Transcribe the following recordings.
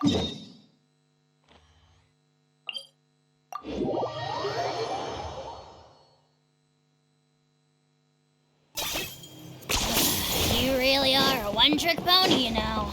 You really are a one-trick pony, you know.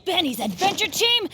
Benny's adventure team?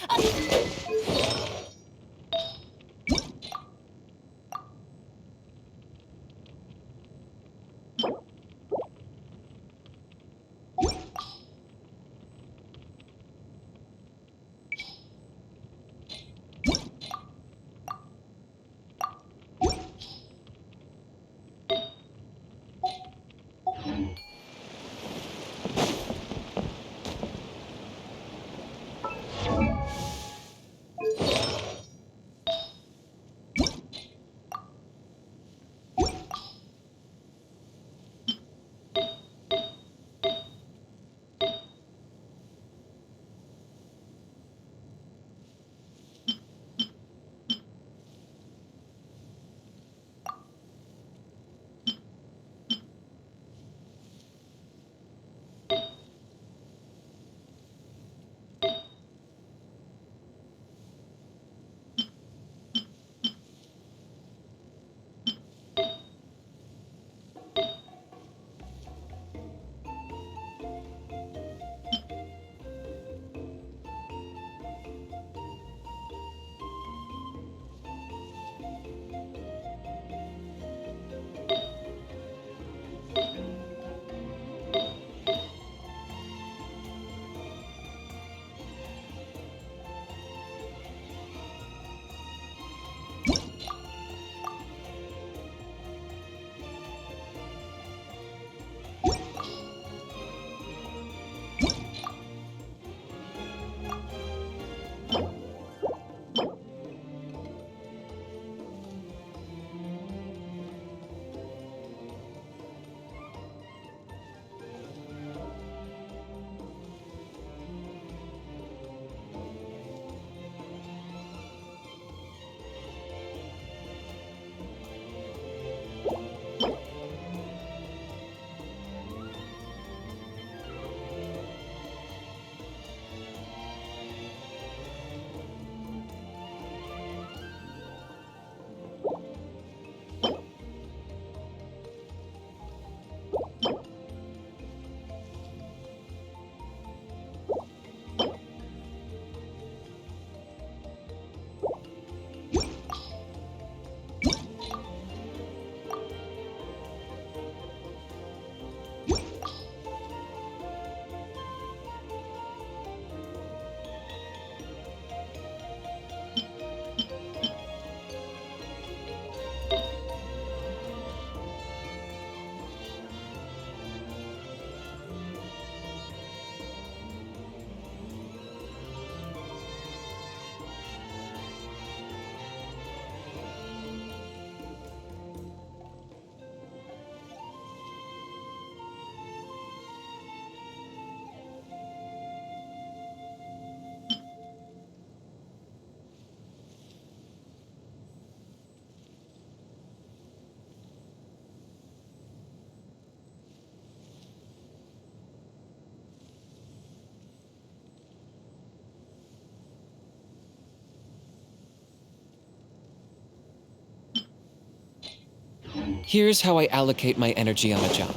Here's how I allocate my energy on a job.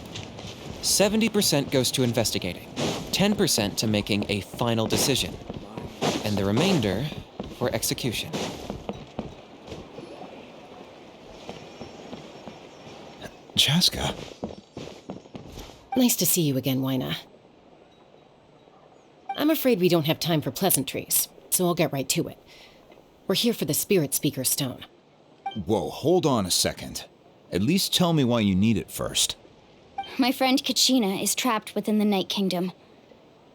70% goes to investigating, 10% to making a final decision, and the remainder for execution. Chaska. Nice to see you again, Wyna. I'm afraid we don't have time for pleasantries, so I'll get right to it. We're here for the Spirit Speaker Stone. Whoa, hold on a second. At least tell me why you need it first. My friend Kachina is trapped within the Night Kingdom.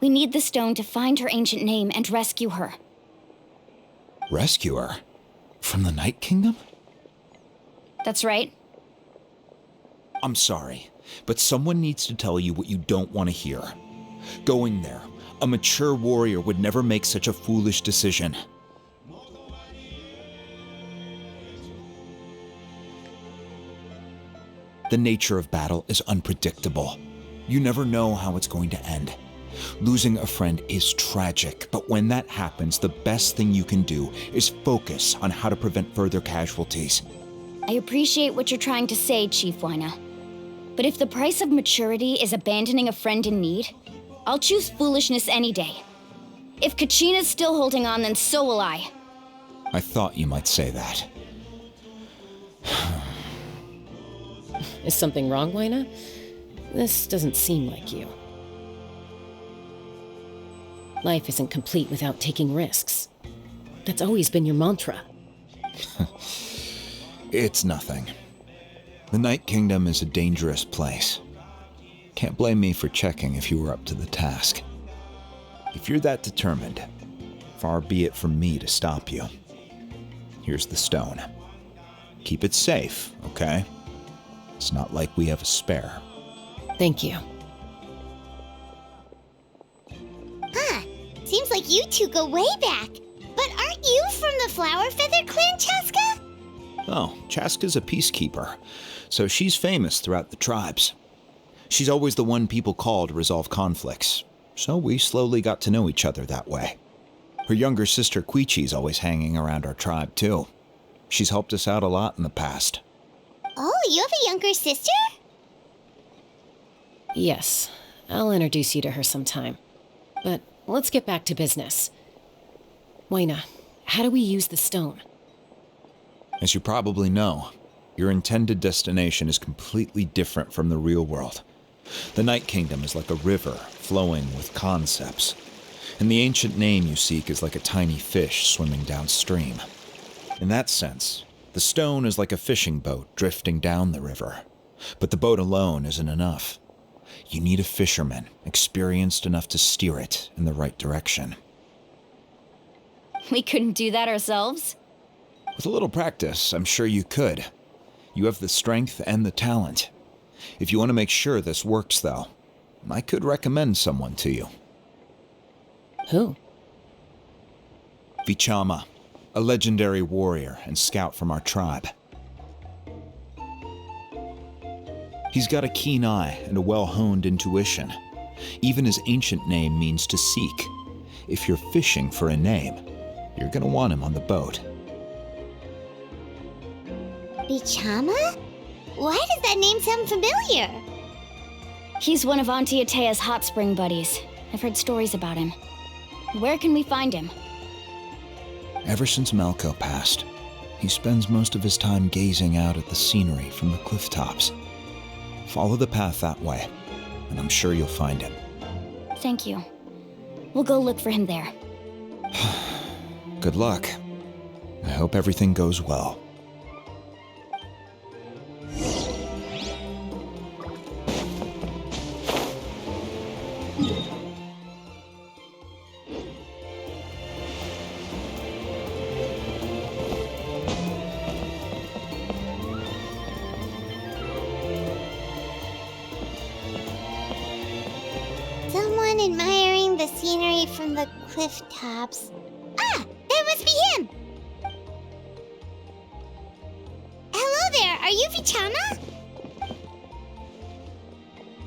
We need the stone to find her ancient name and rescue her. Rescue her? From the Night Kingdom? That's right. I'm sorry, but someone needs to tell you what you don't want to hear. Going there, a mature warrior would never make such a foolish decision. The nature of battle is unpredictable. You never know how it's going to end. Losing a friend is tragic, but when that happens, the best thing you can do is focus on how to prevent further casualties. I appreciate what you're trying to say, Chief Wyna. But if the price of maturity is abandoning a friend in need, I'll choose foolishness any day. If Kachina's still holding on, then so will I. I thought you might say that. Is something wrong, Waina? This doesn't seem like you. Life isn't complete without taking risks. That's always been your mantra. It's nothing. The Night Kingdom is a dangerous place. Can't blame me for checking if you were up to the task. If you're that determined, far be it from me to stop you. Here's the stone. Keep it safe, okay? It's not like we have a spare. Thank you. Huh. Seems like you two go way back. But aren't you from the Flower Feather clan, Chaska? Oh, Chaska's a peacekeeper, so she's famous throughout the tribes. She's always the one people call to resolve conflicts, so we slowly got to know each other that way. Her younger sister Quichi's always hanging around our tribe, too. She's helped us out a lot in the past. Oh, you have a younger sister? Yes, I'll introduce you to her sometime. But let's get back to business. Waina, how do we use the stone? As you probably know, your intended destination is completely different from the real world. The Night Kingdom is like a river flowing with concepts, and the ancient name you seek is like a tiny fish swimming downstream. In that sense, the stone is like a fishing boat drifting down the river, but the boat alone isn't enough. You need a fisherman experienced enough to steer it in the right direction. We couldn't do that ourselves? With a little practice, I'm sure you could. You have the strength and the talent. If you want to make sure this works, though, I could recommend someone to you. Who? Vichama, a legendary warrior and scout from our tribe. He's got a keen eye and a well-honed intuition. Even his ancient name means to seek. If you're fishing for a name, you're gonna want him on the boat. Bichama? Why does that name sound familiar? He's one of Auntie Atea's hot spring buddies. I've heard stories about him. Where can we find him? Ever since Malco passed, he spends most of his time gazing out at the scenery from the cliff tops. Follow the path that way, and I'm sure you'll find him. Thank you. We'll go look for him there. Good luck. I hope everything goes well. Someone admiring the scenery from the cliff tops. Ah, that must be him! Hello there, are you Vichama?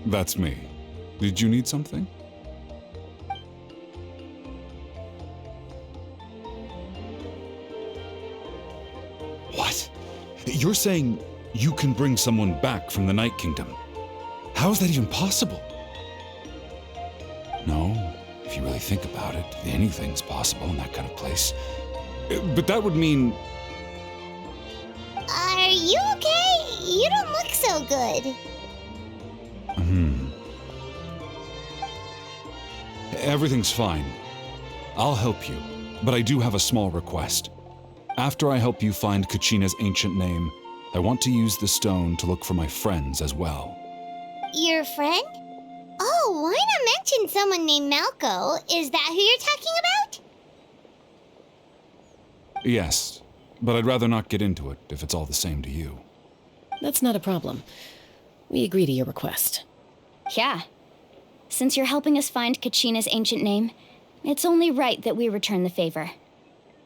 That's me. Did you need something? What? You're saying you can bring someone back from the Night Kingdom? How is that even possible? No, if you really think about it, anything's possible in that kind of place. But that would mean... Are you okay? You don't look so good. Everything's fine. I'll help you, but I do have a small request. After I help you find Kachina's ancient name, I want to use the stone to look for my friends as well. Your friend? Oh, why not mention someone named Malco? Is that who you're talking about? Yes, but I'd rather not get into it if it's all the same to you. That's not a problem. We agree to your request. Yeah. Since you're helping us find Kachina's ancient name, it's only right that we return the favor.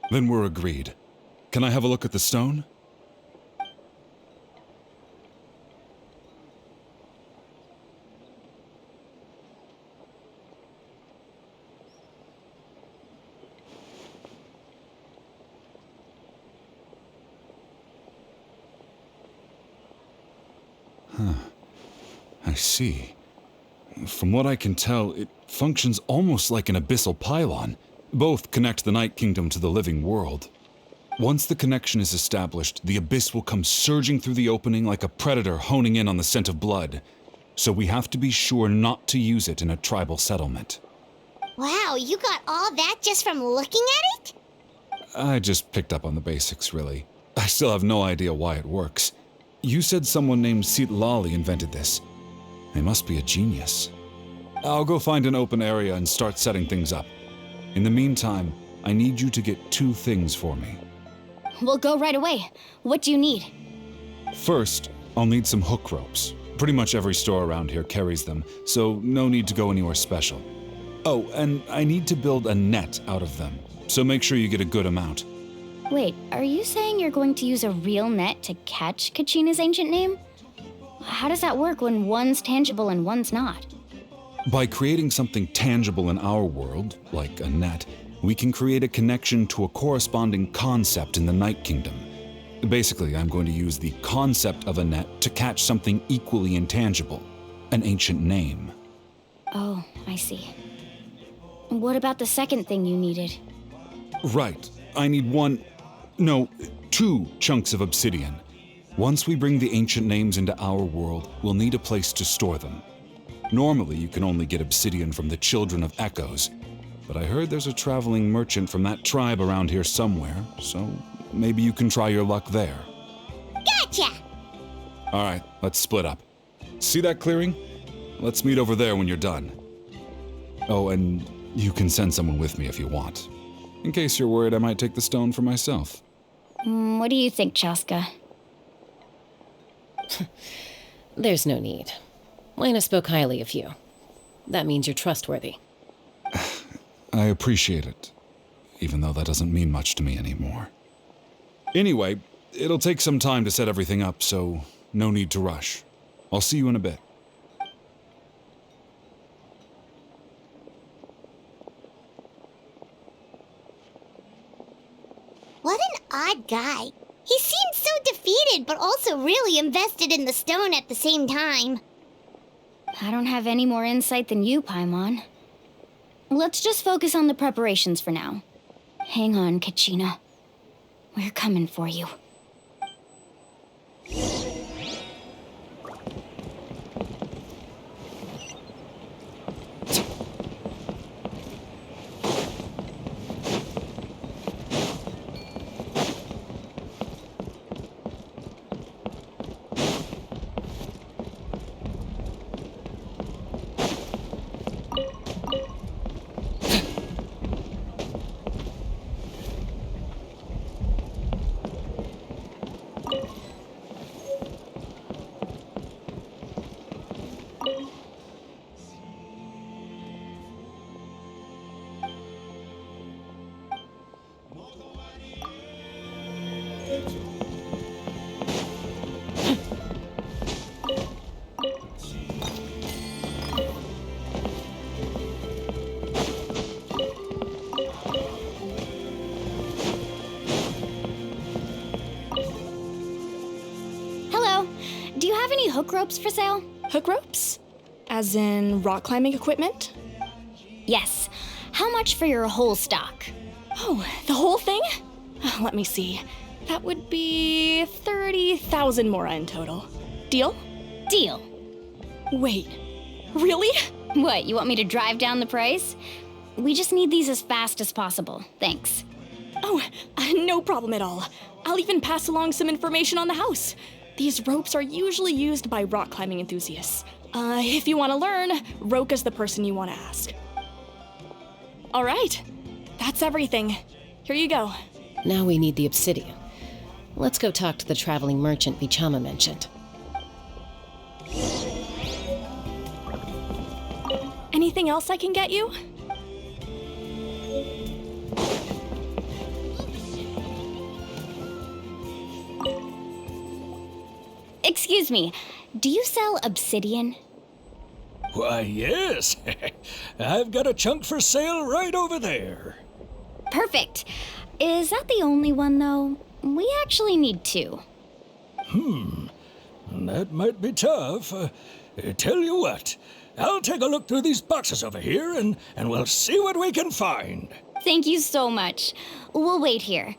Then we're agreed. Can I have a look at the stone? I see. From what I can tell, it functions almost like an abyssal pylon, Both connect the Night Kingdom to the living world. Once the connection is established, the abyss will come surging through the opening like a predator honing in on the scent of blood. So we have to be sure not to use it in a tribal settlement. Wow, you got all that just from looking at it? I just picked up on the basics, really. I still have no idea why it works. You said someone named Lali invented this. They must be a genius. I'll go find an open area and start setting things up. In the meantime, I need you to get 2 things for me. We'll go right away. What do you need? First, I'll need some hook ropes. Pretty much every store around here carries them, so no need to go anywhere special. Oh, and I need to build a net out of them, so make sure you get a good amount. Wait, are you saying you're going to use a real net to catch Kachina's ancient name? How does that work when one's tangible and one's not? By creating something tangible in our world, like a net, we can create a connection to a corresponding concept in the Night Kingdom. Basically, I'm going to use the concept of a net to catch something equally intangible, an ancient name. Oh, I see. What about the second thing you needed? Right. I need 2 chunks of obsidian. Once we bring the ancient names into our world, we'll need a place to store them. Normally, you can only get obsidian from the Children of Echoes, but I heard there's a traveling merchant from that tribe around here somewhere, so maybe you can try your luck there. Gotcha! All right, let's split up. See that clearing? Let's meet over there when you're done. Oh, and you can send someone with me if you want. In case you're worried I might take the stone for myself. What do you think, Chaska? There's no need. Lena spoke highly of you. That means you're trustworthy. I appreciate it, even though that doesn't mean much to me anymore. Anyway, it'll take some time to set everything up, so no need to rush. I'll see you in a bit. What an odd guy. He seemed so defeated, but also really invested in the stone at the same time. I don't have any more insight than you, Paimon. Let's just focus on the preparations for now. Hang on, Kachina. We're coming for you. Hello. Do you have any hook ropes for sale? Hook ropes? As in rock climbing equipment? Yes. How much for your whole stock? Oh, the whole thing? Let me see. That would be 30,000 mora in total. Deal? Deal. Wait, really? What, you want me to drive down the price? We just need these as fast as possible. Thanks. Oh, no problem at all. I'll even pass along some information on the house. These ropes are usually used by rock climbing enthusiasts. If you want to learn, Roka's the person you want to ask. All right, that's everything. Here you go. Now we need the obsidian. Let's go talk to the traveling merchant Vichama mentioned. Anything else I can get you? Excuse me, do you sell obsidian? Why, yes. I've got a chunk for sale right over there. Perfect. Is that the only one, though? We actually need 2. That might be tough. Tell you what, I'll take a look through these boxes over here, and we'll see what we can find. Thank you so much. We'll wait here.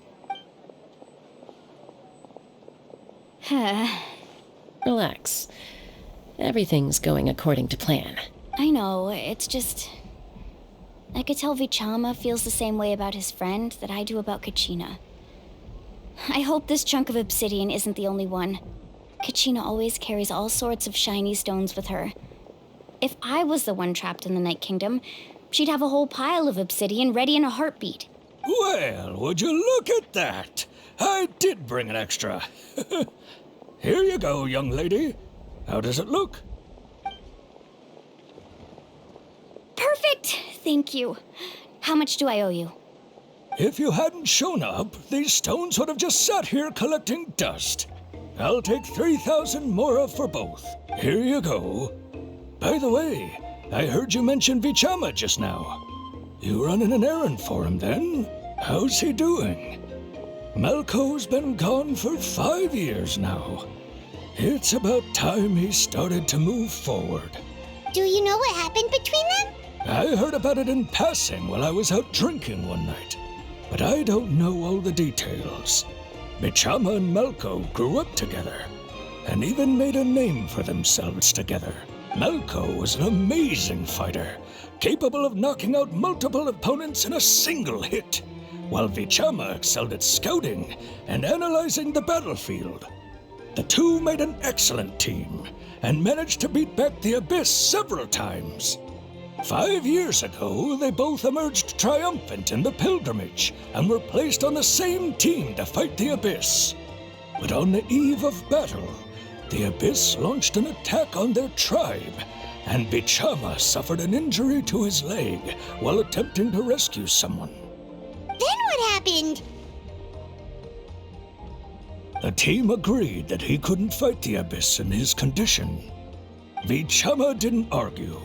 Relax. Everything's going according to plan. I know, it's just... I could tell Vichama feels the same way about his friend that I do about Kachina. I hope this chunk of obsidian isn't the only one. Kachina always carries all sorts of shiny stones with her. If I was the one trapped in the Night Kingdom, she'd have a whole pile of obsidian ready in a heartbeat. Well, would you look at that? I did bring an extra. Here you go, young lady. How does it look? Perfect! Thank you. How much do I owe you? If you hadn't shown up, these stones would have just sat here collecting dust. I'll take 3,000 mora for both. Here you go. By the way, I heard you mention Vichama just now. You running an errand for him then? How's he doing? Malco's been gone for 5 years now. It's about time he started to move forward. Do you know what happened between them? I heard about it in passing while I was out drinking one night, but I don't know all the details. Vichama and Malco grew up together, and even made a name for themselves together. Malco was an amazing fighter, capable of knocking out multiple opponents in a single hit, while Vichama excelled at scouting and analyzing the battlefield. The two made an excellent team, and managed to beat back the Abyss several times. 5 years ago, they both emerged triumphant in the pilgrimage and were placed on the same team to fight the Abyss. But on the eve of battle, the Abyss launched an attack on their tribe, and Vichama suffered an injury to his leg while attempting to rescue someone. Then what happened? The team agreed that he couldn't fight the Abyss in his condition. Vichama didn't argue.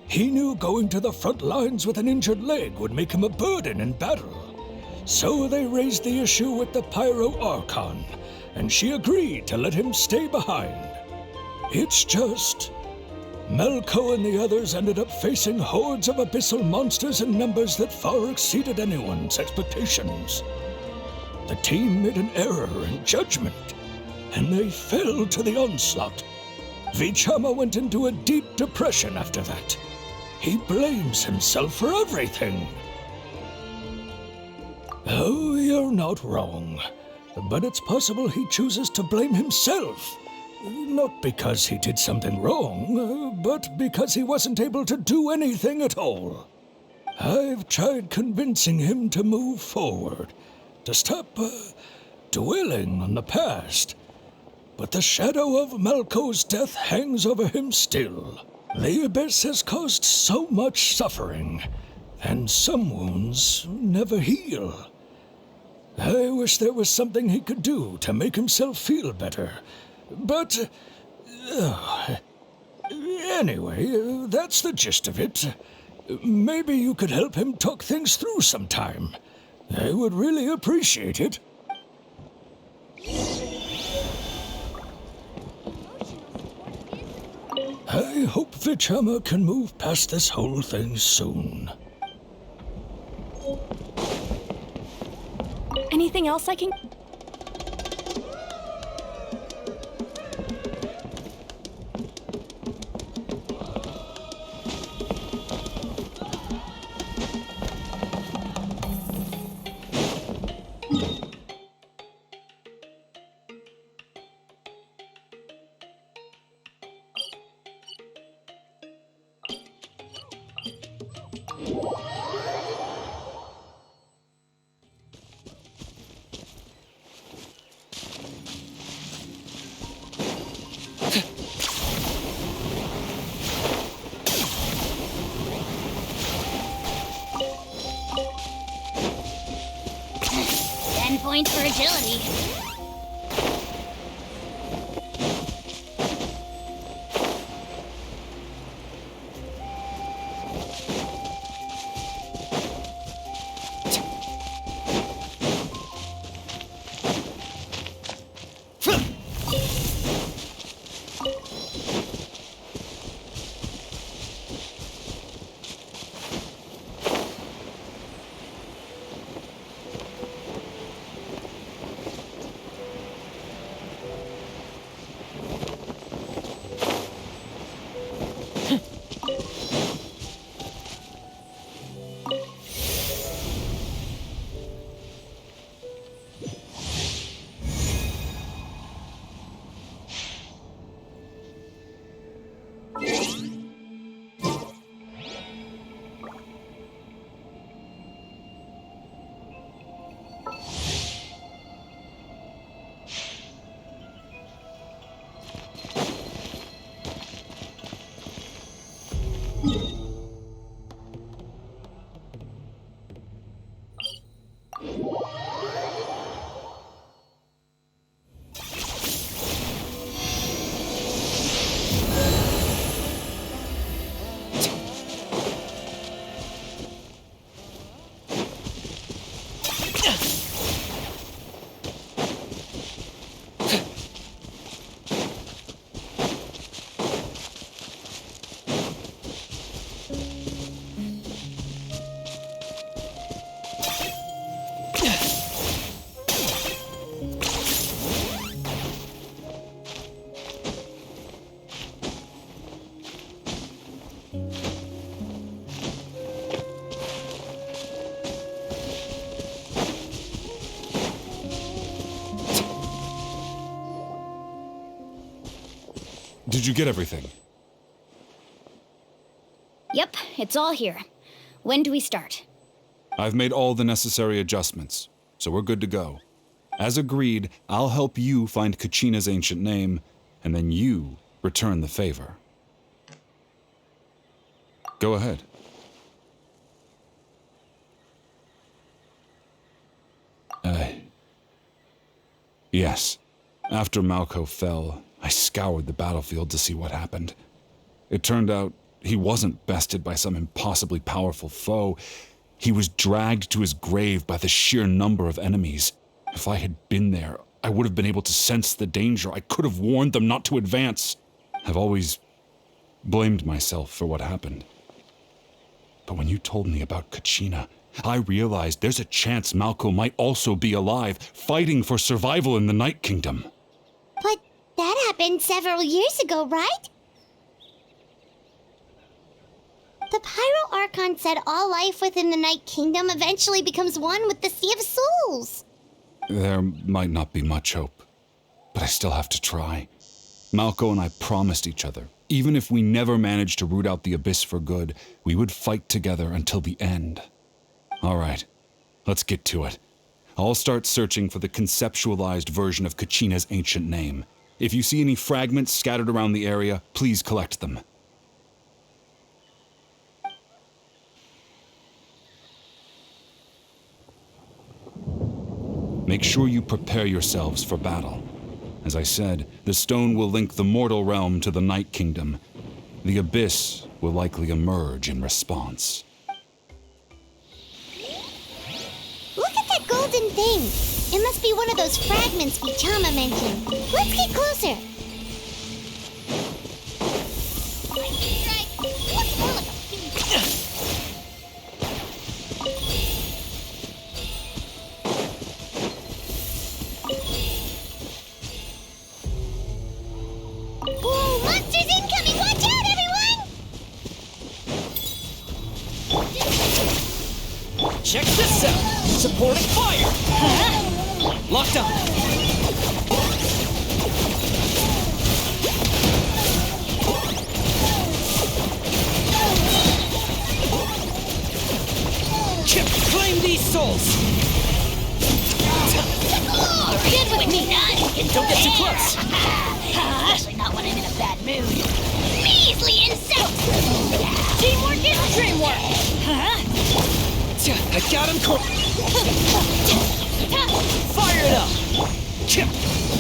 He knew going to the front lines with an injured leg would make him a burden in battle. So they raised the issue with the Pyro Archon, and she agreed to let him stay behind. It's just... Malco and the others ended up facing hordes of abyssal monsters in numbers that far exceeded anyone's expectations. The team made an error in judgment, and they fell to the onslaught. Vichama went into a deep depression after that. He blames himself for everything. Oh, you're not wrong. But it's possible he chooses to blame himself. Not because he did something wrong, but because he wasn't able to do anything at all. I've tried convincing him to move forward, to stop dwelling on the past. But the shadow of Malco's death hangs over him still. The Abyss has caused so much suffering, and some wounds never heal. I wish there was something he could do to make himself feel better. But... anyway, that's the gist of it. Maybe you could help him talk things through sometime. I would really appreciate it. I hope Vichama can move past this whole thing soon. Anything else I can... Points for agility. Did you get everything? Yep, it's all here. When do we start? I've made all the necessary adjustments, so we're good to go. As agreed, I'll help you find Kachina's ancient name, and then you return the favor. Go ahead. Yes. After Malco fell, I scoured the battlefield to see what happened. It turned out he wasn't bested by some impossibly powerful foe. He was dragged to his grave by the sheer number of enemies. If I had been there, I would have been able to sense the danger. I could have warned them not to advance. I've always blamed myself for what happened. But when you told me about Kachina, I realized there's a chance Malco might also be alive, fighting for survival in the Night Kingdom. But that happened several years ago, right? The Pyro Archon said all life within the Night Kingdom eventually becomes one with the Sea of Souls. There might not be much hope, but I still have to try. Malco and I promised each other, even if we never managed to root out the Abyss for good, we would fight together until the end. All right, let's get to it. I'll start searching for the conceptualized version of Kachina's ancient name. If you see any fragments scattered around the area, please collect them. Make sure you prepare yourselves for battle. As I said, the stone will link the mortal realm to the Night Kingdom. The Abyss will likely emerge in response. Look at that golden thing. It must be one of those fragments Vichama mentioned. Let's get closer. Looks more like a Whoa, monsters incoming! Watch out, everyone! Check this out! Supporting fire! Locked on! Chip, claim these souls! Get with me, And don't get too close! Especially not when I'm in a bad mood. Measly insects! Teamwork is dreamwork! I got him caught! Fire it up! Chip!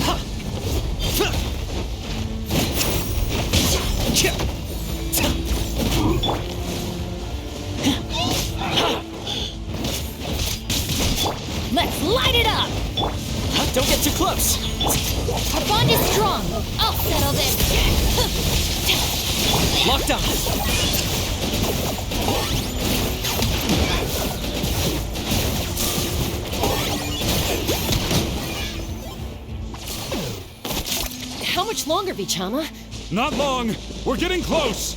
Ha! Chip! Let's light it up! Don't get too close! Our bond is strong. I'll settle this. Locked on! How much longer, Vichama? Not long! We're getting close!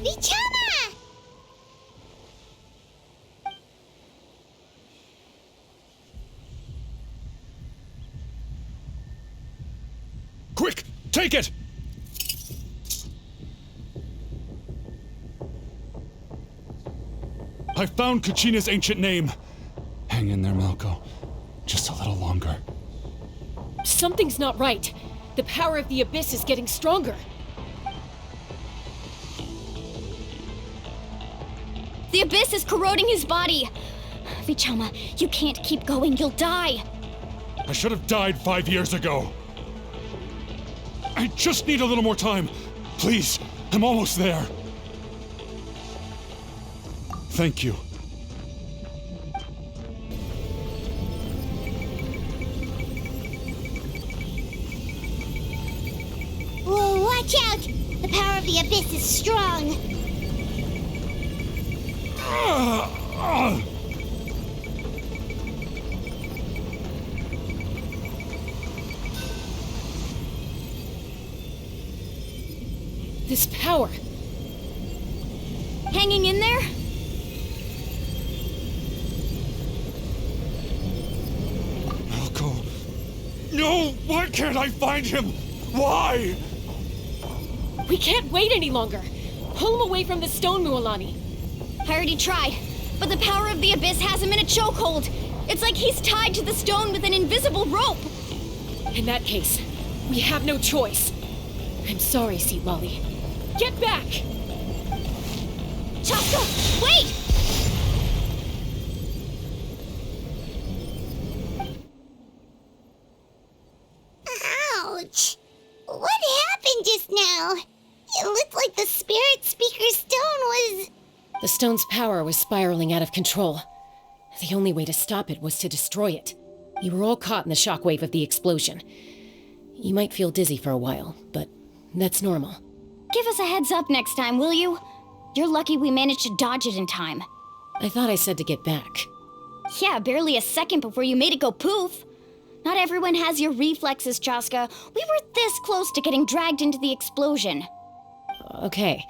Vichama! Quick! Take it! I found Kachina's ancient name. Hang in there, Malco. Just a little longer. Something's not right. The power of the Abyss is getting stronger. The Abyss is corroding his body. Vichama, you can't keep going. You'll die. I should have died 5 years ago. I just need a little more time. Please, I'm almost there. Thank you. Whoa, watch out! The power of the Abyss is strong. This power. Hanging in there? Malco. No! Why can't I find him? Why? We can't wait any longer. Pull him away from the stone, Mualani. I already tried, but the power of the Abyss has him in a chokehold. It's like he's tied to the stone with an invisible rope. In that case, we have no choice. I'm sorry, Seat Lolly. Get back! Chaska, wait! Ouch! What happened just now? It looked like the Spirit Speaker's stone was... The stone's power was spiraling out of control. The only way to stop it was to destroy it. You were all caught in the shockwave of the explosion. You might feel dizzy for a while, but that's normal. Give us a heads up next time, will you? You're lucky we managed to dodge it in time. I thought I said to get back. Yeah, barely a second before you made it go poof. Not everyone has your reflexes, Chaska. We were this close to getting dragged into the explosion. Okay,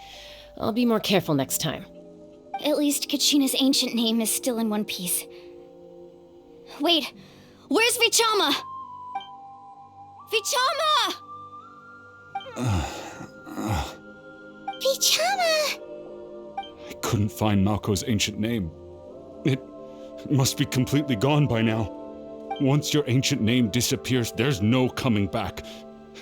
I'll be more careful next time. At least Kachina's ancient name is still in one piece. Wait, where's Vichama? Vichama! Vichama! I couldn't find Malco's ancient name. It must be completely gone by now. Once your ancient name disappears, there's no coming back.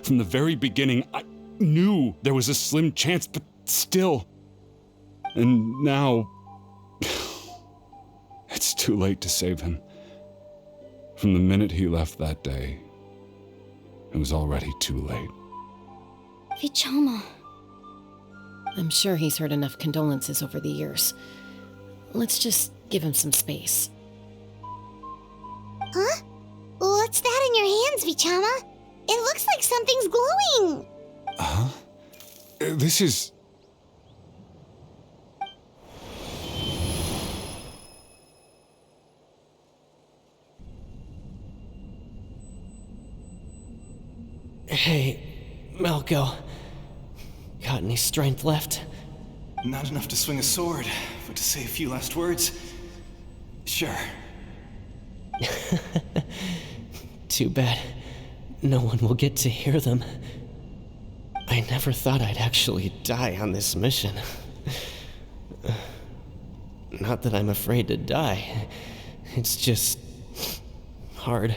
From the very beginning, I knew there was a slim chance, but still. And now, it's too late to save him. From the minute he left that day, it was already too late. Vichama. I'm sure he's heard enough condolences over the years. Let's just give him some space. Huh? What's that in your hands, Vichama? It looks like something's glowing. Huh? This is... Hey, Malco. Got any strength left? Not enough to swing a sword, but to say a few last words? Sure. Too bad no one will get to hear them. I never thought I'd actually die on this mission. Not that I'm afraid to die. It's just hard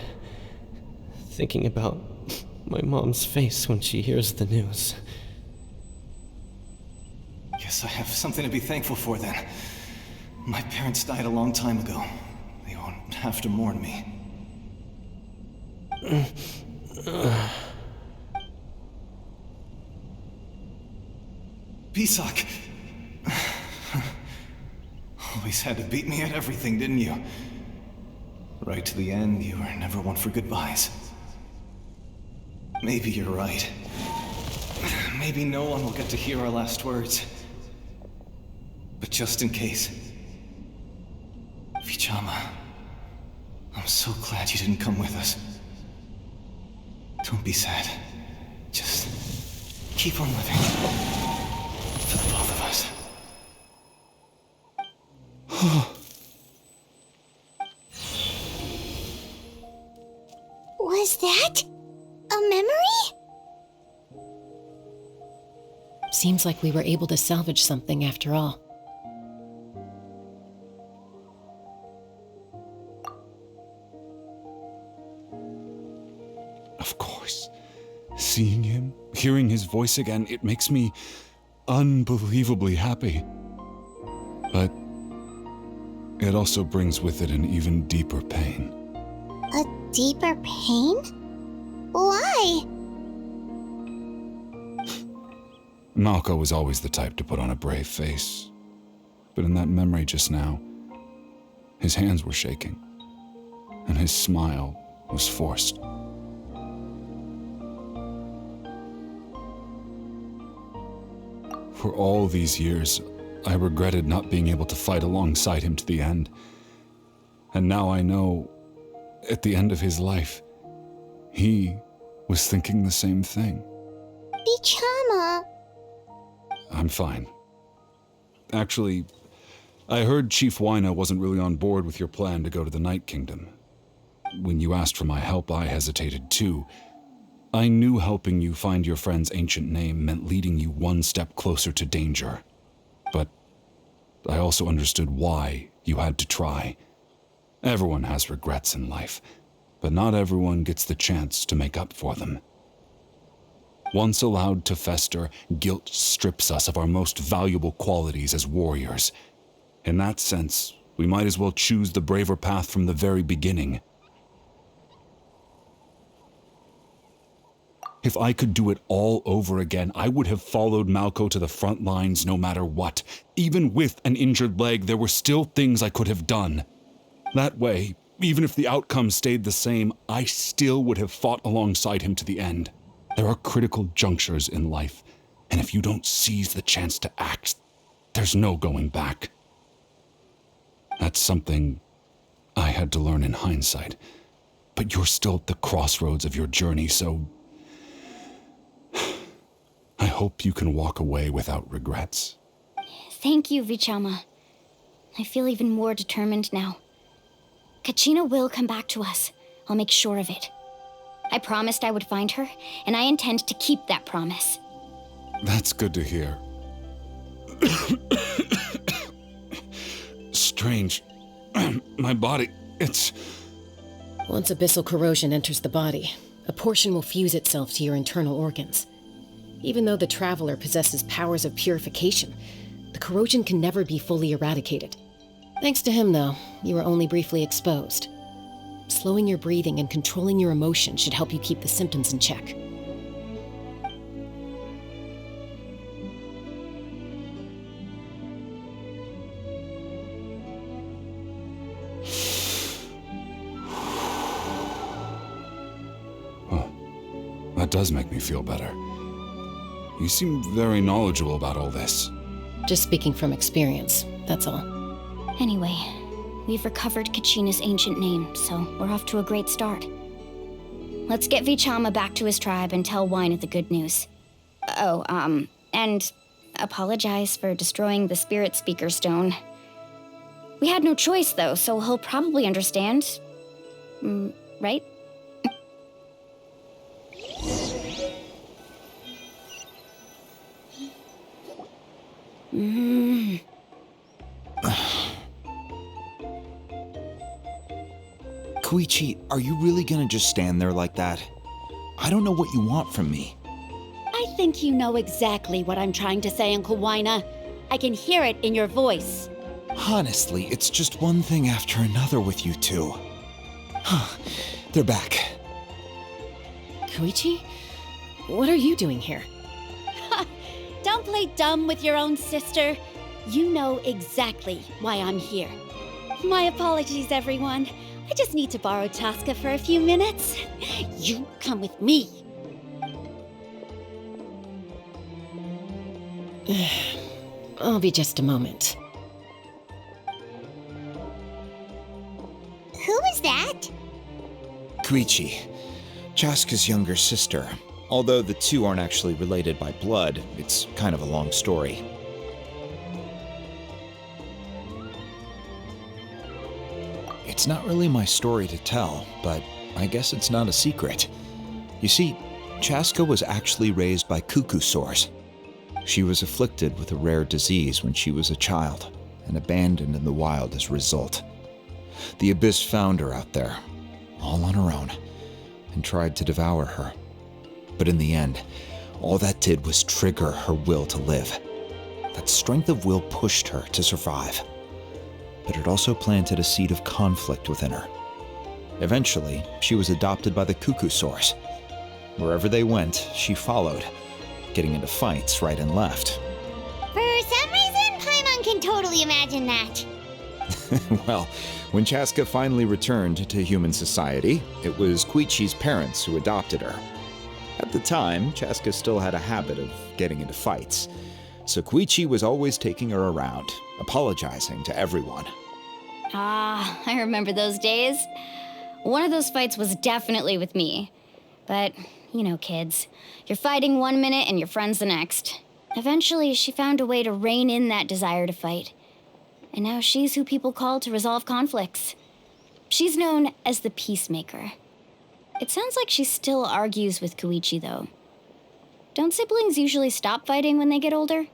thinking about my mom's face when she hears the news. Guess I have something to be thankful for then. My parents died a long time ago. They won't have to mourn me. Pisak! Always had to beat me at everything, didn't you? Right to the end, you were never one for goodbyes. Maybe you're right. Maybe no one will get to hear our last words. But just in case... Vichama, I'm so glad you didn't come with us. Don't be sad. Just keep on living. For the both of us. Was that a memory? Seems like we were able to salvage something after all. Of course. Seeing him, hearing his voice again, it makes me unbelievably happy. But it also brings with it an even deeper pain. A deeper pain? Why? Malco was always the type to put on a brave face. But in that memory just now, his hands were shaking, and his smile was forced. For all these years, I regretted not being able to fight alongside him to the end. And now I know, at the end of his life, he was thinking the same thing. Bichama. I'm fine. Actually, I heard Chief Wina wasn't really on board with your plan to go to the Night Kingdom. When you asked for my help, I hesitated too. I knew helping you find your friend's ancient name meant leading you one step closer to danger. But I also understood why you had to try. Everyone has regrets in life, but not everyone gets the chance to make up for them. Once allowed to fester, guilt strips us of our most valuable qualities as warriors. In that sense, we might as well choose the braver path from the very beginning. If I could do it all over again, I would have followed Malco to the front lines no matter what. Even with an injured leg, there were still things I could have done. That way, even if the outcome stayed the same, I still would have fought alongside him to the end. There are critical junctures in life, and if you don't seize the chance to act, there's no going back. That's something I had to learn in hindsight, but you're still at the crossroads of your journey, so I hope you can walk away without regrets. Thank you, Vichama. I feel even more determined now. Kachina will come back to us. I'll make sure of it. I promised I would find her, and I intend to keep that promise. That's good to hear. Strange. My body, it's... Once abyssal corrosion enters the body, a portion will fuse itself to your internal organs. Even though the Traveler possesses powers of purification, the corrosion can never be fully eradicated. Thanks to him, though, you were only briefly exposed. Slowing your breathing and controlling your emotions should help you keep the symptoms in check. Well, that does make me feel better. You seem very knowledgeable about all this. Just speaking from experience, that's all. Anyway, we've recovered Kachina's ancient name, so we're off to a great start. Let's get Vichama back to his tribe and tell Wina the good news. And apologize for destroying the Spirit Speaker Stone. We had no choice, though, so he'll probably understand. Right? Koichi, are you really gonna just stand there like that? I don't know what you want from me. I think you know exactly what I'm trying to say, Uncle Wina. I can hear it in your voice. Honestly, it's just one thing after another with you two. They're back. Koichi? What are you doing here? Don't play dumb with your own sister. You know exactly why I'm here. My apologies, everyone. I just need to borrow Chaska for a few minutes. You come with me. I'll be just a moment. Who was that? Koichi, Chaska's younger sister. Although the two aren't actually related by blood, it's kind of a long story. It's not really my story to tell, but I guess it's not a secret. You see, Chaska was actually raised by cuckoo sores. She was afflicted with a rare disease when she was a child and abandoned in the wild as a result. The Abyss found her out there, all on her own, and tried to devour her. But in the end, all that did was trigger her will to live. That strength of will pushed her to survive, but it also planted a seed of conflict within her. Eventually, she was adopted by the cuckoo sores. Wherever they went, she followed, getting into fights right and left. For some reason, Paimon can totally imagine that. Well, when Chaska finally returned to human society, it was Koichi's parents who adopted her. At the time, Chaska still had a habit of getting into fights, so Koichi was always taking her around, apologizing to everyone. Ah, I remember those days. One of those fights was definitely with me. But, you know, kids. You're fighting one minute and your friend's the next. Eventually, she found a way to rein in that desire to fight. And now she's who people call to resolve conflicts. She's known as the Peacemaker. It sounds like she still argues with Koichi, though. Don't siblings usually stop fighting when they get older?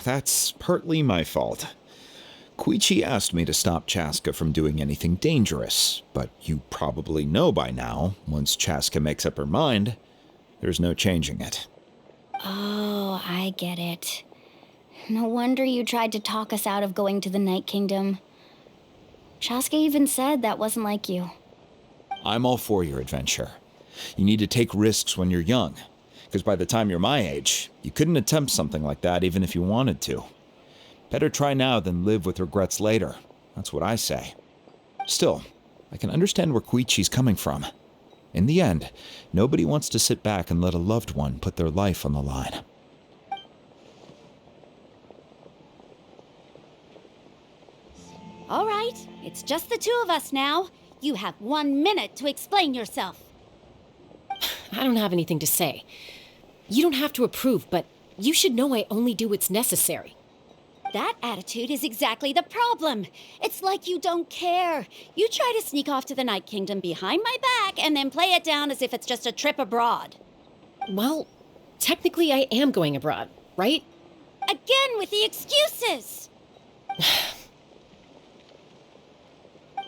That's partly my fault. Koichi asked me to stop Chaska from doing anything dangerous, but you probably know by now, once Chaska makes up her mind, there's no changing it. Oh, I get it. No wonder you tried to talk us out of going to the Night Kingdom. Chaska even said that wasn't like you. I'm all for your adventure. You need to take risks when you're young, because by the time you're my age, you couldn't attempt something like that even if you wanted to. Better try now than live with regrets later. That's what I say. Still, I can understand where Koichi's coming from. In the end, nobody wants to sit back and let a loved one put their life on the line. All right, it's just the two of us now. You have 1 minute to explain yourself. I don't have anything to say. You don't have to approve, but you should know I only do what's necessary. That attitude is exactly the problem. It's like you don't care. You try to sneak off to the Night Kingdom behind my back and then play it down as if it's just a trip abroad. Well, technically I am going abroad, right? Again with the excuses!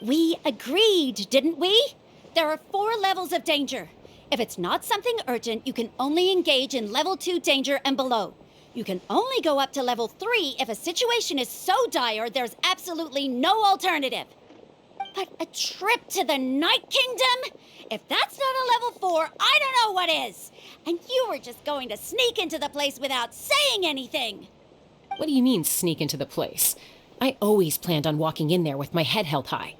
We agreed, didn't we? There are 4 levels of danger. If it's not something urgent, you can only engage in level 2 danger and below. You can only go up to level 3 if a situation is so dire there's absolutely no alternative. But a trip to the Night Kingdom? If that's not a level 4, I don't know what is. And you were just going to sneak into the place without saying anything. What do you mean, sneak into the place? I always planned on walking in there with my head held high.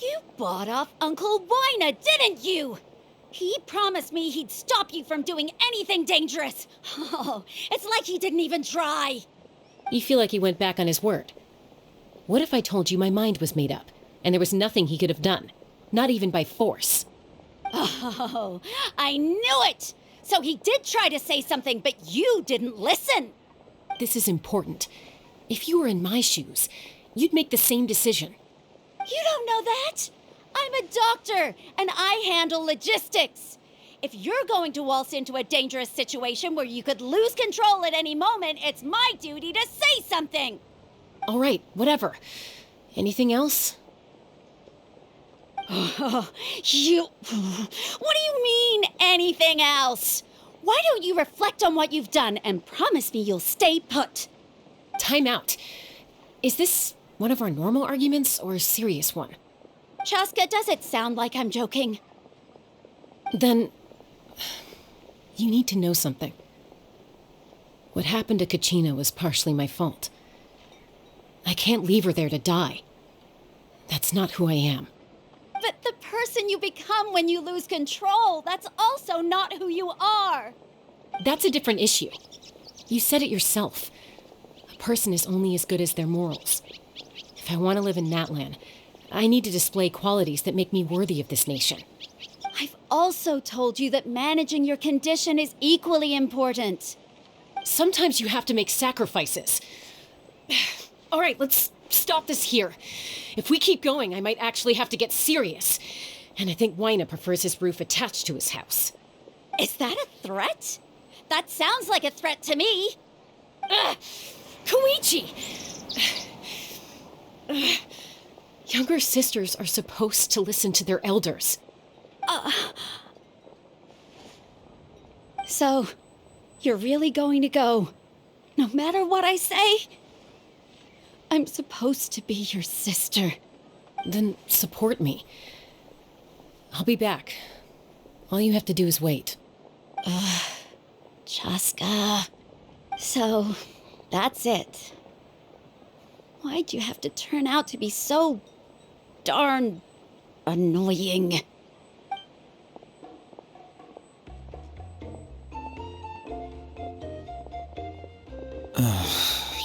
You bought off Uncle Wina, didn't you? He promised me he'd stop you from doing anything dangerous. Oh, it's like he didn't even try. You feel like he went back on his word. What if I told you my mind was made up, and there was nothing he could have done? Not even by force. Oh, I knew it! So he did try to say something, but you didn't listen. This is important. If you were in my shoes, you'd make the same decision. You don't know that? I'm a doctor, and I handle logistics. If you're going to waltz into a dangerous situation where you could lose control at any moment, it's my duty to say something. All right, whatever. Anything else? What do you mean, anything else? Why don't you reflect on what you've done and promise me you'll stay put? Time out. Is this one of our normal arguments or a serious one? Chaska, does it sound like I'm joking? Then, you need to know something. What happened to Kachina was partially my fault. I can't leave her there to die. That's not who I am. But the person you become when you lose control, that's also not who you are. That's a different issue. You said it yourself. A person is only as good as their morals. If I want to live in Natlan, I need to display qualities that make me worthy of this nation. I've also told you that managing your condition is equally important. Sometimes you have to make sacrifices. All right, let's stop this here. If we keep going, I might actually have to get serious. And I think Wyna prefers his roof attached to his house. Is that a threat? That sounds like a threat to me. Koichi! Younger sisters are supposed to listen to their elders. So, you're really going to go, no matter what I say? I'm supposed to be your sister. Then support me. I'll be back. All you have to do is wait. Chaska. So, that's it. Why'd you have to turn out to be so darn annoying?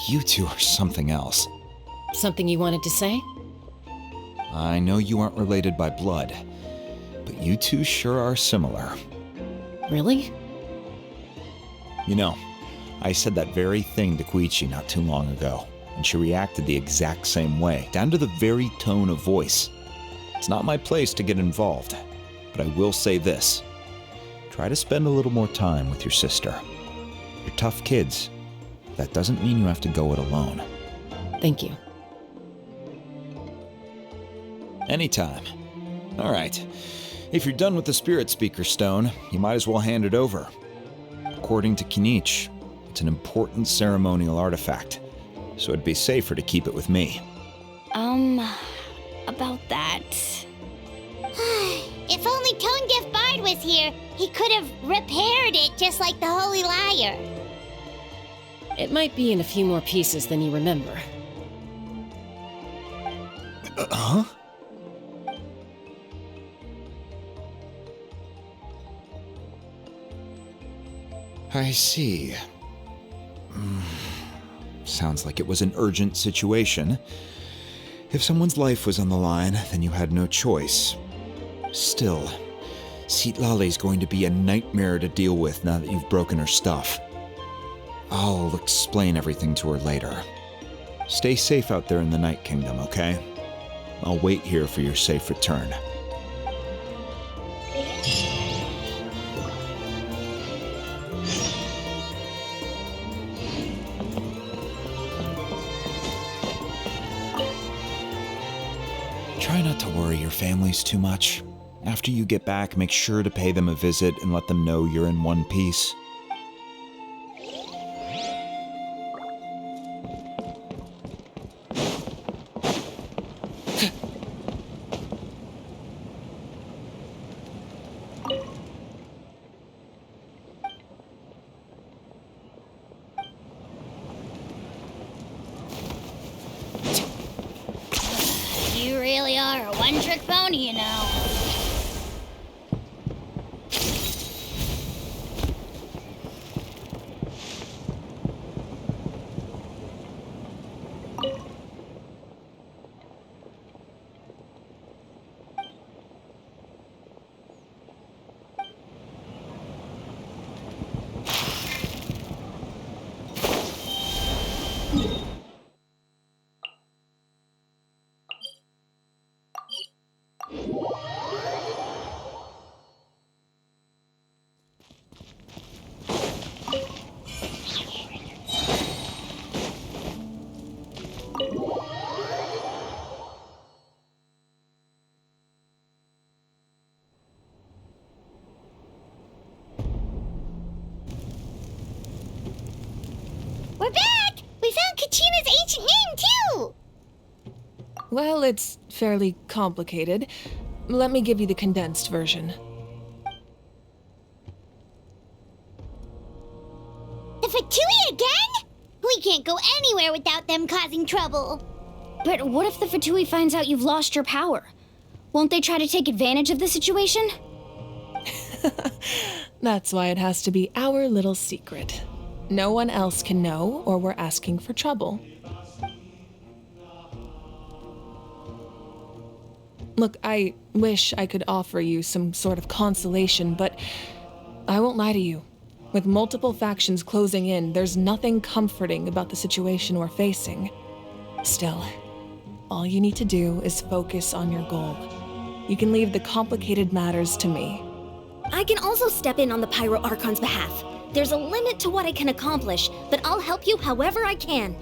You two are something else. Something you wanted to say? I know you aren't related by blood, but you two sure are similar. Really? You know, I said that very thing to Koichi not too long ago, and she reacted the exact same way, down to the very tone of voice. It's not my place to get involved, but I will say this. Try to spend a little more time with your sister. You're tough kids. That doesn't mean you have to go it alone. Thank you. Anytime. All right. If you're done with the Spirit Speaker Stone, you might as well hand it over. According to Kinich, it's an important ceremonial artifact, so it'd be safer to keep it with me. About that. If only Tone Deaf Bard was here, he could have repaired it just like the Holy Liar. It might be in a few more pieces than you remember. Huh? I see. Sounds like it was an urgent situation. If someone's life was on the line, then you had no choice. Still, Citlali's going to be a nightmare to deal with now that you've broken her stuff. I'll explain everything to her later. Stay safe out there in the Night Kingdom, okay? I'll wait here for your safe return. Try not to worry your families too much. After you get back, make sure to pay them a visit and let them know you're in one piece. You really are a one-trick pony, you know. We're back! We found Kachina's ancient name, too! Well, it's fairly complicated. Let me give you the condensed version. The Fatui again? We can't go anywhere without them causing trouble. But what if the Fatui finds out you've lost your power? Won't they try to take advantage of the situation? That's why it has to be our little secret. No one else can know, or we're asking for trouble. Look, I wish I could offer you some sort of consolation, but I won't lie to you. With multiple factions closing in, there's nothing comforting about the situation we're facing. Still, All you need to do is focus on your goal. You can leave the complicated matters to me. I can also step in on the Pyro Archon's behalf. There's a limit to what I can accomplish, but I'll help you however I can.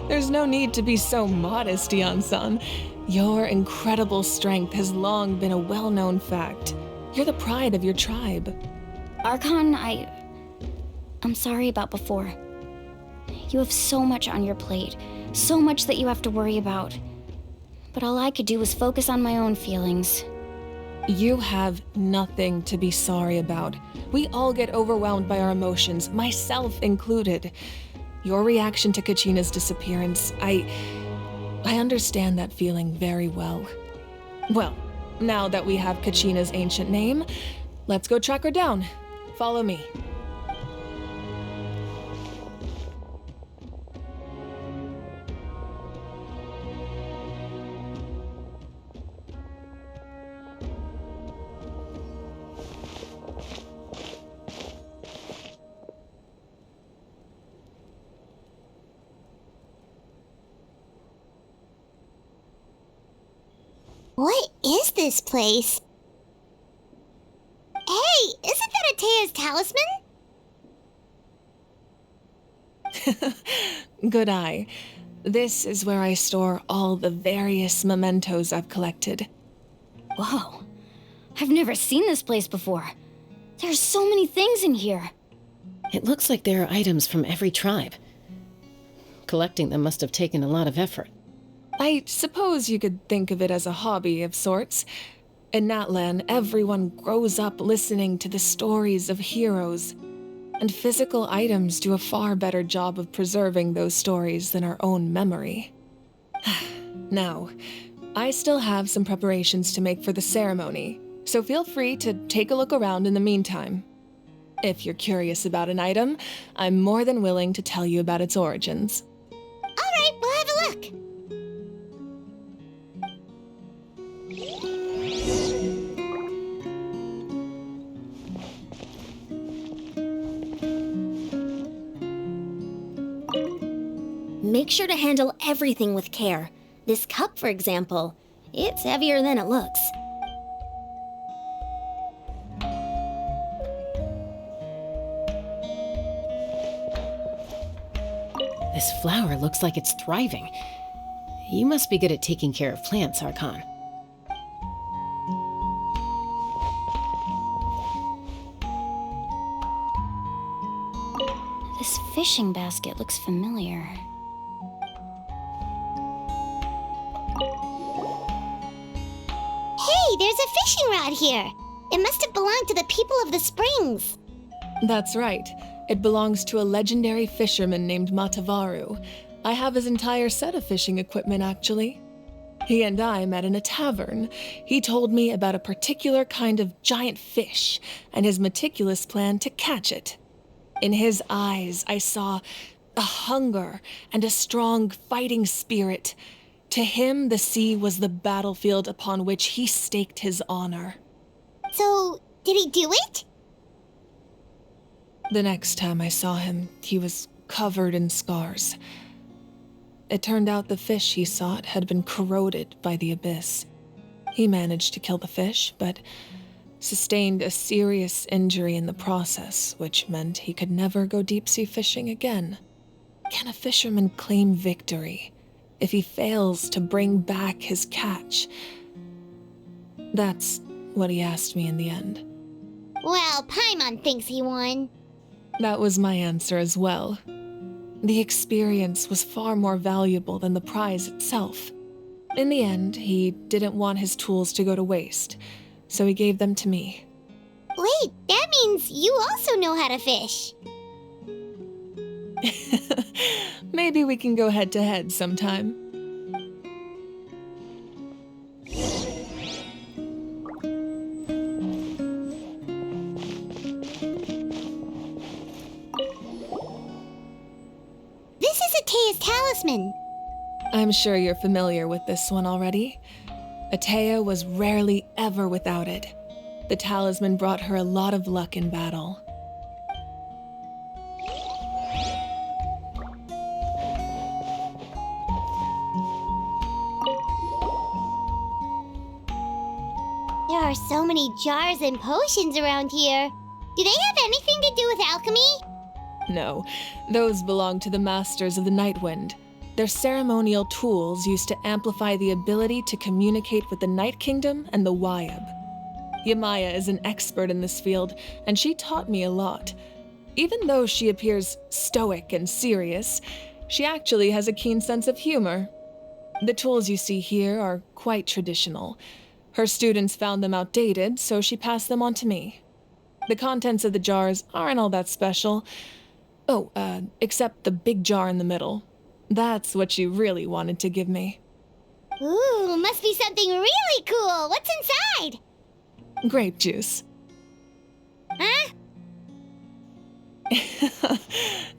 There's no need to be so modest, Yan-san. Your incredible strength has long been a well-known fact. You're the pride of your tribe. Archon, I'm sorry about before. You have so much on your plate, so much that you have to worry about. But all I could do was focus on my own feelings. You have nothing to be sorry about. We all get overwhelmed by our emotions, myself included. Your reaction to Kachina's disappearance, I understand that feeling very well. Well, now that we have Kachina's ancient name, let's go track her down. Follow me. What is this place? Hey, isn't that Atea's talisman? Good eye. This is where I store all the various mementos I've collected. Whoa. I've never seen this place before. There's so many things in here. It looks like there are items from every tribe. Collecting them must have taken a lot of effort. I suppose you could think of it as a hobby of sorts. In Natlan, everyone grows up listening to the stories of heroes, and physical items do a far better job of preserving those stories than our own memory. Now, I still have some preparations to make for the ceremony, so feel free to take a look around in the meantime. If you're curious about an item, I'm more than willing to tell you about its origins. All right, we'll have a look. Make sure to handle everything with care. This cup, for example, it's heavier than it looks. This flower looks like it's thriving. You must be good at taking care of plants, Archon. This fishing basket looks familiar. Hey, there's a fishing rod here. It must have belonged to the people of the springs. That's right. It belongs to a legendary fisherman named Matavaru. I have his entire set of fishing equipment, actually. He and I met in a tavern. He told me about a particular kind of giant fish and his meticulous plan to catch it. In his eyes, I saw a hunger and a strong fighting spirit. To him, the sea was the battlefield upon which he staked his honor. So, did he do it? The next time I saw him, he was covered in scars. It turned out the fish he sought had been corroded by the abyss. He managed to kill the fish, but sustained a serious injury in the process, which meant he could never go deep-sea fishing again. Can a fisherman claim victory if he fails to bring back his catch? That's what he asked me in the end. Well, Paimon thinks he won. That was my answer as well. The experience was far more valuable than the prize itself. In the end, he didn't want his tools to go to waste, so he gave them to me. Wait, that means you also know how to fish. Maybe we can go head-to-head sometime. This is Atea's talisman. I'm sure you're familiar with this one already. Atea was rarely ever without it. The talisman brought her a lot of luck in battle. There are so many jars and potions around here. Do they have anything to do with alchemy? No, those belong to the Masters of the Nightwind. They're ceremonial tools used to amplify the ability to communicate with the Night Kingdom and the Wyab. Yamaya is an expert in this field, and she taught me a lot. Even though she appears stoic and serious, she actually has a keen sense of humor. The tools you see here are quite traditional. Her students found them outdated, so she passed them on to me. The contents of the jars aren't all that special. Oh, except the big jar in the middle. That's what she really wanted to give me. Ooh, must be something really cool. What's inside? Grape juice. Huh?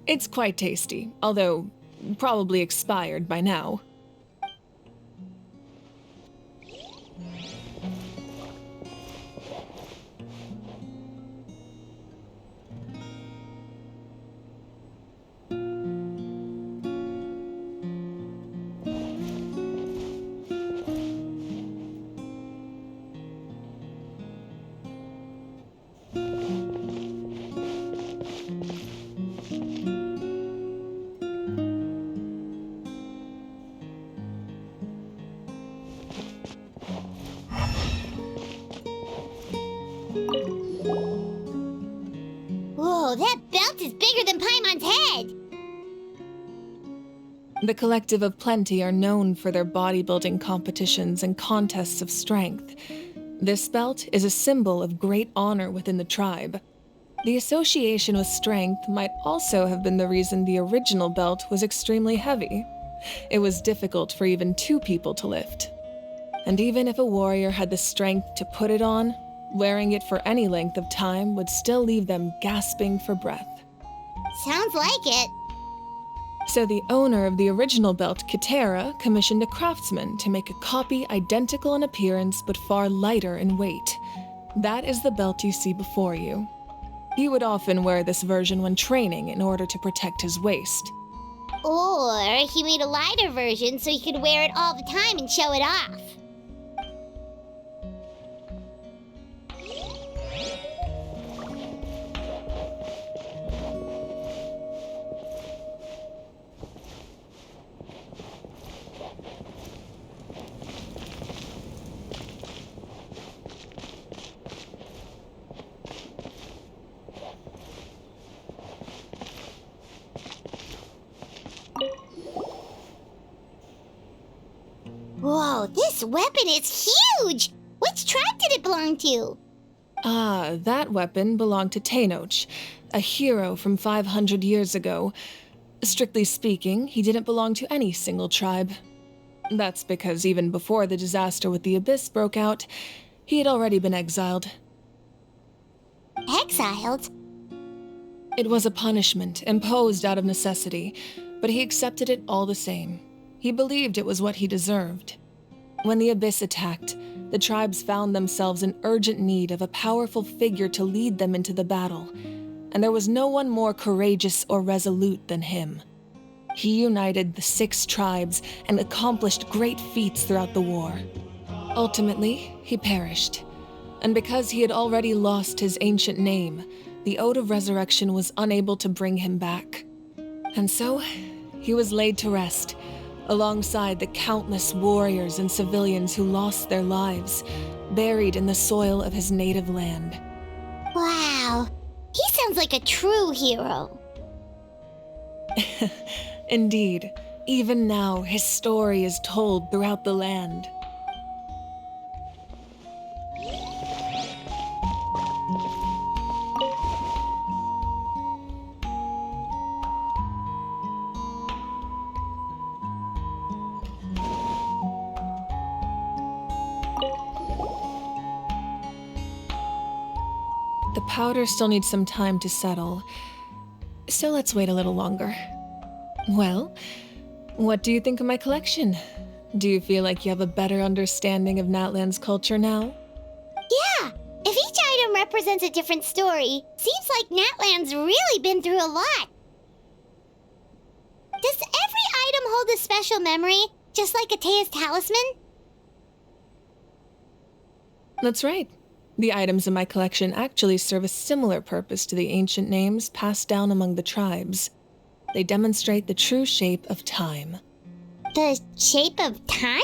It's quite tasty, although probably expired by now. Whoa, that belt is bigger than Paimon's head! The Collective of Plenty are known for their bodybuilding competitions and contests of strength. This belt is a symbol of great honor within the tribe. The association with strength might also have been the reason the original belt was extremely heavy. It was difficult for even two people to lift. And even if a warrior had the strength to put it on, wearing it for any length of time would still leave them gasping for breath. Sounds like it. So the owner of the original belt, Kitera, commissioned a craftsman to make a copy identical in appearance but far lighter in weight. That is the belt you see before you. He would often wear this version when training in order to protect his waist. Or he made a lighter version so he could wear it all the time and show it off. Whoa, this weapon is huge! Which tribe did it belong to? Ah, that weapon belonged to Tenoch, a hero from 500 years ago. Strictly speaking, he didn't belong to any single tribe. That's because even before the disaster with the Abyss broke out, he had already been exiled. Exiled? It was a punishment imposed out of necessity, but he accepted it all the same. He believed it was what he deserved. When the Abyss attacked, the tribes found themselves in urgent need of a powerful figure to lead them into the battle, and there was no one more courageous or resolute than him. He united the 6 tribes and accomplished great feats throughout the war. Ultimately, he perished, and because he had already lost his ancient name, the Ode of Resurrection was unable to bring him back. And so, he was laid to rest, alongside the countless warriors and civilians who lost their lives, buried in the soil of his native land. Wow, he sounds like a true hero. Indeed, even now his story is told throughout the land. The powder still needs some time to settle, so let's wait a little longer. Well, what do you think of my collection? Do you feel like you have a better understanding of Natlan's culture now? Yeah, if each item represents a different story, seems like Natlan's really been through a lot. Does every item hold a special memory, just like Atea's talisman? That's right. The items in my collection actually serve a similar purpose to the ancient names passed down among the tribes. They demonstrate the true shape of time. The shape of time?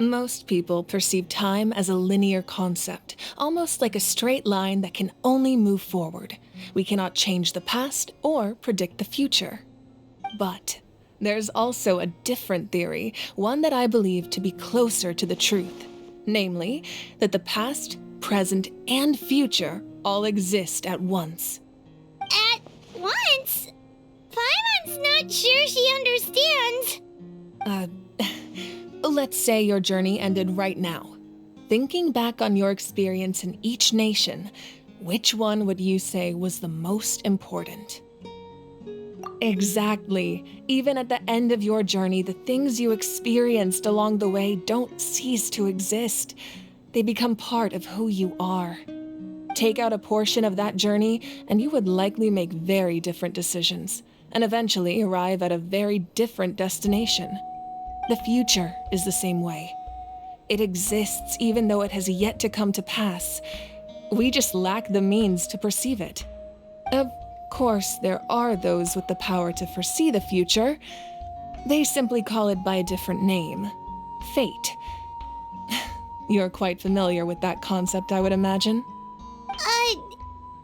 Most people perceive time as a linear concept, almost like a straight line that can only move forward. We cannot change the past or predict the future. But there's also a different theory, one that I believe to be closer to the truth. Namely, that the past, present, and future all exist at once. At once? Paimon's not sure she understands. Let's say your journey ended right now. Thinking back on your experience in each nation, which one would you say was the most important? Exactly. Even at the end of your journey, the things you experienced along the way don't cease to exist. They become part of who you are. Take out a portion of that journey, and you would likely make very different decisions, and eventually arrive at a very different destination. The future is the same way. It exists even though it has yet to come to pass. We just lack the means to perceive it. Of course, there are those with the power to foresee the future. They simply call it by a different name. Fate. You're quite familiar with that concept, I would imagine.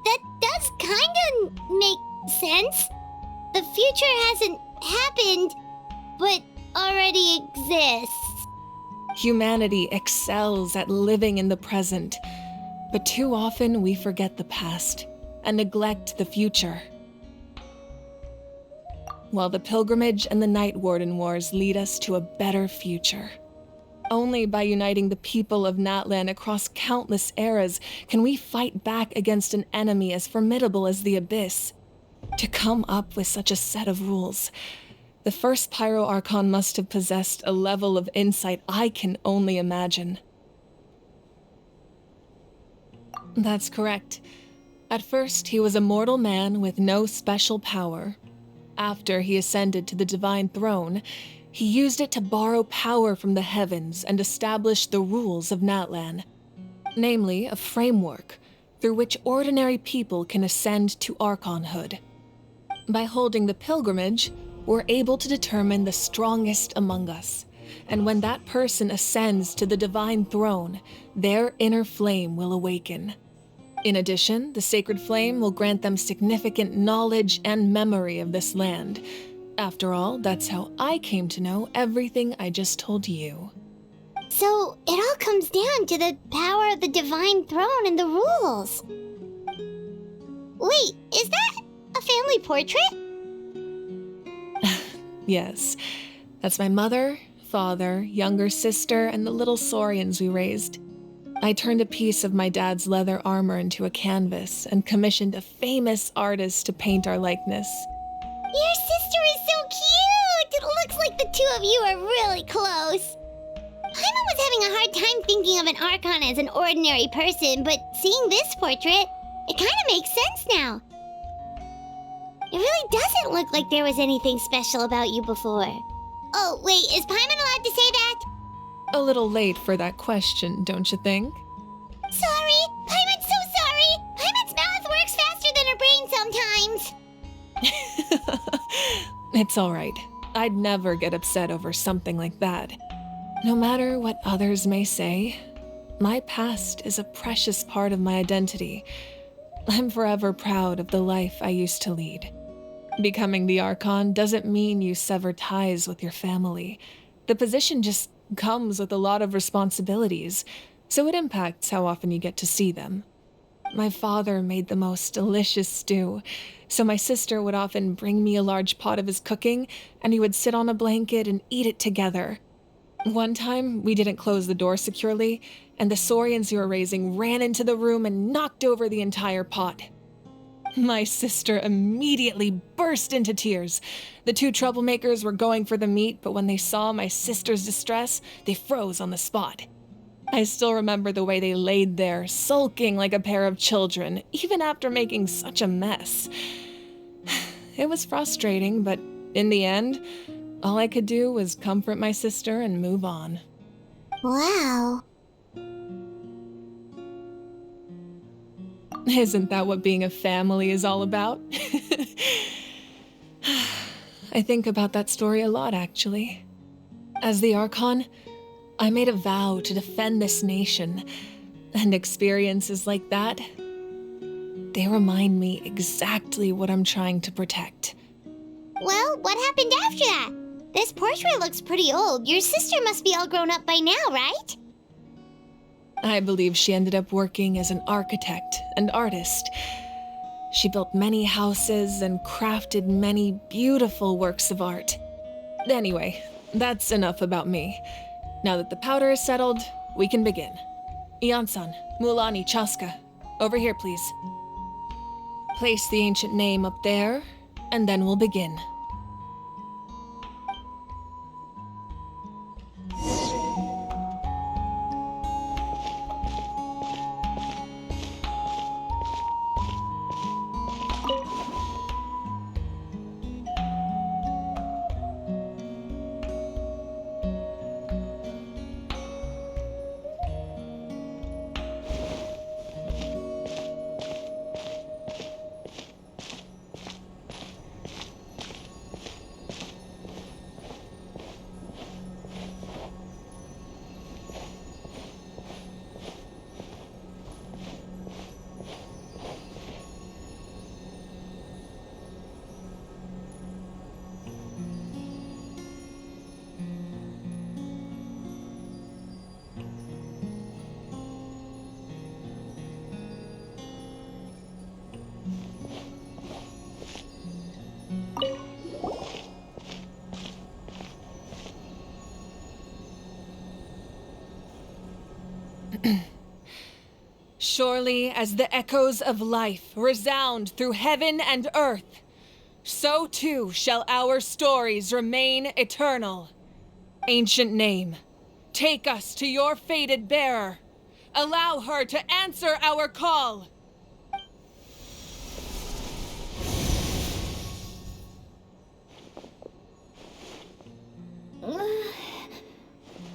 That does kinda make sense. The future hasn't happened, but already exists. Humanity excels at living in the present, but too often we forget the past and neglect the future. While the pilgrimage and the Night Warden Wars lead us to a better future. Only by uniting the people of Natlan across countless eras can we fight back against an enemy as formidable as the Abyss. To come up with such a set of rules, the first Pyro Archon must have possessed a level of insight I can only imagine. That's correct. At first, he was a mortal man with no special power. After he ascended to the divine throne, he used it to borrow power from the heavens and establish the rules of Natlan, namely a framework through which ordinary people can ascend to Archonhood. By holding the pilgrimage, we're able to determine the strongest among us, and when that person ascends to the divine throne, their inner flame will awaken. In addition, the sacred flame will grant them significant knowledge and memory of this land. After all, that's how I came to know everything I just told you. So, it all comes down to the power of the divine throne and the rules. Wait, is that a family portrait? Yes, that's my mother, father, younger sister, and the little saurians we raised. I turned a piece of my dad's leather armor into a canvas and commissioned a famous artist to paint our likeness. Your sister is so cute! It looks like the two of you are really close. Paimon was having a hard time thinking of an Archon as an ordinary person, but seeing this portrait, it kind of makes sense now. It really doesn't look like there was anything special about you before. Oh, wait, is Paimon allowed to say that? A little late for that question, don't you think? Sorry! Paimon's so sorry! Paimon's mouth works faster than her brain sometimes! It's all right. I'd never get upset over something like that. No matter what others may say, my past is a precious part of my identity. I'm forever proud of the life I used to lead. Becoming the Archon doesn't mean you sever ties with your family. The position just comes with a lot of responsibilities, so it impacts how often you get to see them. My father made the most delicious stew, so my sister would often bring me a large pot of his cooking, and we would sit on a blanket and eat it together. One time, we didn't close the door securely, and the saurians we were raising ran into the room and knocked over the entire pot. My sister immediately burst into tears. The two troublemakers were going for the meat, but when they saw my sister's distress, they froze on the spot. I still remember the way they laid there, sulking like a pair of children, even after making such a mess. It was frustrating, but in the end, all I could do was comfort my sister and move on. Wow. Isn't that what being a family is all about? I think about that story a lot, actually. As the Archon, I made a vow to defend this nation, and experiences like that, they remind me exactly what I'm trying to protect. Well, what happened after that? This portrait looks pretty old. Your sister must be all grown up by now, right? I believe she ended up working as an architect and artist. She built many houses and crafted many beautiful works of art. Anyway, that's enough about me. Now that the powder is settled, we can begin. Ian-san, Mulani, Chaska, over here, please. Place the ancient name up there, and then we'll begin. Surely as the echoes of life resound through heaven and earth, so too shall our stories remain eternal. Ancient name, take us to your fated bearer. Allow her to answer our call.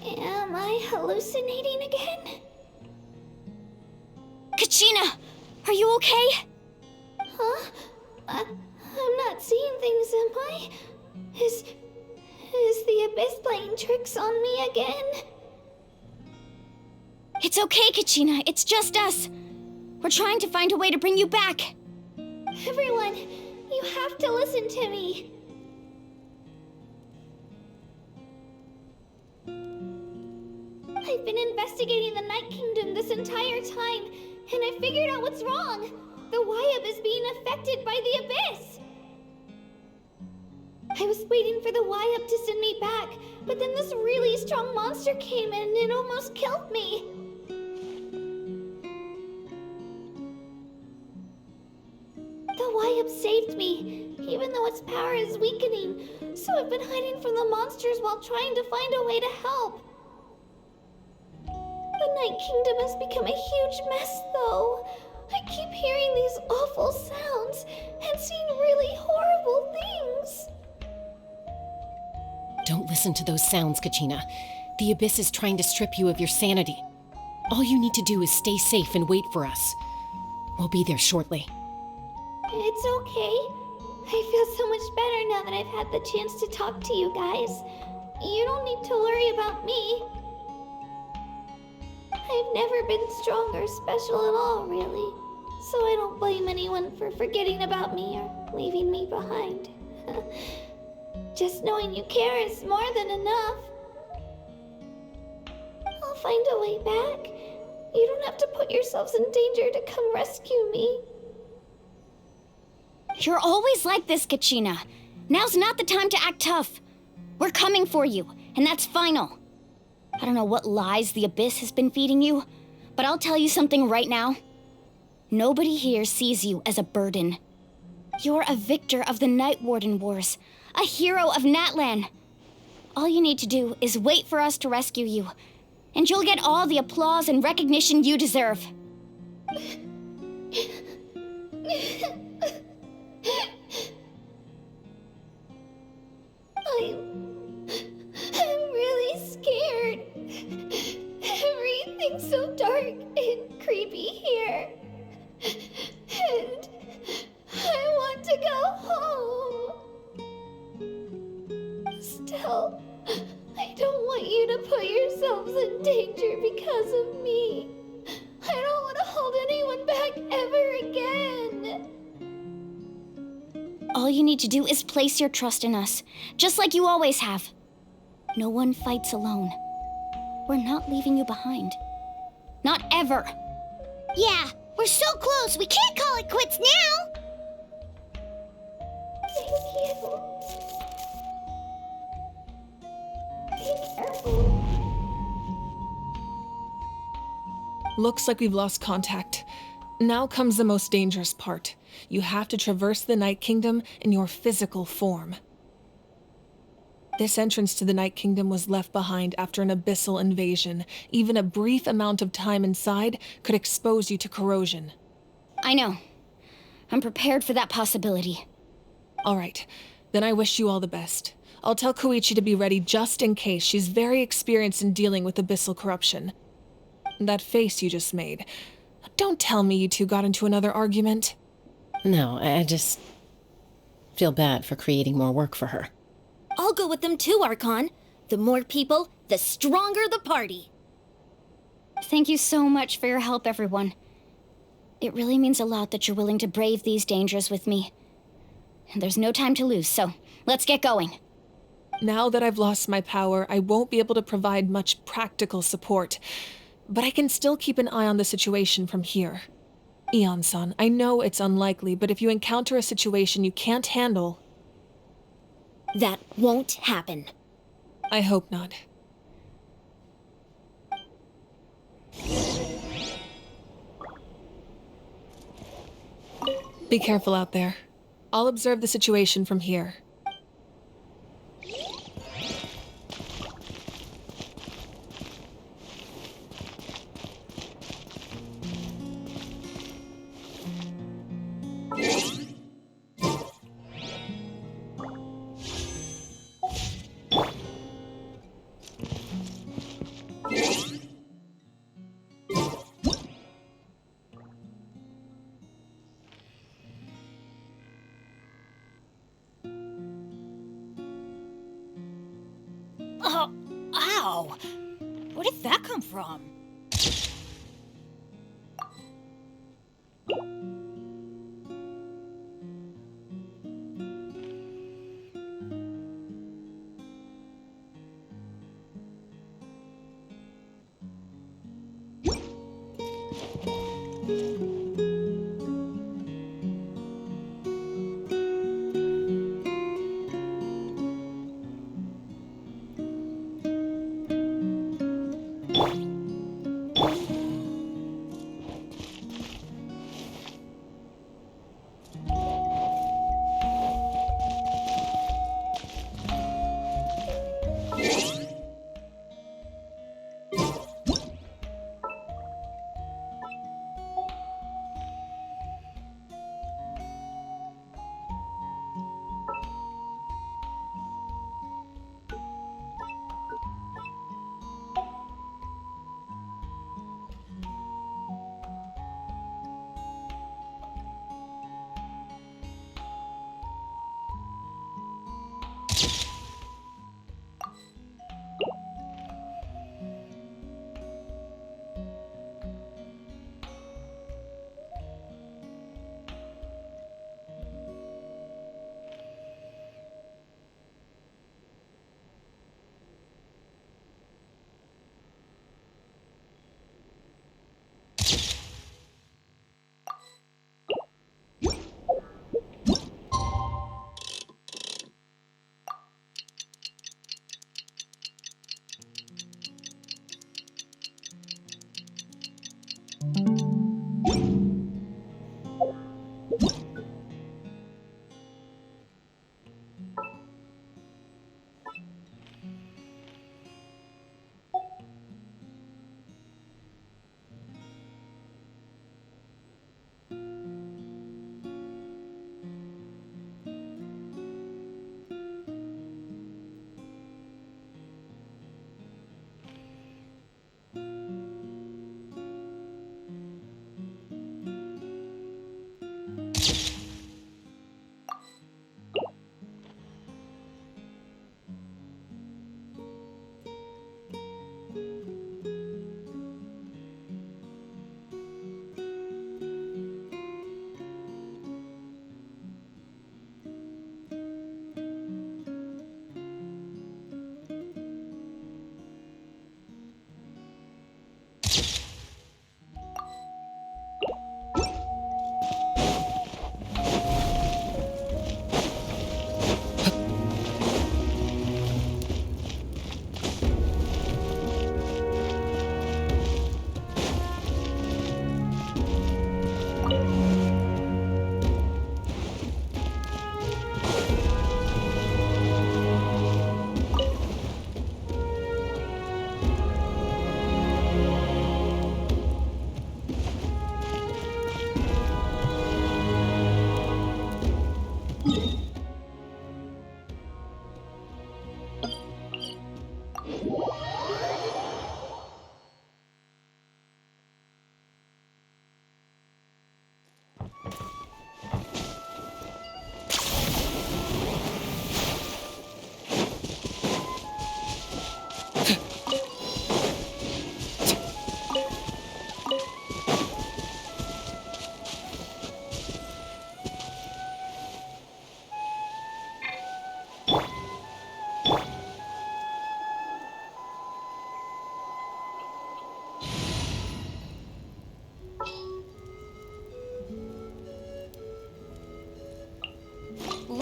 Am I hallucinating again? Kachina, are you okay? Huh? I'm not seeing things, am I? Is the Abyss playing tricks on me again? It's okay, Kachina. It's just us. We're trying to find a way to bring you back. Everyone, you have to listen to me. I've been investigating the Night Kingdom this entire time, and I figured out what's wrong. The Wyab is being affected by the Abyss. I was waiting for the Wyab to send me back, but then this really strong monster came in and almost killed me. The Wyab saved me, even though its power is weakening, so I've been hiding from the monsters while trying to find a way to help. The Night Kingdom has become a huge mess, though. I keep hearing these awful sounds and seeing really horrible things. Don't listen to those sounds, Kachina. The Abyss is trying to strip you of your sanity. All you need to do is stay safe and wait for us. We'll be there shortly. It's okay. I feel so much better now that I've had the chance to talk to you guys. You don't need to worry about me. I've never been strong or special at all, really. So I don't blame anyone for forgetting about me or leaving me behind. Just knowing you care is more than enough. I'll find a way back. You don't have to put yourselves in danger to come rescue me. You're always like this, Kachina. Now's not the time to act tough. We're coming for you, and that's final. I don't know what lies the Abyss has been feeding you, but I'll tell you something right now. Nobody here sees you as a burden. You're a victor of the Night Warden Wars, a hero of Natlan. All you need to do is wait for us to rescue you, and you'll get all the applause and recognition you deserve. I'm really scared. to put yourselves in danger because of me. I don't want to hold anyone back ever again. All you need to do is place your trust in us, just like you always have. No one fights alone. We're not leaving you behind. Not ever. Yeah, we're so close. We can't call it quits now. Thank you. Be careful. Looks like we've lost contact. Now comes the most dangerous part. You have to traverse the Night Kingdom in your physical form. This entrance to the Night Kingdom was left behind after an abyssal invasion. Even a brief amount of time inside could expose you to corrosion. I know. I'm prepared for that possibility. All right, then I wish you all the best. I'll tell Koichi to be ready just in case. She's very experienced in dealing with abyssal corruption. That face you just made. Don't tell me you two got into another argument. No, I just feel bad for creating more work for her. I'll go with them too, Archon. The more people, the stronger the party. Thank you so much for your help, everyone. It really means a lot that you're willing to brave these dangers with me. And there's no time to lose, so let's get going. Now that I've lost my power, I won't be able to provide much practical support. But I can still keep an eye on the situation from here. Eon-san, I know it's unlikely, but if you encounter a situation you can't handle... That won't happen. I hope not. Be careful out there. I'll observe the situation from here. Ow! Where did that come from?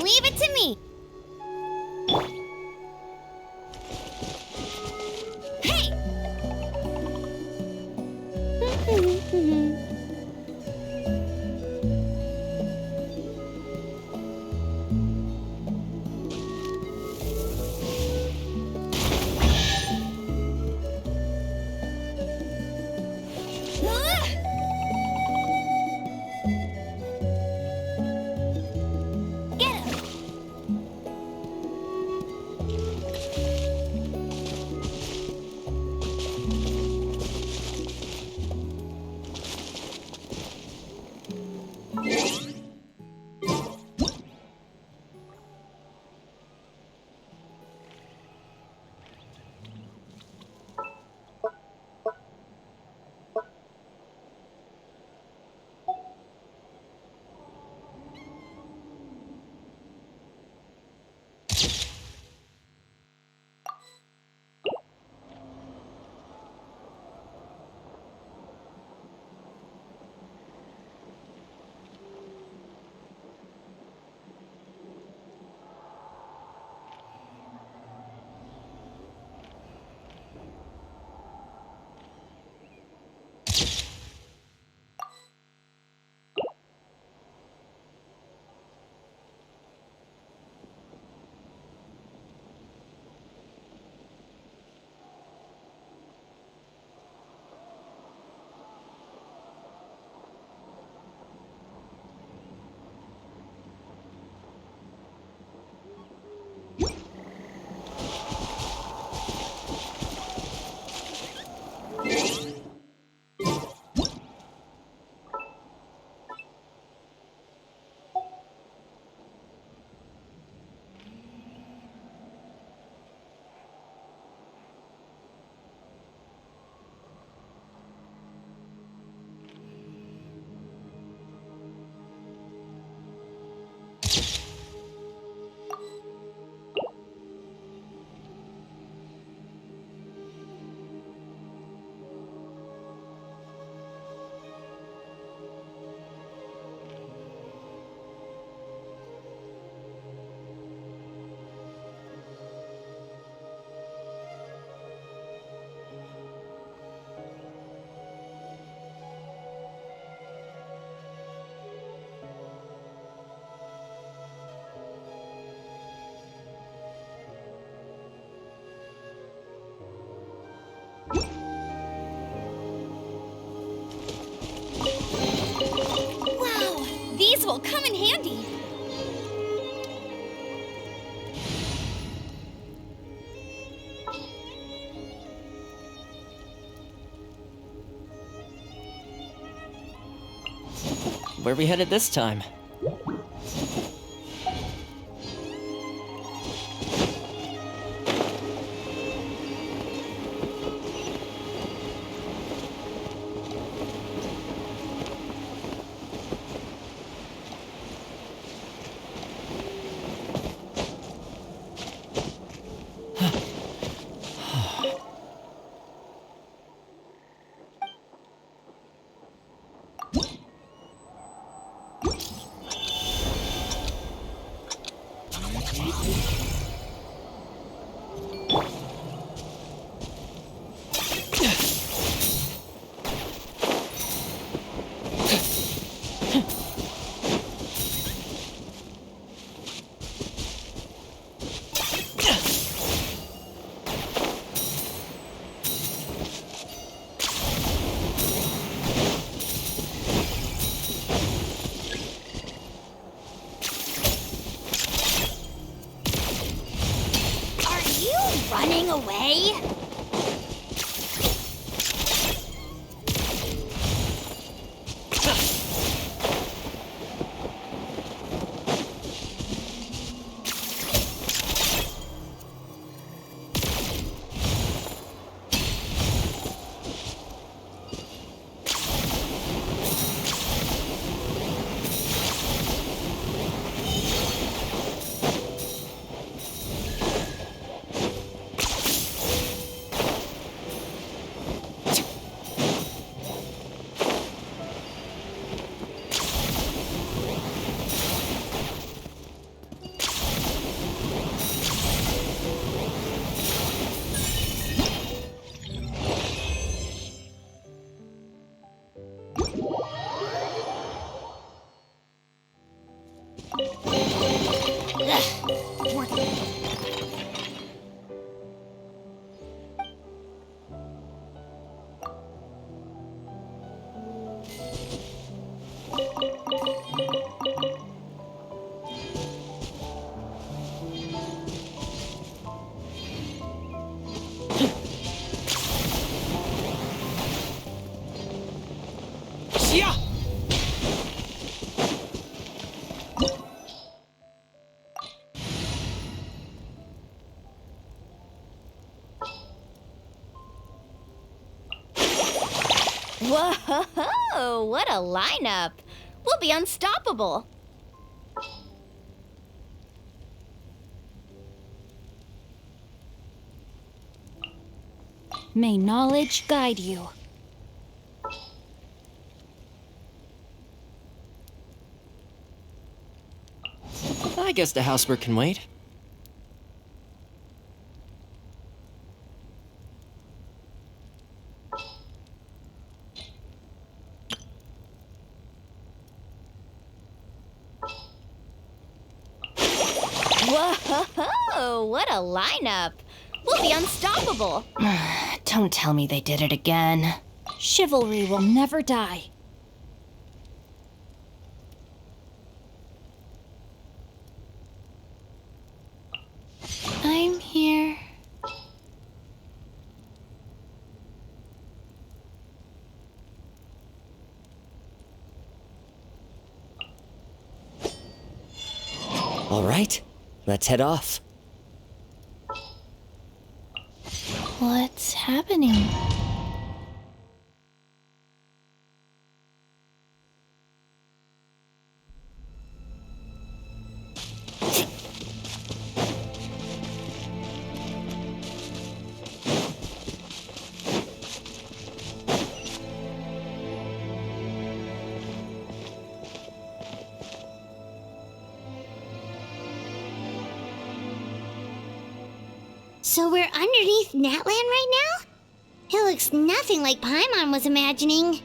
Leave it to me! Hey! Wow, these will come in handy. Where are we headed this time? Running away? Yeah! Whoa, what a lineup! We'll be unstoppable. May knowledge guide you. I guess the housework can wait. Whoa, what a lineup! We'll be unstoppable. Don't tell me they did it again. Chivalry will never die. I'm here. All right, let's head off. What's happening? So we're underneath Natlan right now? It looks nothing like Paimon was imagining.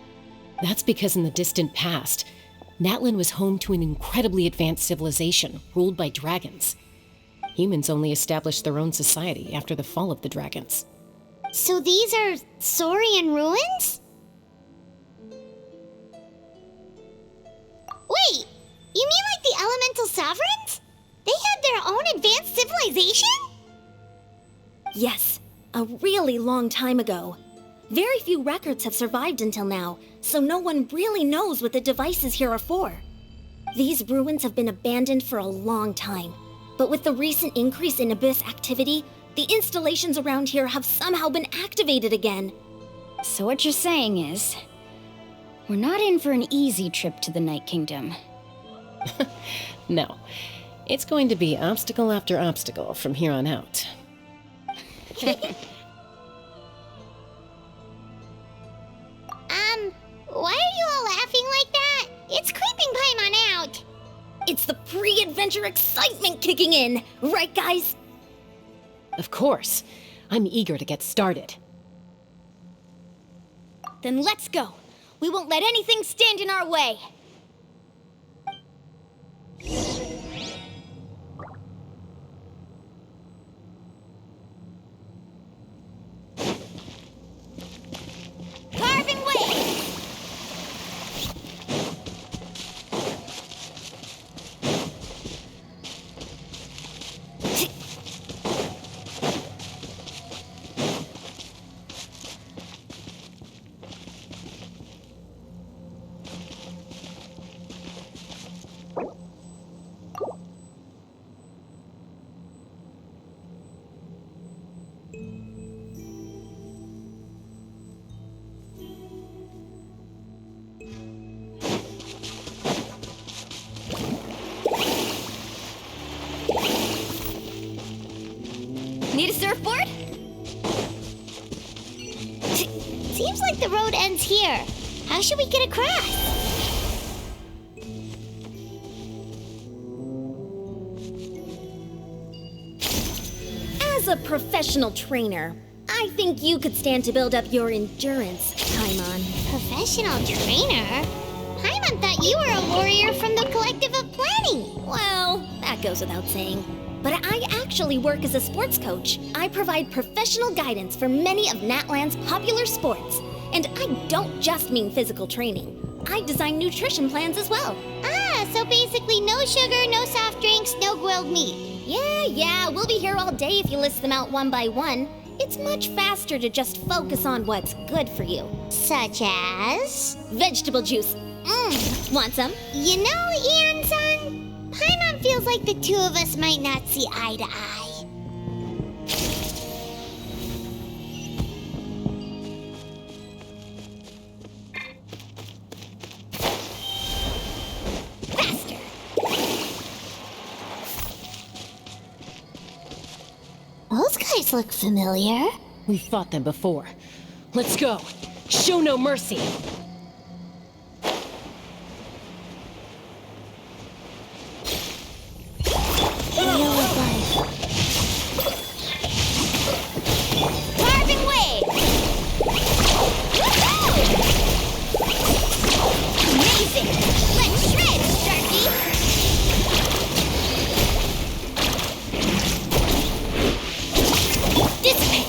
That's because in the distant past, Natlan was home to an incredibly advanced civilization ruled by dragons. Humans only established their own society after the fall of the dragons. So these are Saurian ruins? Wait, you mean like the elemental sovereigns? They had their own advanced civilization? Yes, a really long time ago. Very few records have survived until now, so no one really knows what the devices here are for. These ruins have been abandoned for a long time, but with the recent increase in Abyss activity, the installations around here have somehow been activated again. So what you're saying is, we're not in for an easy trip to the Night Kingdom. No, it's going to be obstacle after obstacle from here on out. Why are you all laughing like that? It's creeping Paimon out. It's the pre-adventure excitement kicking in, right guys? Of course. I'm eager to get started. Then let's go. We won't let anything stand in our way. Carving way! Need a surfboard? Seems like the road ends here. How should we get across? As a professional trainer, I think you could stand to build up your endurance, Paimon. Professional trainer? Paimon thought you were a warrior from the Collective of Planning. Well, That goes without saying. But I actually work as a sports coach. I provide professional guidance for many of Natlan's popular sports. And I don't just mean physical training. I design nutrition plans as well. Ah, so basically no sugar, no soft drinks, no grilled meat. Yeah, we'll be here all day if you list them out one by one. It's much faster to just focus on what's good for you. Such as? Vegetable juice. Want some? You know, Ian-san, Paimon feels like the two of us might not see eye to eye. Faster! Those guys look familiar. We've fought them before. Let's go. Show no mercy. Carving wave! Woohoo! Amazing! Let's shred, Sharky! Dissipate!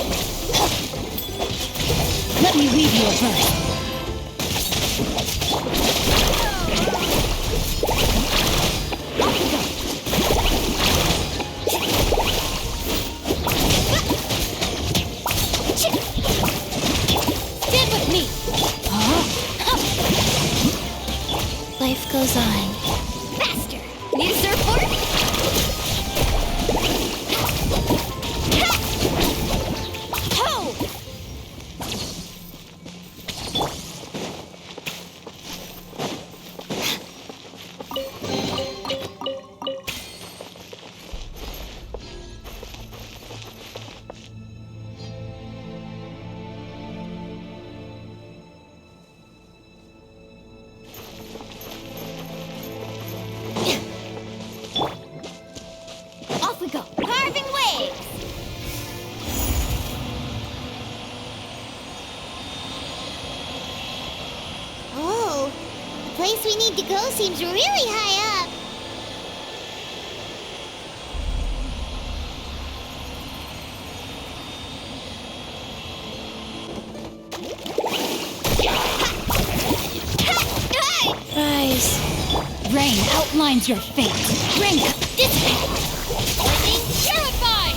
Let me leave you first. Stand with me! Life goes on. Faster! Need a surfboard? Ho! Off we go! Carving waves! Oh, the place we need to go seems really high up. Rise. Rain outlines your fate. Rain, Dissipate! Lightning purified!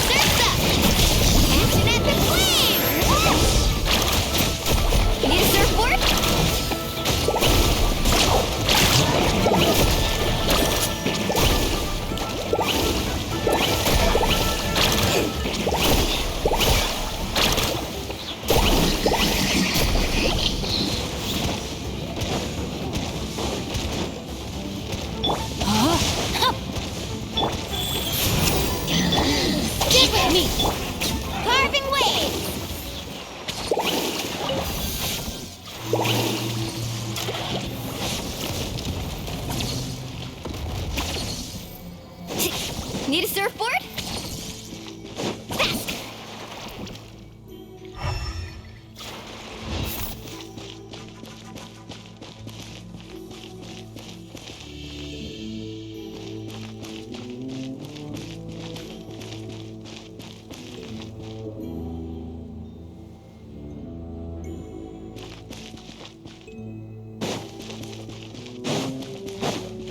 Surf's up! Action at the flame! Need a surfboard? Stick with me! Carving waves! Need a surfboard? Faster!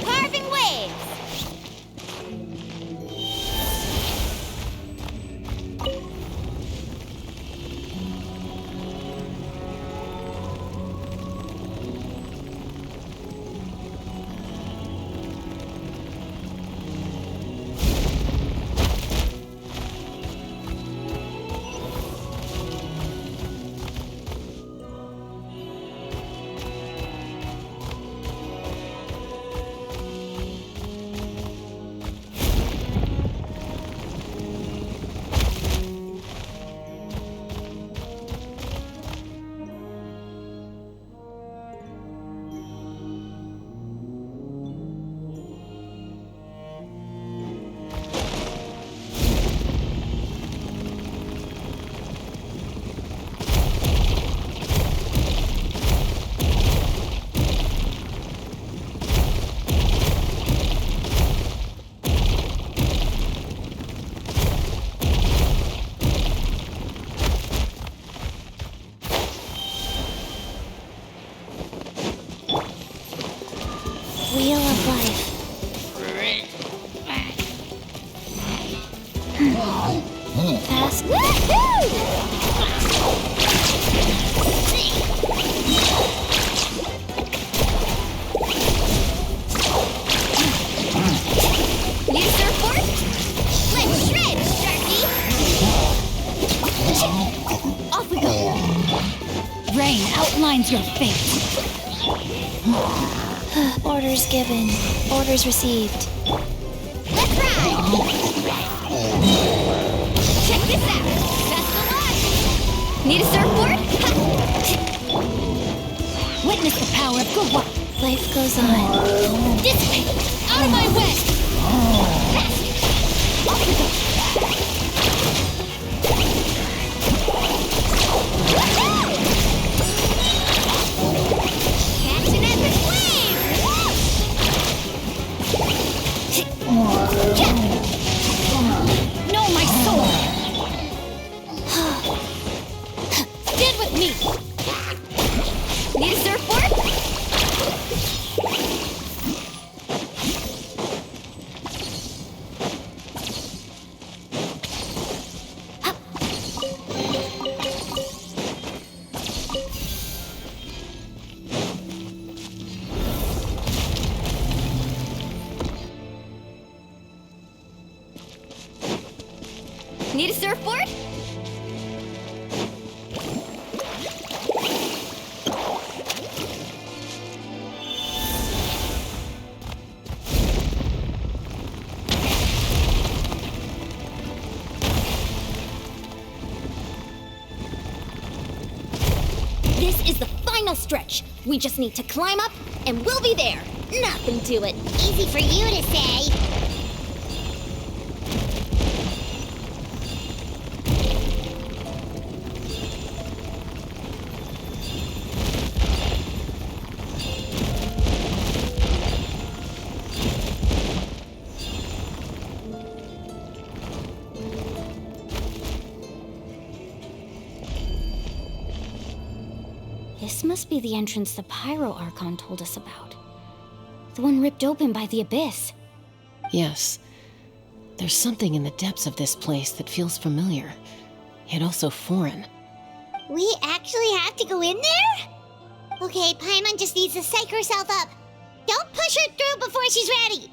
Carving waves! wheel of life. Fast. Need a surfboard? Let's shred, Sharky! Off we go. Rain outlines your fate. Orders given. Orders received. Let's ride! Check this out! Best of luck! Need a surfboard? Ha! Witness the power of good luck. Life goes on. Dissipate! Out of my way! Faster! Off we go! Woohoo! Catch an epic wave! Know my soul. Stand with me! Need a surfboard? Need a surfboard? This is the final stretch. We just need to climb up, and we'll be there. Nothing to it. Easy for you to say. This must be the entrance the Pyro Archon told us about. The one ripped open by the abyss. Yes. There's something in the depths of this place that feels familiar, yet also foreign. We actually have to go in there? Okay, Paimon just needs to psych herself up. Don't push her through before she's ready.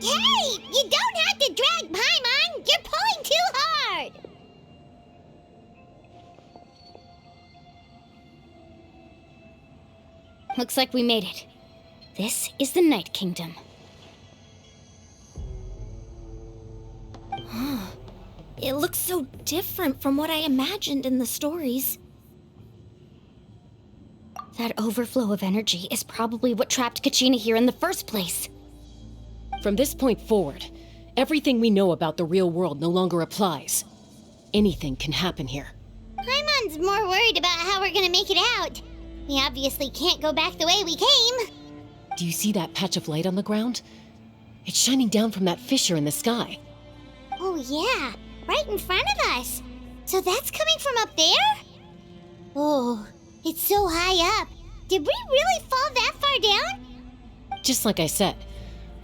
Hey! You don't have to drag Paimon! You're pulling too hard! Looks like we made it. This is the Night Kingdom. It looks so different from what I imagined in the stories. That overflow of energy is probably what trapped Kachina here in the first place. From this point forward, everything we know about the real world no longer applies. Anything can happen here. Paimon's more worried about how we're gonna make it out. We obviously can't go back the way we came. Do you see that patch of light on the ground? It's shining down from that fissure in the sky. Oh yeah, right in front of us. So that's coming from up there? Oh, it's so high up. Did we really fall that far down? Just like I said,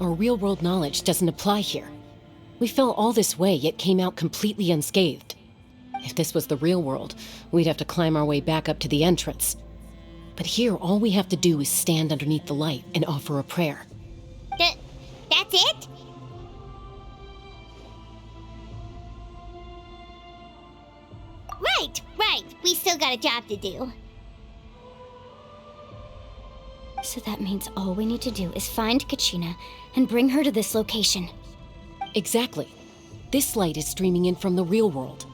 our real-world knowledge doesn't apply here. We fell all this way, yet came out completely unscathed. If this was the real world, we'd have to climb our way back up to the entrance. But here, all we have to do is stand underneath the light and offer a prayer. That's it? Right. We still got a job to do. So that means all we need to do is find Kachina and bring her to this location. Exactly. This light is streaming in from the real world.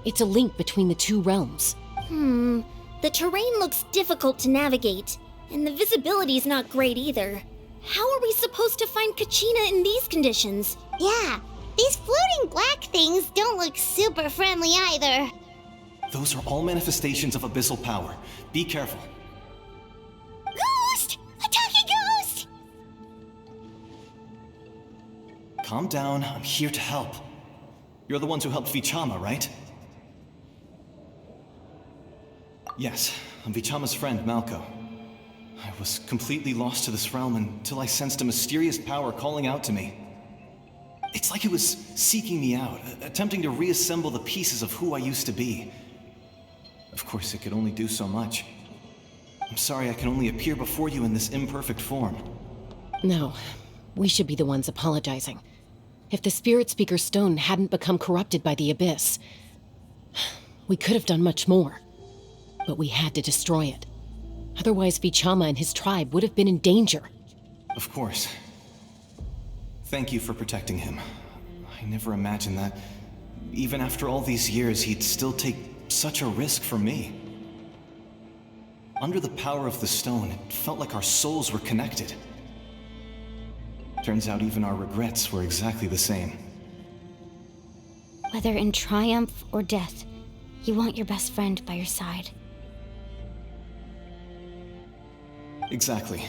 It's a link between the two realms. The terrain looks difficult to navigate, and the visibility's not great either. How are we supposed to find Kachina in these conditions? Yeah, these floating black things don't look super friendly either. Those are all manifestations of abyssal power. Be careful. Ghost! A talking ghost! Calm down, I'm here to help. You're the ones who helped Vichama, right? Yes, I'm Vichama's friend, Malko. I was completely lost to this realm until I sensed a mysterious power calling out to me. It's like it was seeking me out, attempting to reassemble the pieces of who I used to be. Of course, it could only do so much. I'm sorry I can only appear before you in this imperfect form. No, we should be the ones apologizing. If the Spirit Speaker Stone hadn't become corrupted by the Abyss, we could have done much more. But we had to destroy it. Otherwise, Vichama and his tribe would have been in danger. Of course. Thank you for protecting him. I never imagined that, even after all these years, he'd still take such a risk for me. Under the power of the stone, it felt like our souls were connected. Turns out even our regrets were exactly the same. Whether in triumph or death, you want your best friend by your side. Exactly.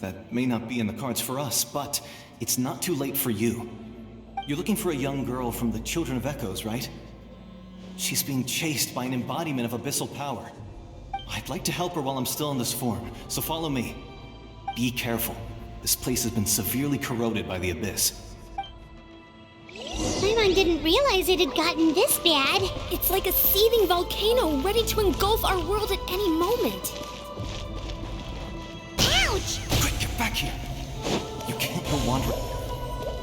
That may not be in the cards for us, but it's not too late for you. You're looking for a young girl from the Children of Echoes, right? She's being chased by an embodiment of abyssal power. I'd like to help her while I'm still in this form, so follow me. Be careful. This place has been severely corroded by the Abyss. Paimon didn't realize it had gotten this bad. It's like a seething volcano ready to engulf our world at any moment. Ouch! Quick, get back here! You can't go wandering.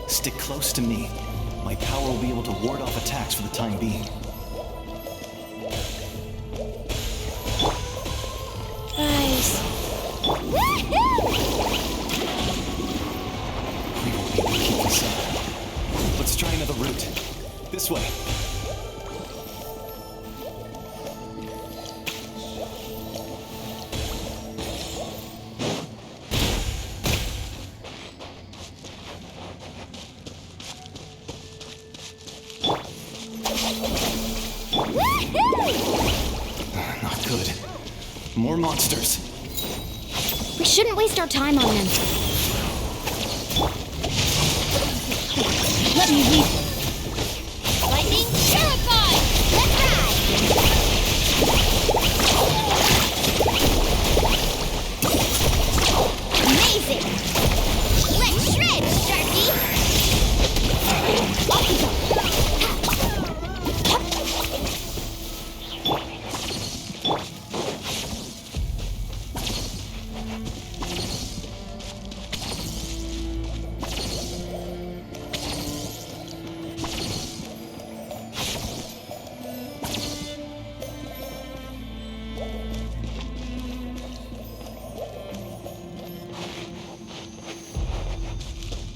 Stick close to me. My power will be able to ward off attacks for the time being. Guys. We won't be able to keep this up. Let's try another route. This way. Not good. More monsters. We shouldn't waste our time on them. Let me lead. Lightning terrified! Let's ride! Amazing! Let's shred, Sharpie! Off we go!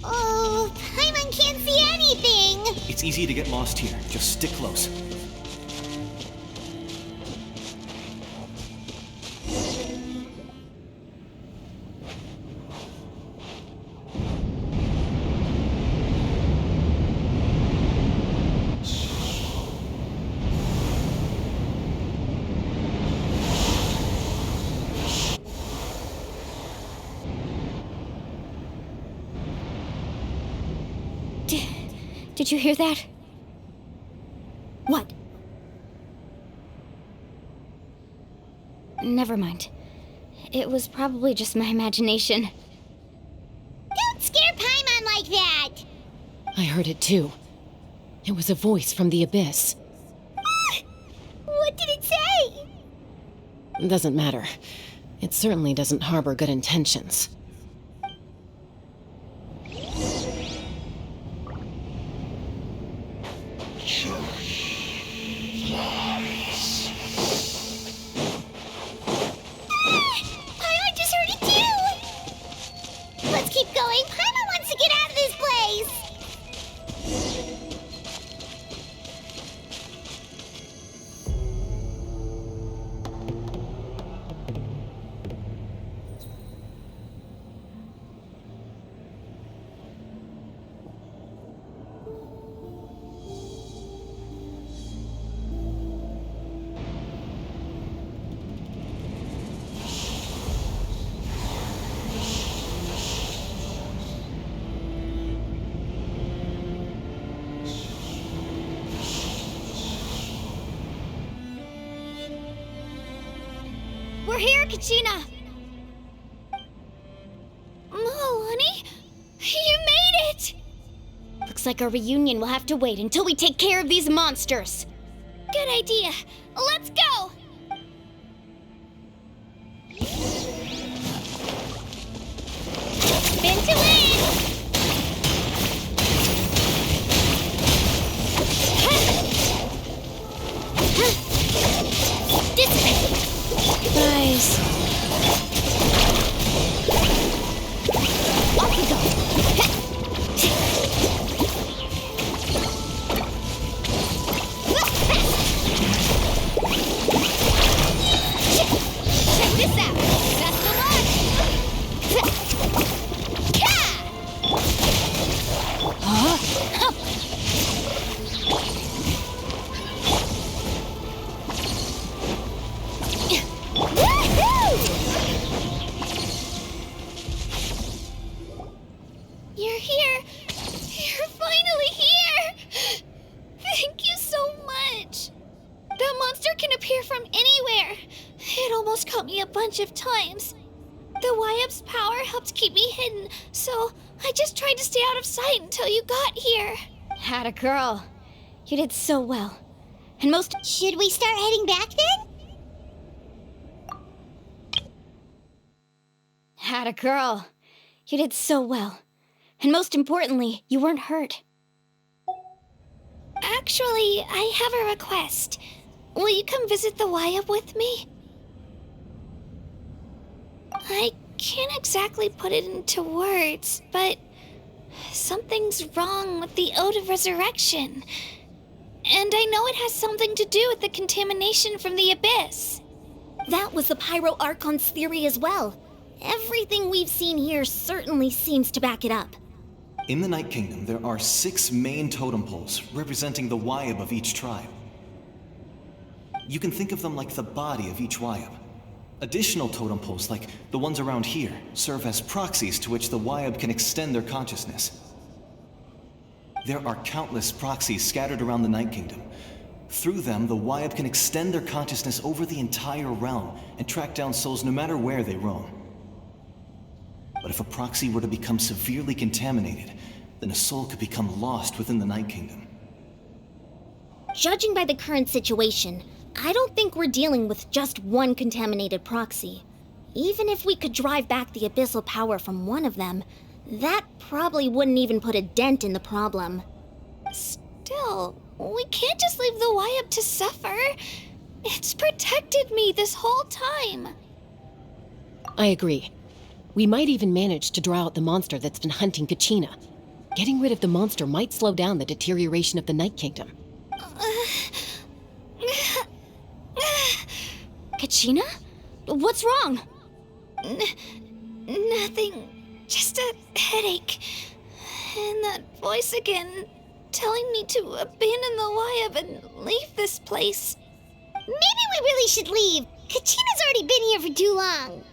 Oh, Paimon can't see anything! It's easy to get lost here. Just stick close. Did you hear that? What? Never mind. It was probably just my imagination. Don't scare Paimon like that! I heard it too. It was a voice from the Abyss. What did it say? Doesn't matter. It certainly doesn't harbor good intentions. Paimon just heard it too! Let's keep going. Paimon wants to get out of this place! We're here, Kachina! Milani? You made it! Looks like our reunion will have to wait until we take care of these monsters. Good idea. Let's go! Spin to win! Guys. Off we go. Check this out. That's the launch. You're here. You're finally here. Thank you so much. That monster can appear from anywhere. It almost caught me a bunch of times. The Wyap's power helped keep me hidden, so I just tried to stay out of sight until you got here. Had a girl. You did so well. And most... Should we start heading back then? Had a girl. You did so well. And most importantly, you weren't hurt. Actually, I have a request. Will you come visit the Wyap with me? I can't exactly put it into words, but something's wrong with the Ode of Resurrection. And I know it has something to do with the contamination from the Abyss. That was the Pyro Archon's theory as well. Everything we've seen here certainly seems to back it up. In the Night Kingdom, there are 6 main totem poles representing the Wyap of each tribe. You can think of them like the body of each Wyap. Additional totem poles, like the ones around here, serve as proxies to which the Wyap can extend their consciousness. There are countless proxies scattered around the Night Kingdom. Through them, the Wyap can extend their consciousness over the entire realm and track down souls no matter where they roam. But if a proxy were to become severely contaminated, then a soul could become lost within the Night Kingdom. Judging by the current situation, I don't think we're dealing with just one contaminated proxy. Even if we could drive back the abyssal power from one of them, that probably wouldn't even put a dent in the problem. Still, we can't just leave the Wyap to suffer. It's protected me this whole time. I agree. We might even manage to draw out the monster that's been hunting Kachina. Getting rid of the monster might slow down the deterioration of the Night Kingdom. Kachina? What's wrong? Nothing. Just a headache. And that voice again, telling me to abandon the Wyap and leave this place. Maybe we really should leave. Kachina's already been here for too long.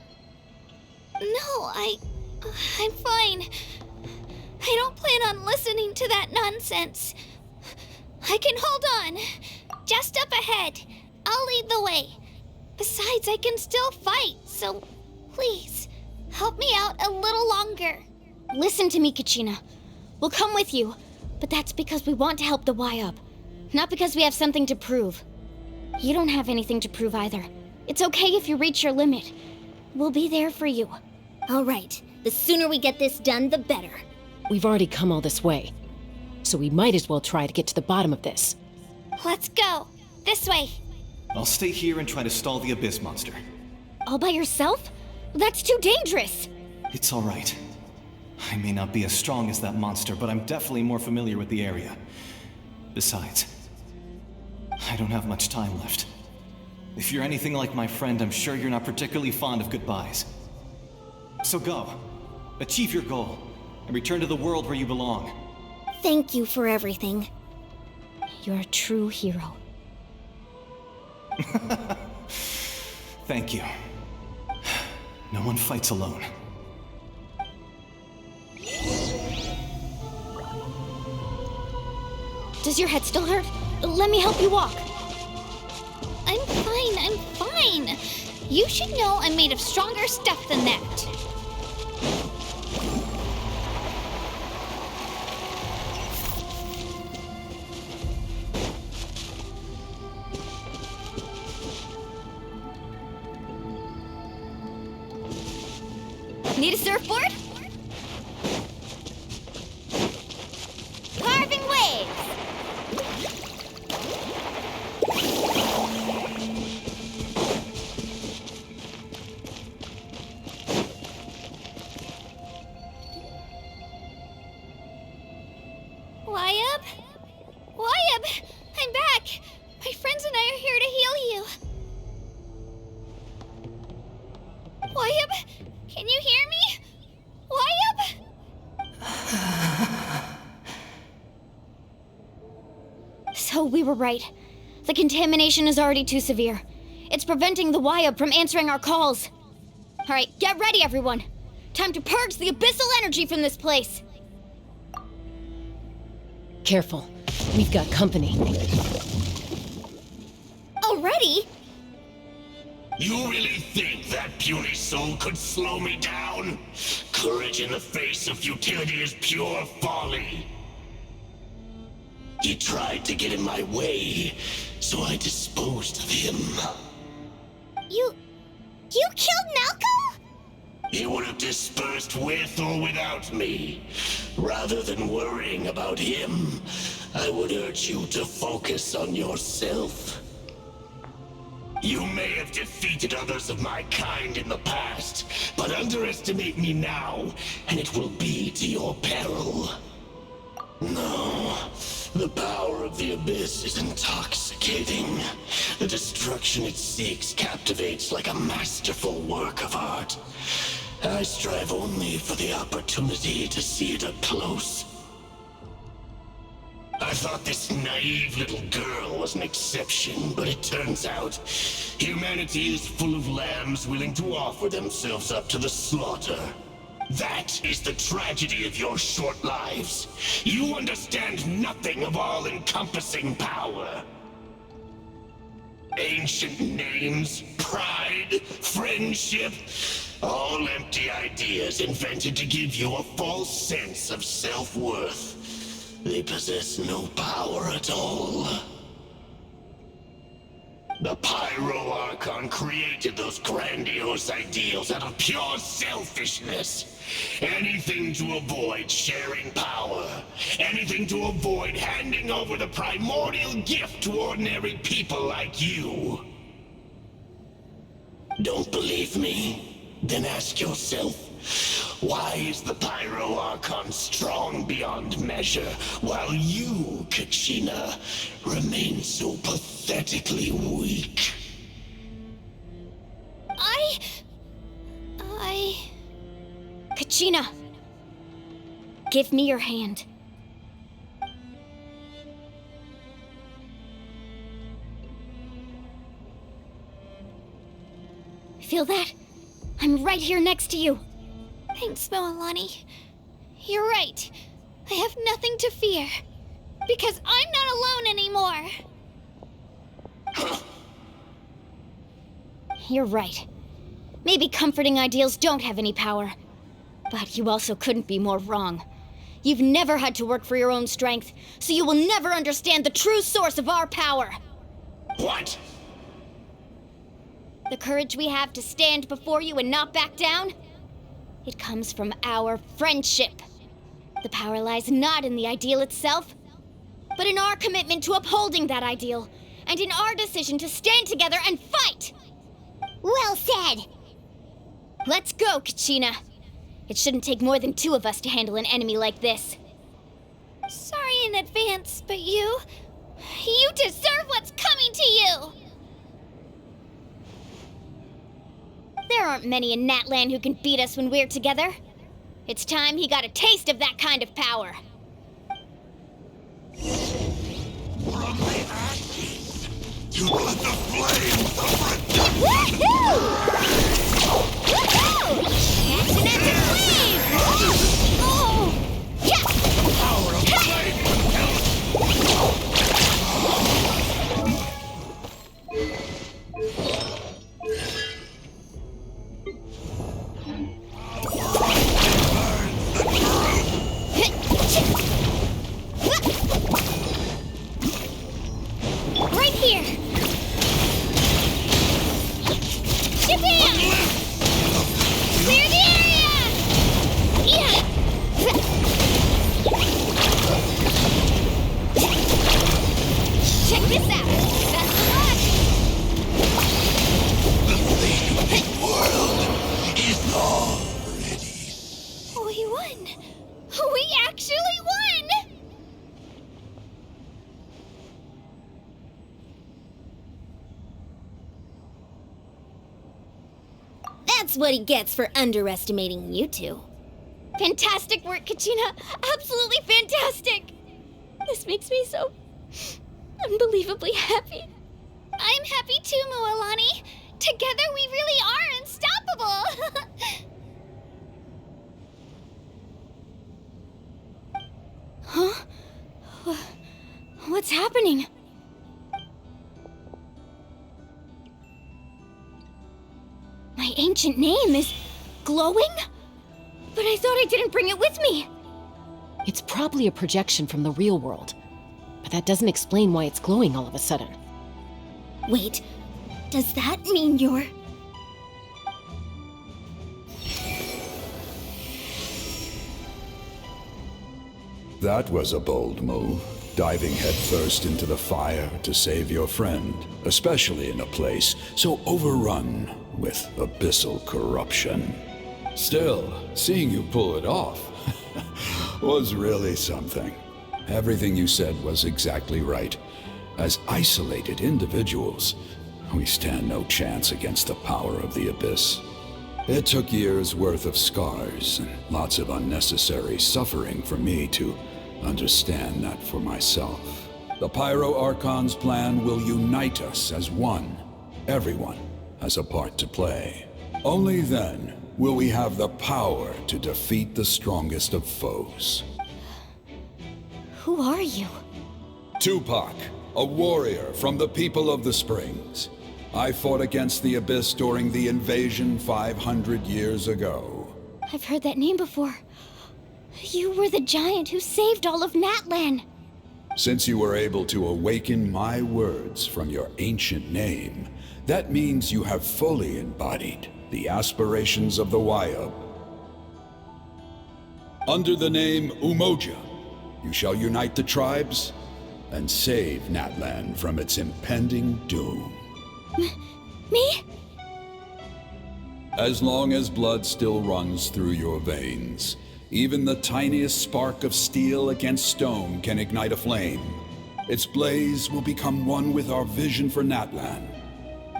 No, I'm fine. I don't plan on listening to that nonsense. I can hold on. Just up ahead. I'll lead the way. Besides, I can still fight, so please, help me out a little longer. Listen to me, Kachina. We'll come with you, but that's because we want to help the Wyap, not because we have something to prove. You don't have anything to prove either. It's okay if you reach your limit. We'll be there for you. All right, the sooner we get this done, the better. We've already come all this way, so we might as well try to get to the bottom of this. Let's go. This way. I'll stay here and try to stall the Abyss monster. All by yourself? That's too dangerous. It's all right. I may not be as strong as that monster, but I'm definitely more familiar with the area. Besides, I don't have much time left. If you're anything like my friend, I'm sure you're not particularly fond of goodbyes. So go. Achieve your goal, and return to the world where you belong. Thank you for everything. You're a true hero. Thank you. No one fights alone. Does your head still hurt? Let me help you walk. I'm fine. You should know I'm made of stronger stuff than that. Need a surfboard? Carving waves! Wyabb? Wyabb! I'm back! My friends and I are here to heal you. Wyabb? Can you hear me? Wyabb? So we were right. The contamination is already too severe. It's preventing the Wyabb from answering our calls. All right, get ready, everyone. Time to purge the abyssal energy from this place. Careful. We've got company. Already? You really think that puny soul could slow me down? Courage in the face of futility is pure folly. He tried to get in my way, so I disposed of him. You killed Malco? He would have dispersed with or without me. Rather than worrying about him, I would urge you to focus on yourself. You may have defeated others of my kind in the past, but underestimate me now, and it will be to your peril. No, the power of the Abyss is intoxicating. The destruction it seeks captivates like a masterful work of art. I strive only for the opportunity to see it up close. I thought this naive little girl was an exception, but it turns out humanity is full of lambs willing to offer themselves up to the slaughter. That is the tragedy of your short lives. You understand nothing of all-encompassing power. Ancient names, pride, friendship, all empty ideas invented to give you a false sense of self-worth. They possess no power at all. The Pyro Archon created those grandiose ideals out of pure selfishness. Anything to avoid sharing power. Anything to avoid handing over the primordial gift to ordinary people like you. Don't believe me? Then ask yourself, why is the Pyro Archon strong beyond measure, while you, Kachina, remain so pathetically weak? Kachina! Give me your hand. Feel that? I'm right here next to you. Thanks, Moalani. You're right. I have nothing to fear. Because I'm not alone anymore. You're right. Maybe comforting ideals don't have any power. But you also couldn't be more wrong. You've never had to work for your own strength, so you will never understand the true source of our power. What? The courage we have to stand before you and not back down? It comes from our friendship. The power lies not in the ideal itself, but in our commitment to upholding that ideal, and in our decision to stand together and fight! Well said! Let's go, Kachina. It shouldn't take more than two of us to handle an enemy like this. Sorry in advance, but you deserve what's coming to you! There aren't many in Natlan who can beat us when we're together. It's time he got a taste of that kind of power. From the ashes to the flames of redemption! Antonetic wave! Oh! Yeah! The power of flame compels... this out. Best of luck. The fate of the world is already. We won. We actually won. That's what he gets for underestimating you two. Fantastic work, Kachina. Absolutely fantastic. This makes me so unbelievably happy. I'm happy too, Mualani. Together we really are unstoppable. Huh? What's happening? My ancient name is glowing? But I thought I didn't bring it with me. It's probably a projection from the real world, but that doesn't explain why it's glowing all of a sudden. Wait, does that mean you're... That was a bold move, diving headfirst into the fire to save your friend, especially in a place so overrun with abyssal corruption. Still, seeing you pull it off was really something. Everything you said was exactly right. As isolated individuals, we stand no chance against the power of the Abyss. It took years' worth of scars and lots of unnecessary suffering for me to understand that for myself. The Pyro Archon's plan will unite us as one. Everyone has a part to play. Only then will we have the power to defeat the strongest of foes. Who are you? Tupac, a warrior from the people of the Springs. I fought against the Abyss during the invasion 500 years ago. I've heard that name before. You were the giant who saved all of Natlan. Since you were able to awaken my words from your ancient name, that means you have fully embodied the aspirations of the Wayub. Under the name Umoja, you shall unite the tribes and save Natlan from its impending doom. Me? As long as blood still runs through your veins, even the tiniest spark of steel against stone can ignite a flame. Its blaze will become one with our vision for Natlan.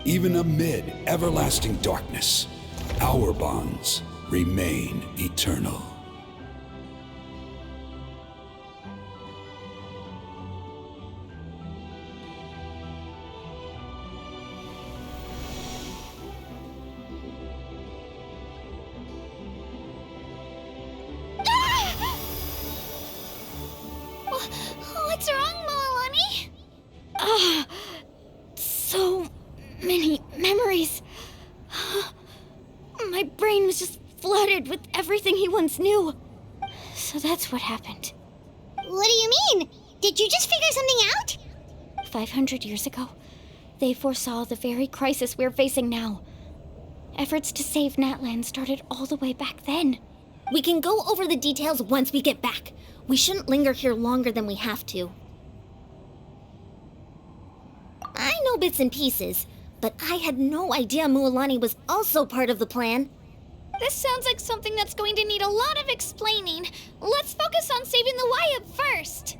Even amid everlasting darkness, our bonds remain eternal. What's wrong, Mualani? So many memories. My brain was just flooded with everything he once knew. So that's what happened. What do you mean? Did you just figure something out? 500 years ago, they foresaw the very crisis we're facing now. Efforts to save Natlan started all the way back then. We can go over the details once we get back. We shouldn't linger here longer than we have to. I know bits and pieces, but I had no idea Mualani was also part of the plan. This sounds like something that's going to need a lot of explaining. Let's focus on saving the Wayub first.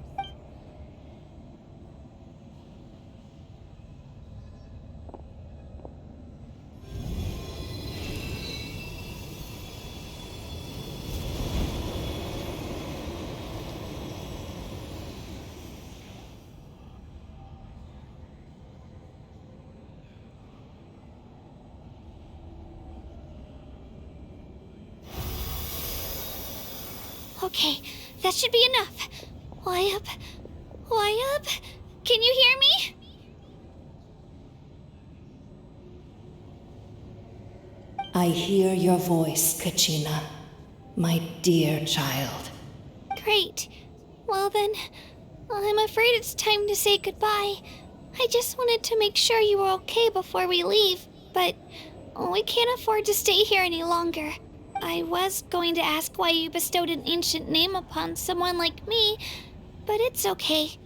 Okay, that should be enough. Wayub? Wayub? Can you hear me? I hear your voice, Kachina, my dear child. Great. Well then, I'm afraid it's time to say goodbye. I just wanted to make sure you were okay before we leave, but we can't afford to stay here any longer. I was going to ask why you bestowed an ancient name upon someone like me, but it's okay.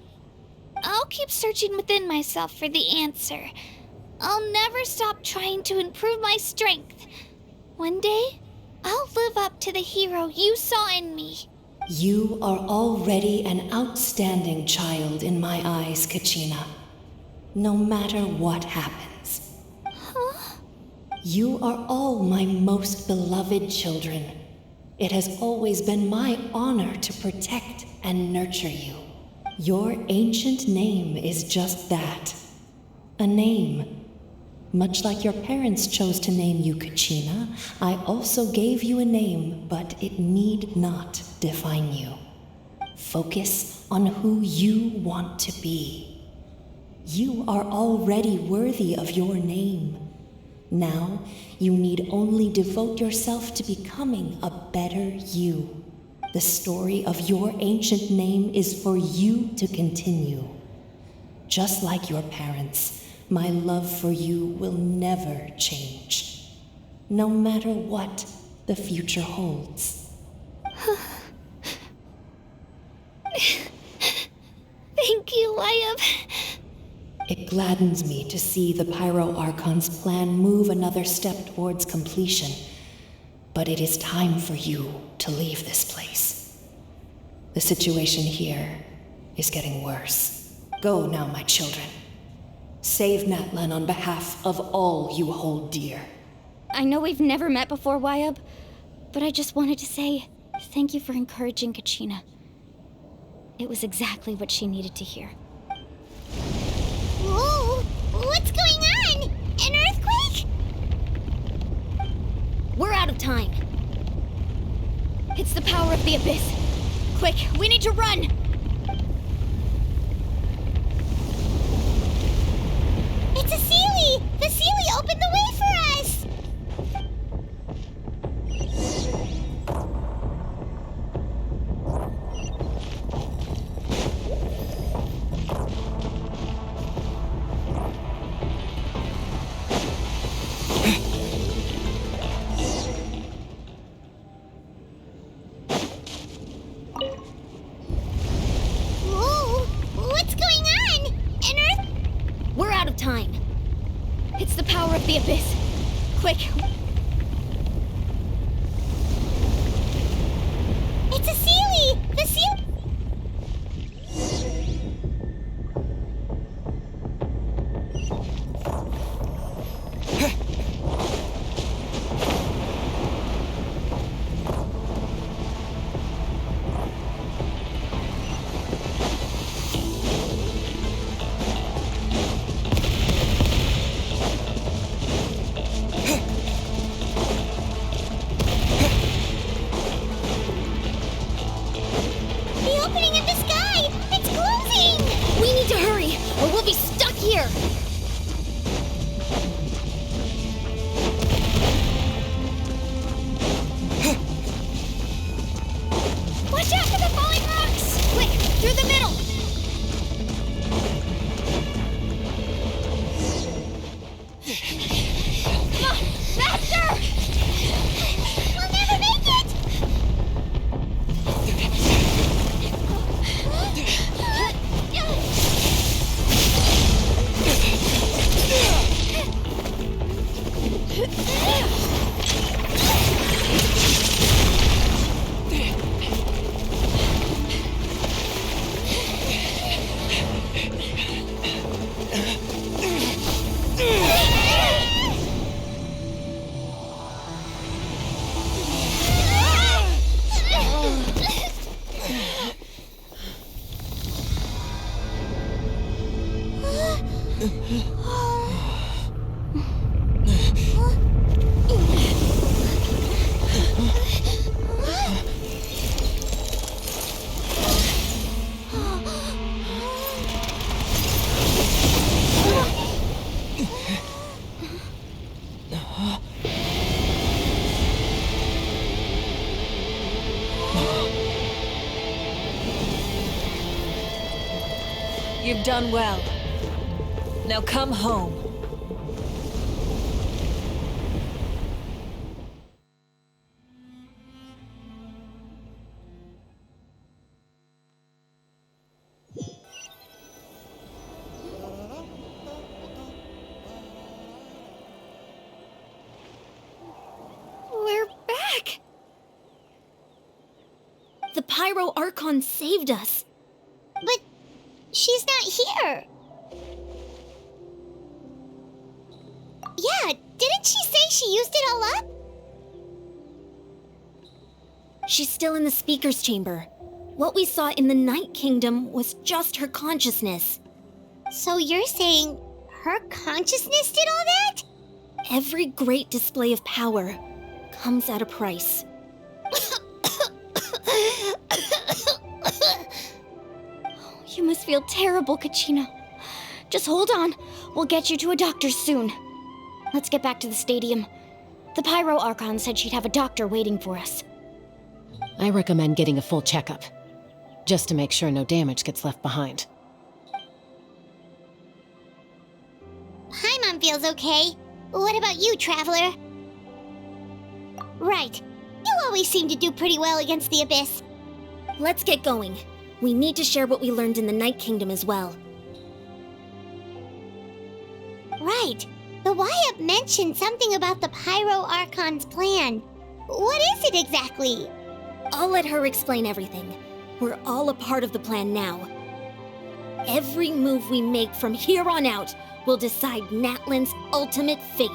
I'll keep searching within myself for the answer. I'll never stop trying to improve my strength. One day, I'll live up to the hero you saw in me. You are already an outstanding child in my eyes, Kachina. No matter what happens. Huh? You are all my most beloved children. It has always been my honor to protect and nurture you. Your ancient name is just that. A name. Much like your parents chose to name you Kachina, I also gave you a name, but it need not define you. Focus on who you want to be. You are already worthy of your name. Now, you need only devote yourself to becoming a better you. The story of your ancient name is for you to continue. Just like your parents, my love for you will never change, no matter what the future holds. Thank you, Wyatt. It gladdens me to see the Pyro Archon's plan move another step towards completion, but it is time for you to leave this place. The situation here is getting worse. Go now, my children. Save Natlan on behalf of all you hold dear. I know we've never met before, Wyatt, but I just wanted to say thank you for encouraging Kachina. It was exactly what she needed to hear. Whoa! What's going on? An earthquake? We're out of time. It's the power of the abyss. Quick, we need to run! It's a Seelie! The Seelie opened the way for us! Whoa! What's going on? An earth... We're out of time. It's the power of the abyss. Quick. It's a Seelie! The Seelie... The opening in the sky! It's closing! We need to hurry, or we'll be stuck here! Watch out for the falling rocks! Quick, through the middle! Come on! Faster! We'll never make it! You've done well. Now come home. Pyro Archon saved us. But she's not here. Yeah, didn't she say she used it all up? She's still in the speaker's chamber. What we saw in the Night Kingdom was just her consciousness. So you're saying her consciousness did all that? Every great display of power comes at a price. You must feel terrible, Kachina. Just hold on. We'll get you to a doctor soon. Let's get back to the stadium. The Pyro Archon said she'd have a doctor waiting for us. I recommend getting a full checkup, just to make sure no damage gets left behind. Paimon feels okay. What about you, Traveler? Right. You always seem to do pretty well against the Abyss. Let's get going. We need to share what we learned in the Night Kingdom as well. Right. The Wyatt mentioned something about the Pyro Archon's plan. What is it exactly? I'll let her explain everything. We're all a part of the plan now. Every move we make from here on out will decide Natlan's ultimate fate.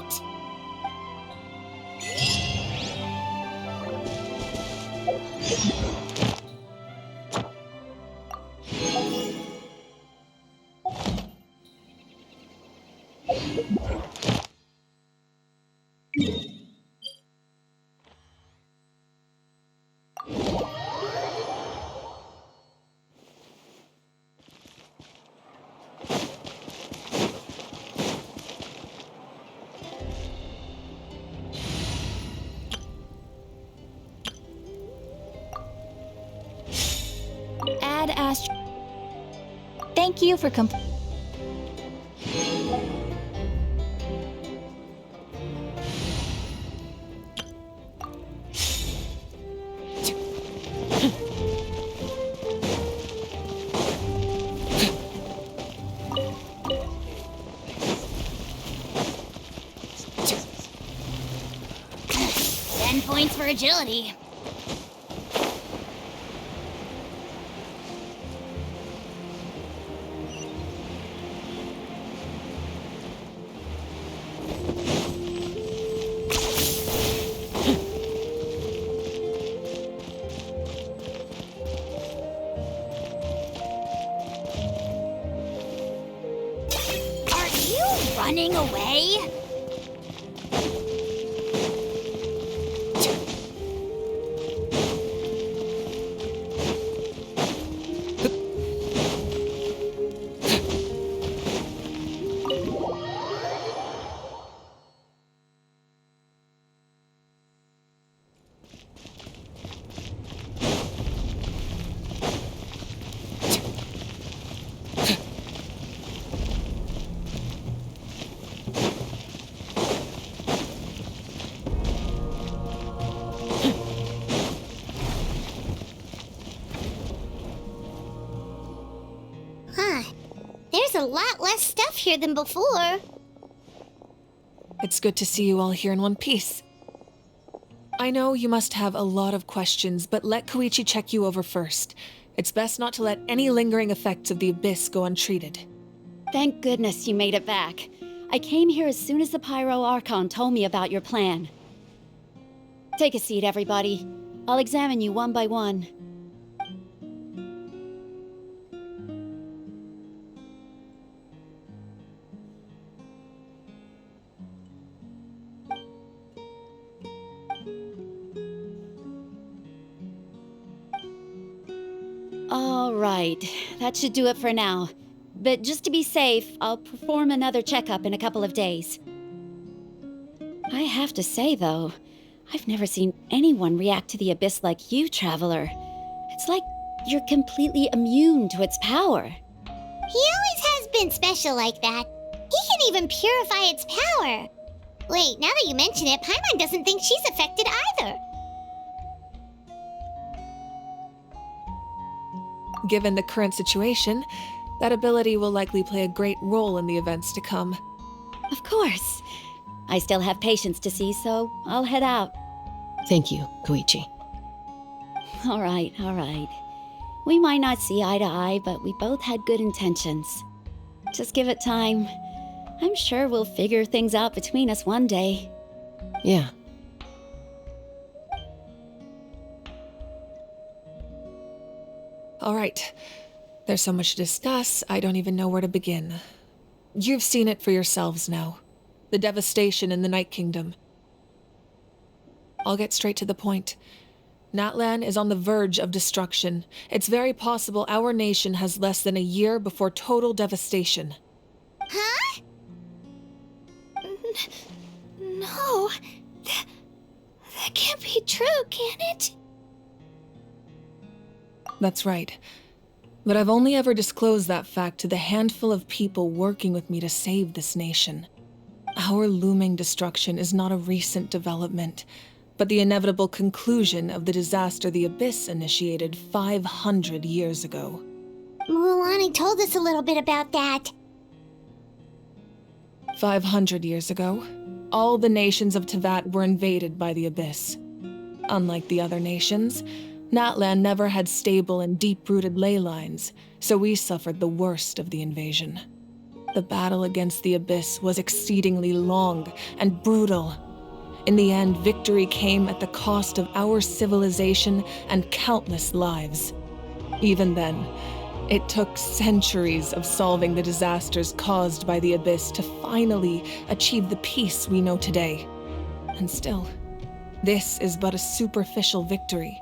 Thank you for Points for agility. Are you running away? There's a lot less stuff here than before. It's good to see you all here in one piece. I know you must have a lot of questions, but let Koichi check you over first. It's best not to let any lingering effects of the Abyss go untreated. Thank goodness you made it back. I came here as soon as the Pyro Archon told me about your plan. Take a seat, everybody. I'll examine you one by one. All right, that should do it for now. But just to be safe, I'll perform another checkup in a couple of days. I have to say, though, I've never seen anyone react to the Abyss like you, Traveler. It's like you're completely immune to its power. He always has been special like that. He can even purify its power. Wait, now that you mention it, Paimon doesn't think she's affected either. Given the current situation, that ability will likely play a great role in the events to come. Of course. I still have patients to see, so I'll head out. Thank you, Koichi. All right, all right. We might not see eye to eye, but we both had good intentions. Just give it time. I'm sure we'll figure things out between us one day. Yeah. All right. There's so much to discuss, I don't even know where to begin. You've seen it for yourselves now. The devastation in the Night Kingdom. I'll get straight to the point. Natlan is on the verge of destruction. It's very possible our nation has less than a year before total devastation. Huh? No. That can't be true, can it? That's right. But I've only ever disclosed that fact to the handful of people working with me to save this nation. Our looming destruction is not a recent development, but the inevitable conclusion of the disaster the Abyss initiated 500 years ago. Mualani told us a little bit about that. 500 years ago, all the nations of Tevat were invaded by the Abyss. Unlike the other nations, Natlan never had stable and deep-rooted ley lines, so we suffered the worst of the invasion. The battle against the Abyss was exceedingly long and brutal. In the end, victory came at the cost of our civilization and countless lives. Even then, it took centuries of solving the disasters caused by the Abyss to finally achieve the peace we know today. And still, this is but a superficial victory.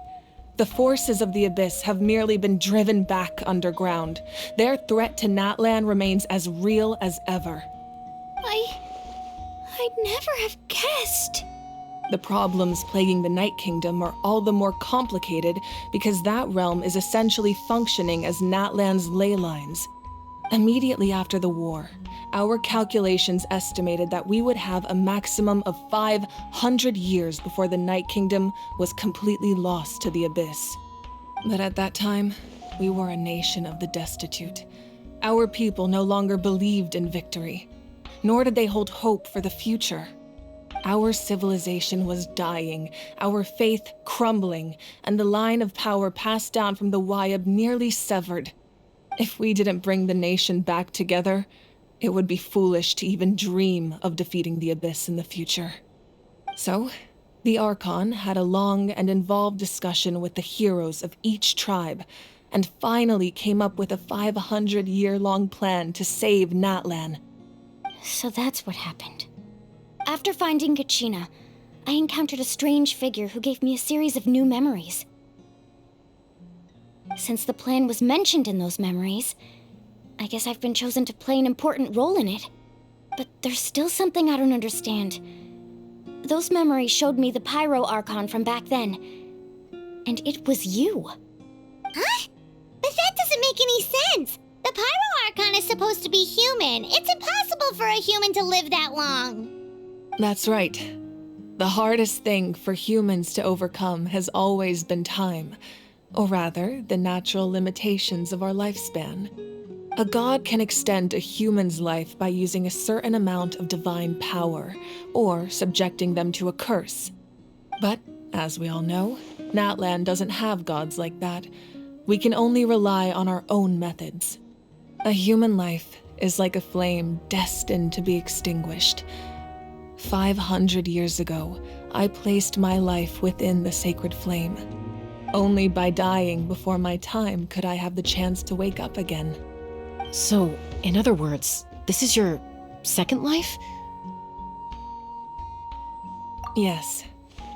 The forces of the Abyss have merely been driven back underground. Their threat to Natlan remains as real as ever. I'd never have guessed. The problems plaguing the Night Kingdom are all the more complicated because that realm is essentially functioning as Natlan's ley lines. Immediately after the war, our calculations estimated that we would have a maximum of 500 years before the Night Kingdom was completely lost to the Abyss. But at that time, we were a nation of the destitute. Our people no longer believed in victory, nor did they hold hope for the future. Our civilization was dying, our faith crumbling, and the line of power passed down from the Wayab nearly severed. If we didn't bring the nation back together, it would be foolish to even dream of defeating the Abyss in the future. So, the Archon had a long and involved discussion with the heroes of each tribe, and finally came up with a 500-year-long plan to save Natlan. So that's what happened. After finding Kachina, I encountered a strange figure who gave me a series of new memories. Since the plan was mentioned in those memories, I guess I've been chosen to play an important role in it. But there's still something I don't understand. Those memories showed me the Pyro Archon from back then, and it was you. Huh? But that doesn't make any sense. The Pyro Archon is supposed to be human. It's impossible for a human to live that long. That's right. The hardest thing for humans to overcome has always been time, or rather, the natural limitations of our lifespan. A god can extend a human's life by using a certain amount of divine power, or subjecting them to a curse. But, as we all know, Natlan doesn't have gods like that. We can only rely on our own methods. A human life is like a flame destined to be extinguished. 500 years ago, I placed my life within the sacred flame. Only by dying before my time could I have the chance to wake up again. So, in other words, this is your second life? Yes.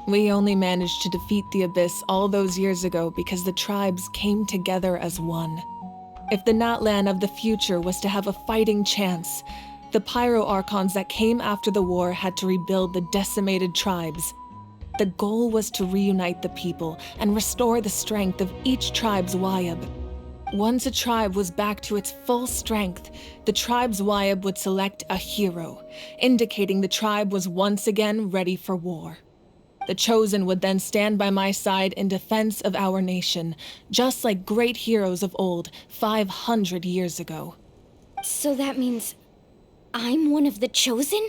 We only managed to defeat the Abyss all those years ago because the tribes came together as one. If the Natlan of the future was to have a fighting chance, the Pyro Archons that came after the war had to rebuild the decimated tribes. The goal was to reunite the people and restore the strength of each tribe's Wayab. Once a tribe was back to its full strength, the tribe's Wayab would select a hero, indicating the tribe was once again ready for war. The Chosen would then stand by my side in defense of our nation, just like great heroes of old 500 years ago. So that means I'm one of the Chosen?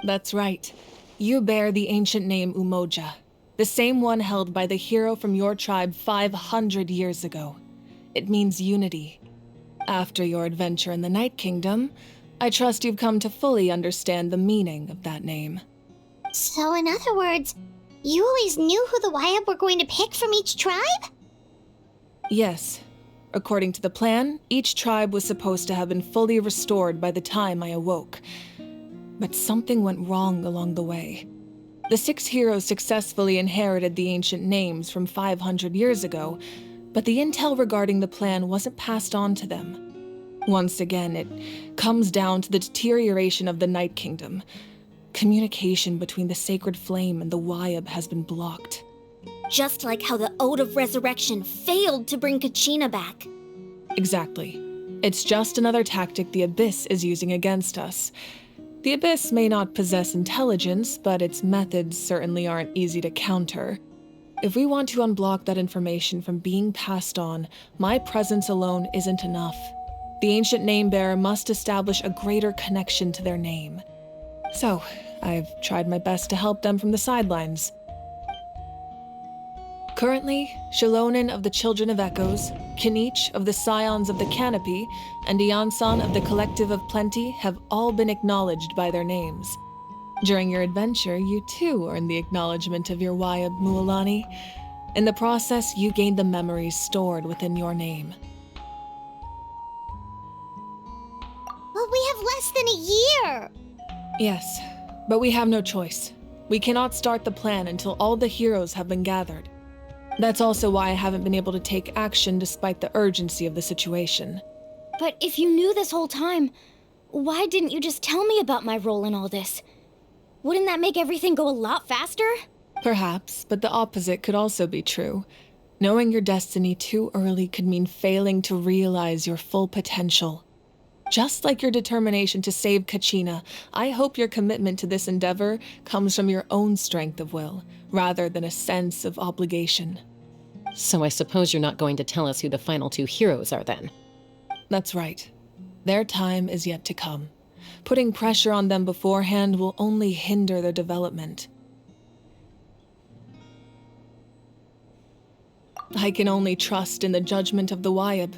That's right. You bear the ancient name Umoja. The same one held by the hero from your tribe 500 years ago. It means unity. After your adventure in the Night Kingdom, I trust you've come to fully understand the meaning of that name. So in other words, you always knew who the Wyatt were going to pick from each tribe? Yes. According to the plan, each tribe was supposed to have been fully restored by the time I awoke. But something went wrong along the way. The 6 heroes successfully inherited the ancient names from 500 years ago, but the intel regarding the plan wasn't passed on to them. Once again, it comes down to the deterioration of the Night Kingdom. Communication between the Sacred Flame and the Wyatt has been blocked. Just like how the Ode of Resurrection failed to bring Kachina back. Exactly. It's just another tactic the Abyss is using against us. The Abyss may not possess intelligence, but its methods certainly aren't easy to counter. If we want to unblock that information from being passed on, my presence alone isn't enough. The ancient name-bearer must establish a greater connection to their name. So, I've tried my best to help them from the sidelines. Currently, Shalonen of the Children of Echoes, Kinich of the Scions of the Canopy, and Iansan of the Collective of Plenty have all been acknowledged by their names. During your adventure, you too earned the acknowledgement of your Wyatt Mualani. In the process, you gained the memories stored within your name. But we have less than a year! Yes, but we have no choice. We cannot start the plan until all the heroes have been gathered. That's also why I haven't been able to take action despite the urgency of the situation. But if you knew this whole time, why didn't you just tell me about my role in all this? Wouldn't that make everything go a lot faster? Perhaps, but the opposite could also be true. Knowing your destiny too early could mean failing to realize your full potential. Just like your determination to save Kachina, I hope your commitment to this endeavor comes from your own strength of will, rather than a sense of obligation. So I suppose you're not going to tell us who the final 2 heroes are then? That's right. Their time is yet to come. Putting pressure on them beforehand will only hinder their development. I can only trust in the judgment of the Wyatt.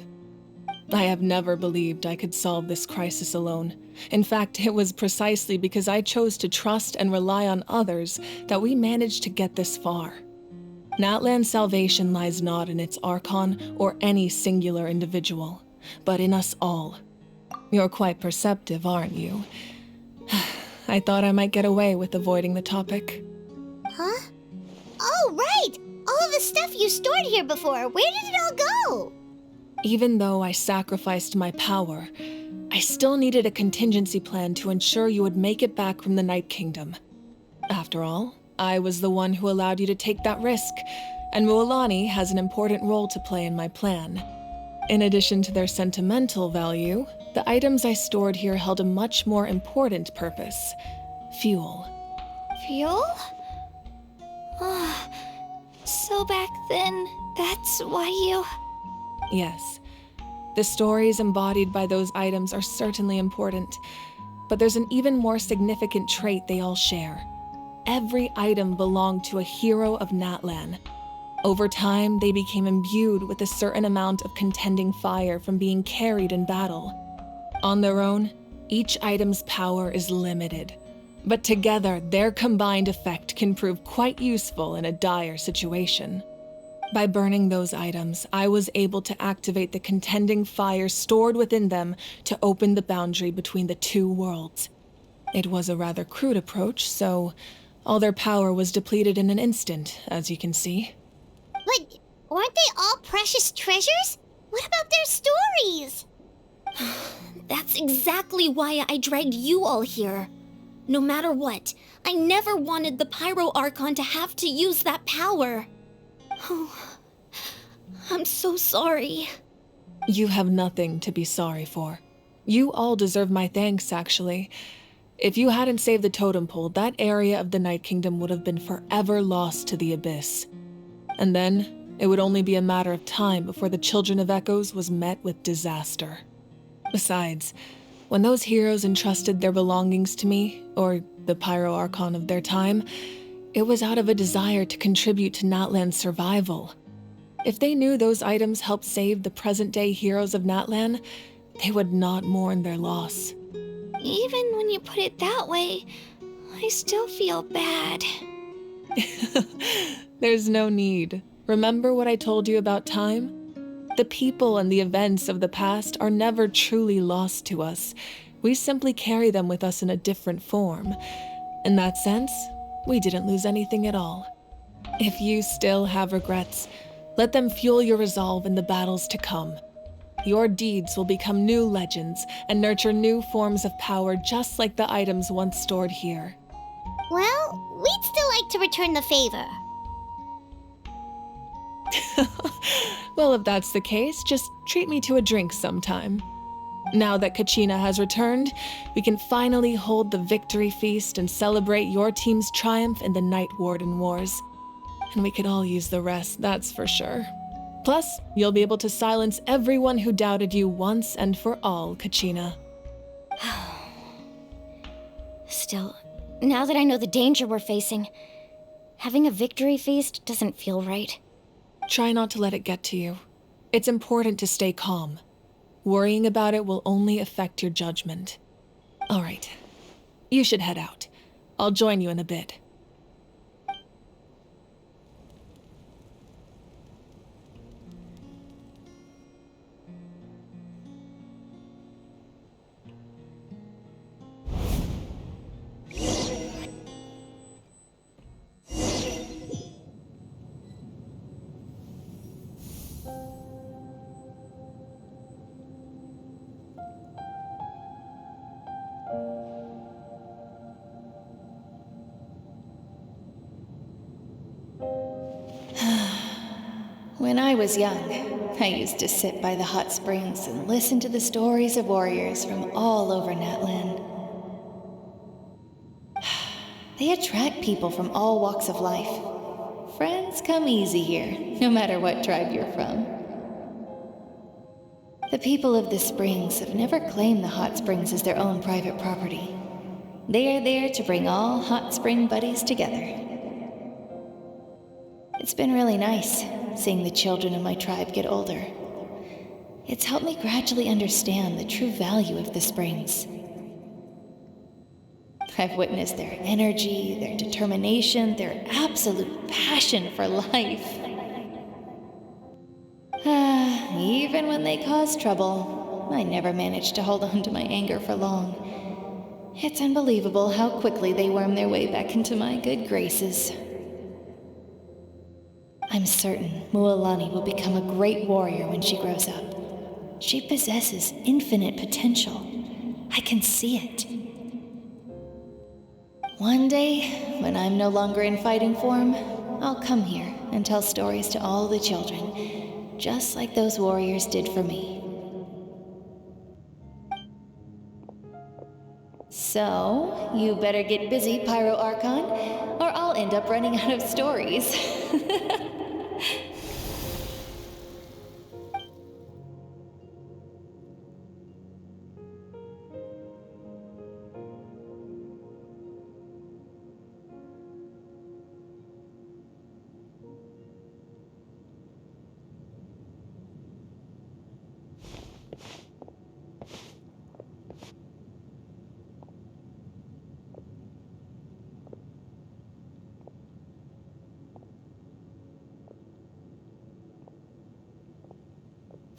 I have never believed I could solve this crisis alone. In fact, it was precisely because I chose to trust and rely on others that we managed to get this far. Natlan's salvation lies not in its Archon or any singular individual, but in us all. You're quite perceptive, aren't you? I thought I might get away with avoiding the topic. Huh? Oh, right! All of the stuff you stored here before, where did it all go? Even though I sacrificed my power, I still needed a contingency plan to ensure you would make it back from the Night Kingdom. After all, I was the one who allowed you to take that risk, and Mualani has an important role to play in my plan. In addition to their sentimental value, the items I stored here held a much more important purpose: fuel. Fuel? So back then, that's why you... Yes. The stories embodied by those items are certainly important, but there's an even more significant trait they all share. Every item belonged to a hero of Natlan. Over time, they became imbued with a certain amount of contending fire from being carried in battle. On their own, each item's power is limited, but together, their combined effect can prove quite useful in a dire situation. By burning those items, I was able to activate the contending fire stored within them to open the boundary between the 2 worlds. It was a rather crude approach, so all their power was depleted in an instant, as you can see. But weren't they all precious treasures? What about their stories? That's exactly why I dragged you all here. No matter what, I never wanted the Pyro Archon to have to use that power. Oh, I'm so sorry. You have nothing to be sorry for. You all deserve my thanks, actually. If you hadn't saved the totem pole, that area of the Night Kingdom would have been forever lost to the Abyss. And then, it would only be a matter of time before the Children of Echoes was met with disaster. Besides, when those heroes entrusted their belongings to me, or the Pyro Archon of their time, It was out of a desire to contribute to Natlan's survival. If they knew those items helped save the present-day heroes of Natlan, they would not mourn their loss. Even when you put it that way, I still feel bad. There's no need. Remember what I told you about time? The people and the events of the past are never truly lost to us. We simply carry them with us in a different form. In that sense, we didn't lose anything at all. If you still have regrets, let them fuel your resolve in the battles to come. Your deeds will become new legends and nurture new forms of power just like the items once stored here. Well, we'd still like to return the favor. Well, if that's the case, just treat me to a drink sometime. Now that Kachina has returned, we can finally hold the victory feast and celebrate your team's triumph in the Night Warden Wars. And we could all use the rest, that's for sure. Plus, you'll be able to silence everyone who doubted you once and for all, Kachina. Still, now that I know the danger we're facing, having a victory feast doesn't feel right. Try not to let it get to you. It's important to stay calm. Worrying about it will only affect your judgment. All right, you should head out. I'll join you in a bit. When I was young, I used to sit by the hot springs and listen to the stories of warriors from all over Natlan. They attract people from all walks of life. Friends come easy here, no matter what tribe you're from. The people of the springs have never claimed the hot springs as their own private property. They are there to bring all hot spring buddies together. It's been really nice seeing the children of my tribe get older. It's helped me gradually understand the true value of the springs. I've witnessed their energy, their determination, their absolute passion for life. Even when they cause trouble, I never managed to hold on to my anger for long. It's unbelievable how quickly they worm their way back into my good graces. I'm certain Mualani will become a great warrior when she grows up. She possesses infinite potential. I can see it. One day, when I'm no longer in fighting form, I'll come here and tell stories to all the children, just like those warriors did for me. So, you better get busy, Pyro Archon, or I'll end up running out of stories.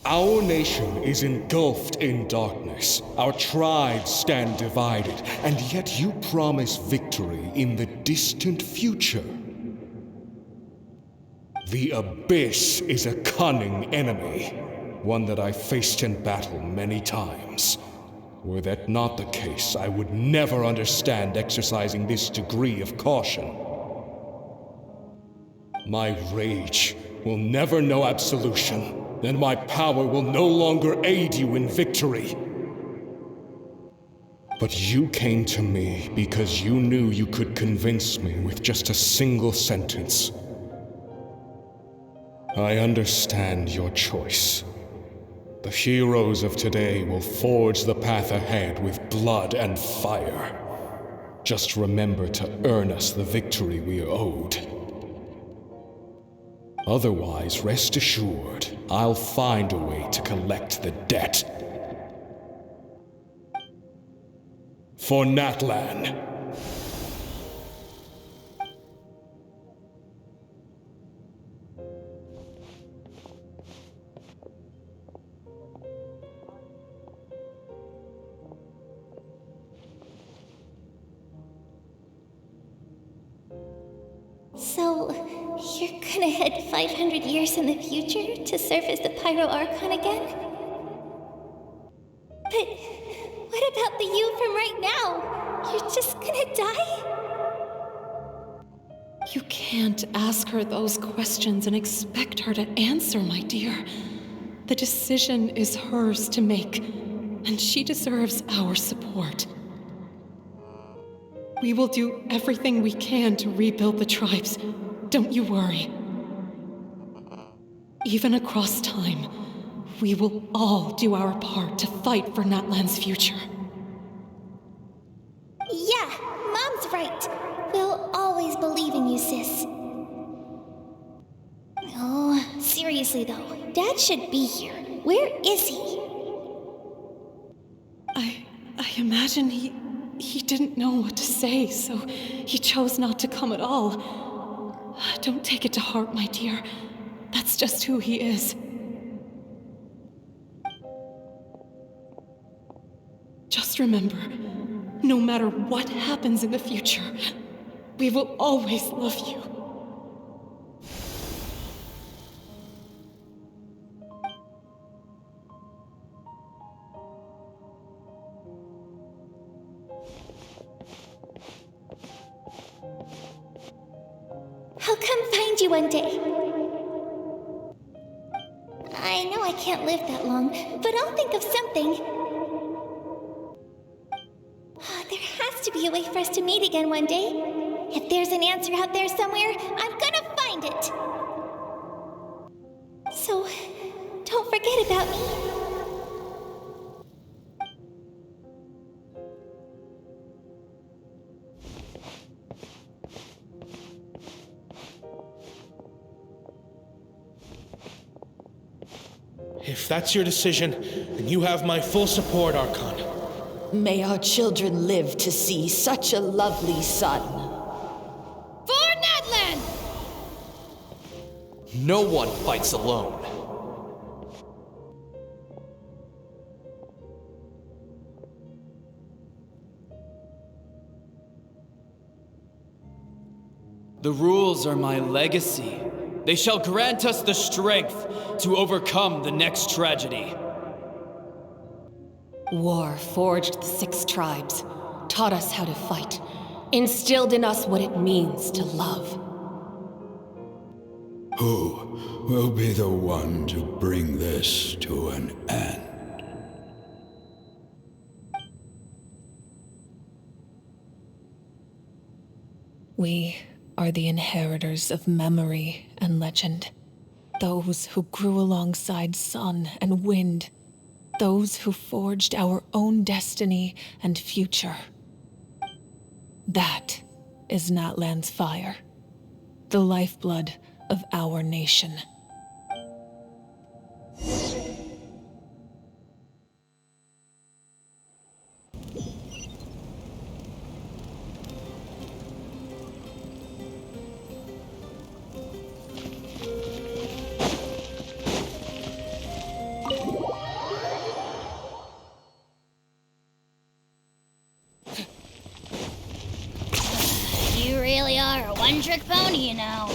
Our nation is engulfed in darkness. Our tribes stand divided, and yet you promise victory in the distant future. The Abyss is a cunning enemy, one that I faced in battle many times. Were that not the case, I would never understand exercising this degree of caution. My rage will never know absolution. Then my power will no longer aid you in victory. But you came to me because you knew you could convince me with just a single sentence. I understand your choice. The heroes of today will forge the path ahead with blood and fire. Just remember to earn us the victory we are owed. Otherwise, rest assured, I'll find a way to collect the debt. For Natlan. So, you're gonna head 500 years in the future to serve as the Pyro Archon again? But what about the you from right now? You're just gonna die? You can't ask her those questions and expect her to answer, my dear. The decision is hers to make, and she deserves our support. We will do everything we can to rebuild the tribes. Don't you worry. Even across time, we will all do our part to fight for Natlan's future. Yeah, Mom's right. We'll always believe in you, sis. Oh, seriously though, Dad should be here. Where is he? I imagine he didn't know what to say, so he chose not to come at all. Don't take it to heart, my dear. That's just who he is. Just remember, no matter what happens in the future, we will always love you. I'll come find you one day. I know I can't live that long, but I'll think of something. There has to be a way for us to meet again one day. If there's an answer out there somewhere, I'm gonna find it. So, don't forget about me. If that's your decision, then you have my full support, Archon. May our children live to see such a lovely son. For Natlan! No one fights alone. The rules are my legacy. They shall grant us the strength to overcome the next tragedy. War forged the 6 tribes, taught us how to fight, instilled in us what it means to love. Who will be the one to bring this to an end? We are the inheritors of memory and legend. Those who grew alongside sun and wind. Those who forged our own destiny and future. That is Natlan's fire, the lifeblood of our nation. You really are a one-trick pony, you know.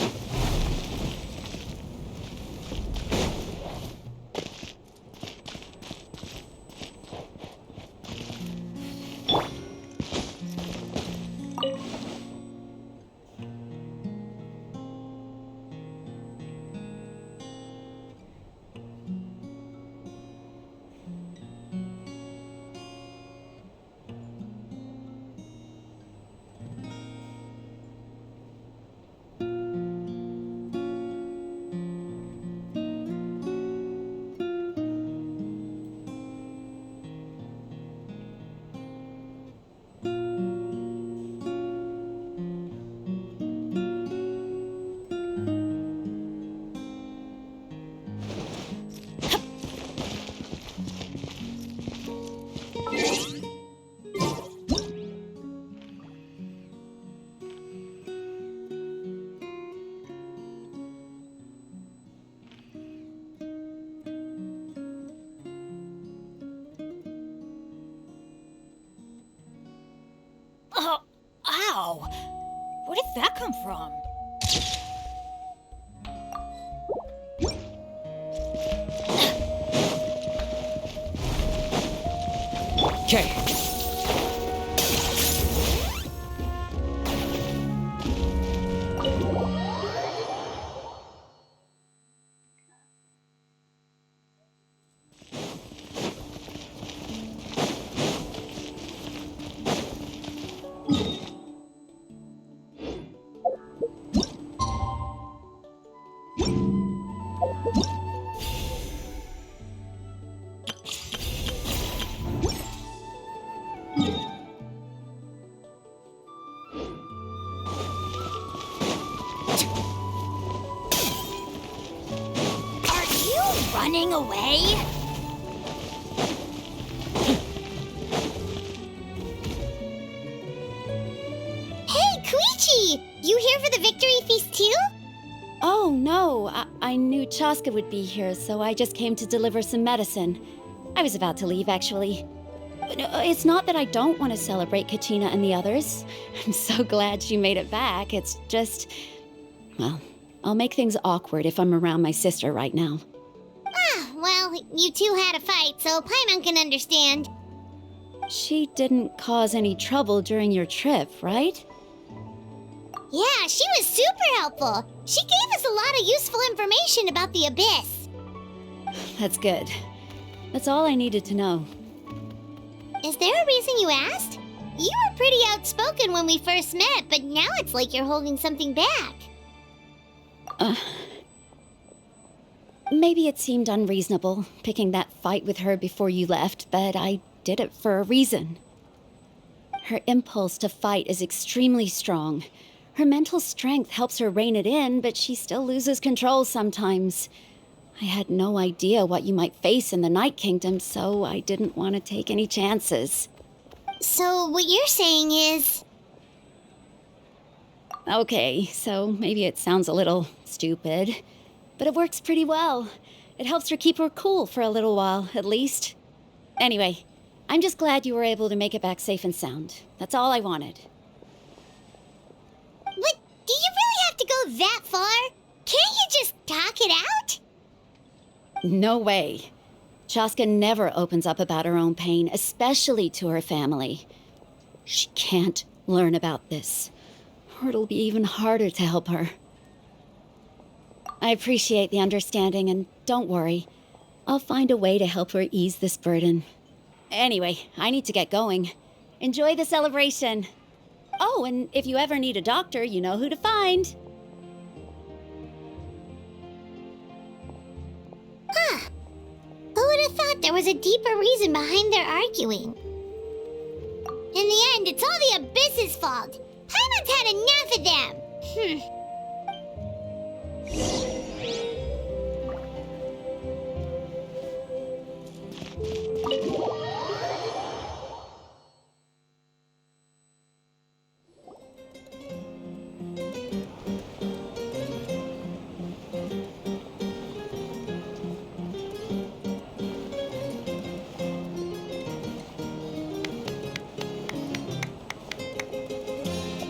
Ow! Where did that come from? Okay. Running away? Hey, Koichi! You here for the victory feast too? Oh, no. I knew Chaska would be here, so I just came to deliver some medicine. I was about to leave, actually. It's not that I don't want to celebrate Kachina and the others. I'm so glad she made it back. It's just... well, I'll make things awkward if I'm around my sister right now. Well, you two had a fight, so Paimon can understand. She didn't cause any trouble during your trip, right? Yeah, she was super helpful. She gave us a lot of useful information about the Abyss. That's good. That's all I needed to know. Is there a reason you asked? You were pretty outspoken when we first met, but now it's like you're holding something back. Maybe it seemed unreasonable, picking that fight with her before you left, but I did it for a reason. Her impulse to fight is extremely strong. Her mental strength helps her rein it in, but she still loses control sometimes. I had no idea what you might face in the Night Kingdom, so I didn't want to take any chances. So what you're saying is... Okay, so maybe it sounds a little stupid, but it works pretty well. It helps her keep her cool for a little while, at least. Anyway, I'm just glad you were able to make it back safe and sound. That's all I wanted. But do you really have to go that far? Can't you just talk it out? No way. Chaska never opens up about her own pain, especially to her family. She can't learn about this, or it'll be even harder to help her. I appreciate the understanding, and don't worry. I'll find a way to help her ease this burden. Anyway, I need to get going. Enjoy the celebration. Oh, and if you ever need a doctor, you know who to find. Huh. Who would have thought there was a deeper reason behind their arguing? In the end, it's all the Abyss's fault. Paimon's had enough of them.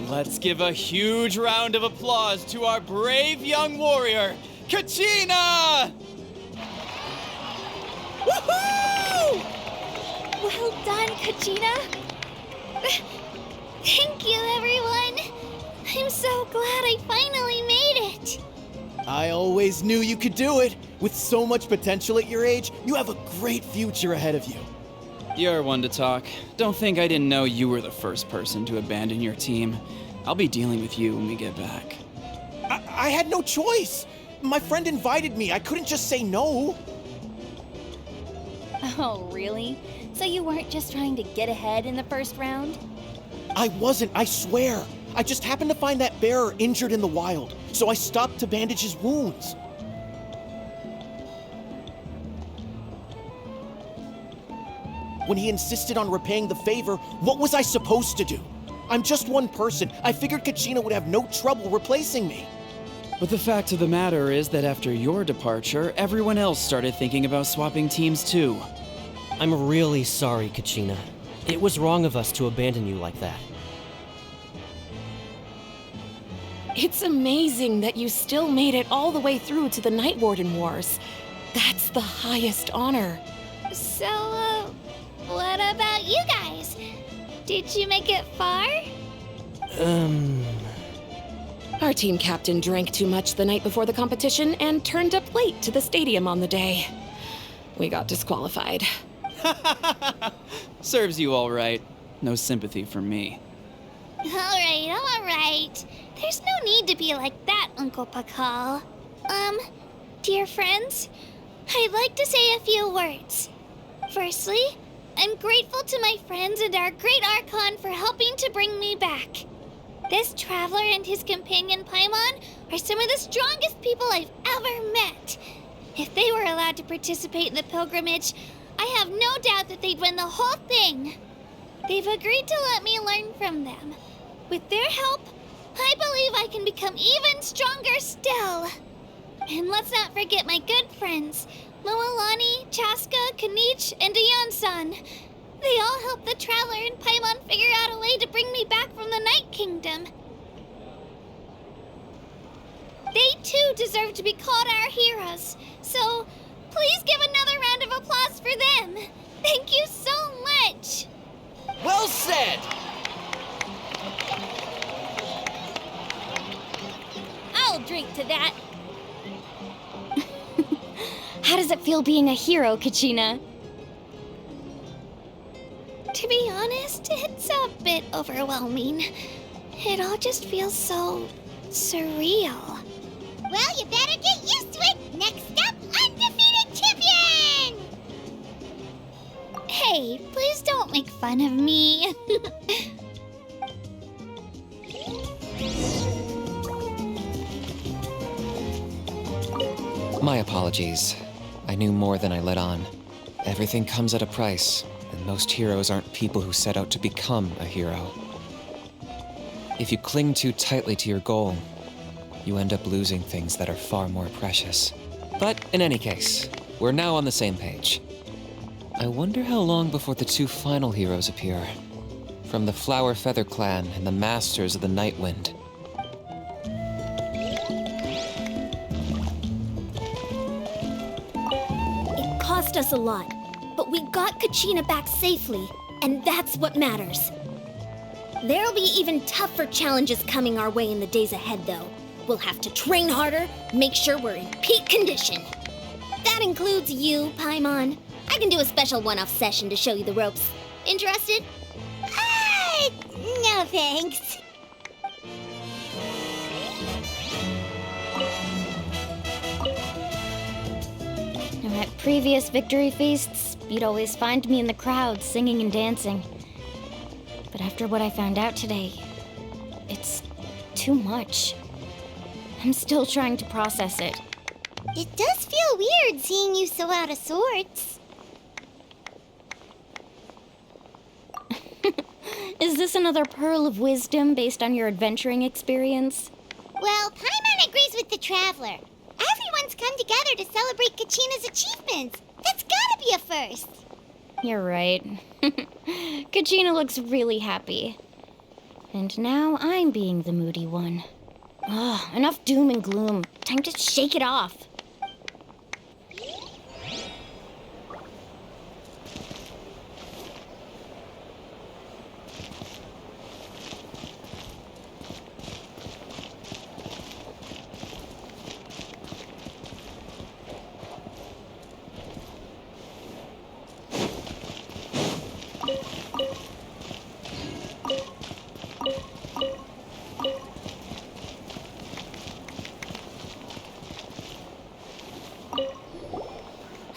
Let's give a huge round of applause to our brave young warrior, Kachina! Woohoo! Well done, Kachina. Thank you, everyone. I'm so glad I finally made it. I always knew you could do it. With so much potential at your age, you have a great future ahead of you. You're one to talk. Don't think I didn't know you were the first person to abandon your team. I'll be dealing with you when we get back. I had no choice. My friend invited me. I couldn't just say no. Oh, really? So you weren't just trying to get ahead in the first round? I wasn't, I swear. I just happened to find that bearer injured in the wild, so I stopped to bandage his wounds. When he insisted on repaying the favor, what was I supposed to do? I'm just one person. I figured Kachina would have no trouble replacing me. But the fact of the matter is that after your departure, everyone else started thinking about swapping teams too. I'm really sorry, Kachina. It was wrong of us to abandon you like that. It's amazing that you still made it all the way through to the Night Warden Wars. That's the highest honor. So, what about you guys? Did you make it far? Our team captain drank too much the night before the competition and turned up late to the stadium on the day. We got disqualified. Serves you all right. No sympathy for me. All right. There's no need to be like that, Uncle Pakal. Dear friends, I'd like to say a few words. Firstly, I'm grateful to my friends and our great Archon for helping to bring me back. This traveler and his companion Paimon are some of the strongest people I've ever met. If they were allowed to participate in the pilgrimage, I have no doubt that they'd win the whole thing. They've agreed to let me learn from them. With their help, I believe I can become even stronger still. And let's not forget my good friends, Moalani, Chaska, Kinich, and Ayan-san. They all helped the Traveler and Paimon figure out a way to bring me back from the Night Kingdom. They too deserve to be called our heroes, so please give another round of applause for them. Thank you so much. Well said! I'll drink to that. How does it feel being a hero, Kachina? To be honest, it's a bit overwhelming. It all just feels so surreal. Well, you better get used to it. Next up, undefeated champion! Hey, please don't make fun of me. My apologies. I knew more than I let on. Everything comes at a price, and most heroes aren't people who set out to become a hero. If you cling too tightly to your goal, you end up losing things that are far more precious. But in any case, we're now on the same page. I wonder how long before the two final heroes appear. From the Flower Feather Clan and the Masters of the Night Wind. It cost us a lot, but we got Kachina back safely, and that's what matters. There'll be even tougher challenges coming our way in the days ahead, though. We'll have to train harder, make sure we're in peak condition. That includes you, Paimon. I can do a special one-off session to show you the ropes. Interested? No thanks. At previous victory feasts, you'd always find me in the crowd singing and dancing. But after what I found out today, it's too much. I'm still trying to process it. It does feel weird seeing you so out of sorts. Is this another pearl of wisdom based on your adventuring experience? Well, Paimon agrees with the Traveler. Everyone's come together to celebrate Kachina's achievements. That's gotta be a first. You're right. Kachina looks really happy. And now I'm being the moody one. Ugh, enough doom and gloom. Time to shake it off.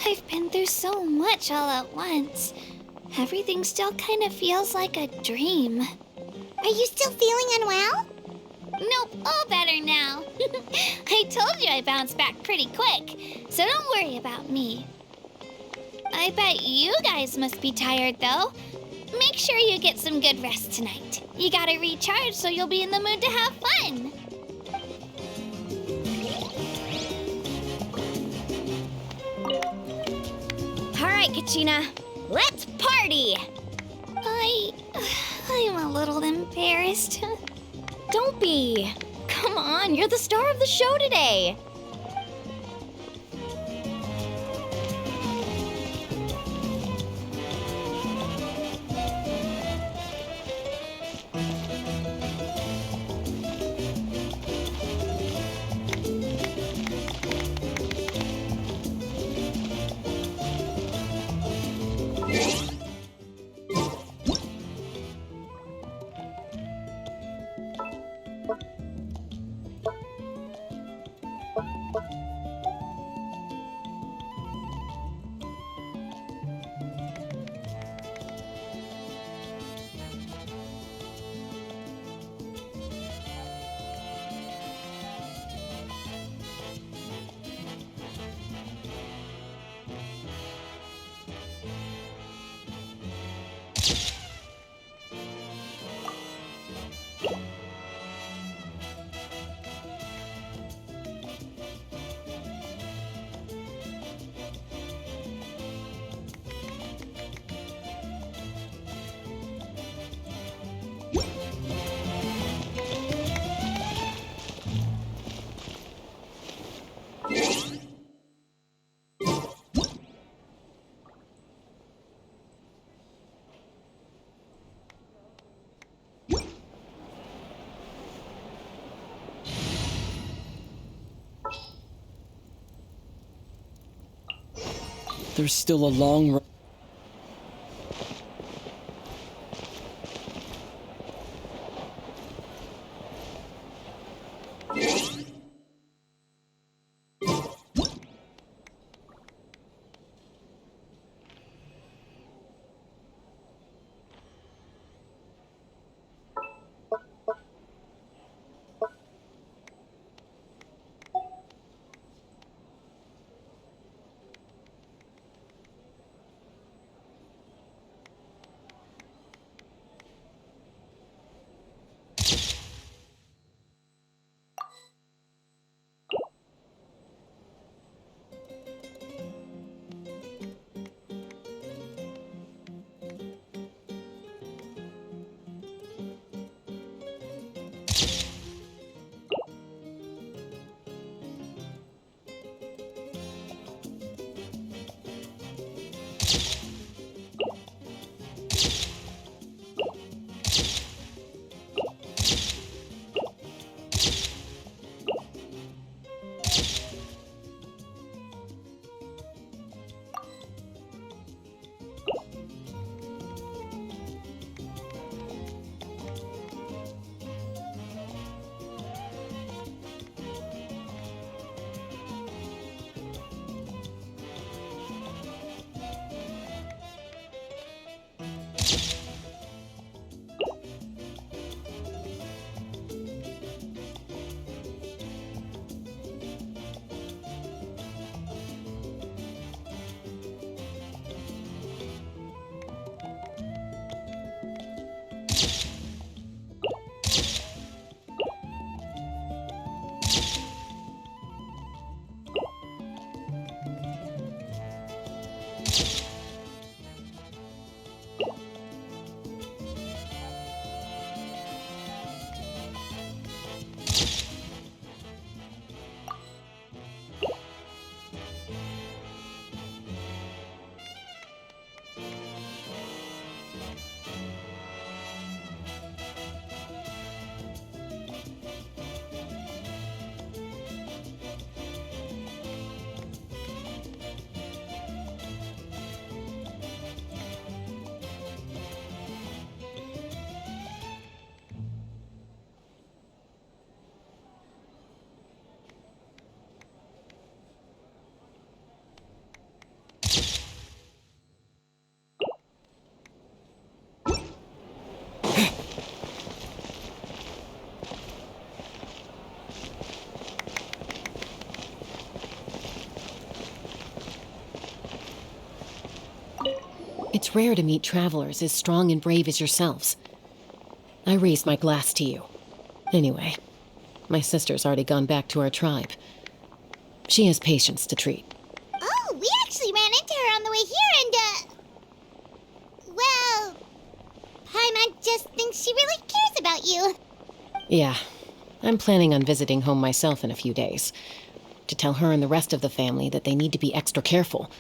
I've been through so much all at once. Everything still kind of feels like a dream. Are you still feeling unwell? Nope, all better now. I told you I bounced back pretty quick, so don't worry about me. I bet you guys must be tired, though. Make sure you get some good rest tonight. You gotta recharge so you'll be in the mood to have fun. All right, Kachina, let's party! I'm a little embarrassed. Don't be. Come on, you're the star of the show today. There's still a long road. It's rare to meet travelers as strong and brave as yourselves. I raised my glass to you. Anyway, my sister's already gone back to our tribe. She has patients to treat. Oh, we actually ran into her on the way here and, well, Paimon just thinks she really cares about you. Yeah, I'm planning on visiting home myself in a few days, to tell her and the rest of the family that they need to be extra careful.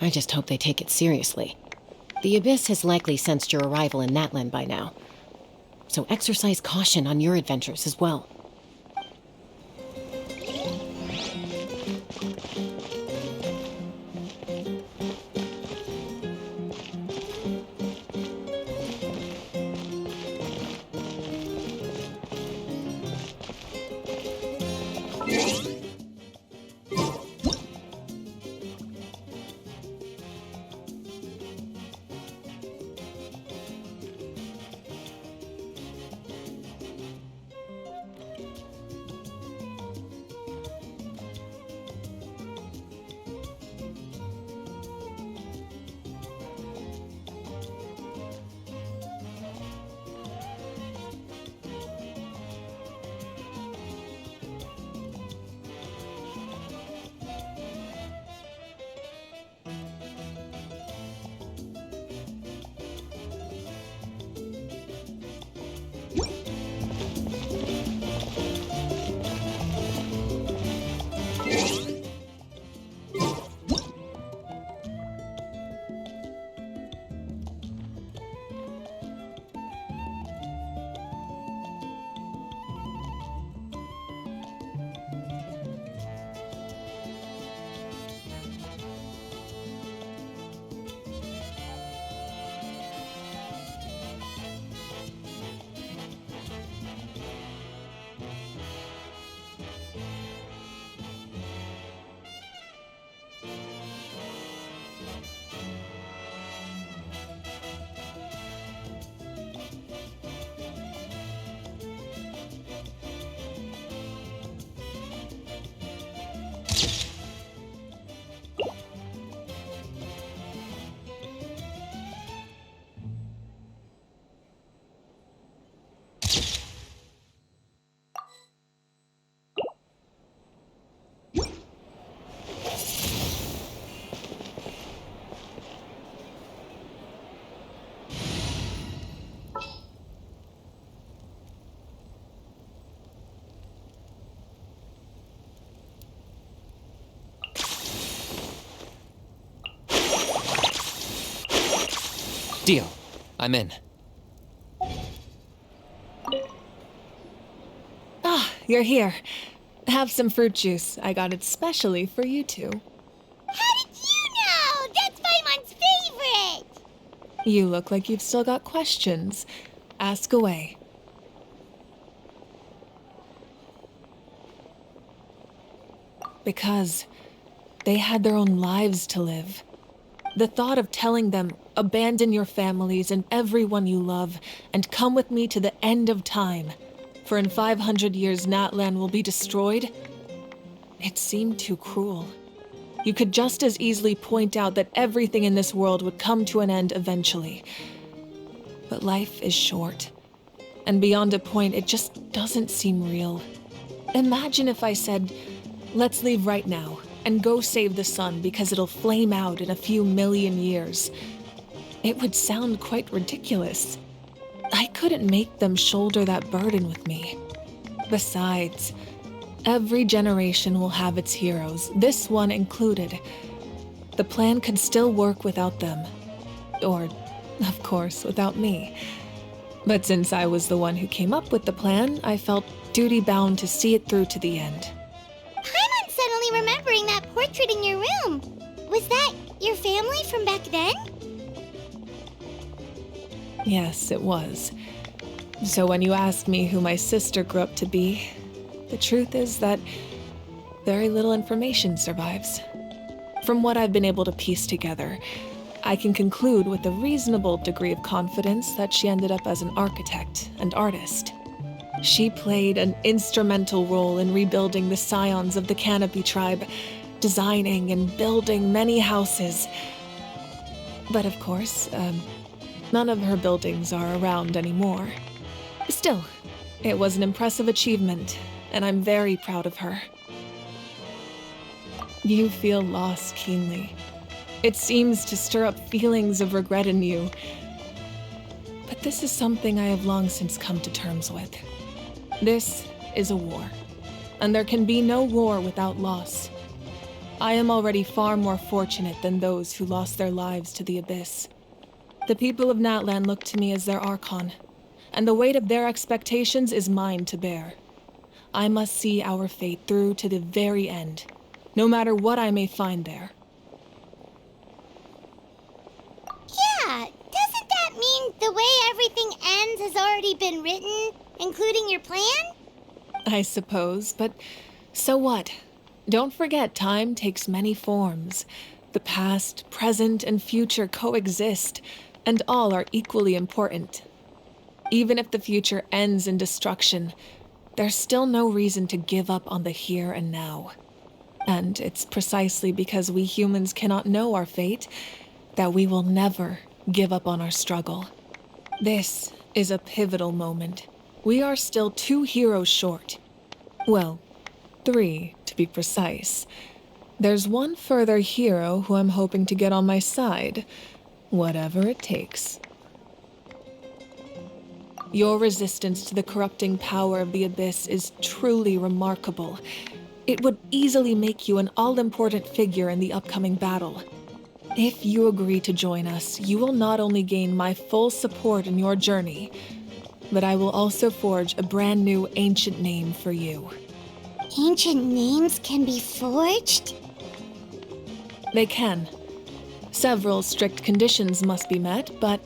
I just hope they take it seriously. The Abyss has likely sensed your arrival in Natlan by now, so exercise caution on your adventures as well. Deal. I'm in. Ah, you're here. Have some fruit juice. I got it specially for you two. How did you know? That's Paimon's favorite! You look like you've still got questions. Ask away. Because they had their own lives to live. The thought of telling them, abandon your families and everyone you love, and come with me to the end of time, for in 500 years Natlan will be destroyed, it seemed too cruel. You could just as easily point out that everything in this world would come to an end eventually. But life is short, and beyond a point, it just doesn't seem real. Imagine if I said, let's leave right now, and go save the sun because it'll flame out in a few million years. It would sound quite ridiculous. I couldn't make them shoulder that burden with me. Besides, every generation will have its heroes, this one included. The plan could still work without them. Or, of course, without me. But since I was the one who came up with the plan, I felt duty-bound to see it through to the end. Paimon's suddenly remembering that portrait in your room. Was that your family from back then? Yes, it was. So when you asked me who my sister grew up to be, the truth is that very little information survives. From what I've been able to piece together, I can conclude with a reasonable degree of confidence that she ended up as an architect and artist. She played an instrumental role in rebuilding the scions of the Canopy tribe, designing and building many houses. But of course, none of her buildings are around anymore. Still, it was an impressive achievement, and I'm very proud of her. You feel loss keenly. It seems to stir up feelings of regret in you. But this is something I have long since come to terms with. This is a war, and there can be no war without loss. I am already far more fortunate than those who lost their lives to the Abyss. The people of Natlan look to me as their Archon, and the weight of their expectations is mine to bear. I must see our fate through to the very end, no matter what I may find there. Yeah, doesn't that mean the way everything ends has already been written, including your plan? I suppose, but so what? Don't forget, time takes many forms. The past, present, and future coexist, and all are equally important. Even if the future ends in destruction, there's still no reason to give up on the here and now. And it's precisely because we humans cannot know our fate that we will never give up on our struggle. This is a pivotal moment. We are still 2 heroes short. Well, 3 to be precise. There's one further hero who I'm hoping to get on my side, whatever it takes. Your resistance to the corrupting power of the Abyss is truly remarkable. It would easily make you an all-important figure in the upcoming battle. If you agree to join us, you will not only gain my full support in your journey, but I will also forge a brand new ancient name for you. Ancient names can be forged? They can. Several strict conditions must be met, but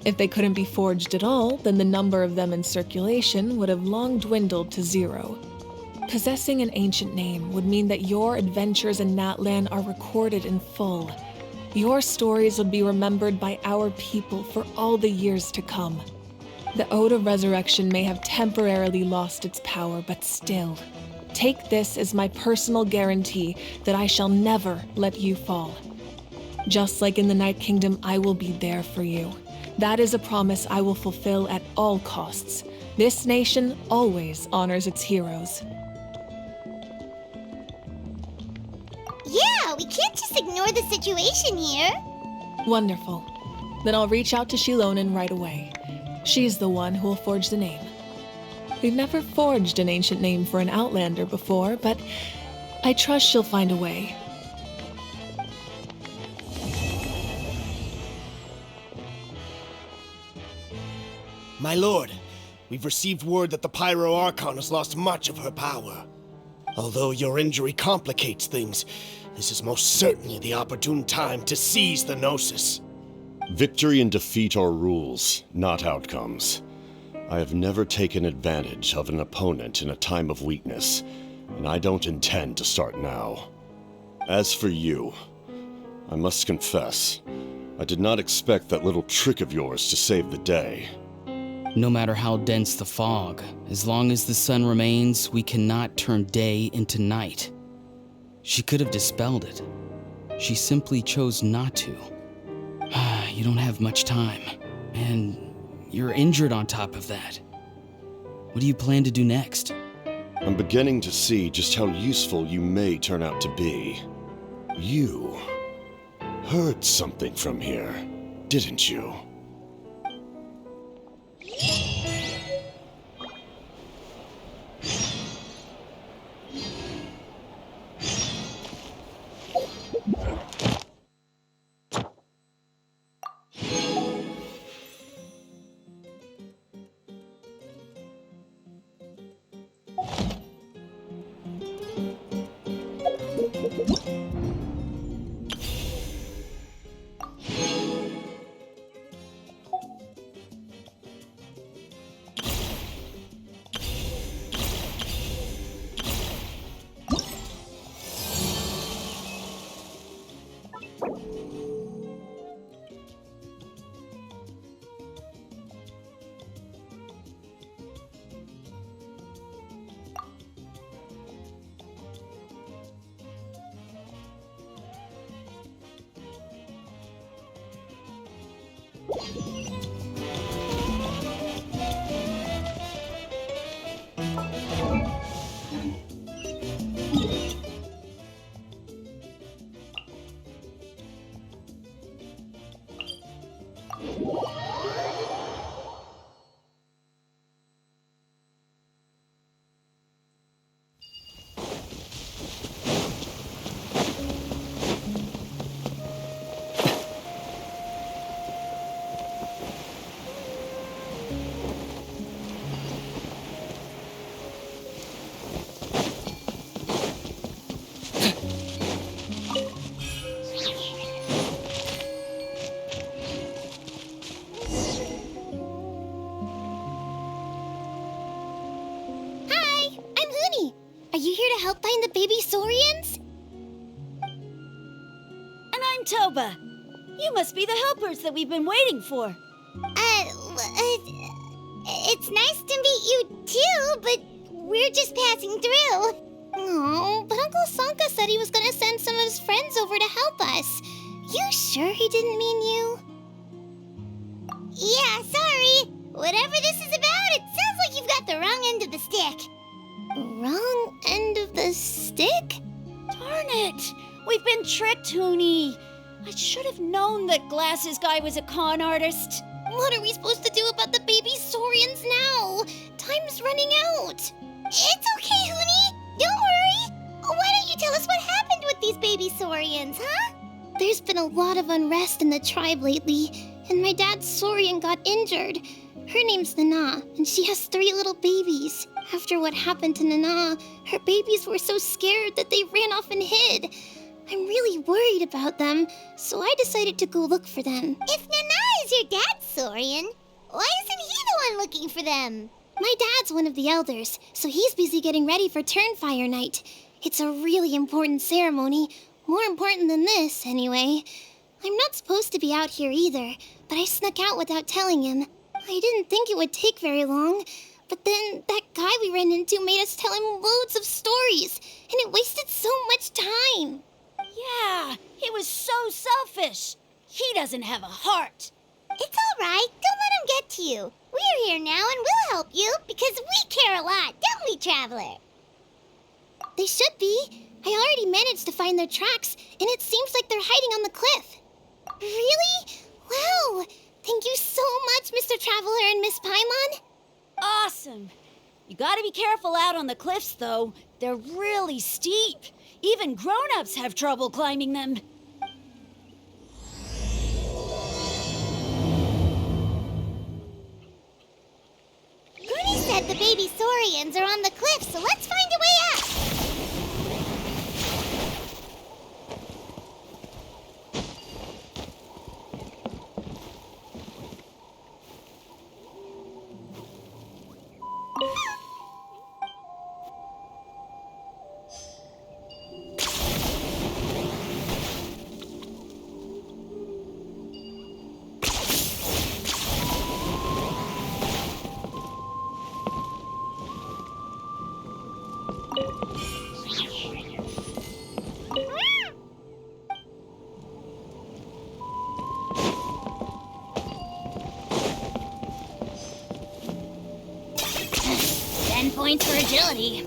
if they couldn't be forged at all, then the number of them in circulation would have long dwindled to 0. Possessing an ancient name would mean that your adventures in Natlan are recorded in full. Your stories would be remembered by our people for all the years to come. The Ode of Resurrection may have temporarily lost its power, but still, take this as my personal guarantee that I shall never let you fall. Just like in the Night Kingdom, I will be there for you. That is a promise I will fulfill at all costs. This nation always honors its heroes. Yeah, we can't just ignore the situation here. Wonderful. Then I'll reach out to Shilonen right away. She's the one who will forge the name. We've never forged an ancient name for an Outlander before, but I trust she'll find a way. My lord, we've received word that the Pyro Archon has lost much of her power. Although your injury complicates things, this is most certainly the opportune time to seize the Gnosis. Victory and defeat are rules, not outcomes. I have never taken advantage of an opponent in a time of weakness, and I don't intend to start now. As for you, I must confess, I did not expect that little trick of yours to save the day. No matter how dense the fog, as long as the sun remains, we cannot turn day into night. She could have dispelled it. She simply chose not to. You don't have much time, and you're injured on top of that. What do you plan to do next? I'm beginning to see just how useful you may turn out to be. You heard something from here, didn't you? you here to help find the baby Saurians? And I'm Toba. You must be the helpers that we've been waiting for. It's nice to meet you too, but we're just passing through. Oh, but Uncle Sanka said he was gonna send some of his friends over to help us. You sure he didn't mean you? Yeah, sorry. Whatever this is about, it sounds like you've got the wrong end of the stick. Wrong end of the stick? Darn it! We've been tricked, Hoonie. I should have known that Glasses Guy was a con artist. What are we supposed to do about the baby Saurians now? Time's running out. It's okay, Hoonie. Don't worry. Why don't you tell us what happened with these baby Saurians, huh? There's been a lot of unrest in the tribe lately, and my dad's Saurian got injured. Her name's Nana, and she has 3 little babies. After what happened to Nana, her babies were so scared that they ran off and hid. I'm really worried about them, so I decided to go look for them. If Nana is your dad's Saurian, why isn't he the one looking for them? My dad's one of the elders, so he's busy getting ready for Turnfire Night. It's a really important ceremony, more important than this, anyway. I'm not supposed to be out here either, but I snuck out without telling him. I didn't think it would take very long, but then that guy we ran into made us tell him loads of stories, and it wasted so much time. Yeah, he was so selfish. He doesn't have a heart. It's all right. Don't let him get to you. We're here now and we'll help you because we care a lot, don't we, Traveler? They should be. I already managed to find their tracks, and it seems like they're hiding on the cliff. Really? Wow. Thank you so much, Mr. Traveler and Miss Paimon. Awesome. You gotta be careful out on the cliffs, though. They're really steep. Even grown-ups have trouble climbing them. Goody said the baby Saurians are on the cliff, so let's find a way up. Points for agility.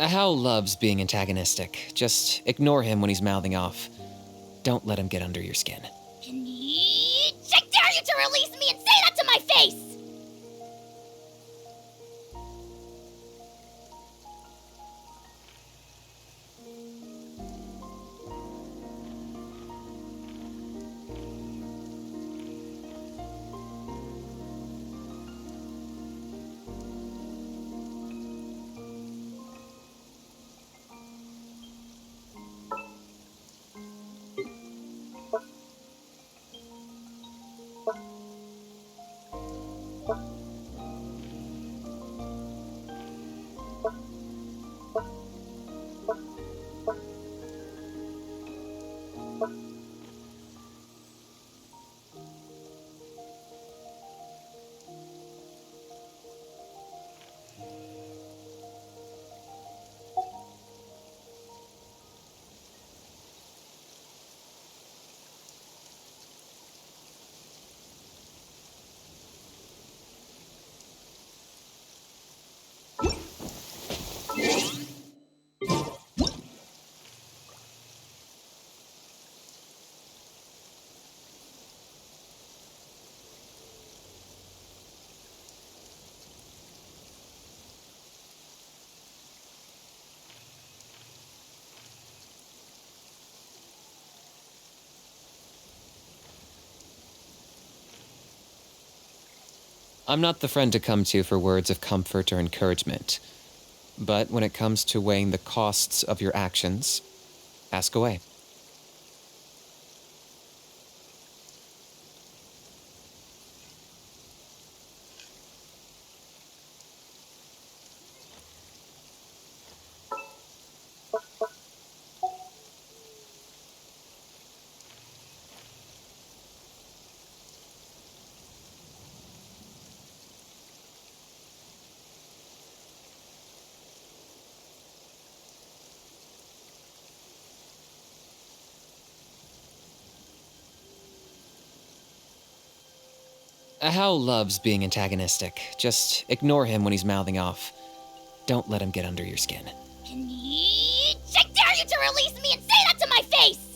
Hal loves being antagonistic. Just ignore him when he's mouthing off. Don't let him get under your skin. Kinich, I dare you to release me and say that to my face! I'm not the friend to come to for words of comfort or encouragement. But when it comes to weighing the costs of your actions, ask away. Hal loves being antagonistic. Just ignore him when he's mouthing off. Don't let him get under your skin. Kinich, I dare you to release me and say that to my face!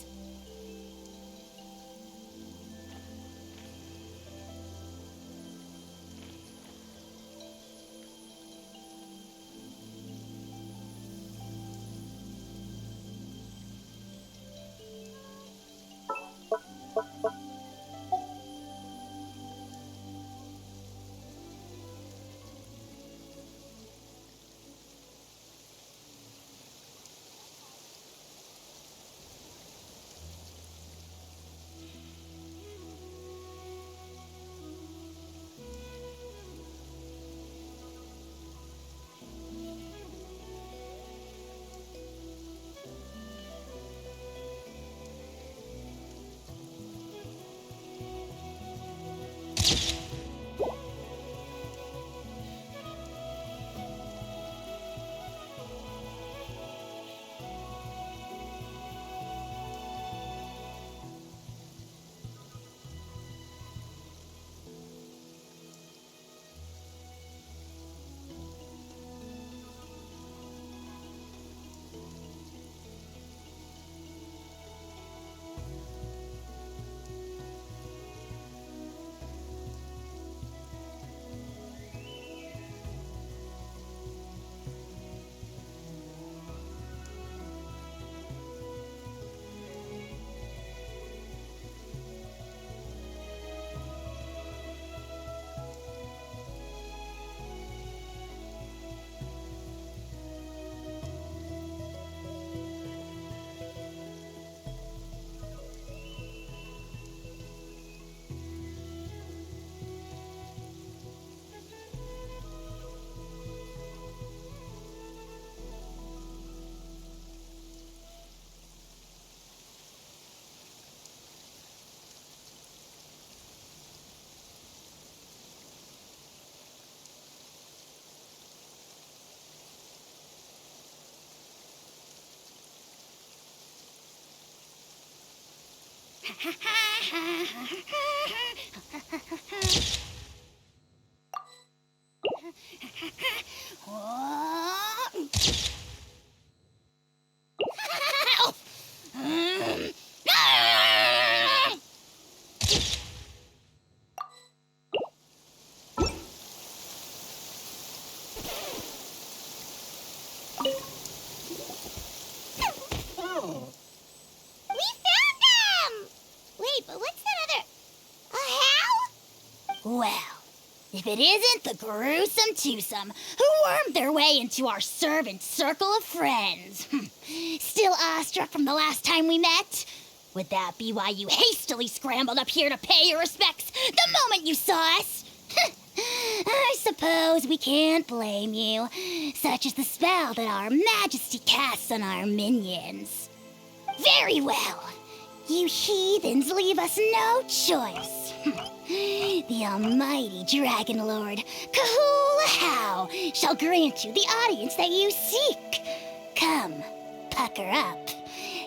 If it isn't the gruesome twosome who wormed their way into our servant circle of friends. Still awestruck from the last time we met? Would that be why you hastily scrambled up here to pay your respects the moment you saw us? I suppose we can't blame you. Such is the spell that our majesty casts on our minions. Very well. You heathens leave us no choice. The almighty Dragon Lord, Kahula shall grant you the audience that you seek. Come, pucker up.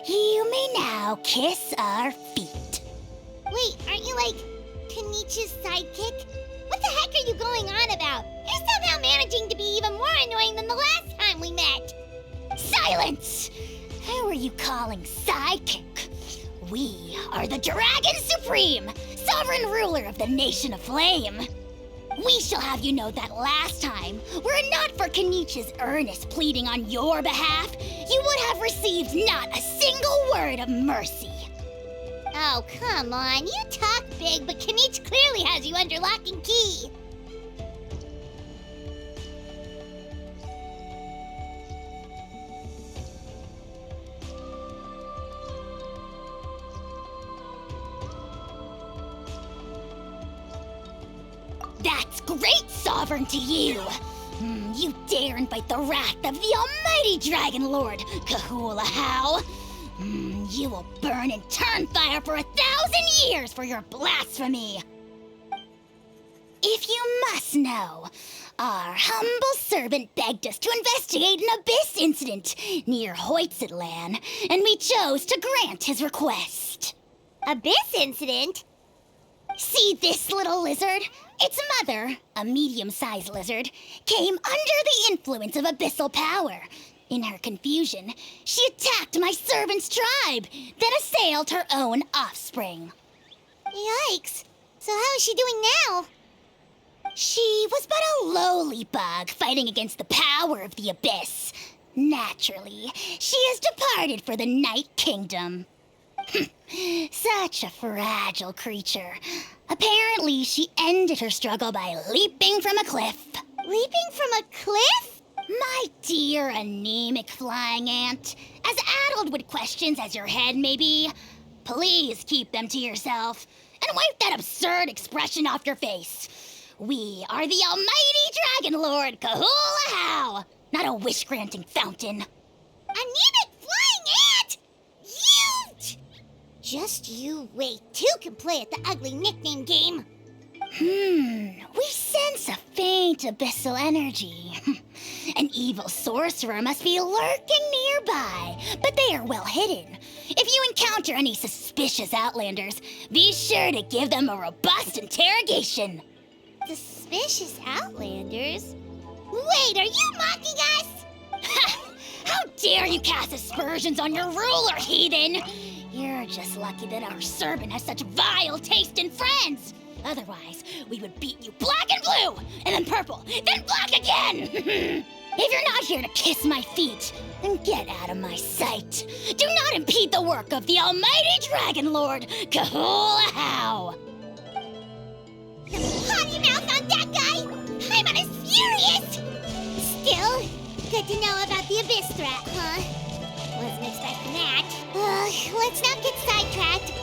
You may now kiss our feet. Wait, aren't you like Kinich's sidekick? What the heck are you going on about? You're somehow managing to be even more annoying than the last time we met. Silence! Who are you calling sidekick? We are the Dragon Supreme, sovereign ruler of the Nation of Flame. We shall have you know that last time, were it not for Kinich's earnest pleading on your behalf, you would have received not a single word of mercy. Oh, come on. You talk big, but Kinich clearly has you under lock and key. That's great, Sovereign, to you! You dare invite the wrath of the almighty Dragon Lord, Kahula How! You will burn in turn fire for 1,000 years for your blasphemy! If you must know, our humble servant begged us to investigate an abyss incident near Hoytzitlan, and we chose to grant his request. Abyss incident? See this little lizard? Its mother, a medium-sized lizard, came under the influence of abyssal power. In her confusion, she attacked my servant's tribe, then assailed her own offspring. Yikes. So how is she doing now? She was but a lowly bug fighting against the power of the abyss. Naturally, she has departed for the Night Kingdom. Such a fragile creature. Apparently, she ended her struggle by leaping from a cliff. Leaping from a cliff? My dear anemic flying ant, as addled with questions as your head may be, please keep them to yourself and wipe that absurd expression off your face. We are the almighty Dragon Lord Kahula How, not a wish-granting fountain. Anemic flying ant? You! Just you wait. Two can play at the ugly nickname game. We sense a faint abyssal energy. An evil sorcerer must be lurking nearby, but they are well hidden. If you encounter any suspicious outlanders, be sure to give them a robust interrogation. Suspicious outlanders? Wait, are you mocking us? How dare you cast aspersions on your ruler, heathen! You're just lucky that our servant has such vile taste in friends. Otherwise, we would beat you black and blue, and then purple, then black again! If you're not here to kiss my feet, then get out of my sight. Do not impede the work of the almighty Dragon Lord, Kahula How! Potty mouth on that guy! I'm on his furious! Still, good to know about the abyss threat, huh? Wasn't expecting that. Let's not get sidetracked.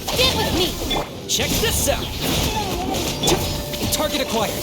Stand with me! Check this out! Target acquired.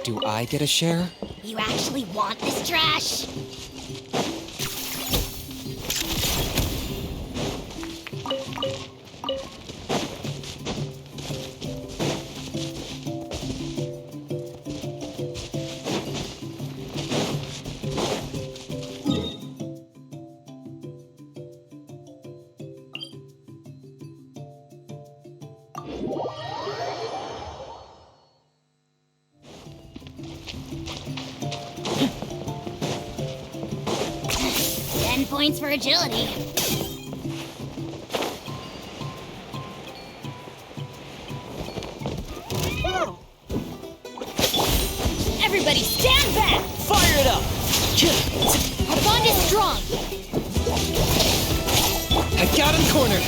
Do I get a share? You actually want this trash? Points for agility. Everybody stand back! Fire it up! Our bond is strong! I got him cornered!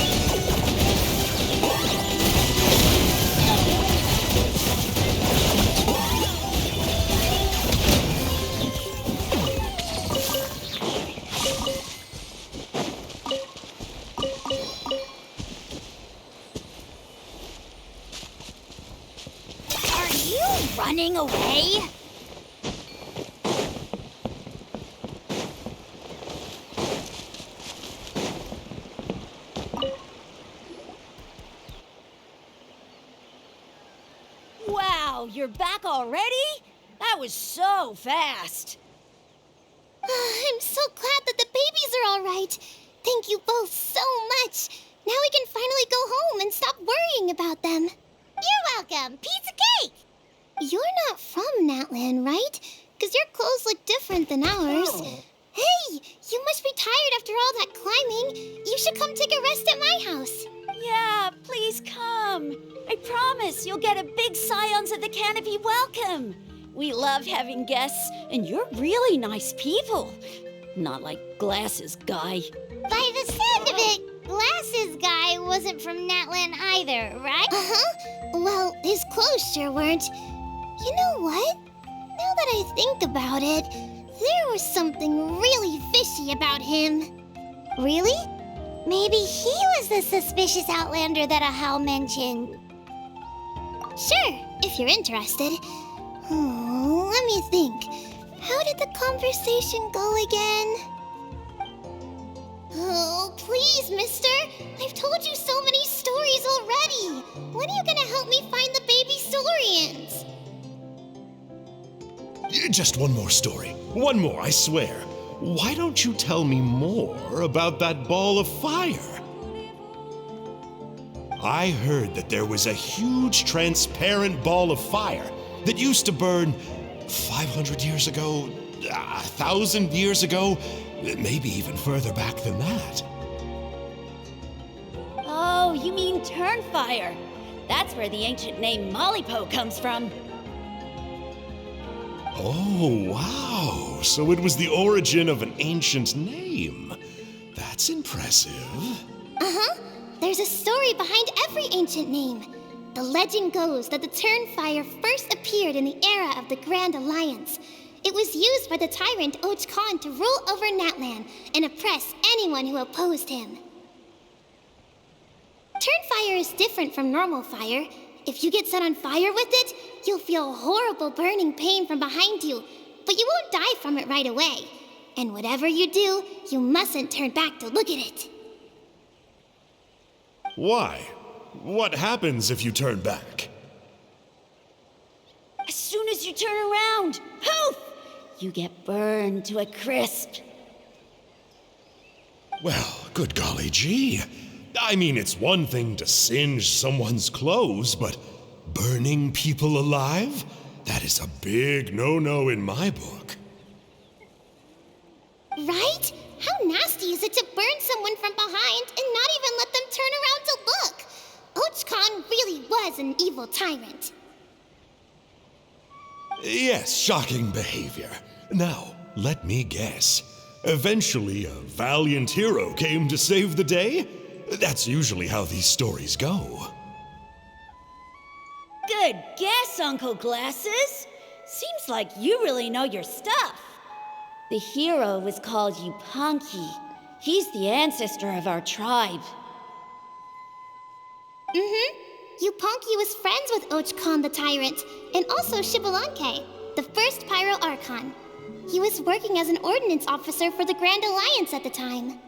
Running away? Wow, you're back already? That was so fast. I'm so glad that the babies are all right. Thank you both so much. Now we can finally go home and stop worrying about them. You're welcome. Piece of cake. You're not from Natlan, right? Because your clothes look different than ours. Oh. Hey, you must be tired after all that climbing. You should come take a rest at my house. Yeah, please come. I promise you'll get a big Scions of the Canopy welcome. We love having guests, and you're really nice people. Not like Glasses Guy. By the sound of it, Glasses Guy wasn't from Natlan either, right? Uh-huh. Well, his clothes sure weren't. You know what? Now that I think about it, there was something really fishy about him. Really? Maybe he was the suspicious outlander that Ahau mentioned. Sure, if you're interested. Let me think. How did the conversation go again? Oh, please, mister. I've told you so many stories already. When are you gonna help me find the baby Saurians? Just one more story. One more, I swear. Why don't you tell me more about that ball of fire? I heard that there was a huge transparent ball of fire that used to burn 500 years ago, 1,000 years ago, maybe even further back than that. Oh, you mean Turnfire. That's where the ancient name Mollypo comes from. Oh, wow. So it was the origin of an ancient name. That's impressive. Uh-huh. There's a story behind every ancient name. The legend goes that the Turnfire first appeared in the era of the Grand Alliance. It was used by the tyrant Och Khan to rule over Natlan and oppress anyone who opposed him. Turnfire is different from normal fire. If you get set on fire with it, you'll feel horrible burning pain from behind you, but you won't die from it right away. And whatever you do, you mustn't turn back to look at it. Why? What happens if you turn back? As soon as you turn around, poof! You get burned to a crisp. Well, good golly gee. I mean, it's one thing to singe someone's clothes, but burning people alive? That is a big no-no in my book. Right? How nasty is it to burn someone from behind and not even let them turn around to look? Och Khan really was an evil tyrant. Yes, shocking behavior. Now, let me guess. Eventually, a valiant hero came to save the day? That's usually how these stories go. Good guess, Uncle Glasses. Seems like you really know your stuff. The hero was called Yupanqui. He's the ancestor of our tribe. Mm-hmm. Yupanqui was friends with Och Khan the Tyrant, and also Shibalanke. the first Pyro Archon. He was working as an ordnance officer for the Grand Alliance at the time.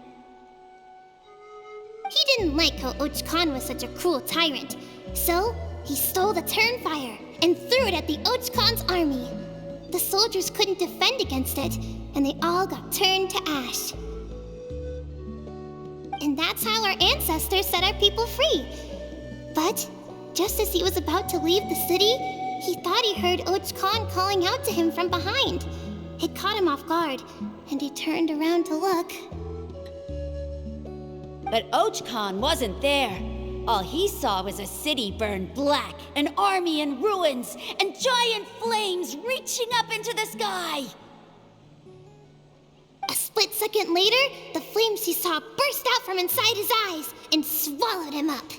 He didn't like how Och Khan was such a cruel tyrant, so he stole the Turnfire and threw it at the Och Khan's army. The soldiers couldn't defend against it, and they all got turned to ash. And that's how our ancestors set our people free. But just as he was about to leave the city, he thought he heard Och Khan calling out to him from behind. It caught him off guard, and he turned around to look. But Och Khan wasn't there. All he saw was a city burned black, an army in ruins, and giant flames reaching up into the sky. A split second later, the flames he saw burst out from inside his eyes and swallowed him up.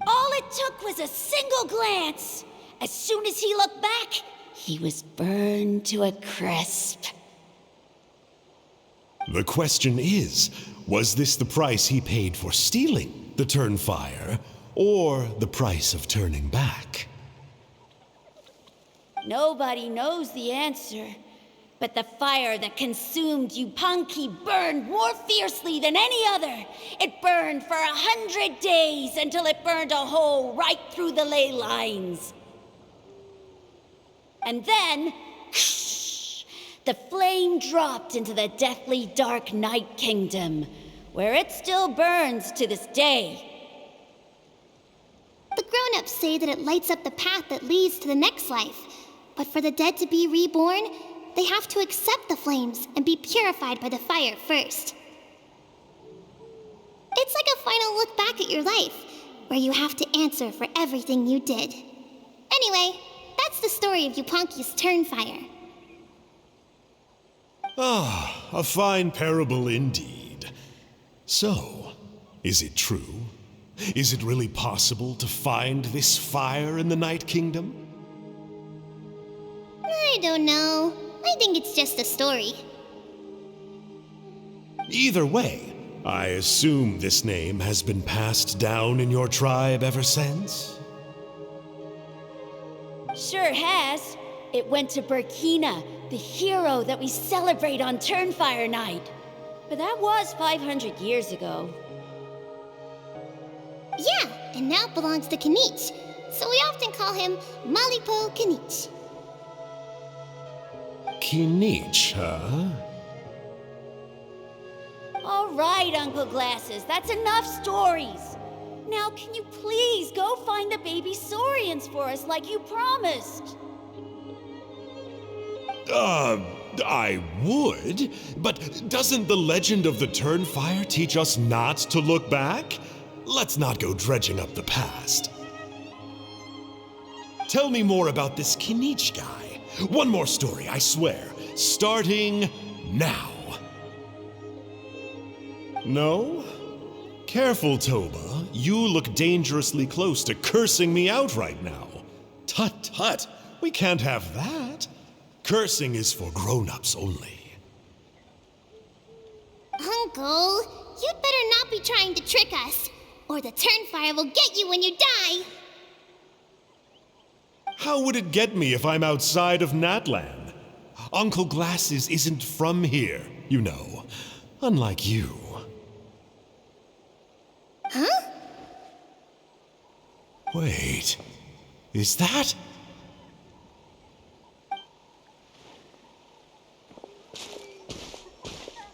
All it took was a single glance. As soon as he looked back, he was burned to a crisp. The question is, was this the price he paid for stealing the Turnfire, or the price of turning back? Nobody knows the answer, but the fire that consumed Yupanqui burned more fiercely than any other. It burned for 100 days until it burned a hole right through the ley lines. And then, the flame dropped into the deathly dark Night Kingdom, where it still burns to this day. The grown-ups say that it lights up the path that leads to the next life, but for the dead to be reborn, they have to accept the flames and be purified by the fire first. It's like a final look back at your life, where you have to answer for everything you did. Anyway, that's the story of Yupanqui's Turnfire. Ah, a fine parable indeed. So, is it true? Is it really possible to find this fire in the Night Kingdom? I don't know. I think it's just a story. Either way, I assume this name has been passed down in your tribe ever since? Sure has. It went to Burkina, the hero that we celebrate on Turnfire Night. But that was 500 years ago. Yeah, and now it belongs to Kinich, so we often call him Malipo Kinich. Kinich, huh? All right, Uncle Glasses, that's enough stories. Now, can you please go find the baby Saurians for us like you promised? I would, but doesn't the legend of the Turnfire teach us not to look back? Let's not go dredging up the past. Tell me more about this Kinich guy. One more story, I swear. Starting now. No? Careful, Toba. You look dangerously close to cursing me out right now. Tut tut, we can't have that. Cursing is for grown-ups only. Uncle, you'd better not be trying to trick us, or the Turnfire will get you when you die. How would it get me if I'm outside of Natlan? Uncle Glasses isn't from here, you know. Unlike you. Huh? Wait, is that?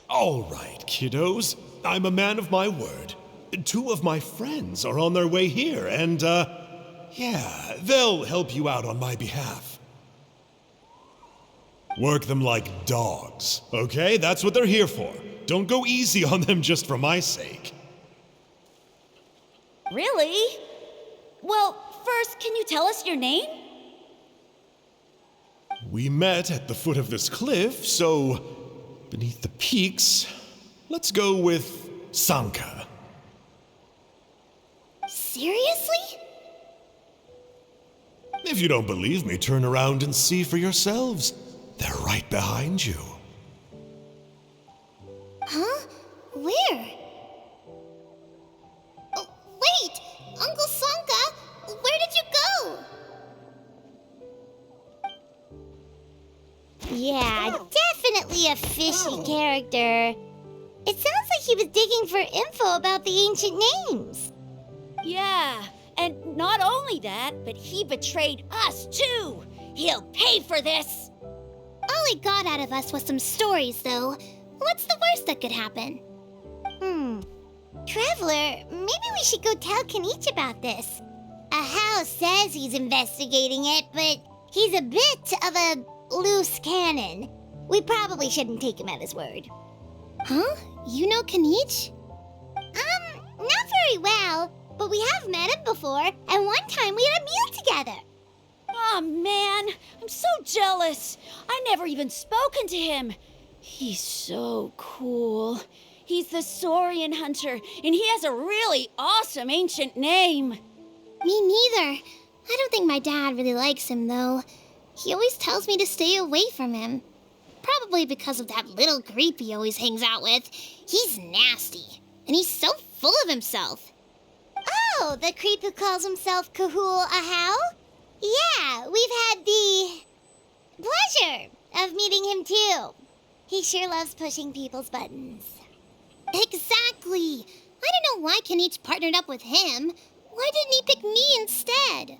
All right, kiddos. I'm a man of my word. 2 of my friends are on their way here, and, yeah, they'll help you out on my behalf. Work them like dogs, okay? That's what they're here for. Don't go easy on them just for my sake. Really? Well, first, can you tell us your name? We met at the foot of this cliff, so beneath the peaks, let's go with Sanka. Seriously? If you don't believe me, turn around and see for yourselves. They're right behind you. Huh? Where? Oh, wait! Uncle Sanka, where did you go? Yeah, definitely a fishy character. It sounds like he was digging for info about the ancient names. Yeah, and not only that, but he betrayed us too. He'll pay for this. All he got out of us was some stories, though. What's the worst that could happen? Traveler, maybe we should go tell Kinich about this. Ahau says he's investigating it, but he's a bit of a loose cannon. We probably shouldn't take him at his word. Huh? You know Kinich? Not very well, but we have met him before, and one time we had a meal together. Oh man, I'm so jealous. I never even spoken to him. He's so cool. He's the Saurian hunter, and he has a really awesome ancient name. Me neither. I don't think my dad really likes him, though. He always tells me to stay away from him. Probably because of that little creep he always hangs out with. He's nasty, and he's so full of himself. Oh, the creep who calls himself Kahul Ahau? Yeah, we've had the pleasure of meeting him too. He sure loves pushing people's buttons. Exactly. I don't know why Kinich partnered up with him. Why didn't he pick me instead?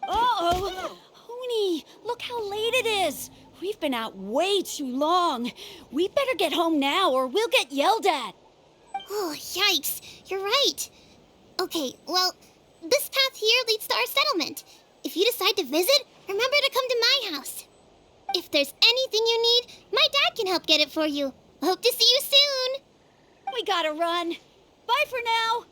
Uh-oh! Huni, look how late it is. We've been out way too long. We better get home now or we'll get yelled at. Oh, yikes. You're right. Okay, well, this path here leads to our settlement. If you decide to visit, remember to come to my house. If there's anything you need, my dad can help get it for you. Hope to see you soon. We gotta run. Bye for now.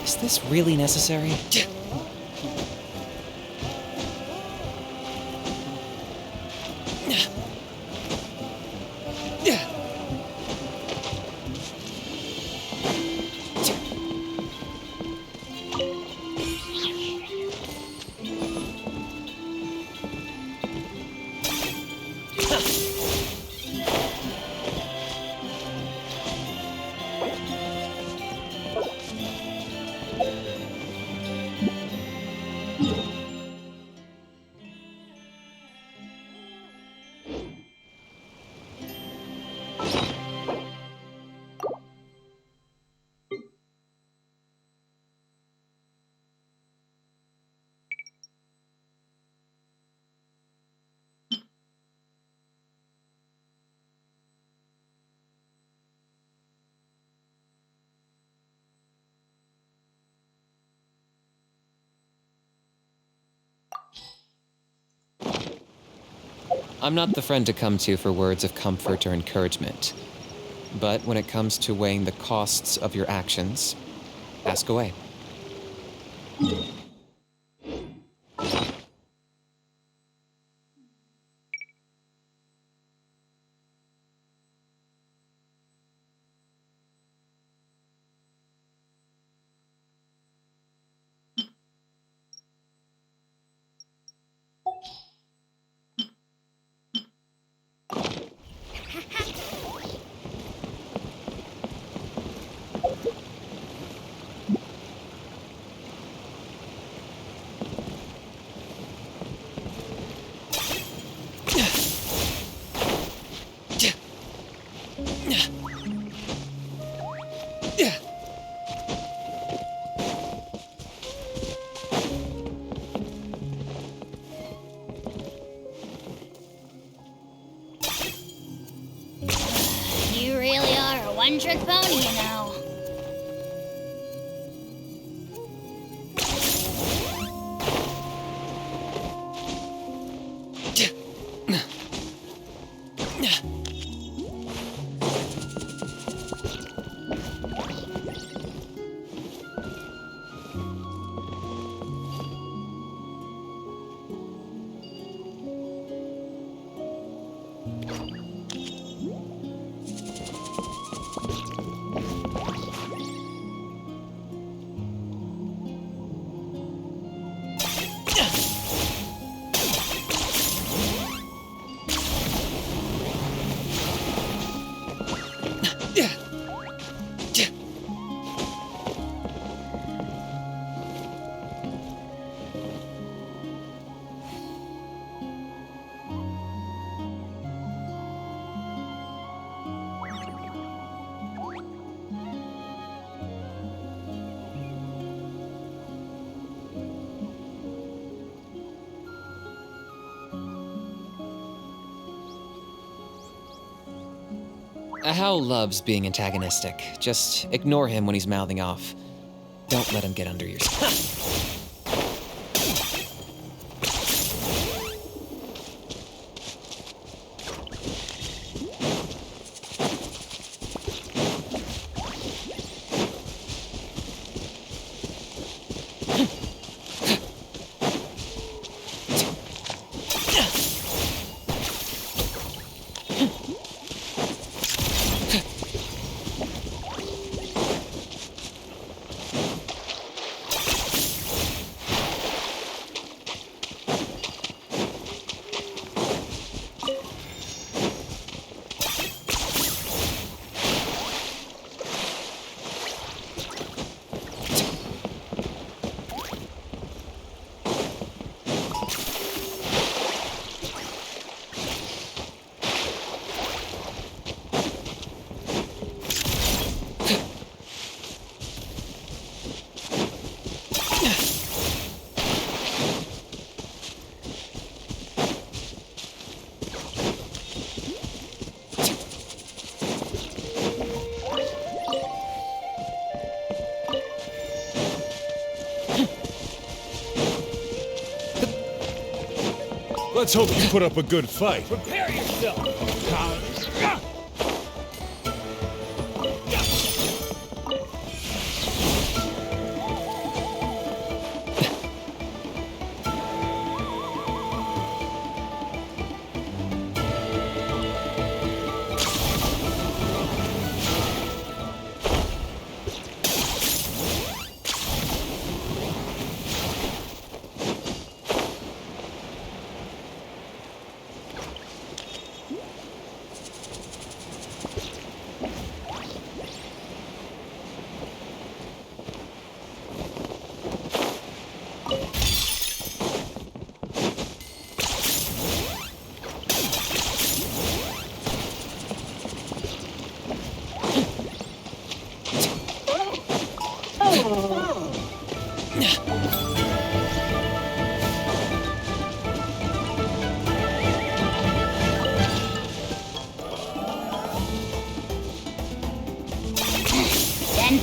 Is this really necessary? I'm not the friend to come to for words of comfort or encouragement. But when it comes to weighing the costs of your actions, ask away. Hal loves being antagonistic. Just ignore him when he's mouthing off. Don't let him get under your skin. Let's hope you put up a good fight. Prepare yourself!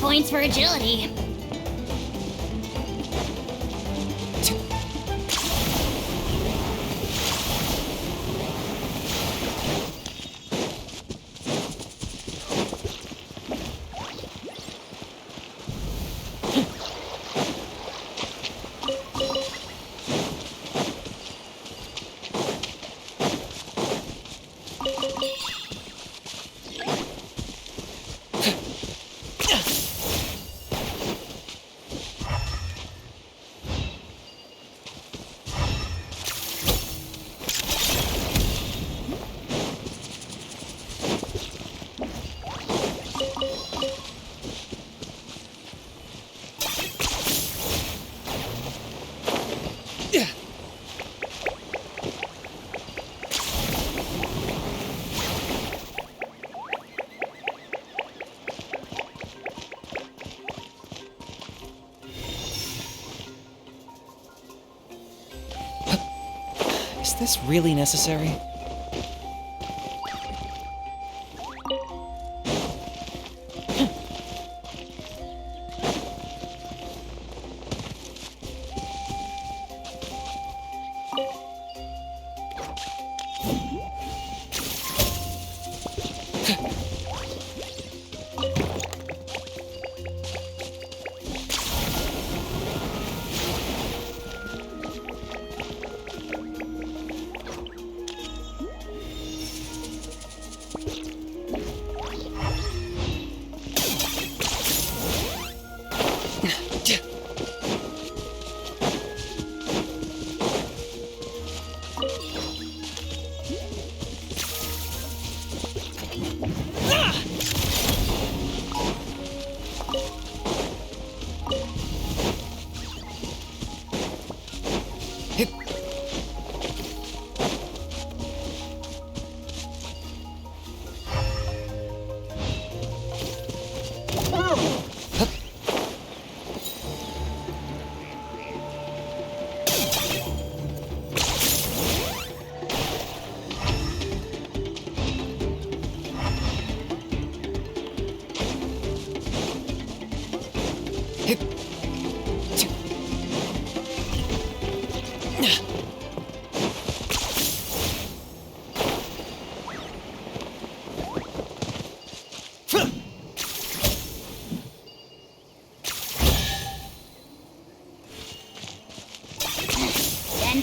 Points for agility. Is this really necessary?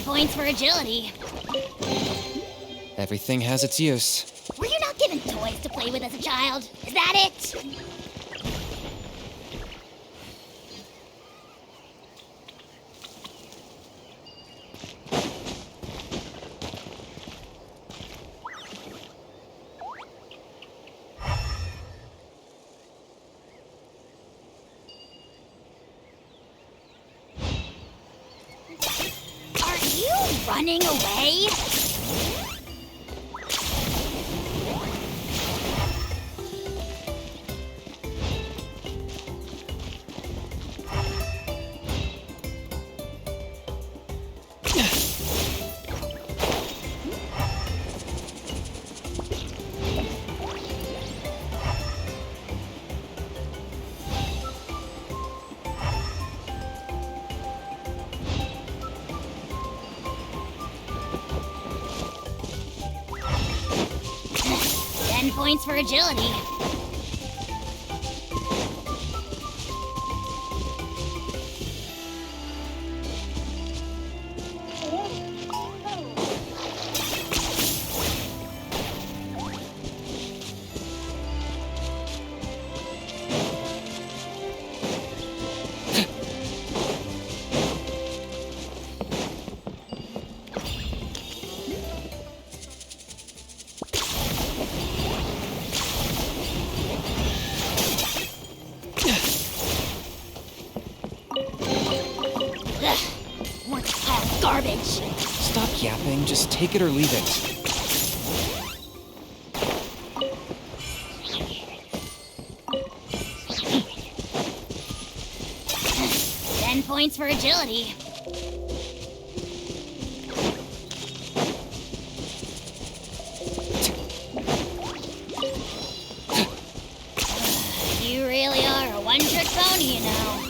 Points for agility. Everything has its use. Were you not given toys to play with as a child? Is that it? Running away? Points for agility. Garbage. Stop yapping, just take it or leave it. 10 points for agility. You really are a one-trick pony, you know.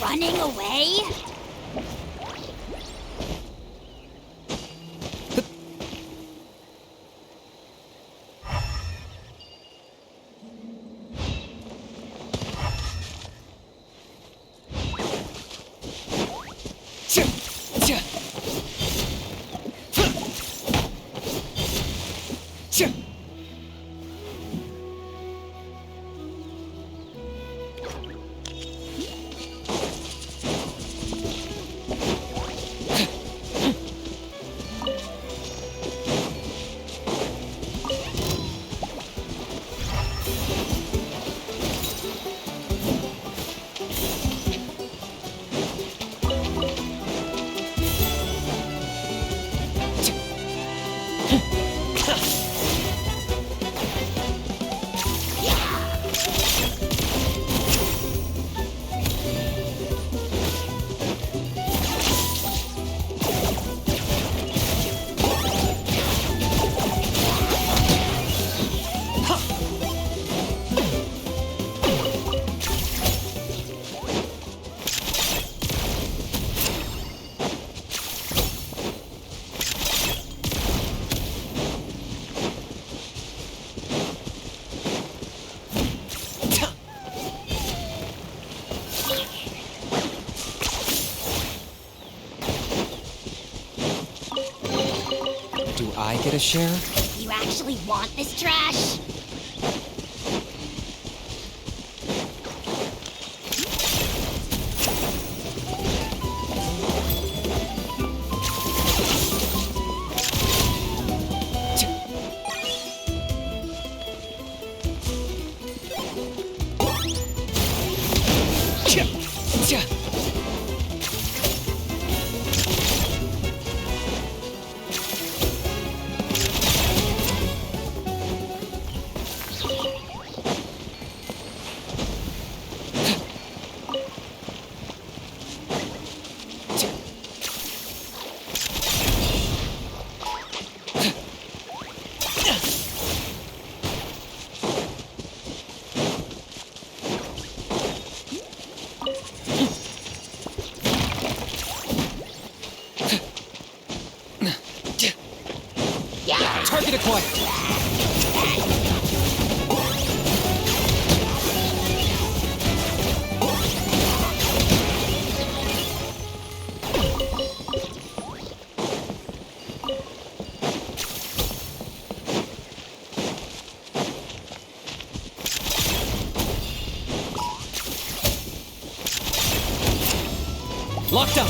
Running away? get a share? You actually want this trash? Target acquired. Locked up.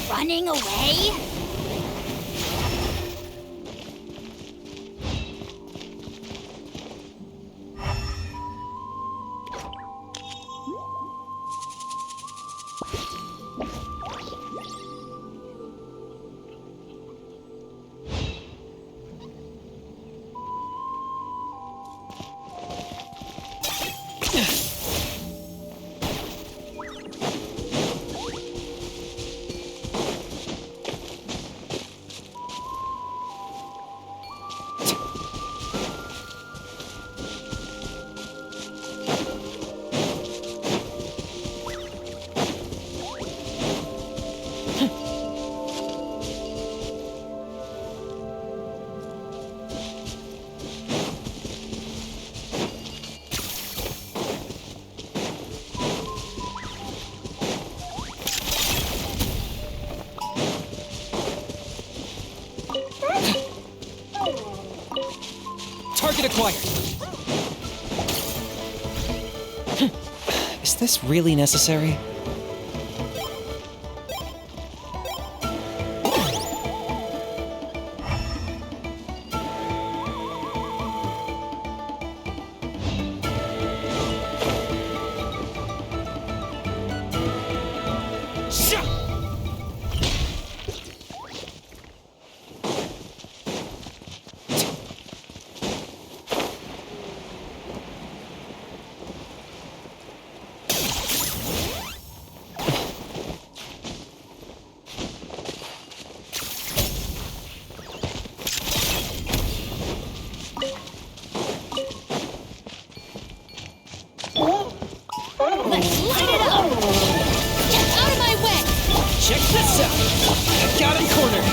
Running away? Target acquired. Is this really necessary? Let's light it up! Get out of my way! Check this out! I got him cornered!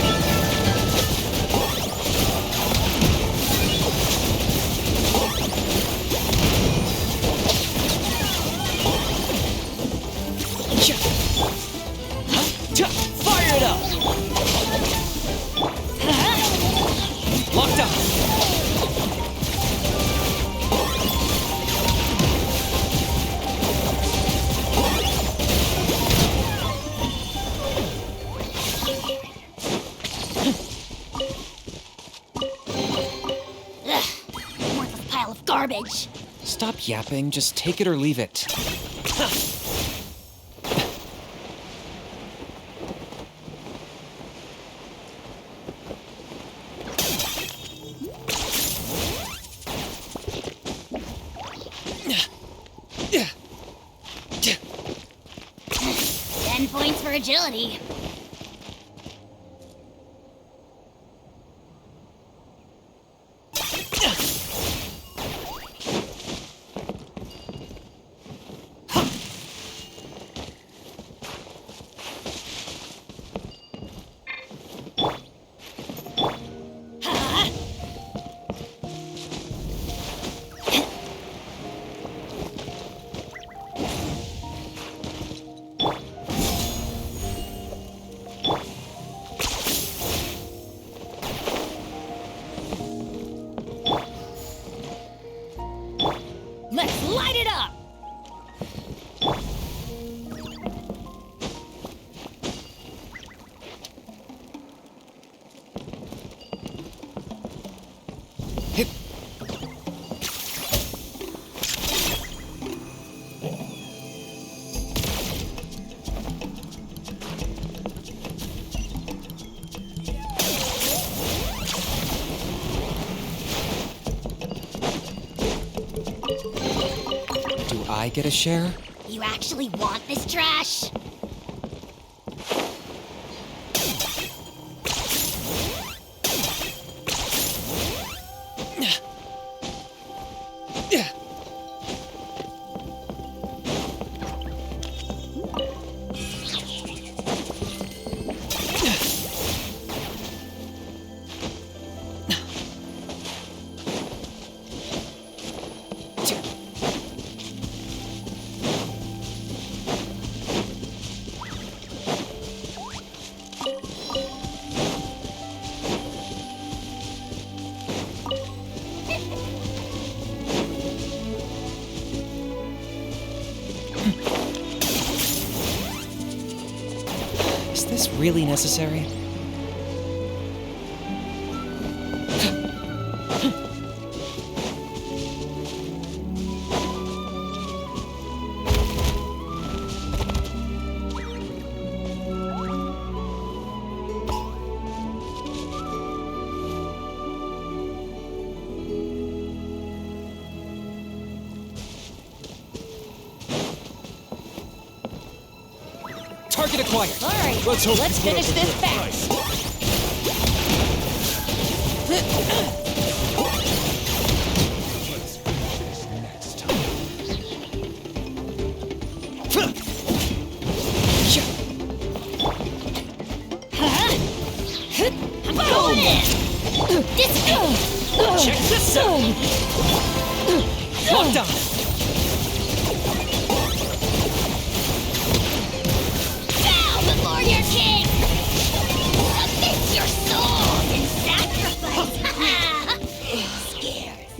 Fire it up! Locked up! Worthless pile of garbage. Stop yapping, just take it or leave it. Points for agility. Let's light it up! Do I get a share? You actually want this trash? Is this really necessary? Target acquired. All right, let's finish this fast. I'm going in! Check this out! Locked on! Bow before your king! Submit your soul in sacrifice! Scares.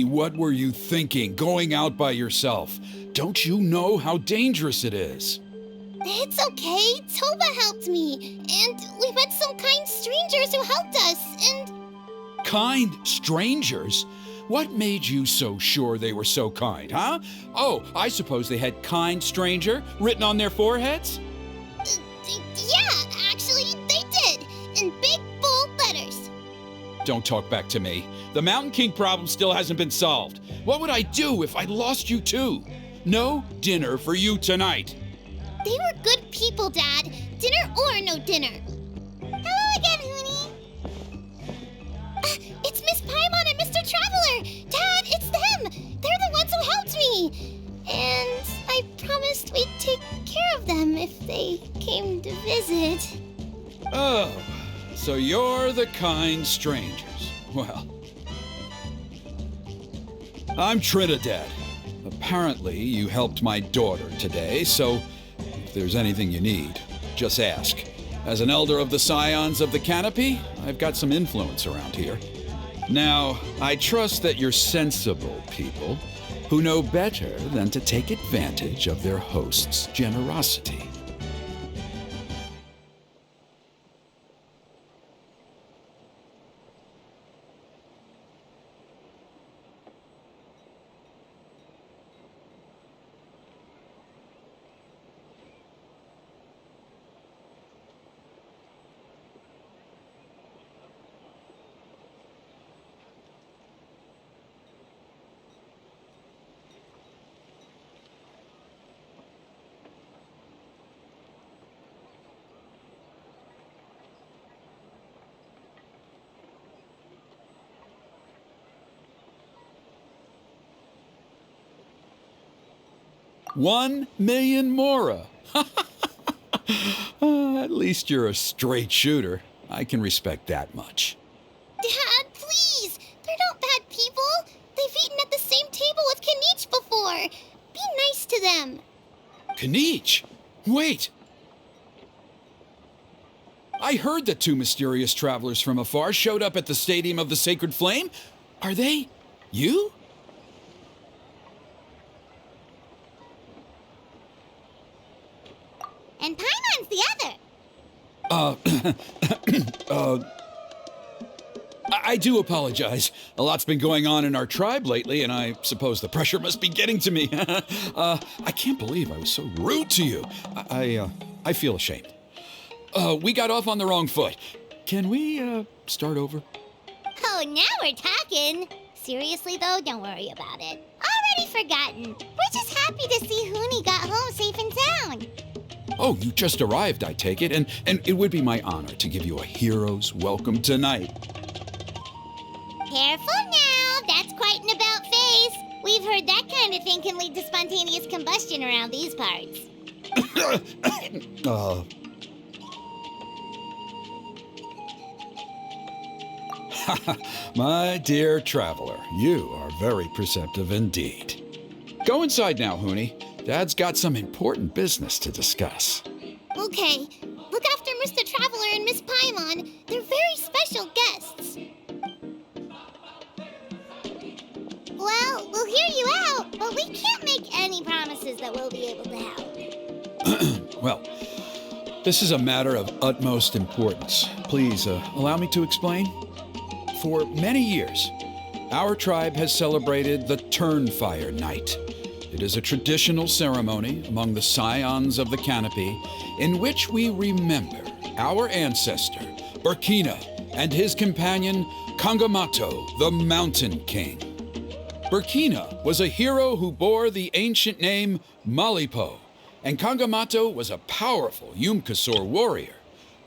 What were you thinking, going out by yourself? Don't you know how dangerous it is? It's okay. Toba helped me. And we met some kind strangers who helped us, and... Kind strangers? What made you so sure they were so kind, huh? Oh, I suppose they had kind stranger written on their foreheads? Yeah, actually, they did. In big, bold letters. Don't talk back to me. The Mountain King problem still hasn't been solved. What would I do if I lost you too? No dinner for you tonight. They were good people, Dad. Dinner or no dinner. Hello again, Huni. It's Miss Paimon and Mr. Traveler. Dad, it's them. They're the ones who helped me. And I promised we'd take care of them if they came to visit. Oh, so you're the kind strangers. Well, I'm Trinidad. Apparently, you helped my daughter today, so if there's anything you need, just ask. As an elder of the Scions of the Canopy, I've got some influence around here. Now, I trust that you're sensible people who know better than to take advantage of their host's generosity. $1 million mora. At least you're a straight shooter. I can respect that much. Dad, please! They're not bad people. They've eaten at the same table with Kinich before. Be nice to them. Kinich? Wait! I heard that 2 mysterious travelers from afar showed up at the Stadium of the Sacred Flame. Are they you? And Paimon's the other. I do apologize. A lot's been going on in our tribe lately, and I suppose the pressure must be getting to me. I can't believe I was so rude to you. I feel ashamed. We got off on the wrong foot. Can we, start over? Oh, now we're talking. Seriously, though, don't worry about it. Already forgotten. We're just happy to see Huni got home safe and sound. Oh, you just arrived, I take it, and it would be my honor to give you a hero's welcome tonight. Careful now, that's quite an about-face. We've heard that kind of thing can lead to spontaneous combustion around these parts. My dear traveler, you are very perceptive indeed. Go inside now, Huni. Dad's got some important business to discuss. Okay, look after Mr. Traveler and Miss Paimon. They're very special guests. Well, we'll hear you out, but we can't make any promises that we'll be able to help. Well, this is a matter of utmost importance. Please, allow me to explain. For many years, our tribe has celebrated the Turnfire Night. It is a traditional ceremony among the Scions of the Canopy in which we remember our ancestor, Burkina, and his companion, Kangamato, the Mountain King. Burkina was a hero who bore the ancient name Malipo, and Kangamato was a powerful Yumkasor warrior.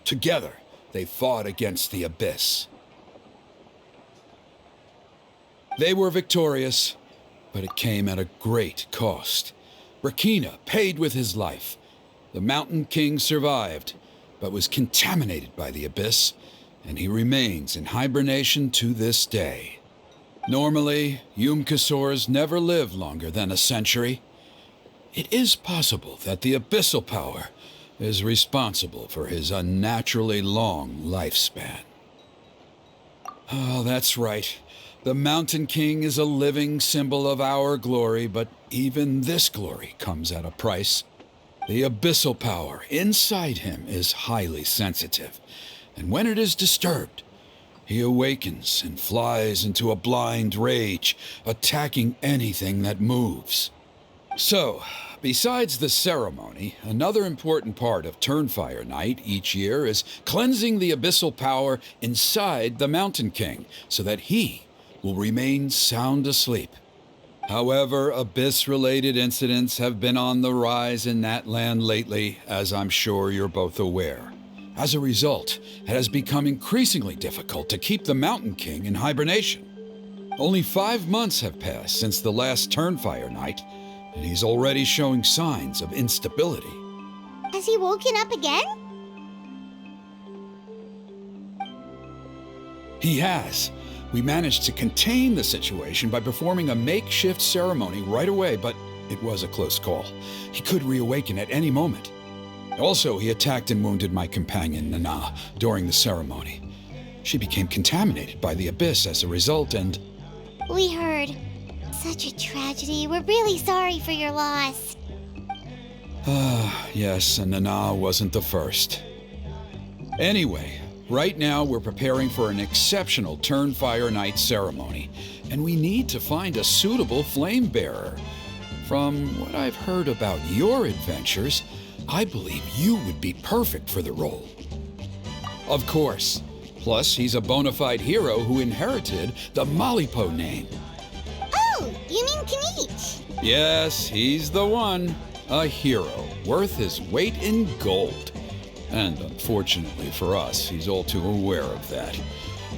Together, they fought against the Abyss. They were victorious, but it came at a great cost. Rakina paid with his life. The Mountain King survived, but was contaminated by the Abyss, and he remains in hibernation to this day. Normally, Yum-Kasoras never live longer than a century. It is possible that the Abyssal Power is responsible for his unnaturally long lifespan. Oh, that's right. The Mountain King is a living symbol of our glory, but even this glory comes at a price. The Abyssal Power inside him is highly sensitive, and when it is disturbed, he awakens and flies into a blind rage, attacking anything that moves. So, besides the ceremony, another important part of Turnfire Night each year is cleansing the Abyssal Power inside the Mountain King, so that he will remain sound asleep. However, Abyss-related incidents have been on the rise in that land lately, as I'm sure you're both aware. As a result, it has become increasingly difficult to keep the Mountain King in hibernation. Only 5 months have passed since the last Turnfire Night, and he's already showing signs of instability. Has he woken up again? He has. We managed to contain the situation by performing a makeshift ceremony right away, but it was a close call. He could reawaken at any moment. Also, he attacked and wounded my companion, Nana, during the ceremony. She became contaminated by the Abyss as a result, and... We heard. Such a tragedy. We're really sorry for your loss. Yes, and Nana wasn't the first. Anyway, right now we're preparing for an exceptional Turnfire Night ceremony, and we need to find a suitable flame bearer. From what I've heard about your adventures, I believe you would be perfect for the role. Of course. Plus, he's a bona fide hero who inherited the Malipo name. Oh, you mean Kinich? Yes, he's the one. A hero, worth his weight in gold. And unfortunately for us, he's all too aware of that.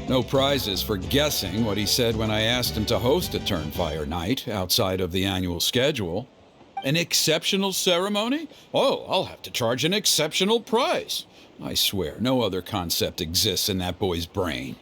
No prizes for guessing what he said when I asked him to host a Turnfire Night outside of the annual schedule. An exceptional ceremony? Oh, I'll have to charge an exceptional price. I swear, no other concept exists in that boy's brain.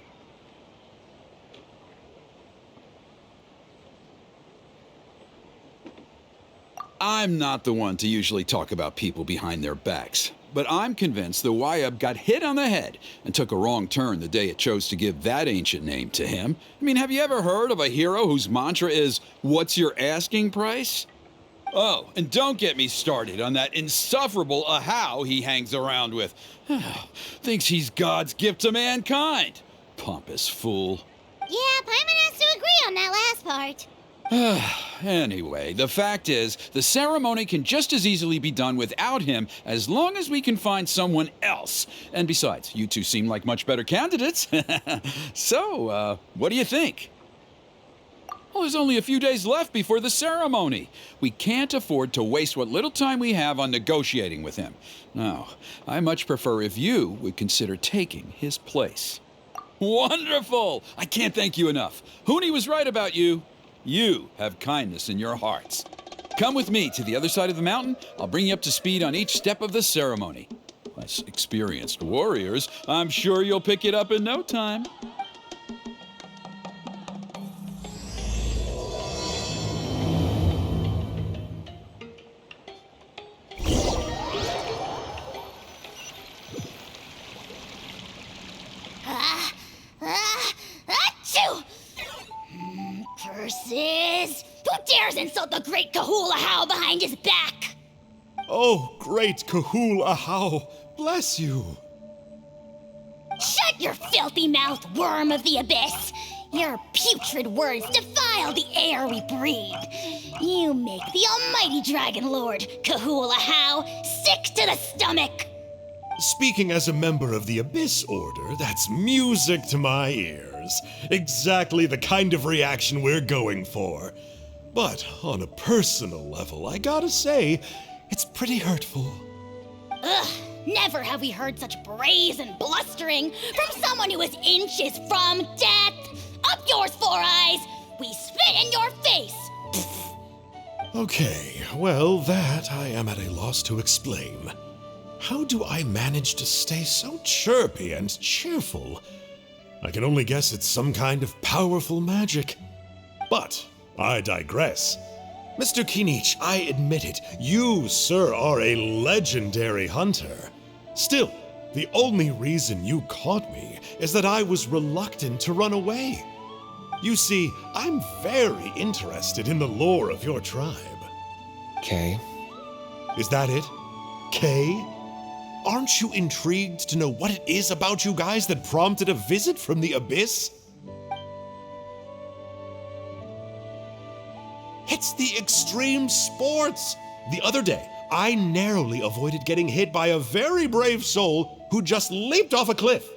I'm not the one to usually talk about people behind their backs, but I'm convinced the Wyab got hit on the head and took a wrong turn the day it chose to give that ancient name to him. I mean, have you ever heard of a hero whose mantra is, "What's your asking price?" Oh, and don't get me started on that insufferable Ahau he hangs around with. Thinks he's God's gift to mankind. Pompous fool. Yeah, Paimon has to agree on that last part. Anyway, the fact is, the ceremony can just as easily be done without him as long as we can find someone else. And besides, you two seem like much better candidates. So, what do you think? Well, there's only a few days left before the ceremony. We can't afford to waste what little time we have on negotiating with him. No, I much prefer if you would consider taking his place. Wonderful! I can't thank you enough. Huni was right about you. You have kindness in your hearts. Come with me to the other side of the mountain. I'll bring you up to speed on each step of the ceremony. As experienced warriors, I'm sure you'll pick it up in no time. Achoo! Curses! Who dares insult the great Kahul Ahau behind his back? Oh, great Kahul Ahau, bless you. Shut your filthy mouth, worm of the abyss! Your putrid words defile the air we breathe. You make the almighty Dragon Lord, Kahul Ahau, sick to the stomach. Speaking as a member of the Abyss Order, that's music to my ears. Exactly the kind of reaction we're going for. But on a personal level, I gotta say, it's pretty hurtful. Ugh, Never have we heard such brazen blustering from someone who is inches from death! Up yours, Four Eyes! We spit in your face! Okay, well, that I am at a loss to explain. How do I manage to stay so chirpy and cheerful? I can only guess it's some kind of powerful magic. But I digress. Mr. Kinich, I admit it, you, sir, are a legendary hunter. Still, the only reason you caught me is that I was reluctant to run away. You see, I'm very interested in the lore of your tribe. Kay? Is that it? Kay? Aren't you intrigued to know what it is about you guys that prompted a visit from the Abyss? It's the extreme sports! The other day, I narrowly avoided getting hit by a very brave soul who just leaped off a cliff.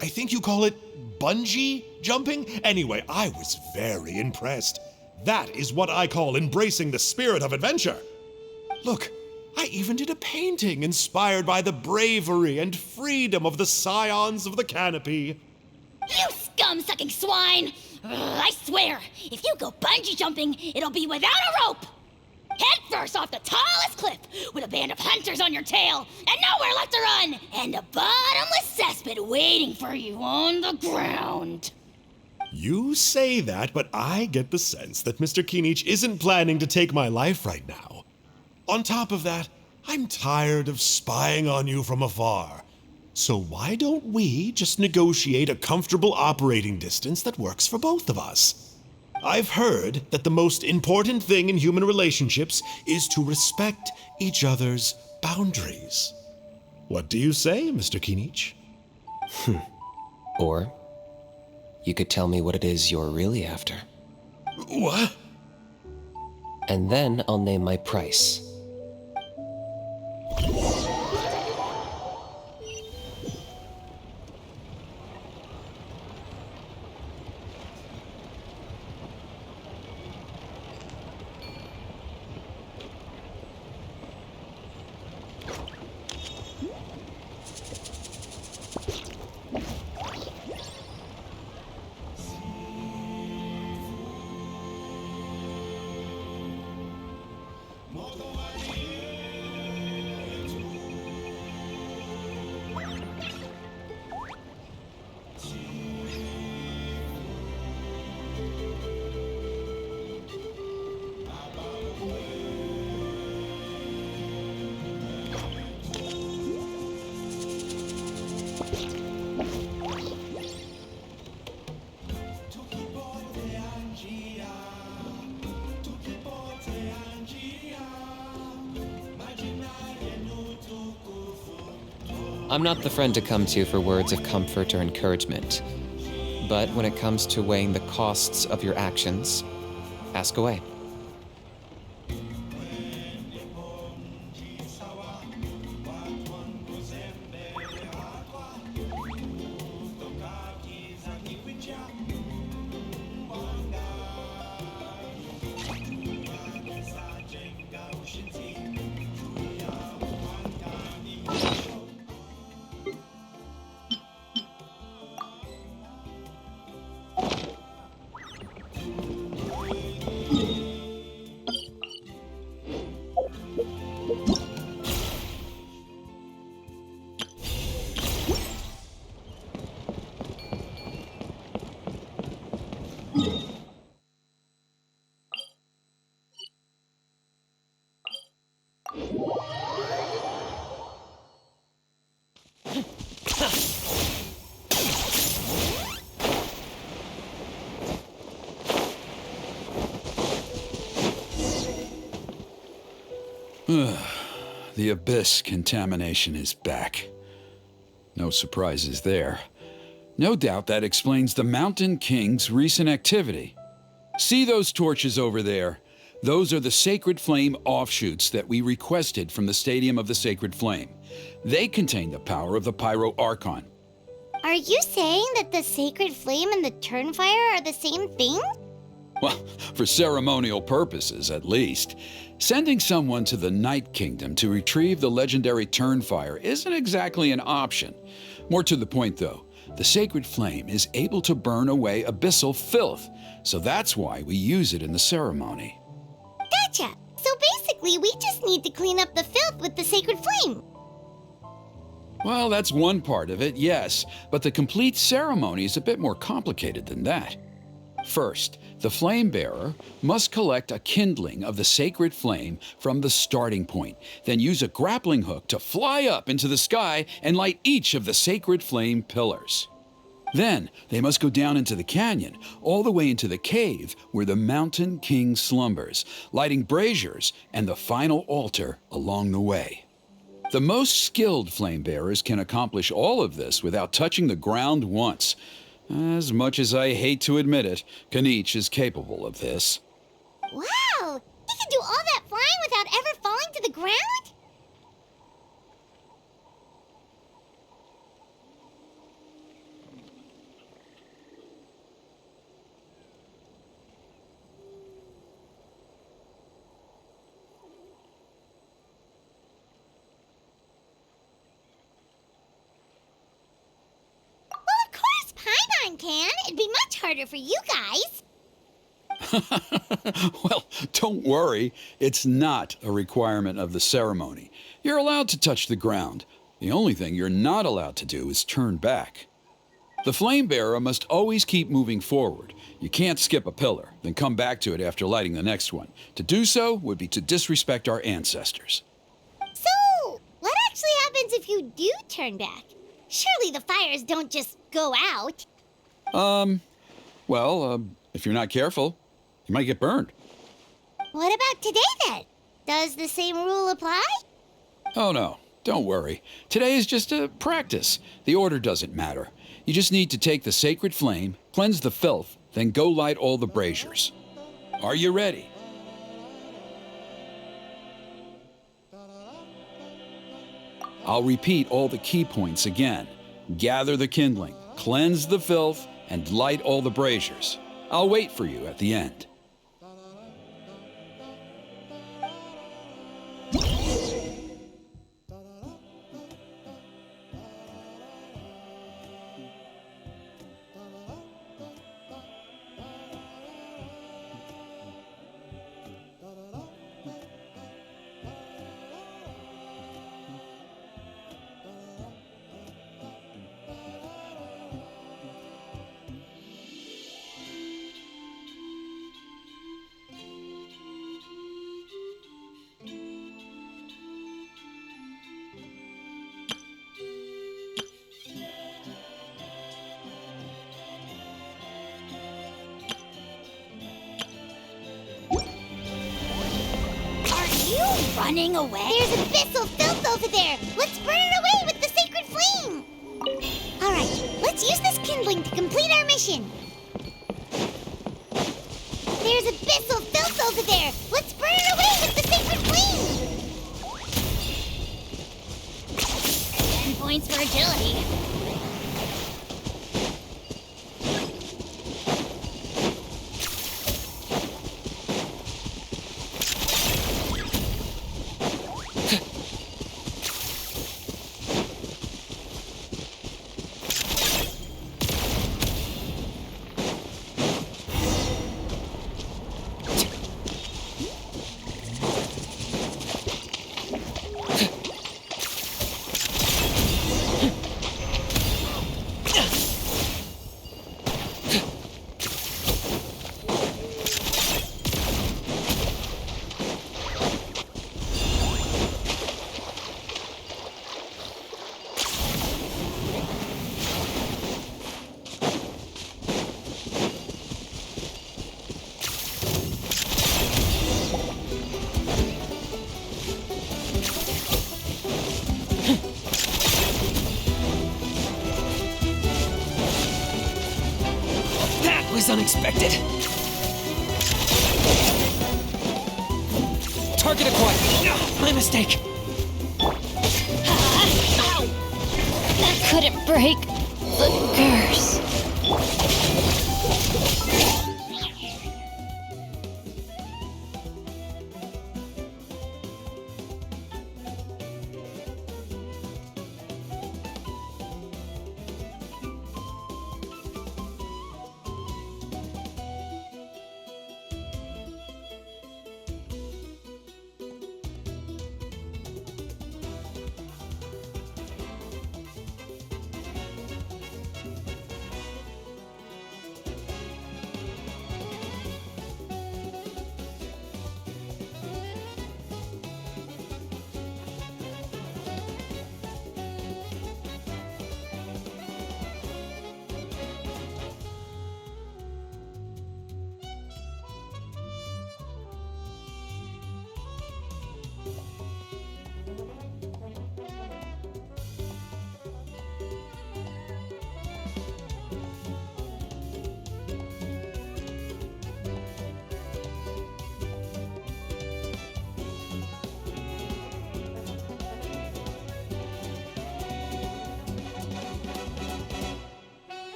I think you call it bungee jumping? Anyway, I was very impressed. That is what I call embracing the spirit of adventure. Look, I even did a painting inspired by the bravery and freedom of the scions of the canopy. You scum-sucking swine! I swear, if you go bungee jumping, it'll be without a rope! Head first off the tallest cliff, with a band of hunters on your tail, and nowhere left to run, and a bottomless cesspit waiting for you on the ground. You say that, but I get the sense that Mr. Kinich isn't planning to take my life right now. On top of that, I'm tired of spying on you from afar. So why don't we just negotiate a comfortable operating distance that works for both of us? I've heard that the most important thing in human relationships is to respect each other's boundaries. What do you say, Mr. Kinich? Or you could tell me what it is you're really after. What? And then I'll name my price. I'm not the friend to come to for words of comfort or encouragement. But when it comes to weighing the costs of your actions, ask away. The Abyss contamination is back. No surprises there. No doubt that explains the Mountain King's recent activity. See those torches over there? Those are the Sacred Flame offshoots that we requested from the Stadium of the Sacred Flame. They contain the power of the Pyro Archon. Are you saying that the Sacred Flame and the Turnfire are the same thing? Well, for ceremonial purposes, at least. Sending someone to the Night Kingdom to retrieve the legendary Turnfire isn't exactly an option. More to the point, though, the sacred flame is able to burn away abyssal filth, so that's why we use it in the ceremony. Gotcha! So basically, we just need to clean up the filth with the sacred flame. Well, that's one part of it, yes, but the complete ceremony is a bit more complicated than that. First, the flame bearer must collect a kindling of the sacred flame from the starting point, then use a grappling hook to fly up into the sky and light each of the sacred flame pillars. Then, they must go down into the canyon, all the way into the cave where the Mountain King slumbers, lighting braziers and the final altar along the way. The most skilled flame bearers can accomplish all of this without touching the ground once. As much as I hate to admit it, Kinich is capable of this. Wow! He can do all that flying without ever falling to the ground? Can. It'd be much harder for you guys. Well, don't worry. It's not a requirement of the ceremony. You're allowed to touch the ground. The only thing you're not allowed to do is turn back. The flame bearer must always keep moving forward. You can't skip a pillar, then come back to it after lighting the next one. To do so would be to disrespect our ancestors. So, what actually happens if you do turn back? Surely the fires don't just go out. If you're not careful, you might get burned. What about today, then? Does the same rule apply? Oh no, don't worry. Today is just a practice. The order doesn't matter. You just need to take the sacred flame, cleanse the filth, then go light all the braziers. Are you ready? I'll repeat all the key points again. Gather the kindling, cleanse the filth, and light all the braziers. I'll wait for you at the end. Running away? There's abyssal filth over there! Let's burn it away with the sacred flame! Alright, let's use this kindling to complete our mission. There's abyssal filth over there! Let's burn it away with the sacred flame! 10 points for agility. Unexpected. Target acquired. My mistake. Ow! That couldn't break the curse.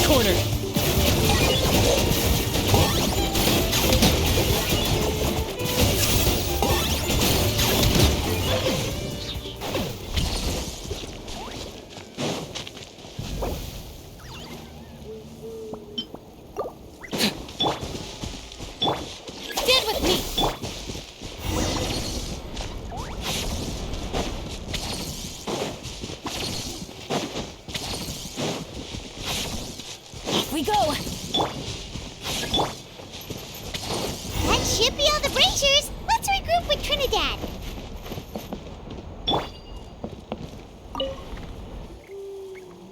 corner. Stand with me! Off we go! That should be all the bracers. Let's regroup with Trinidad.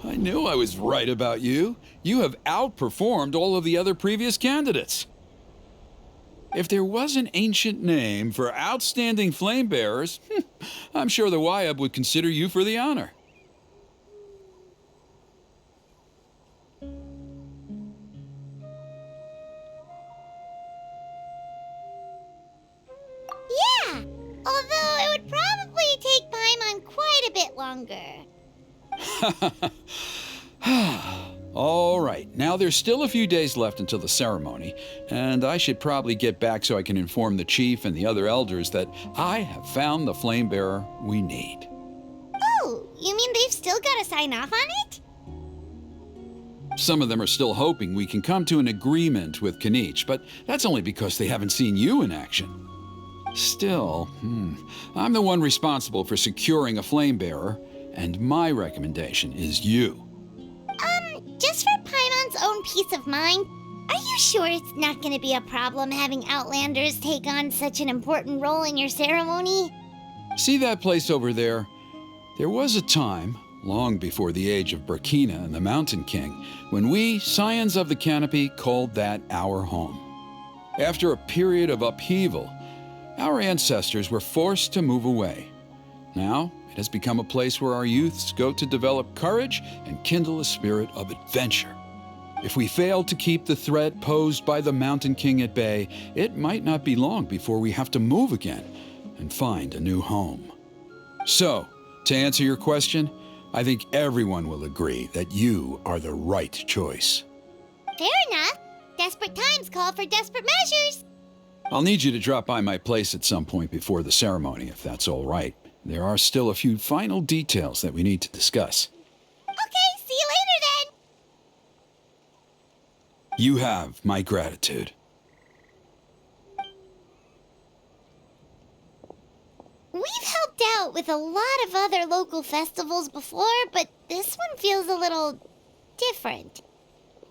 I knew I was right about you. You have outperformed all of the other previous candidates. If there was an ancient name for outstanding flame bearers, I'm sure the Wyab would consider you for the honor. Yeah, although it would probably take Paimon quite a bit longer. All right, now there's still a few days left until the ceremony, and I should probably get back so I can inform the chief and the other elders that I have found the flame bearer we need. Oh, you mean they've still got to sign off on it? Some of them are still hoping we can come to an agreement with Kinich, but that's only because they haven't seen you in action. Still, I'm the one responsible for securing a flame bearer, and my recommendation is you. Just for Paimon's own peace of mind, are you sure it's not going to be a problem having Outlanders take on such an important role in your ceremony? See that place over there? There was a time, long before the age of Burkina and the Mountain King, when we, Scions of the Canopy, called that our home. After a period of upheaval, our ancestors were forced to move away. Now, it has become a place where our youths go to develop courage and kindle a spirit of adventure. If we fail to keep the threat posed by the Mountain King at bay, it might not be long before we have to move again and find a new home. So, to answer your question, I think everyone will agree that you are the right choice. Fair enough. Desperate times call for desperate measures. I'll need you to drop by my place at some point before the ceremony, if that's all right. There are still a few final details that we need to discuss. Okay, see you later then. You have my gratitude. We've helped out with a lot of other local festivals before, but this one feels a little different.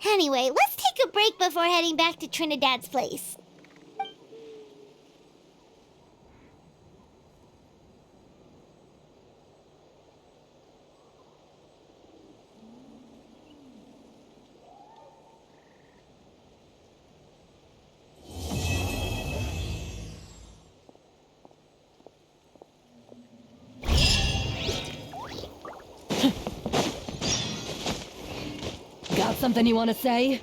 Anyway, let's take a break before heading back to Trinidad's place. Got something you want to say?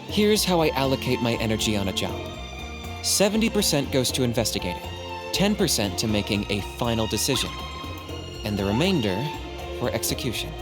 Here's how I allocate my energy on a job. 70% goes to investigating, 10% to making a final decision, and the remainder for execution.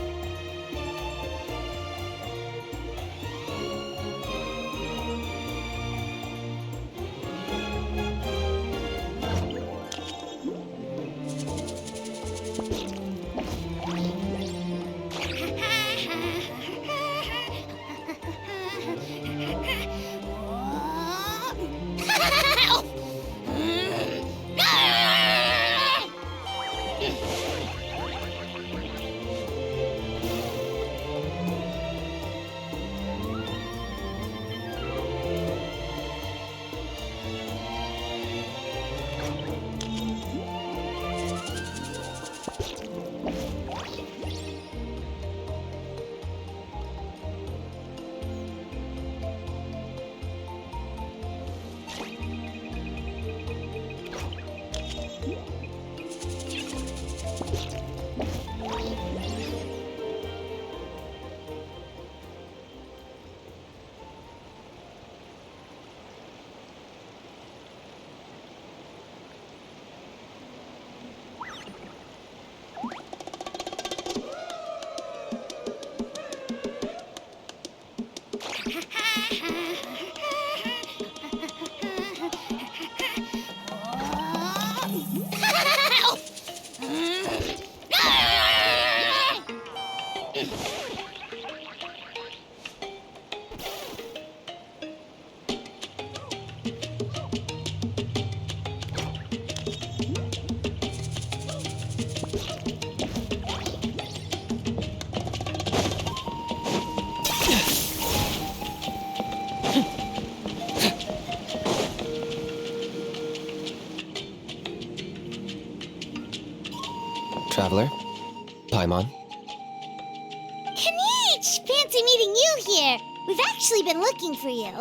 Traveler? Paimon? Kinich! Fancy meeting you here. We've actually been looking for you.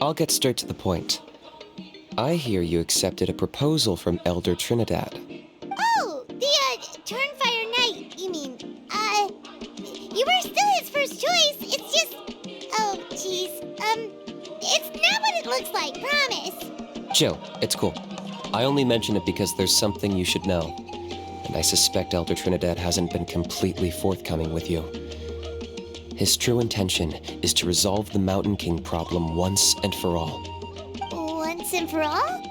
I'll get straight to the point. I hear you accepted a proposal from Elder Trinidad. Oh, the, Turnfire Knight, you mean. You were still his first choice. It's just... Oh, jeez. It's not what it looks like, promise. Chill, it's cool. I only mention it because there's something you should know. And I suspect Elder Trinidad hasn't been completely forthcoming with you. His true intention is to resolve the Mountain King problem once and for all. Once and for all?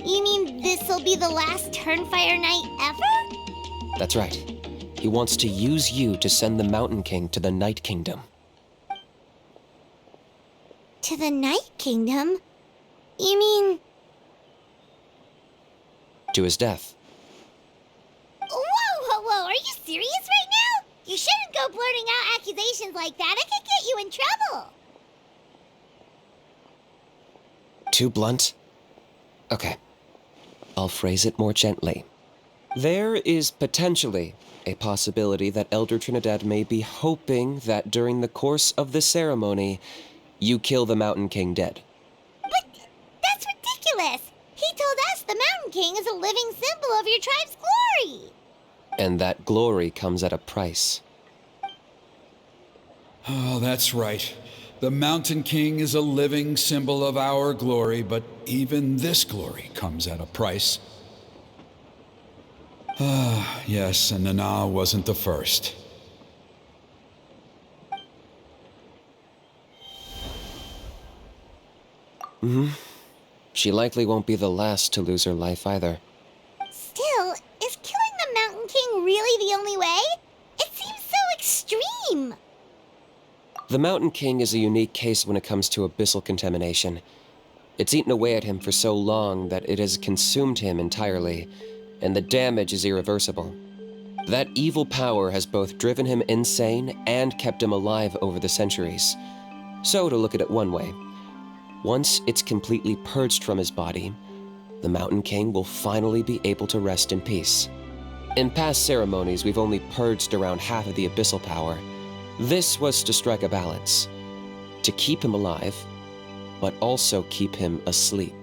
You mean this'll be the last Turnfire Knight ever? That's right. He wants to use you to send the Mountain King to the Night Kingdom. To the Night Kingdom? You mean... To his death. Whoa, are you serious right now? You shouldn't go blurting out accusations like that. It could get you in trouble. Too blunt? Okay. I'll phrase it more gently. There is potentially a possibility that Elder Trinidad may be hoping that during the course of the ceremony, you kill the Mountain King dead. But that's ridiculous. He told us the Mountain King is a living symbol of your tribe's glory. And that glory comes at a price. Oh, that's right. The Mountain King is a living symbol of our glory, but even this glory comes at a price. Ah, yes, and Nana wasn't the first. She likely won't be the last to lose her life either. Still, is killing the Mountain King really the only way? It seems so extreme. The Mountain King is a unique case when it comes to abyssal contamination. It's eaten away at him for so long that it has consumed him entirely, and the damage is irreversible. That evil power has both driven him insane and kept him alive over the centuries. So, to look at it one way, once it's completely purged from his body, the Mountain King will finally be able to rest in peace. In past ceremonies, we've only purged around half of the abyssal power. This was to strike a balance, to keep him alive, but also keep him asleep.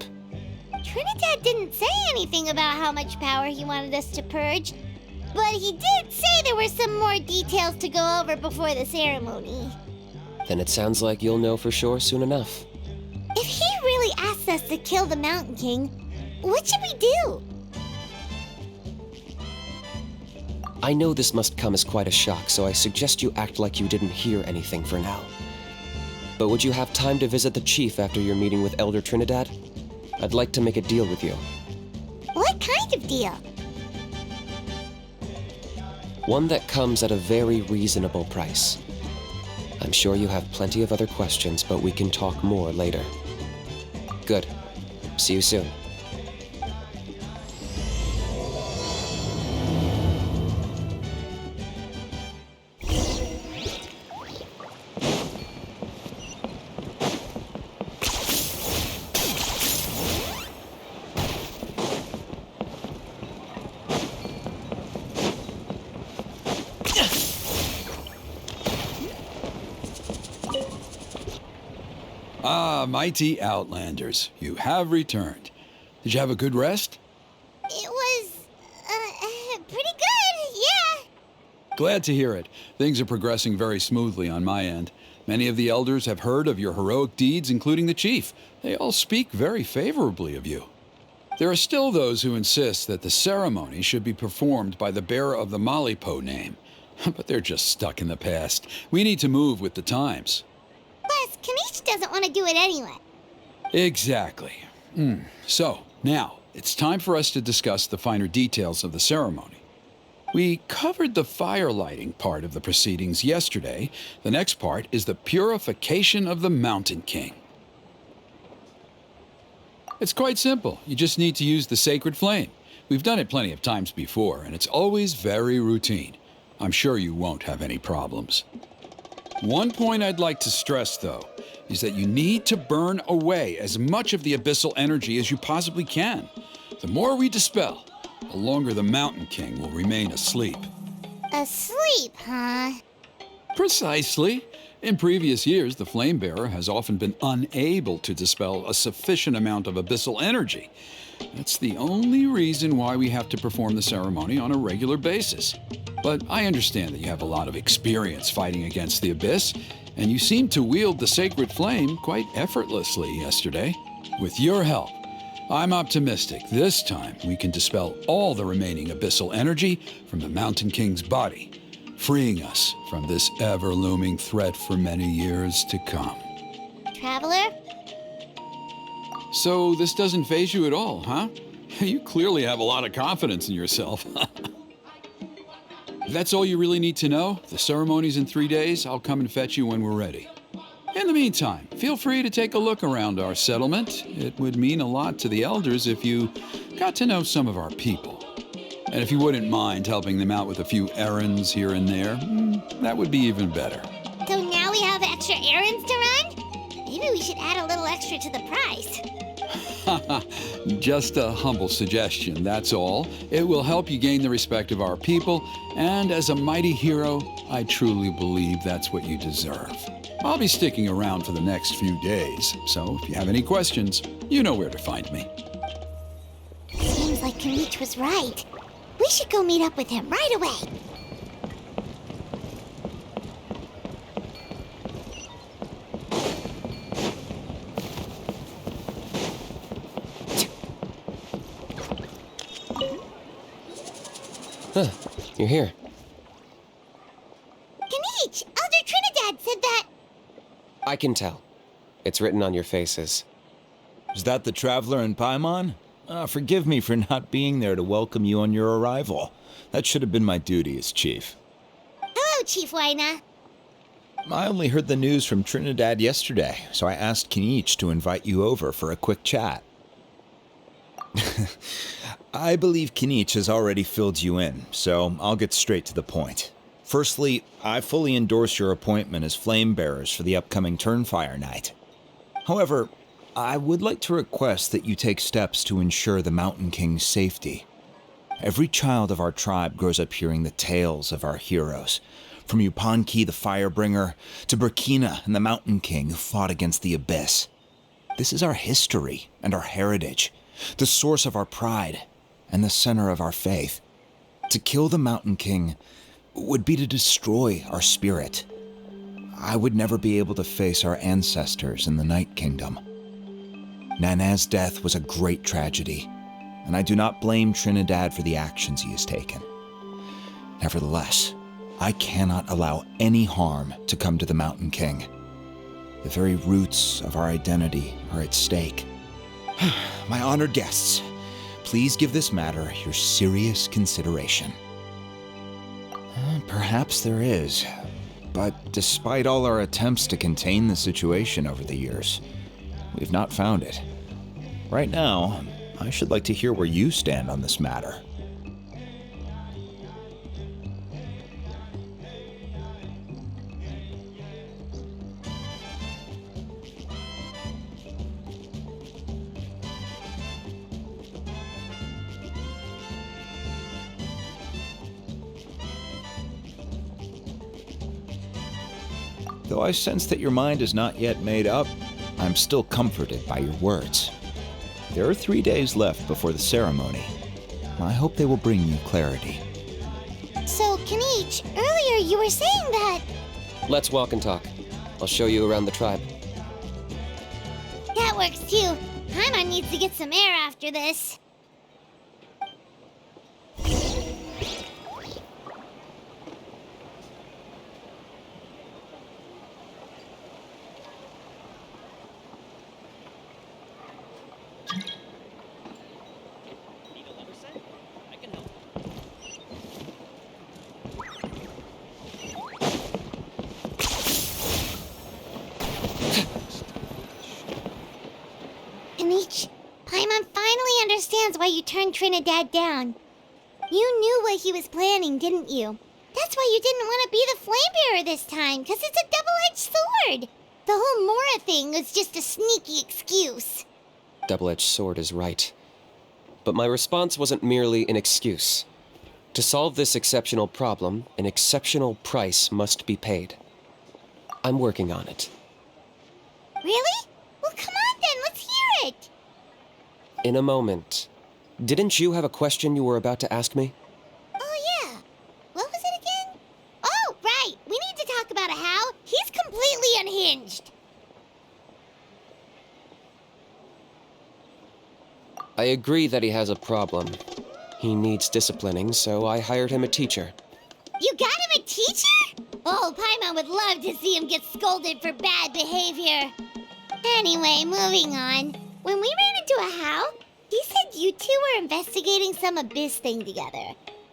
Trinidad didn't say anything about how much power he wanted us to purge, but he did say there were some more details to go over before the ceremony. Then it sounds like you'll know for sure soon enough. If he really asks us to kill the Mountain King, what should we do? I know this must come as quite a shock, so I suggest you act like you didn't hear anything for now. But would you have time to visit the chief after your meeting with Elder Trinidad? I'd like to make a deal with you. What kind of deal? One that comes at a very reasonable price. I'm sure you have plenty of other questions, but we can talk more later. Good. See you soon. Ah, mighty Outlanders, you have returned. Did you have a good rest? It was, pretty good, yeah. Glad to hear it. Things are progressing very smoothly on my end. Many of the elders have heard of your heroic deeds, including the chief. They all speak very favorably of you. There are still those who insist that the ceremony should be performed by the bearer of the Malipo name. But they're just stuck in the past. We need to move with the times. Plus, Kinich doesn't want to do it anyway. Exactly. So, now, it's time for us to discuss the finer details of the ceremony. We covered the fire lighting part of the proceedings yesterday. The next part is the purification of the Mountain King. It's quite simple. You just need to use the sacred flame. We've done it plenty of times before, and it's always very routine. I'm sure you won't have any problems. One point I'd like to stress, though, is that you need to burn away as much of the abyssal energy as you possibly can. The more we dispel, the longer the Mountain King will remain asleep. Asleep, huh? Precisely. In previous years, the Flame Bearer has often been unable to dispel a sufficient amount of abyssal energy. That's the only reason why we have to perform the ceremony on a regular basis. But I understand that you have a lot of experience fighting against the Abyss, and you seemed to wield the sacred flame quite effortlessly yesterday. With your help, I'm optimistic this time we can dispel all the remaining abyssal energy from the Mountain King's body, freeing us from this ever-looming threat for many years to come. Traveler? So this doesn't faze you at all, huh? You clearly have a lot of confidence in yourself. If that's all you really need to know, the ceremony's in 3 days. I'll come and fetch you when we're ready. In the meantime, feel free to take a look around our settlement. It would mean a lot to the elders if you got to know some of our people. And if you wouldn't mind helping them out with a few errands here and there, that would be even better. So now we have extra errands to run? Maybe we should add a little extra to the price. Just a humble suggestion, that's all. It will help you gain the respect of our people, and as a mighty hero, I truly believe that's what you deserve. I'll be sticking around for the next few days, so if you have any questions, you know where to find me. Seems like Kinich was right. We should go meet up with him right away. Huh, you're here. Kinich! Elder Trinidad said that... I can tell. It's written on your faces. Is that the Traveler in Paimon? Forgive me for not being there to welcome you on your arrival. That should have been my duty as chief. Hello, Chief Waina. I only heard the news from Trinidad yesterday, so I asked Kinich to invite you over for a quick chat. I believe Kinich has already filled you in, so I'll get straight to the point. Firstly, I fully endorse your appointment as flame bearers for the upcoming Turnfire Night. However, I would like to request that you take steps to ensure the Mountain King's safety. Every child of our tribe grows up hearing the tales of our heroes, from Yupanqui the Firebringer to Burkina and the Mountain King who fought against the Abyss. This is our history and our heritage, the source of our pride and the center of our faith. To kill the Mountain King would be to destroy our spirit. I would never be able to face our ancestors in the Night Kingdom. Nana's death was a great tragedy, and I do not blame Trinidad for the actions he has taken. Nevertheless, I cannot allow any harm to come to the Mountain King. The very roots of our identity are at stake. My honored guests, please give this matter your serious consideration. Perhaps there is, but despite all our attempts to contain the situation over the years, we've not found it. Right now, I should like to hear where you stand on this matter. Though I sense that your mind is not yet made up, I'm still comforted by your words. There are 3 days left before the ceremony. I hope they will bring you clarity. So, Kinich, earlier you were saying that... Let's walk and talk. I'll show you around the tribe. That works too. Paimon needs to get some air after this. turn Trinidad down. You knew what he was planning, didn't you? That's why you didn't want to be the Flamebearer this time, because it's a double-edged sword. The whole Mora thing was just a sneaky excuse. Double-edged sword is right. But my response wasn't merely an excuse. To solve this exceptional problem, an exceptional price must be paid. I'm working on it. Really? Well, come on then, let's hear it. In a moment. Didn't you have a question you were about to ask me? Oh, yeah. What was it again? Oh, right. We need to talk about how he's completely unhinged. I agree that he has a problem. He needs disciplining, so I hired him a teacher. You got him a teacher? Oh, Paimon would love to see him get scolded for bad behavior. Anyway, moving on. When we ran into a How, he said you two were investigating some abyss thing together.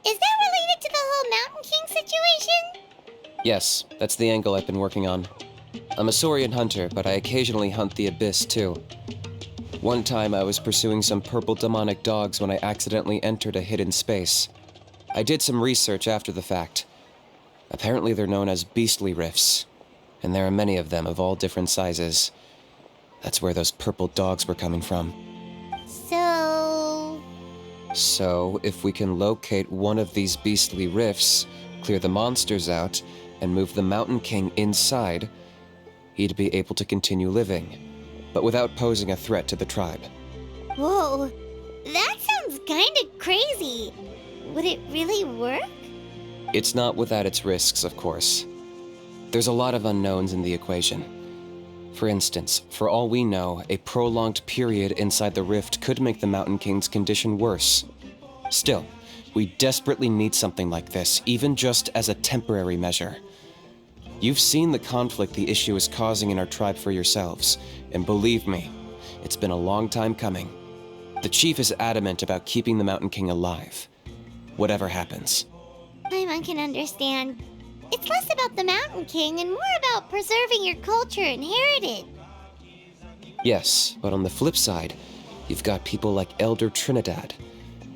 Is that related to the whole Mountain King situation? Yes, that's the angle I've been working on. I'm a Saurian hunter, but I occasionally hunt the abyss too. One time I was pursuing some purple demonic dogs when I accidentally entered a hidden space. I did some research after the fact. Apparently they're known as beastly rifts, and there are many of them of all different sizes. That's where those purple dogs were coming from. So, if we can locate one of these beastly rifts, clear the monsters out, and move the Mountain King inside, he'd be able to continue living, but without posing a threat to the tribe. Whoa, that sounds kinda crazy. Would it really work? It's not without its risks, of course. There's a lot of unknowns in the equation. For instance, for all we know, a prolonged period inside the rift could make the Mountain King's condition worse. Still, we desperately need something like this, even just as a temporary measure. You've seen the conflict the issue is causing in our tribe for yourselves, and believe me, it's been a long time coming. The chief is adamant about keeping the Mountain King alive, whatever happens. Paimon can understand. It's less about the Mountain King and more about preserving your culture and heritage. Yes, but on the flip side, you've got people like Elder Trinidad,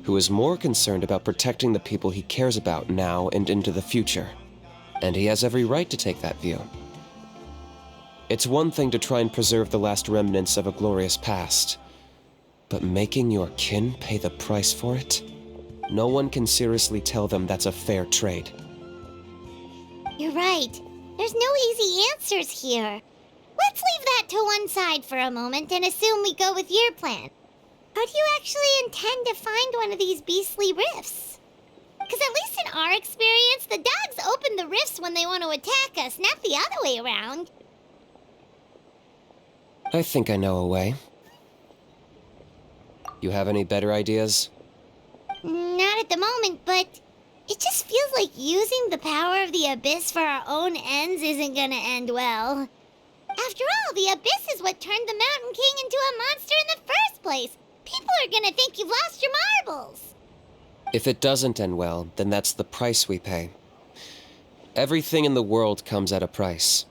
who is more concerned about protecting the people he cares about now and into the future. And he has every right to take that view. It's one thing to try and preserve the last remnants of a glorious past, but making your kin pay the price for it? No one can seriously tell them that's a fair trade. You're right. There's no easy answers here. Let's leave that to one side for a moment and assume we go with your plan. How do you actually intend to find one of these beastly rifts? Because at least in our experience, the dogs open the rifts when they want to attack us, not the other way around. I think I know a way. You have any better ideas? Not at the moment, but it just feels like using the power of the Abyss for our own ends isn't gonna end well. After all, the Abyss is what turned the Mountain King into a monster in the first place. People are gonna think you've lost your marbles. If it doesn't end well, then that's the price we pay. Everything in the world comes at a price.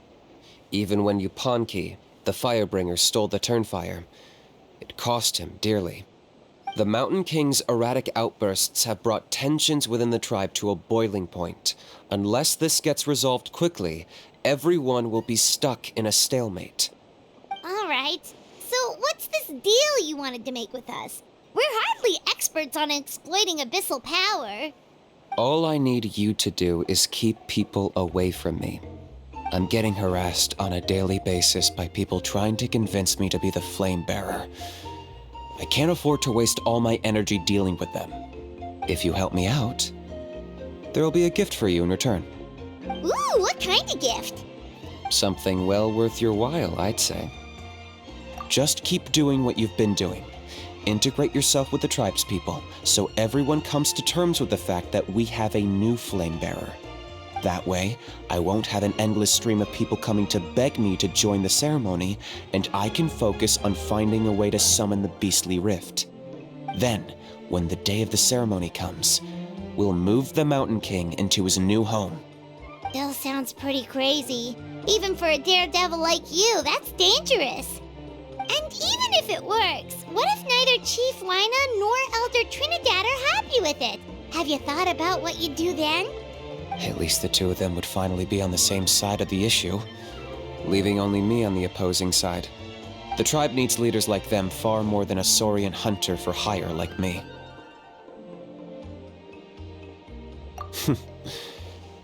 Even when Yupanqui, the Firebringer, stole the Turnfire, it cost him dearly. The Mountain King's erratic outbursts have brought tensions within the tribe to a boiling point. Unless this gets resolved quickly, everyone will be stuck in a stalemate. All right. So what's this deal you wanted to make with us? We're hardly experts on exploiting abyssal power. All I need you to do is keep people away from me. I'm getting harassed on a daily basis by people trying to convince me to be the Flamebearer. I can't afford to waste all my energy dealing with them. If you help me out, there'll be a gift for you in return. Ooh, what kind of gift? Something well worth your while, I'd say. Just keep doing what you've been doing. Integrate yourself with the tribespeople, so everyone comes to terms with the fact that we have a new Flamebearer. That way, I won't have an endless stream of people coming to beg me to join the ceremony, and I can focus on finding a way to summon the beastly rift. Then, when the day of the ceremony comes, we'll move the Mountain King into his new home. Still sounds pretty crazy. Even for a daredevil like you, that's dangerous. And even if it works, what if neither Chief Lina nor Elder Trinidad are happy with it? Have you thought about what you'd do then? At least the two of them would finally be on the same side of the issue, leaving only me on the opposing side. The tribe needs leaders like them far more than a Saurian hunter for hire like me.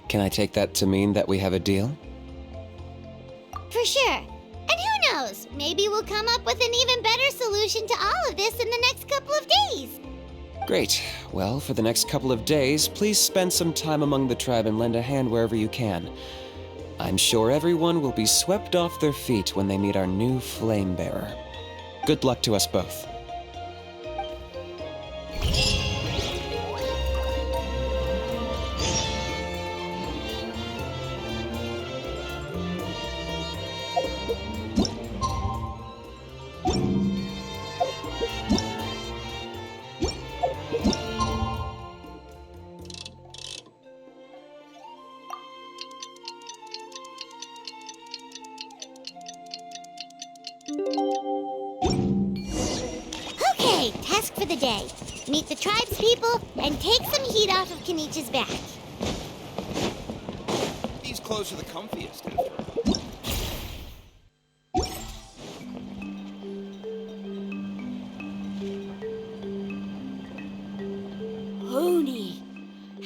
Can I take that to mean that we have a deal? For sure. And who knows? Maybe we'll come up with an even better solution to all of this in the next couple of days. Great. Well, for the next couple of days, please spend some time among the tribe and lend a hand wherever you can. I'm sure everyone will be swept off their feet when they meet our new flame bearer. Good luck to us both. Okay, task for the day. Meet the tribe's people and take some heat off of Kinich's back. These clothes are the comfiest after all. Huni,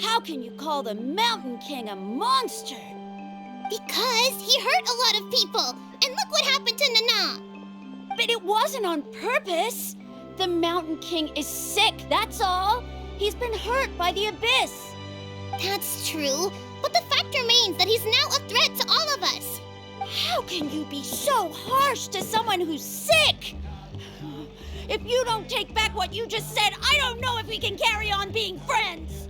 how can you call the Mountain King a monster? Because he hurt a lot of people. And look what happened to Nana. But it wasn't on purpose. The Mountain King is sick, that's all. He's been hurt by the Abyss. That's true, but the fact remains that he's now a threat to all of us. How can you be so harsh to someone who's sick? If you don't take back what you just said, I don't know if we can carry on being friends.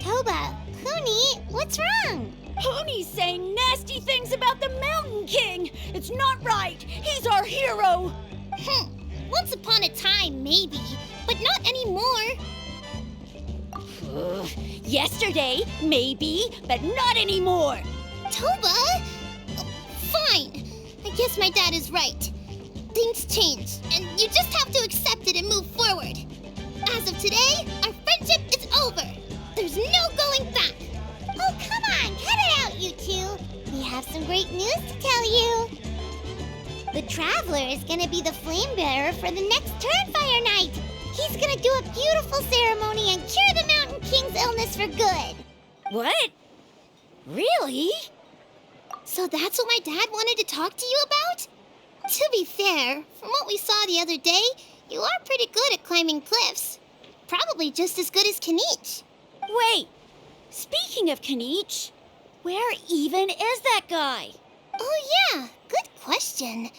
Toba, Huni, what's wrong? Huni's saying nasty things about the Mountain King. It's not right. He's our hero. Once upon a time, maybe, but not anymore. Yesterday, maybe, but not anymore. Toba? Fine. I guess my dad is right. Things change, and you just have to accept it and move forward. As of today, our friendship is over. There's no going back. Oh, come on, cut it out, you two. We have some great news to tell you. The Traveler is gonna be the flame bearer for the next Turnfire night. He's gonna do a beautiful ceremony and cure the Mountain King's illness for good. What? Really? So that's what my dad wanted to talk to you about? To be fair, from what we saw the other day, you are pretty good at climbing cliffs. Probably just as good as Kinich. Wait, speaking of Kinich, where even is that guy? Oh yeah, good question.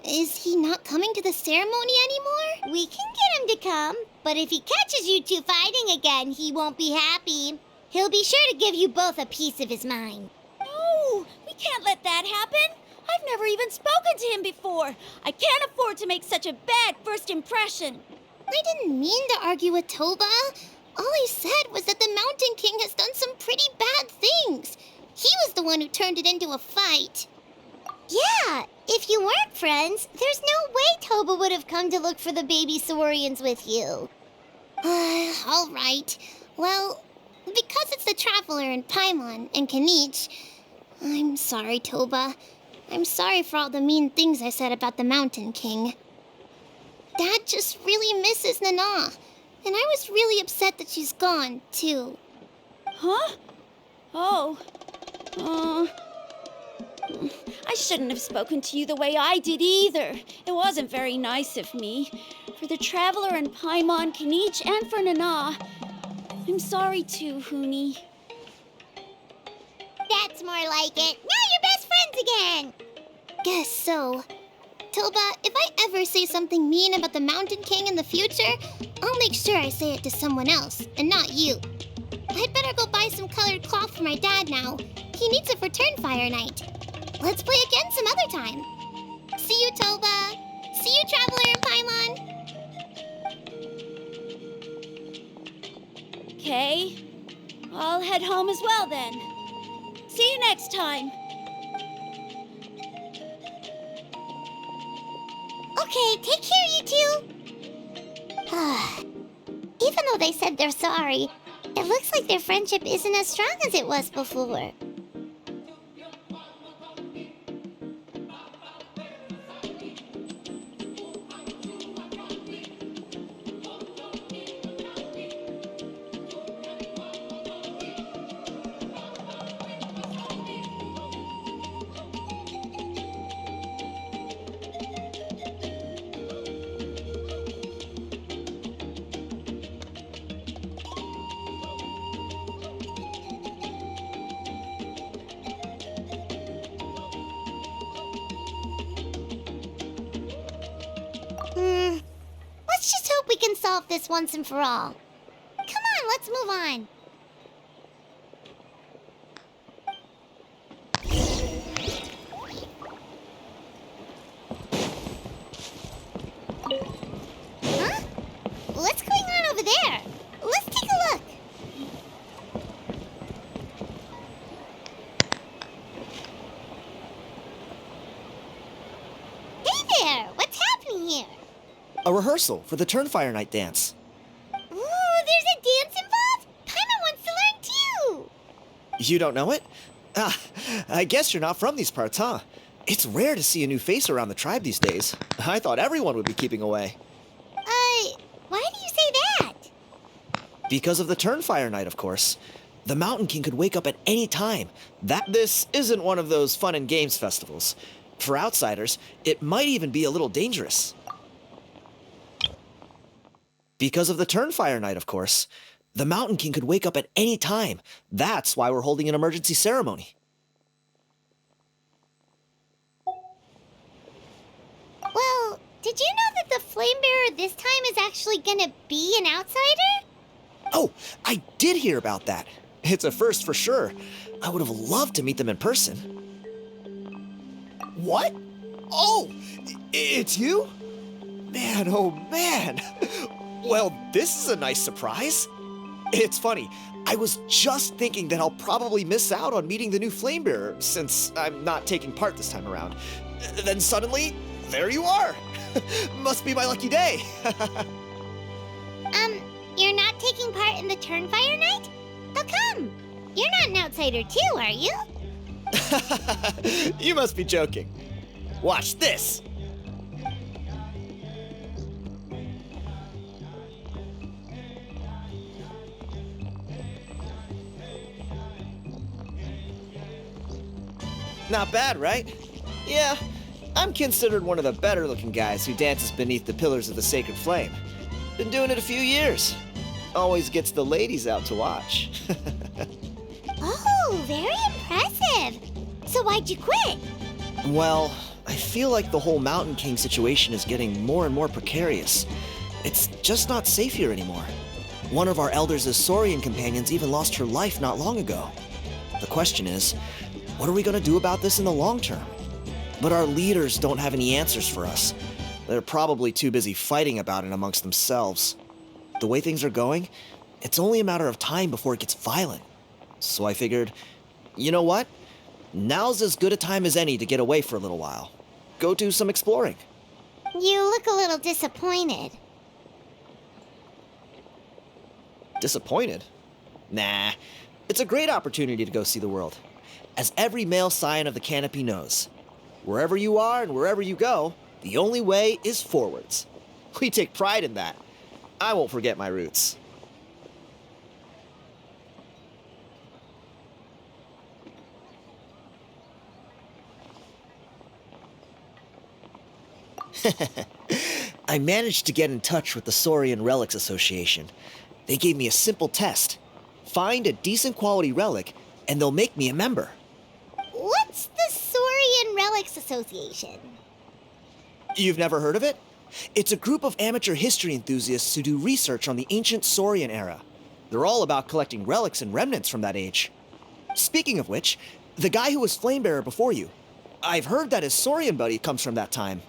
Is he not coming to the ceremony anymore? We can get him to come, but if he catches you two fighting again, he won't be happy. He'll be sure to give you both a piece of his mind. No, we can't let that happen. I've never even spoken to him before. I can't afford to make such a bad first impression. I didn't mean to argue with Toba. All I said was that the Mountain King has done some pretty bad things. He was the one who turned it into a fight. Yeah, if you weren't friends, there's no way Toba would have come to look for the baby Saurians with you. All right. Well, because it's the Traveler and Paimon and Kinich, I'm sorry, Toba. I'm sorry for all the mean things I said about the Mountain King. Dad just really misses Nana, and I was really upset that she's gone, too. Huh? Oh. I shouldn't have spoken to you the way I did either. It wasn't very nice of me. For the Traveler and Paimon, Kinich, and for Nana. I'm sorry too, Huni. That's more like it. Now you're best friends again! Guess so. Toba, if I ever say something mean about the Mountain King in the future, I'll make sure I say it to someone else, and not you. I'd better go buy some colored cloth for my dad now. He needs it for Turnfire night. Let's play again some other time. See you, Toba. See you, Traveler and Paimon. Okay. I'll head home as well then. See you next time. Okay, take care, you two. Even though they said they're sorry, it looks like their friendship isn't as strong as it was before. Let's just hope we can solve this once and for all. Come on, let's move on. Huh? What's going on over there? Let's take a look. Hey there! What's happening here? A rehearsal for the Turnfire Night dance. Ooh, there's a dance involved? Paimon wants to learn too! You don't know it? Ah, I guess you're not from these parts, huh? It's rare to see a new face around the tribe these days. I thought everyone would be keeping away. Why do you say that? Because of the Turnfire Night, of course. The Mountain King could wake up at any time. This isn't one of those fun and games festivals. For outsiders, it might even be a little dangerous. Because of the Turnfire Night, of course. The Mountain King could wake up at any time. That's why we're holding an emergency ceremony. Well, did you know that the Flame Bearer this time is actually gonna be an outsider? Oh, I did hear about that. It's a first for sure. I would have loved to meet them in person. What? Oh, it's you? Man, oh man. Well, this is a nice surprise. It's funny, I was just thinking that I'll probably miss out on meeting the new Flame Bearer since I'm not taking part this time around. Then suddenly, there you are. Must be my lucky day. You're not taking part in the Turnfire Night? How come? You're not an outsider too, are you? You must be joking. Watch this. Not bad, right? Yeah, I'm considered one of the better looking guys who dances beneath the pillars of the sacred flame. Been doing it a few years. Always gets the ladies out to watch. Oh, very impressive. So why'd you quit? Well, I feel like the whole Mountain King situation is getting more and more precarious. It's just not safe here anymore. One of our elders' Saurian companions even lost her life not long ago. The question is, what are we going to do about this in the long term? But our leaders don't have any answers for us. They're probably too busy fighting about it amongst themselves. The way things are going, it's only a matter of time before it gets violent. So I figured, you know what? Now's as good a time as any to get away for a little while. Go do some exploring. You look a little disappointed. Disappointed? Nah, it's a great opportunity to go see the world. As every male scion of the canopy knows, wherever you are and wherever you go, the only way is forwards. We take pride in that. I won't forget my roots. I managed to get in touch with the Saurian Relics Association. They gave me a simple test. Find a decent quality relic, and they'll make me a member. What's the Saurian Relics Association? You've never heard of it? It's a group of amateur history enthusiasts who do research on the ancient Saurian era. They're all about collecting relics and remnants from that age. Speaking of which, the guy who was Flamebearer before you, I've heard that his Saurian buddy comes from that time.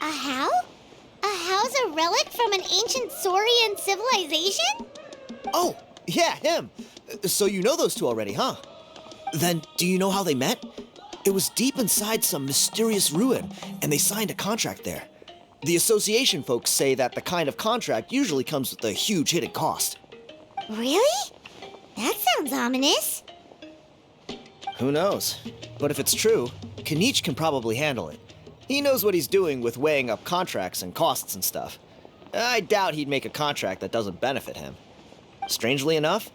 A how? A how's a relic from an ancient Saurian civilization? Oh, yeah, him. So you know those two already, huh? Then, do you know how they met? It was deep inside some mysterious ruin, and they signed a contract there. The association folks say that the kind of contract usually comes with a huge hidden cost. Really? That sounds ominous. Who knows? But if it's true, Kinich can probably handle it. He knows what he's doing with weighing up contracts and costs and stuff. I doubt he'd make a contract that doesn't benefit him. Strangely enough,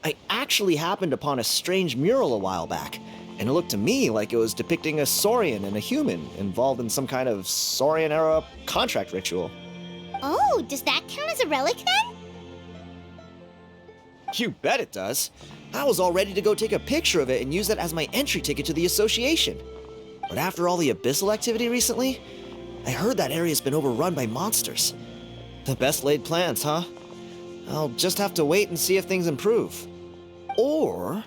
I actually happened upon a strange mural a while back, and it looked to me like it was depicting a Saurian and a human involved in some kind of Saurian-era contract ritual. Oh, does that count as a relic then? You bet it does. I was all ready to go take a picture of it and use that as my entry ticket to the association. But after all the abyssal activity recently, I heard that area's been overrun by monsters. The best laid plans, huh? I'll just have to wait and see if things improve. Or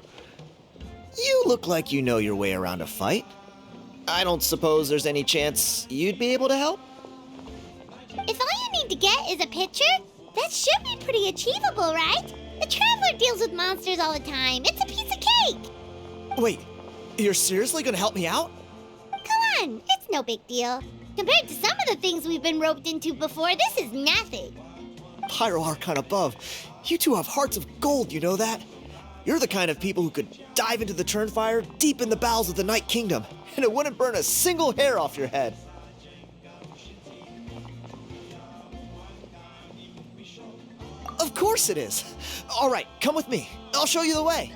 you look like you know your way around a fight. I don't suppose there's any chance you'd be able to help? If all you need to get is a picture, that should be pretty achievable, right? The Traveler deals with monsters all the time. It's a piece of cake. Wait, you're seriously gonna help me out? Come on, it's no big deal. Compared to some of the things we've been roped into before, this is nothing. Pyro Archon above, you two have hearts of gold, you know that? You're the kind of people who could dive into the Turnfire deep in the bowels of the Night Kingdom, and it wouldn't burn a single hair off your head. Of course it is. All right, come with me. I'll show you the way.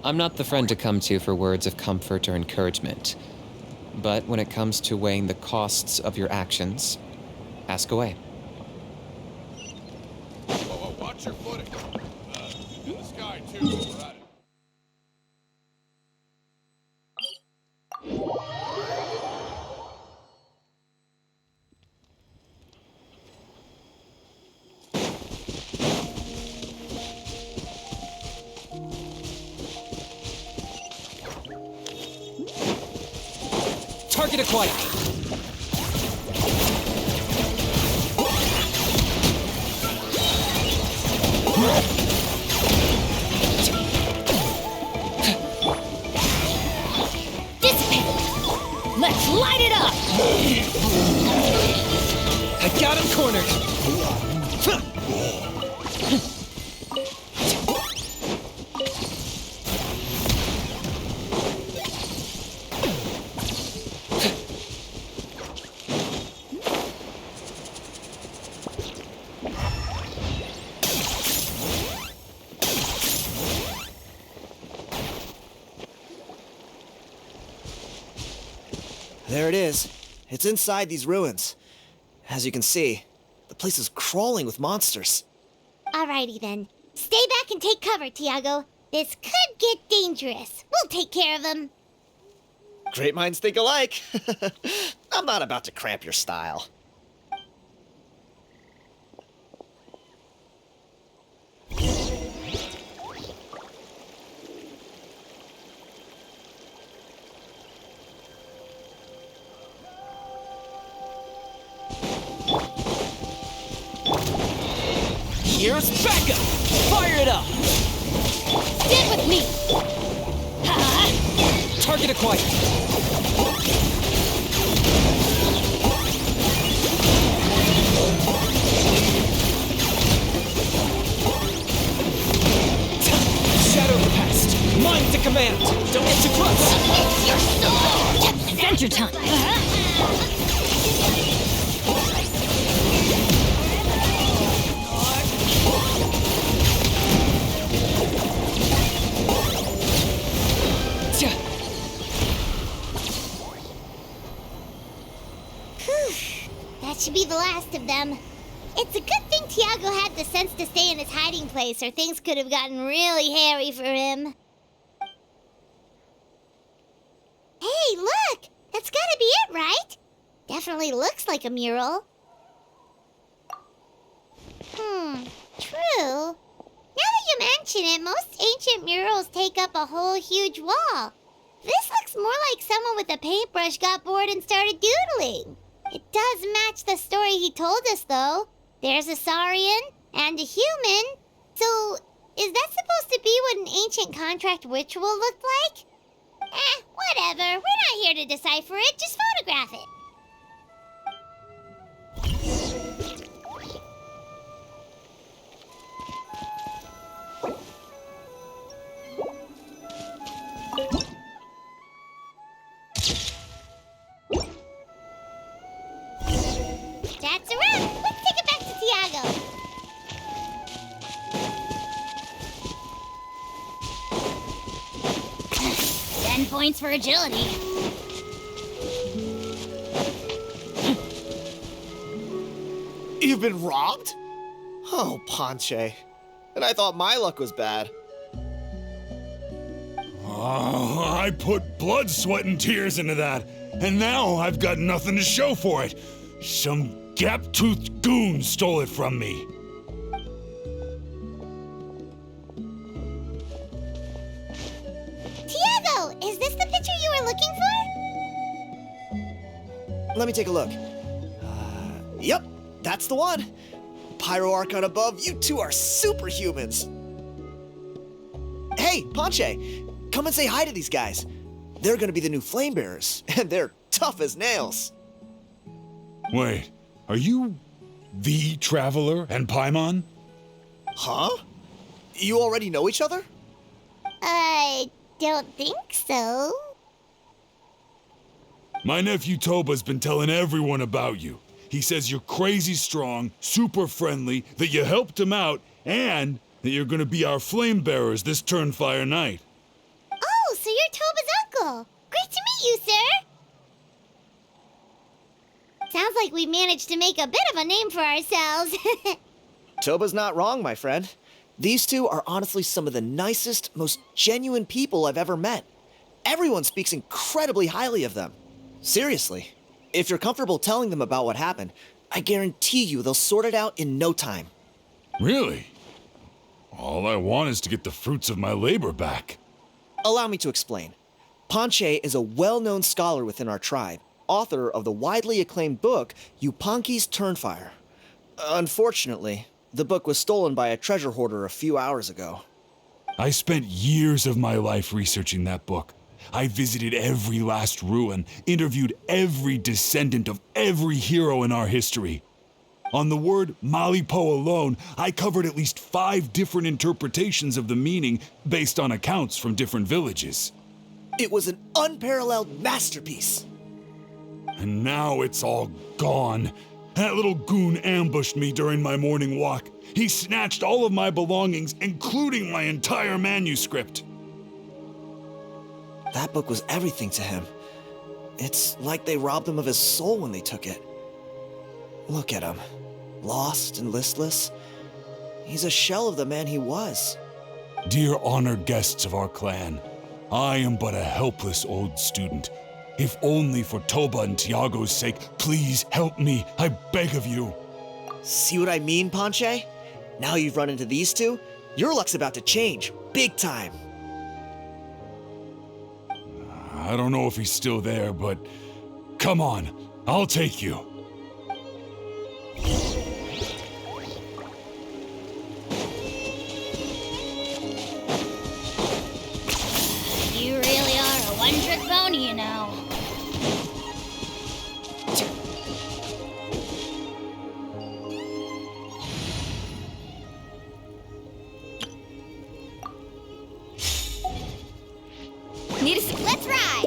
I'm not the friend to come to for words of comfort or encouragement. But when it comes to weighing the costs of your actions, ask away. Whoa, watch your footing. In the sky, too. We're at it. Target acquired. Dissipate! Let's light it up! I got him cornered. There it is. It's inside these ruins. As you can see, the place is crawling with monsters. Alrighty then. Stay back and take cover, Tiago. This could get dangerous. We'll take care of them. Great minds think alike. I'm not about to cramp your style. Here's backup! Fire it up! Stand with me! Target acquired. Shadow the past! Mind to command! Don't get too close! It's your sword! Adventure time! That should be the last of them. It's a good thing Tiago had the sense to stay in his hiding place, or things could have gotten really hairy for him. Hey, look! That's gotta be it, right? Definitely looks like a mural. True. Now that you mention it, most ancient murals take up a whole huge wall. This looks more like someone with a paintbrush got bored and started doodling. It does match the story he told us, though. There's a Saurian and a human. So, is that supposed to be what an ancient contract ritual looked like? Whatever. We're not here to decipher it. Just photograph it. That's a wrap. Let's take it back to Tiago. 10 points for agility. You've been robbed? Oh, Ponche. And I thought my luck was bad. Oh, I put blood, sweat, and tears into that, and now I've got nothing to show for it. Some gap-toothed goon stole it from me. Tiago, is this the picture you were looking for? Let me take a look. Yep, that's the one. Pyro Archon above, you two are superhumans. Hey, Ponche, come and say hi to these guys. They're gonna be the new flame bearers, and they're tough as nails. Wait, are you the Traveler and Paimon? Huh? You already know each other? I don't think so. My nephew Toba's been telling everyone about you. He says you're crazy strong, super friendly, that you helped him out, and that you're gonna be our flame bearers this Turnfire night. Oh, so you're Toba's uncle. Great to meet you, sir. Sounds like we managed to make a bit of a name for ourselves. Toba's not wrong, my friend. These two are honestly some of the nicest, most genuine people I've ever met. Everyone speaks incredibly highly of them. Seriously. If you're comfortable telling them about what happened, I guarantee you they'll sort it out in no time. Really? All I want is to get the fruits of my labor back. Allow me to explain. Ponche is a well-known scholar within our tribe, author of the widely acclaimed book, Yupanqui's Turnfire. Unfortunately, the book was stolen by a treasure hoarder a few hours ago. I spent years of my life researching that book. I visited every last ruin, interviewed every descendant of every hero in our history. On the word Malipo alone, I covered at least 5 different interpretations of the meaning based on accounts from different villages. It was an unparalleled masterpiece. And now it's all gone. That little goon ambushed me during my morning walk. He snatched all of my belongings, including my entire manuscript. That book was everything to him. It's like they robbed him of his soul when they took it. Look at him. Lost and listless. He's a shell of the man he was. Dear honored guests of our clan, I am but a helpless old student. If only for Toba and Tiago's sake, please help me, I beg of you. See what I mean, Ponche? Now you've run into these two, your luck's about to change, big time. I don't know if he's still there, but come on, I'll take you. You really are a one-trick pony, you know. Need a let's ride.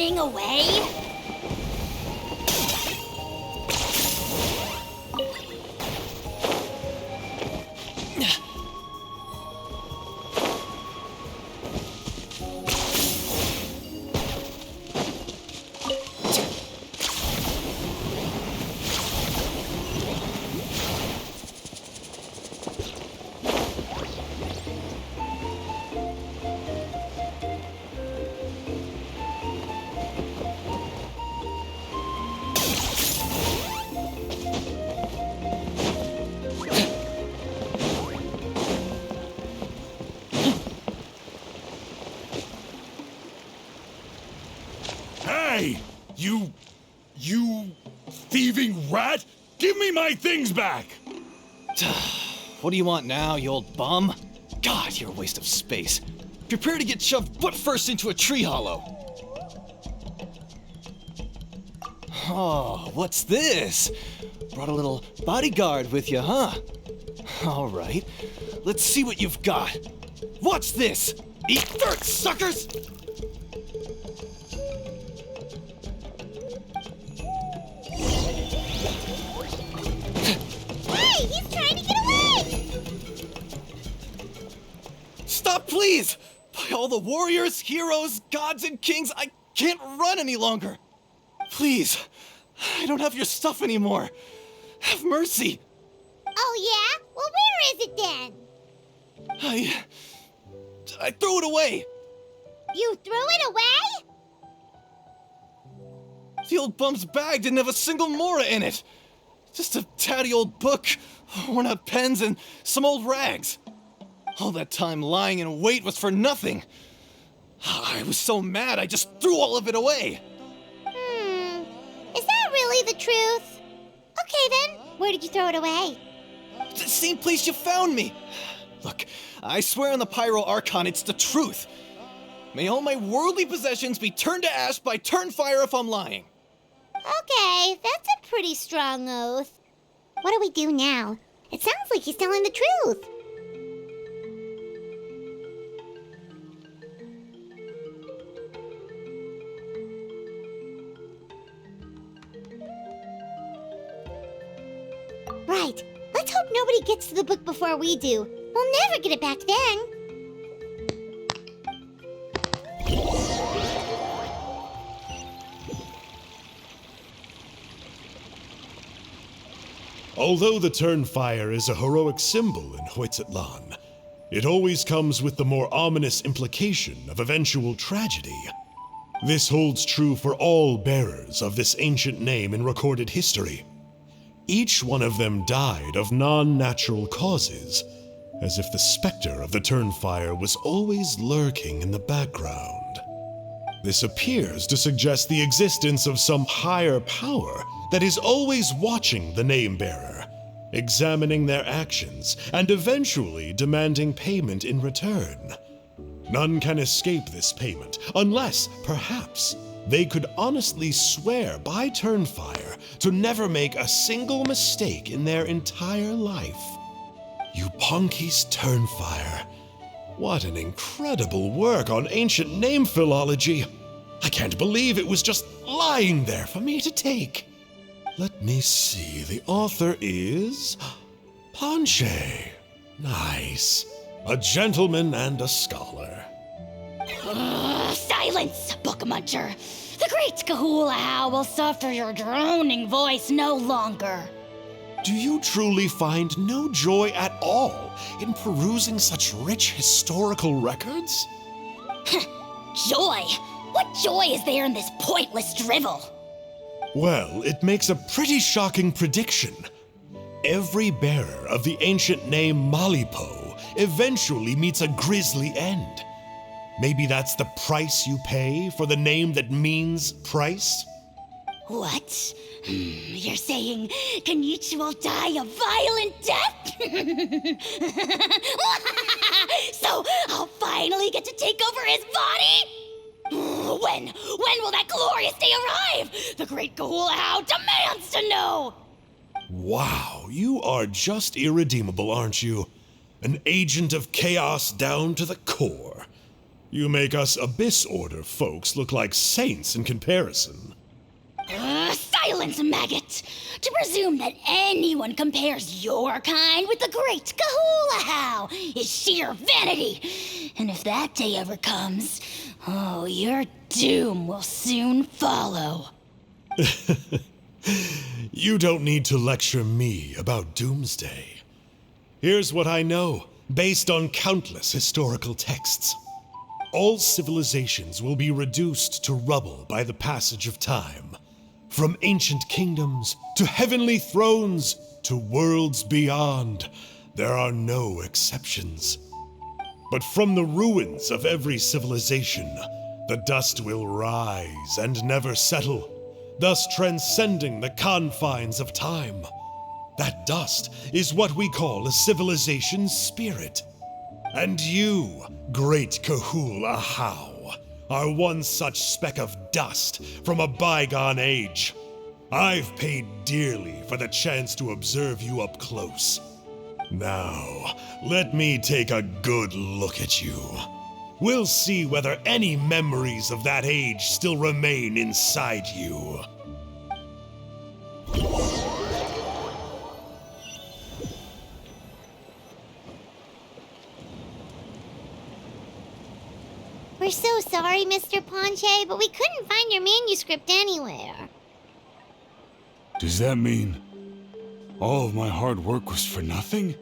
running away? Hey! You thieving rat! Give me my things back! What do you want now, you old bum? God, you're a waste of space. Prepare to get shoved butt first into a tree hollow. Oh, what's this? Brought a little bodyguard with you, huh? All right, let's see what you've got. What's this? Eat dirt, suckers! Hey, he's trying to get away! Stop, please! By all the warriors, heroes, gods, and kings, I can't run any longer. Please, I don't have your stuff anymore. Have mercy. Oh, yeah? Well, where is it then? I threw it away. You threw it away? The old bum's bag didn't have a single mora in it. Just a tatty old book, worn out pens, and some old rags. All that time lying in wait was for nothing. I was so mad I just threw all of it away. Is that really the truth? Okay then, where did you throw it away? The same place you found me. Look, I swear on the Pyro Archon it's the truth. May all my worldly possessions be turned to ash by Turnfire if I'm lying. Okay, that's a pretty strong oath. What do we do now? It sounds like he's telling the truth. Right. Let's hope nobody gets to the book before we do. We'll never get it back then. Although the Turnfire is a heroic symbol in Hoytzatlan, it always comes with the more ominous implication of eventual tragedy. This holds true for all bearers of this ancient name in recorded history. Each one of them died of non-natural causes, as if the specter of the Turnfire was always lurking in the background. This appears to suggest the existence of some higher power that is always watching the name-bearer, examining their actions, and eventually demanding payment in return. None can escape this payment, unless, perhaps, they could honestly swear by Turnfire to never make a single mistake in their entire life. Euponki's Turnfire. What an incredible work on ancient name philology. I can't believe it was just lying there for me to take. Let me see, the author is Ponche. Nice. A gentleman and a scholar. Silence, book muncher. The great Kahulahow will suffer your droning voice no longer. Do you truly find no joy at all in perusing such rich historical records? Joy? What joy is there in this pointless drivel? Well, it makes a pretty shocking prediction. Every bearer of the ancient name Malipo eventually meets a grisly end. Maybe that's the price you pay for the name that means price? What? You're saying Kinich will die a violent death? So I'll finally get to take over his body? When will that glorious day arrive? The great Kahulahow demands to know! Wow, you are just irredeemable, aren't you? An agent of chaos down to the core. You make us Abyss Order folks look like saints in comparison. Silence, maggot! To presume that anyone compares your kind with the great Kahula is sheer vanity. And if that day ever comes, oh, your doom will soon follow. You don't need to lecture me about Doomsday. Here's what I know, based on countless historical texts. All civilizations will be reduced to rubble by the passage of time. From ancient kingdoms to heavenly thrones to worlds beyond, there are no exceptions. But from the ruins of every civilization, the dust will rise and never settle, thus transcending the confines of time. That dust is what we call a civilization's spirit. And you, great Kahul Ahau, are one such speck of dust from a bygone age. I've paid dearly for the chance to observe you up close. Now, let me take a good look at you. We'll see whether any memories of that age still remain inside you. We're so sorry, Mr. Ponche, but we couldn't find your manuscript anywhere. Does that mean all of my hard work was for nothing?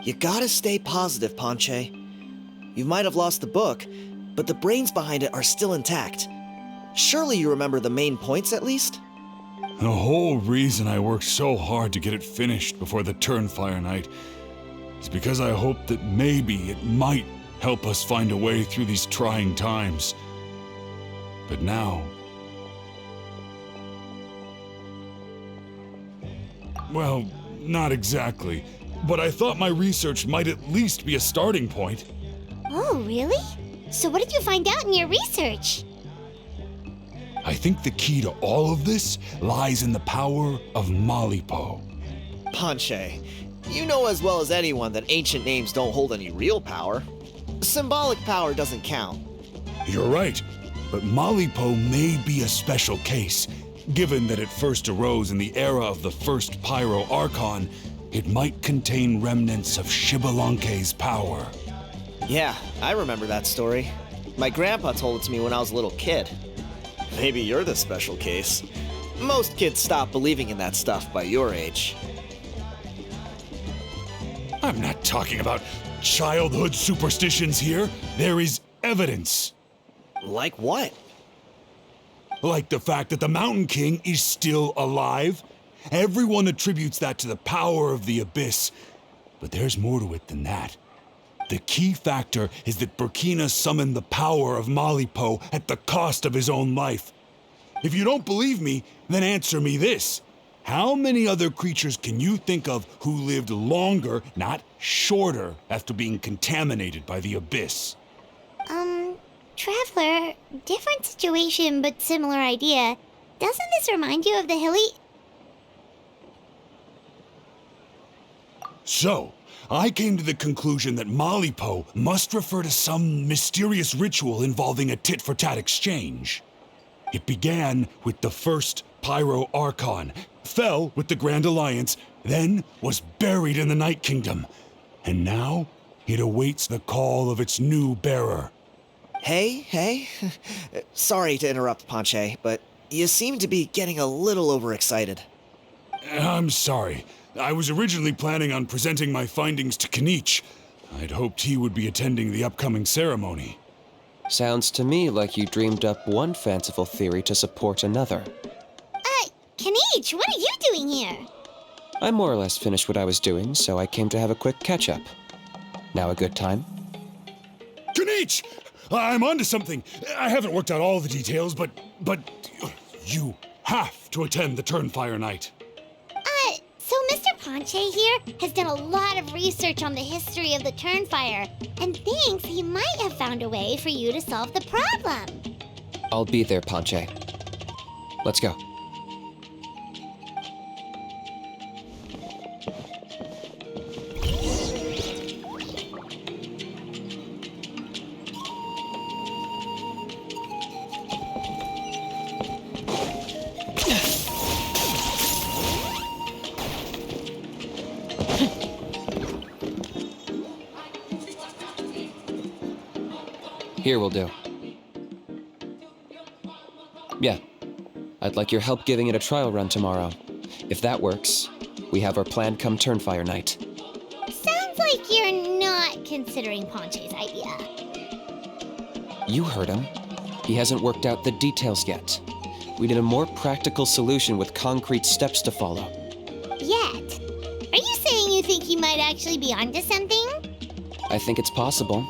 You gotta stay positive, Ponche. You might have lost the book, but the brains behind it are still intact. Surely you remember the main points at least? The whole reason I worked so hard to get it finished before the Turnfire Night is because I hoped that maybe it might help us find a way through these trying times. But now... well, not exactly. But I thought my research might at least be a starting point. Oh, really? So what did you find out in your research? I think the key to all of this lies in the power of Malipo. Ponche, you know as well as anyone that ancient names don't hold any real power. Symbolic power doesn't count. You're right, but Malipo may be a special case. Given that it first arose in the era of the first Pyro Archon, it might contain remnants of Shibalanke's power. Yeah, I remember that story. My grandpa told it to me when I was a little kid. Maybe you're the special case. Most kids stop believing in that stuff by your age. I'm not talking about childhood superstitions here. There is evidence. Like what? Like the fact that the Mountain King is still alive. Everyone attributes that to the power of the Abyss. But there's more to it than that. The key factor is that Burkina summoned the power of Malipo at the cost of his own life. If you don't believe me, then answer me this. How many other creatures can you think of who lived longer, not shorter, after being contaminated by the Abyss? Traveler, different situation but similar idea. Doesn't this remind you of the hilly... So, I came to the conclusion that Malipo must refer to some mysterious ritual involving a tit-for-tat exchange. It began with the first Pyro Archon, fell with the Grand Alliance, then was buried in the Night Kingdom. And now, it awaits the call of its new bearer. Hey. Sorry to interrupt, Ponche, but you seem to be getting a little overexcited. I'm sorry. I was originally planning on presenting my findings to Kinich. I'd hoped he would be attending the upcoming ceremony. Sounds to me like you dreamed up one fanciful theory to support another. Kinich, what are you doing here? I more or less finished what I was doing, so I came to have a quick catch-up. Now a good time? Kinich! I'm onto something. I haven't worked out all the details, but you have to attend the Turnfire Night. So Mr. Ponche here has done a lot of research on the history of the Turnfire and thinks he might have found a way for you to solve the problem. I'll be there, Ponche. Let's go. Here will do. Yeah. I'd like your help giving it a trial run tomorrow. If that works, we have our plan come Turnfire night. Sounds like you're not considering Ponche's idea. You heard him. He hasn't worked out the details yet. We need a more practical solution with concrete steps to follow. Yet? Are you saying you think he might actually be onto something? I think it's possible,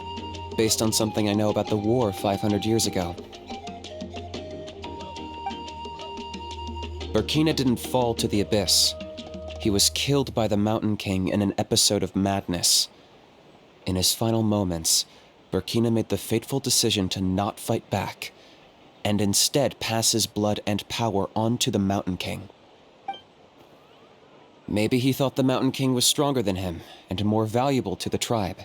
based on something I know about the war 500 years ago. Burkina didn't fall to the abyss. He was killed by the Mountain King in an episode of madness. In his final moments, Burkina made the fateful decision to not fight back, and instead pass his blood and power on to the Mountain King. Maybe he thought the Mountain King was stronger than him and more valuable to the tribe.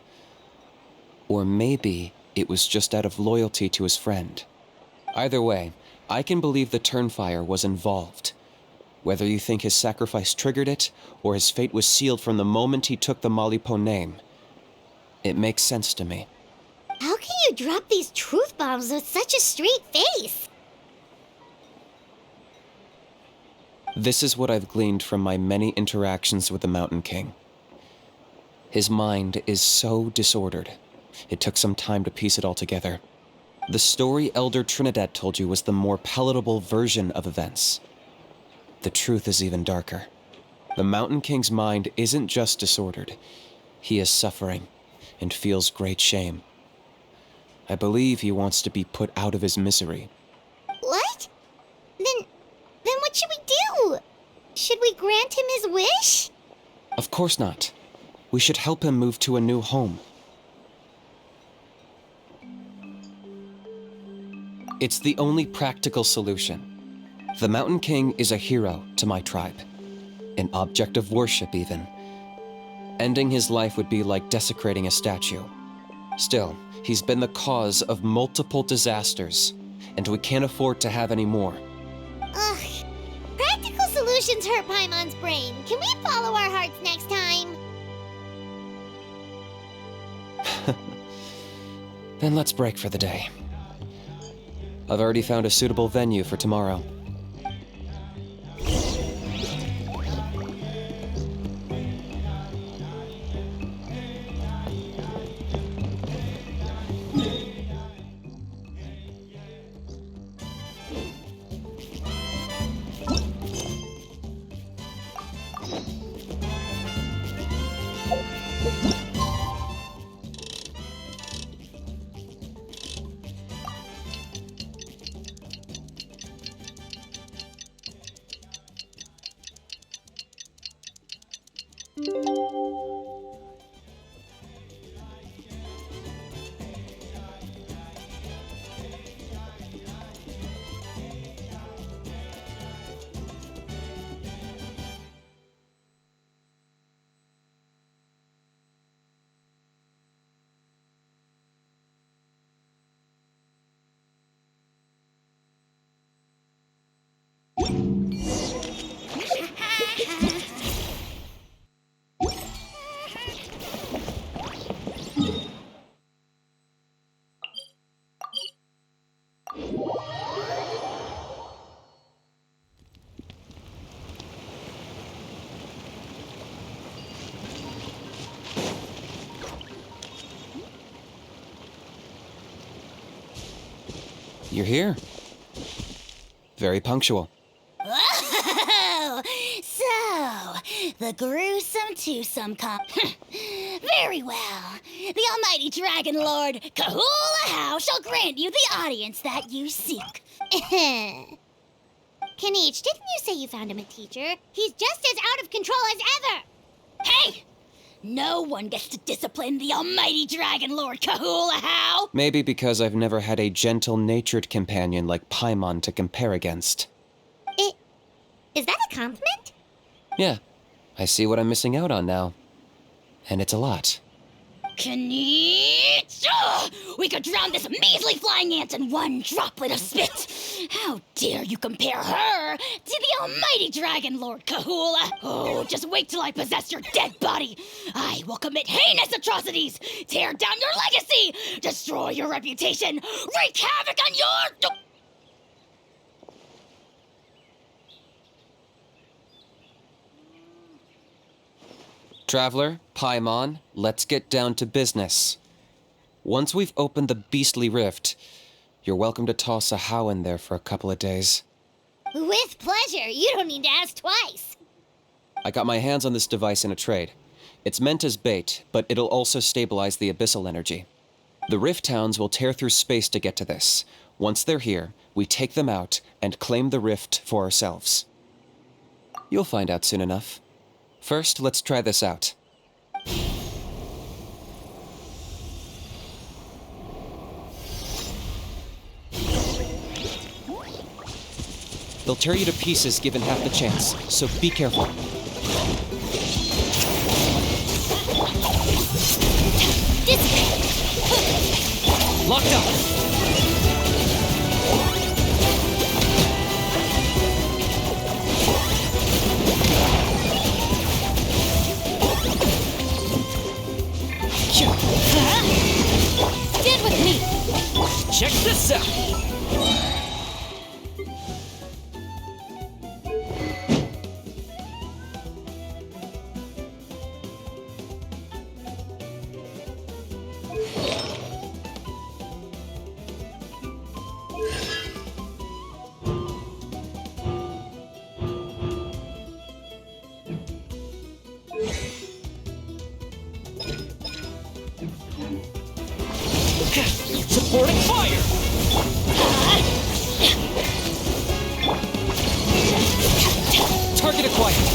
Or maybe it was just out of loyalty to his friend. Either way, I can believe the Turnfire was involved. Whether you think his sacrifice triggered it, or his fate was sealed from the moment he took the Malipo name, it makes sense to me. How can you drop these truth bombs with such a straight face? This is what I've gleaned from my many interactions with the Mountain King. His mind is so disordered. It took some time to piece it all together. The story Elder Trinidad told you was the more palatable version of events. The truth is even darker. The Mountain King's mind isn't just disordered. He is suffering and feels great shame. I believe he wants to be put out of his misery. What? Then what should we do? Should we grant him his wish? Of course not. We should help him move to a new home. It's the only practical solution. The Mountain King is a hero to my tribe. An object of worship, even. Ending his life would be like desecrating a statue. Still, he's been the cause of multiple disasters, and we can't afford to have any more. Ugh. Practical solutions hurt Paimon's brain. Can we follow our hearts next time? Then let's break for the day. I've already found a suitable venue for tomorrow. You're here. Very punctual. Oh, so the gruesome twosome Very well. The almighty Dragon Lord Kahula How shall grant you the audience that you seek. Kinich, didn't you say you found him a teacher? He's just as out of control as ever. Hey! No one gets to discipline the almighty Dragon Lord Kahula How. Maybe because I've never had a gentle-natured companion like Paimon to compare against. Is that a compliment? Yeah, I see what I'm missing out on now. And it's a lot. Kinich! We could drown this measly flying ant in one droplet of spit! How dare you compare her to the almighty dragon Lord Kahula! Oh, just wait till I possess your dead body! I will commit heinous atrocities! Tear down your legacy! Destroy your reputation! Wreak havoc on your... Traveler, Paimon, let's get down to business. Once we've opened the beastly rift, you're welcome to toss a how in there for a couple of days. With pleasure. You don't need to ask twice. I got my hands on this device in a trade. It's meant as bait, but it'll also stabilize the abyssal energy. The rift towns will tear through space to get to this. Once they're here, we take them out and claim the rift for ourselves. You'll find out soon enough. First, let's try this out. They'll tear you to pieces given half the chance, so be careful. Locked up! Stand with me! Check this out! Supporting fire! Target acquired!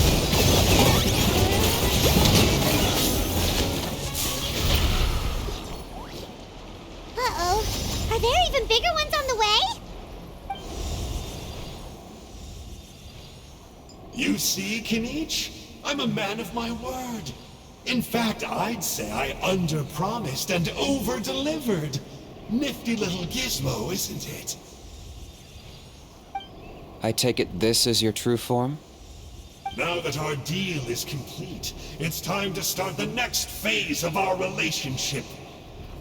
Uh-oh. Are there even bigger ones on the way? You see, Kinich? I'm a man of my word. In fact, I'd say I under-promised and over-delivered. Nifty little gizmo, isn't it? I take it this is your true form? Now that our deal is complete, it's time to start the next phase of our relationship.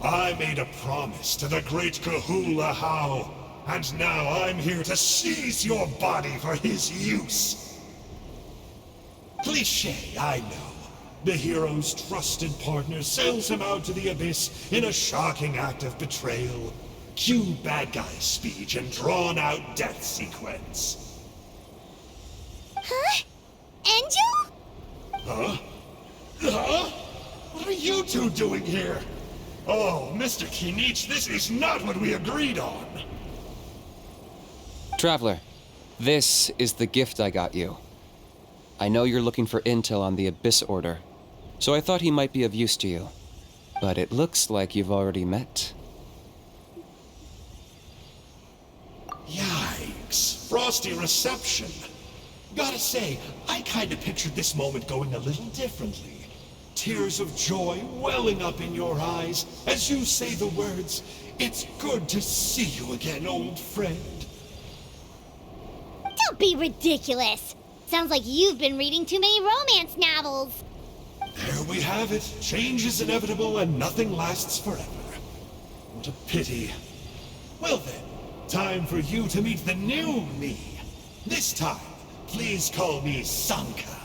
I made a promise to the great Kahula How, and now I'm here to seize your body for his use. Cliché, I know. The hero's trusted partner sells him out to the abyss in a shocking act of betrayal. Cue bad guy speech and drawn-out death sequence. Huh? Angel? Huh? Huh? What are you two doing here? Oh, Mr. Kinich, this is not what we agreed on. Traveler, this is the gift I got you. I know you're looking for intel on the Abyss Order, so I thought he might be of use to you. But it looks like you've already met. Yikes. Frosty reception. Gotta say, I kinda pictured this moment going a little differently. Tears of joy welling up in your eyes as you say the words, "It's good to see you again, old friend." Don't be ridiculous. Sounds like you've been reading too many romance novels. There we have it. Change is inevitable and nothing lasts forever. What a pity. Well then, time for you to meet the new me. This time, please call me Sanka.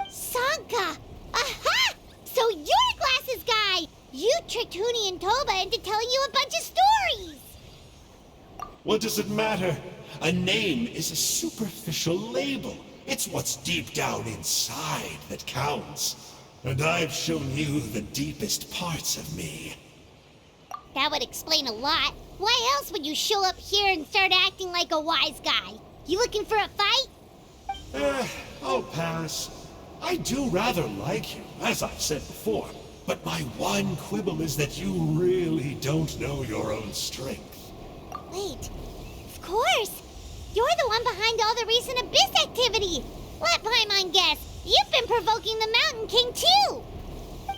Sanka! Aha! So you're Glasses Guy! You tricked Huni and Toba into telling you a bunch of stories! What does it matter? A name is a superficial label. It's what's deep down inside that counts. And I've shown you the deepest parts of me. That would explain a lot. Why else would you show up here and start acting like a wise guy? You looking for a fight? I'll pass. I do rather like you, as I've said before. But my one quibble is that you really don't know your own strength. Wait, of course. You're the one behind all the recent Abyss activity. Let Paimon guess. You've been provoking the Mountain King too.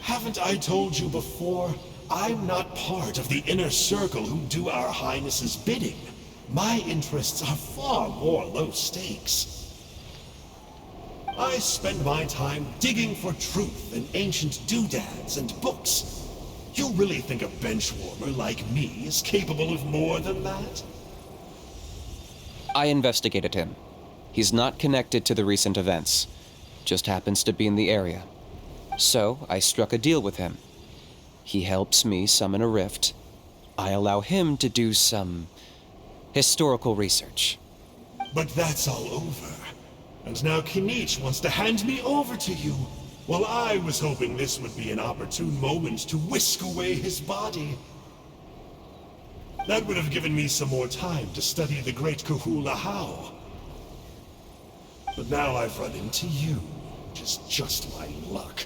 Haven't I told you before? I'm not part of the inner circle who do our Highness's bidding. My interests are far more low stakes. I spend my time digging for truth in ancient doodads and books. You really think a benchwarmer like me is capable of more than that? I investigated him. He's not connected to the recent events. Just happens to be in the area. So, I struck a deal with him. He helps me summon a rift. I allow him to do some historical research. But that's all over. And now Kinich wants to hand me over to you. Well, I was hoping this would be an opportune moment to whisk away his body. That would have given me some more time to study the great Kahula How. But now I've run into you, which is just my luck.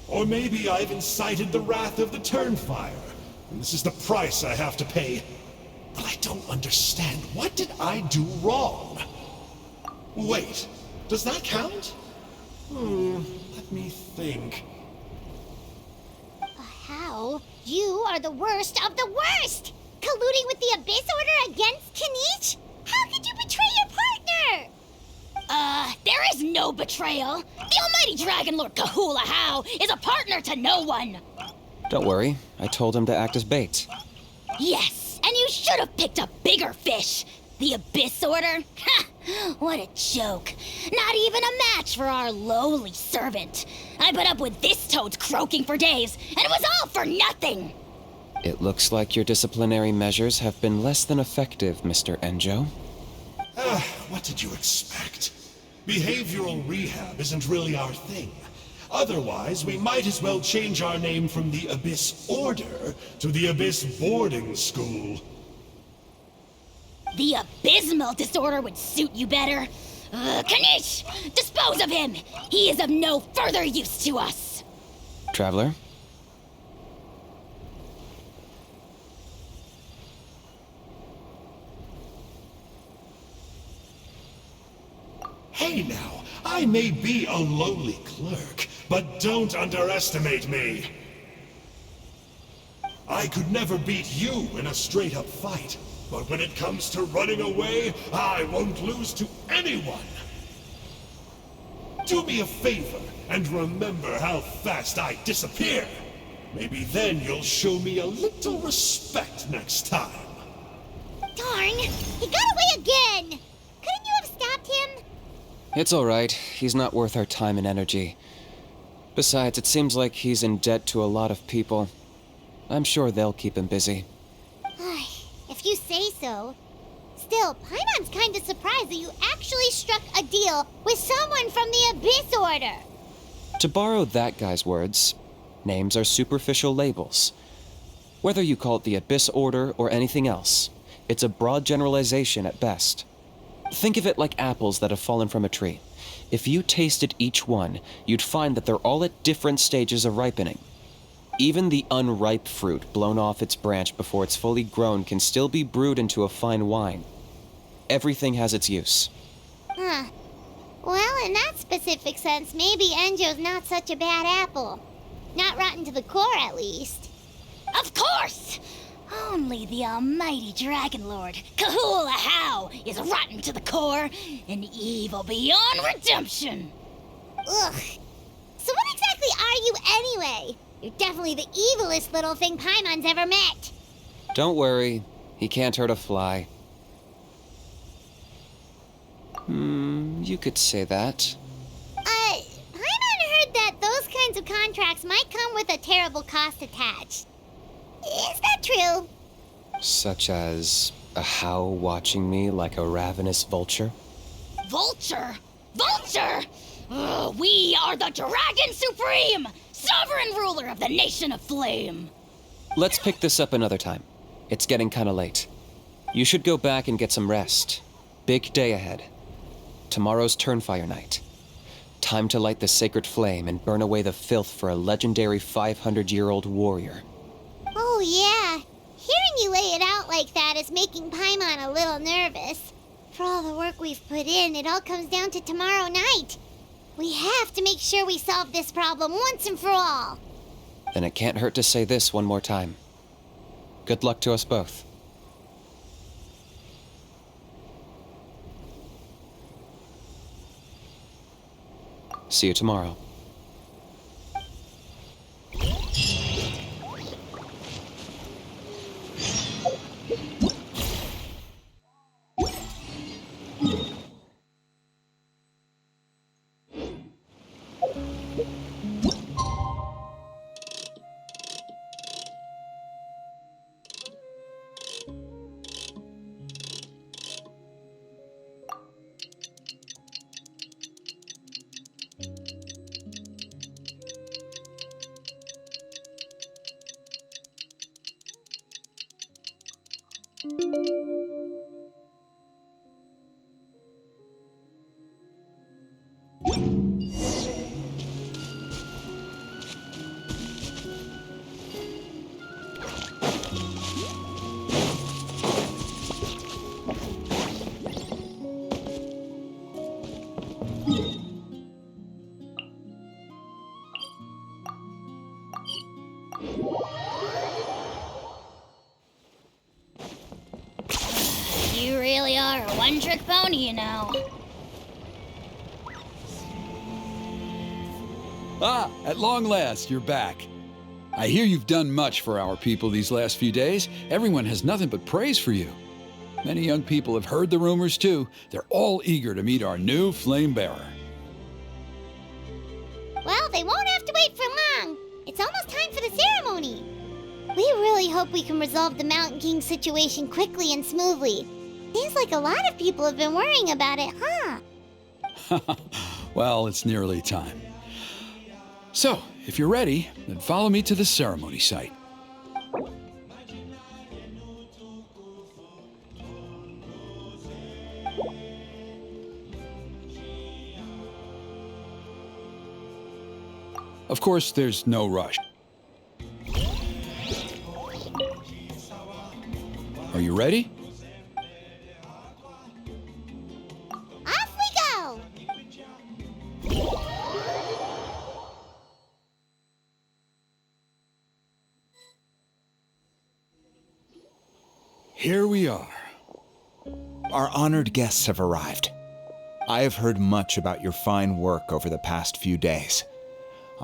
Or maybe I've incited the wrath of the Turnfire, and this is the price I have to pay. But I don't understand. What did I do wrong? Wait, does that count? Let me think. How? You are the worst of the worst! Colluding with the Abyss Order against Kinich? How could you betray your partner? There is no betrayal. The almighty Dragon Lord Kahula How is a partner to no one. Don't worry, I told him to act as bait. Yes, and you should have picked a bigger fish. The Abyss Order? Ha! What a joke. Not even a match for our lowly servant. I put up with this toad's croaking for days, and it was all for nothing. It looks like your disciplinary measures have been less than effective, Mr. Enjo. What did you expect? Behavioral rehab isn't really our thing. Otherwise, we might as well change our name from the Abyss Order to the Abyss Boarding School. The abysmal disorder would suit you better. Kinich! Dispose of him! He is of no further use to us! Traveler? Hey now, I may be a lowly clerk, but don't underestimate me. I could never beat you in a straight-up fight, but when it comes to running away, I won't lose to anyone. Do me a favor and remember how fast I disappear. Maybe then you'll show me a little respect next time. Darn! He got away again! Couldn't you have stopped him? It's all right. He's not worth our time and energy. Besides, it seems like he's in debt to a lot of people. I'm sure they'll keep him busy. If you say so. Still, Paimon's kinda surprised that you actually struck a deal with someone from the Abyss Order. To borrow that guy's words, names are superficial labels. Whether you call it the Abyss Order or anything else, it's a broad generalization at best. Think of it like apples that have fallen from a tree. If you tasted each one, you'd find that they're all at different stages of ripening. Even the unripe fruit blown off its branch before it's fully grown can still be brewed into a fine wine. Everything has its use. Well, in that specific sense, maybe Enjo's not such a bad apple. Not rotten to the core, at least. Of course! Only the almighty Dragon Lord, Kahula How, is rotten to the core and evil beyond redemption. Ugh. So what exactly are you anyway? You're definitely the evilest little thing Paimon's ever met. Don't worry, he can't hurt a fly. You could say that. Paimon heard that those kinds of contracts might come with a terrible cost attached. Is that true? Such as a How watching me like a ravenous vulture? Vulture? Vulture? We are the Dragon Supreme, sovereign ruler of the Nation of Flame. Let's pick this up another time. It's getting kinda late. You should go back and get some rest. Big day ahead. Tomorrow's Turnfire night. Time to light the sacred flame and burn away the filth for a legendary 500-year-old warrior. Oh, yeah. Hearing you lay it out like that is making Paimon a little nervous. For all the work we've put in, it all comes down to tomorrow night. We have to make sure we solve this problem once and for all. Then it can't hurt to say this one more time. Good luck to us both. See you tomorrow. You really are a one-trick pony, you know. Ah, at long last, you're back. I hear you've done much for our people these last few days. Everyone has nothing but praise for you. Many young people have heard the rumors too. They're all eager to meet our new flame bearer. Well, they won't have to wait for long. It's almost time for the ceremony. We really hope we can resolve the Mountain King situation quickly and smoothly. Seems like a lot of people have been worrying about it, huh? Well, it's nearly time. So, if you're ready, then follow me to the ceremony site. Of course, there's no rush. Are you ready? Off we go! Here we are. Our honored guests have arrived. I have heard much about your fine work over the past few days.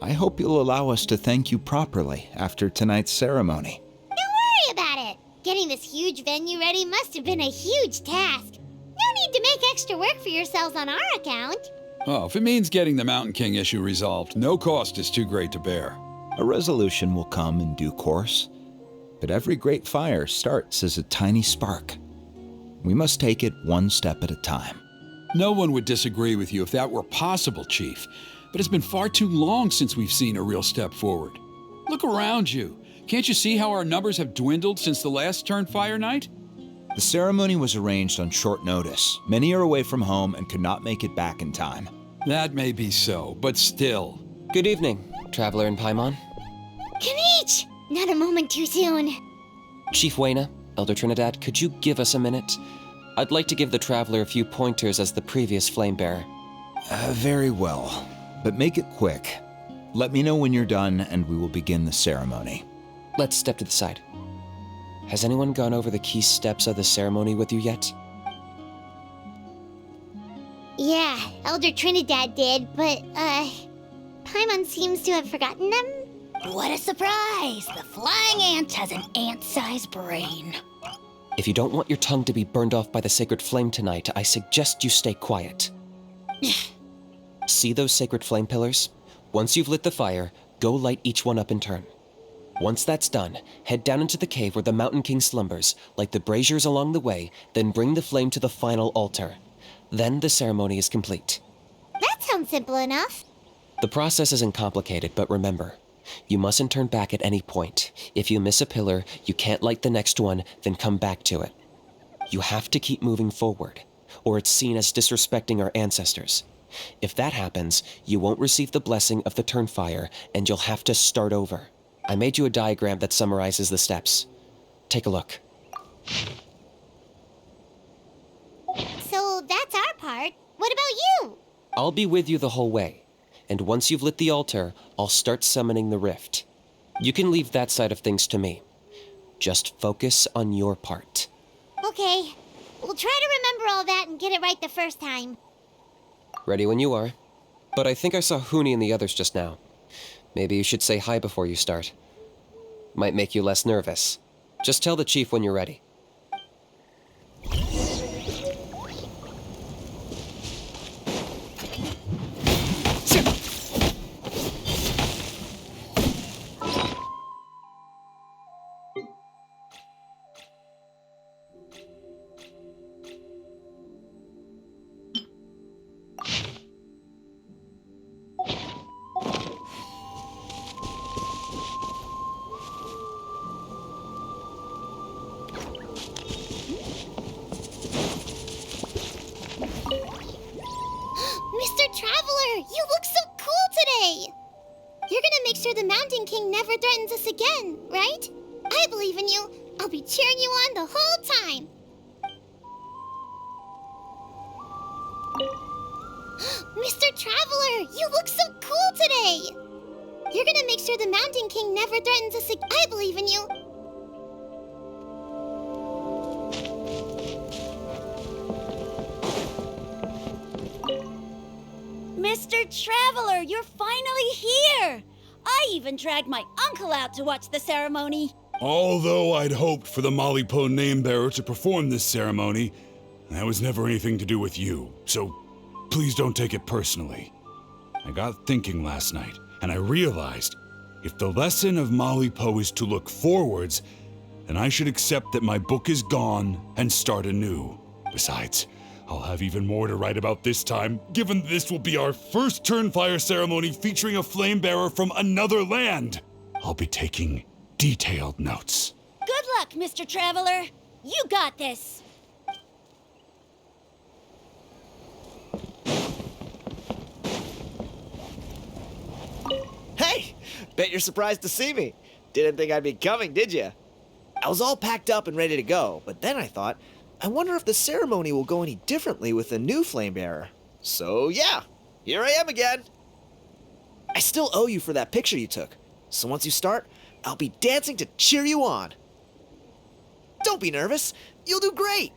I hope you'll allow us to thank you properly after tonight's ceremony. Don't worry about it. Getting this huge venue ready must have been a huge task. No need to make extra work for yourselves on our account. Oh, if it means getting the Mountain King issue resolved, no cost is too great to bear. A resolution will come in due course, but every great fire starts as a tiny spark. We must take it one step at a time. No one would disagree with you if that were possible, Chief. But it's been far too long since we've seen a real step forward. Look around you. Can't you see how our numbers have dwindled since the last Turnfire night? The ceremony was arranged on short notice. Many are away from home and could not make it back in time. That may be so, but still. Good evening, Traveler in Paimon. Kinich! Not a moment too soon. Chief Wayna, Elder Trinidad, could you give us a minute? I'd like to give the Traveler a few pointers as the previous flame bearer. Very well, but make it quick. Let me know when you're done and we will begin the ceremony. Let's step to the side. Has anyone gone over the key steps of the ceremony with you yet? Yeah, Elder Trinidad did, but, Paimon seems to have forgotten them. What a surprise! The flying ant has an ant-sized brain. If you don't want your tongue to be burned off by the sacred flame tonight, I suggest you stay quiet. See those sacred flame pillars? Once you've lit the fire, go light each one up in turn. Once that's done, head down into the cave where the Mountain King slumbers, light the braziers along the way, then bring the flame to the final altar. Then the ceremony is complete. That sounds simple enough. The process isn't complicated, but remember, you mustn't turn back at any point. If you miss a pillar, you can't light the next one, then come back to it. You have to keep moving forward, or it's seen as disrespecting our ancestors. If that happens, you won't receive the blessing of the Turnfire, and you'll have to start over. I made you a diagram that summarizes the steps. Take a look. So that's our part. What about you? I'll be with you the whole way, and once you've lit the altar, I'll start summoning the rift. You can leave that side of things to me. Just focus on your part. Okay. We'll try to remember all that and get it right the first time. Ready when you are. But I think I saw Huni and the others just now. Maybe you should say hi before you start. Might make you less nervous. Just tell the chief when you're ready. Mr. Traveler, you look so cool today! You're gonna make sure the Mountain King never threatens us again, right? I believe in you. I'll be cheering you on the whole time. Mr. Traveler, you look so cool today! You're gonna make sure the Mountain King never threatens us again. I believe in you. Mr. Traveler, you're finally here! I even dragged my uncle out to watch the ceremony. Although I'd hoped for the Malipo name-bearer to perform this ceremony, that was never anything to do with you, so please don't take it personally. I got thinking last night, and I realized if the lesson of Malipo is to look forwards, then I should accept that my book is gone and start anew. Besides, I'll have even more to write about this time, given this will be our first Turnfire ceremony featuring a flame bearer from another land. I'll be taking detailed notes. Good luck, Mr. Traveler. You got this. Hey! Bet you're surprised to see me. Didn't think I'd be coming, did you? I was all packed up and ready to go, but then I thought, I wonder if the ceremony will go any differently with the new flame bearer. So yeah, here I am again. I still owe you for that picture you took, so once you start, I'll be dancing to cheer you on. Don't be nervous, you'll do great.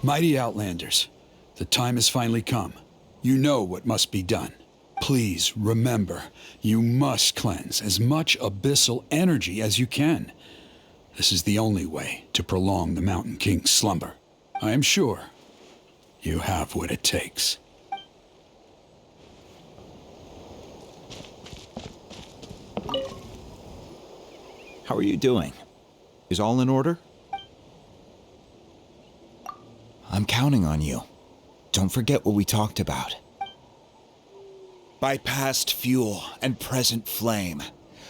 Mighty Outlanders, the time has finally come. You know what must be done. Please remember, you must cleanse as much abyssal energy as you can. This is the only way to prolong the Mountain King's slumber. I am sure you have what it takes. How are you doing? Is all in order? I'm counting on you. Don't forget what we talked about. By past fuel and present flame,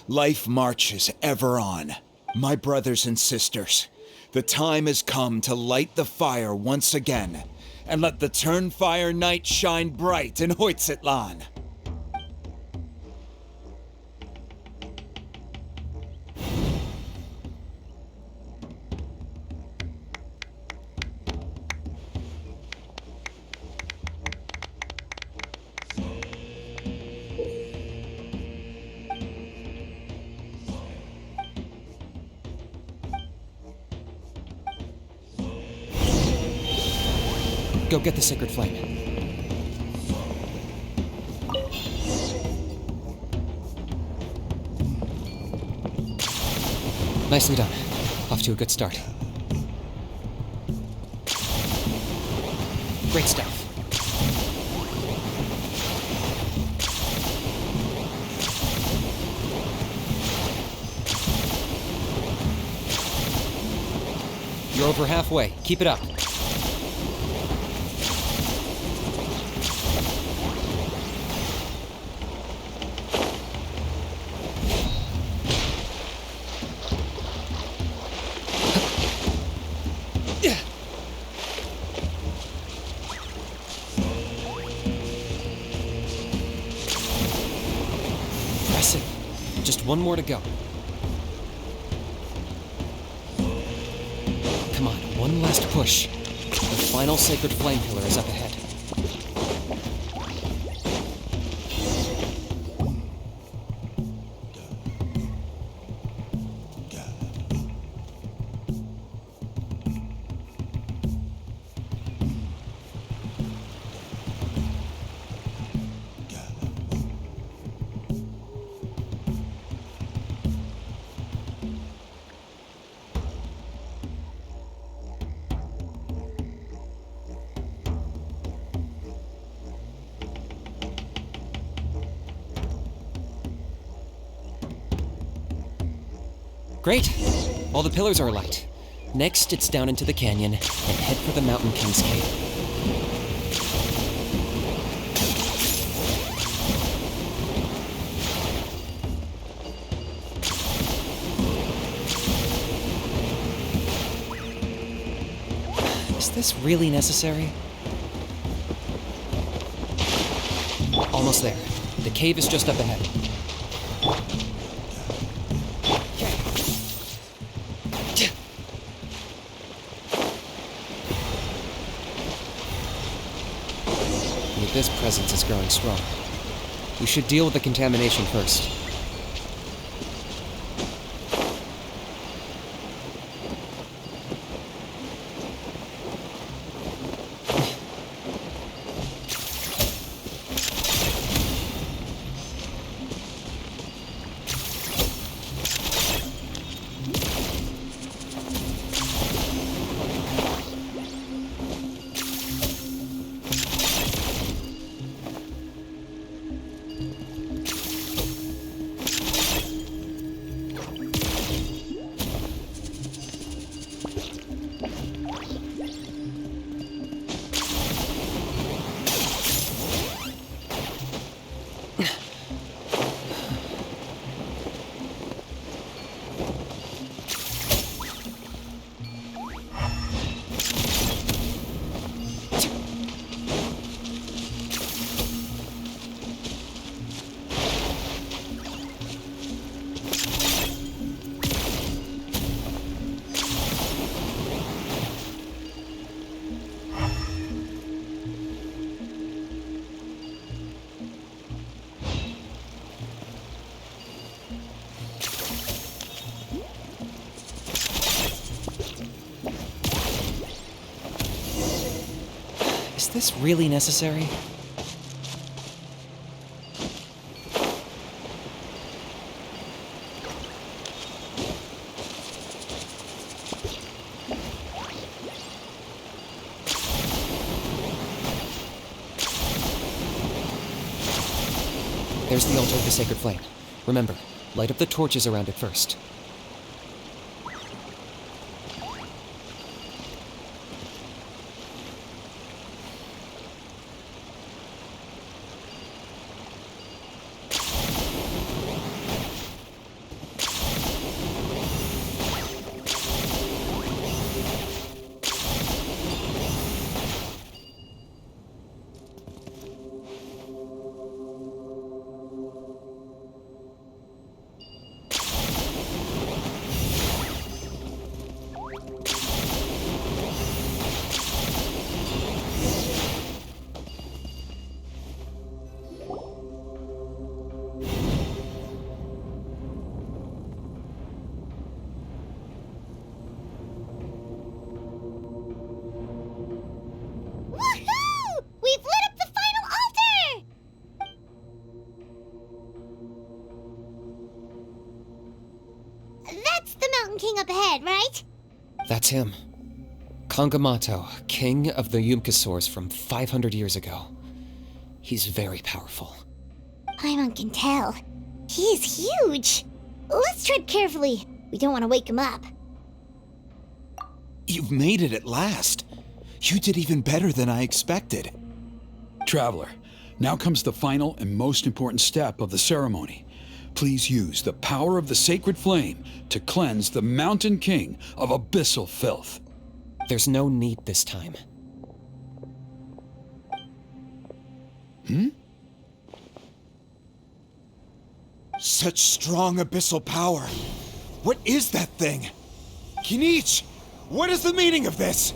life marches ever on. My brothers and sisters, the time has come to light the fire once again, and let the Turnfire night shine bright in Hoytzitlan. Go get the sacred flame. Nicely done. Off to a good start. Great stuff. You're over halfway. Keep it up. Just one more to go. Come on, one last push. The final sacred flame pillar is up ahead. Great! All the pillars are alight. Next, it's down into the canyon and head for the Mountain King's cave. Is this really necessary? Almost there. The cave is just up ahead. This presence is growing strong. We should deal with the contamination first. Is this really necessary? There's the altar of the sacred flame. Remember, light up the torches around it first. King up ahead, right? That's him. Kangamato, king of the Yumkasaurs from 500 years ago. He's very powerful. Paimon can tell. He's huge. Let's tread carefully. We don't want to wake him up. You've made it at last. You did even better than I expected. Traveler, now comes the final and most important step of the ceremony. Please use the power of the sacred flame to cleanse the Mountain King of abyssal filth. There's no need this time. So Such strong abyssal power. What is that thing? Kinich, what is the meaning of this?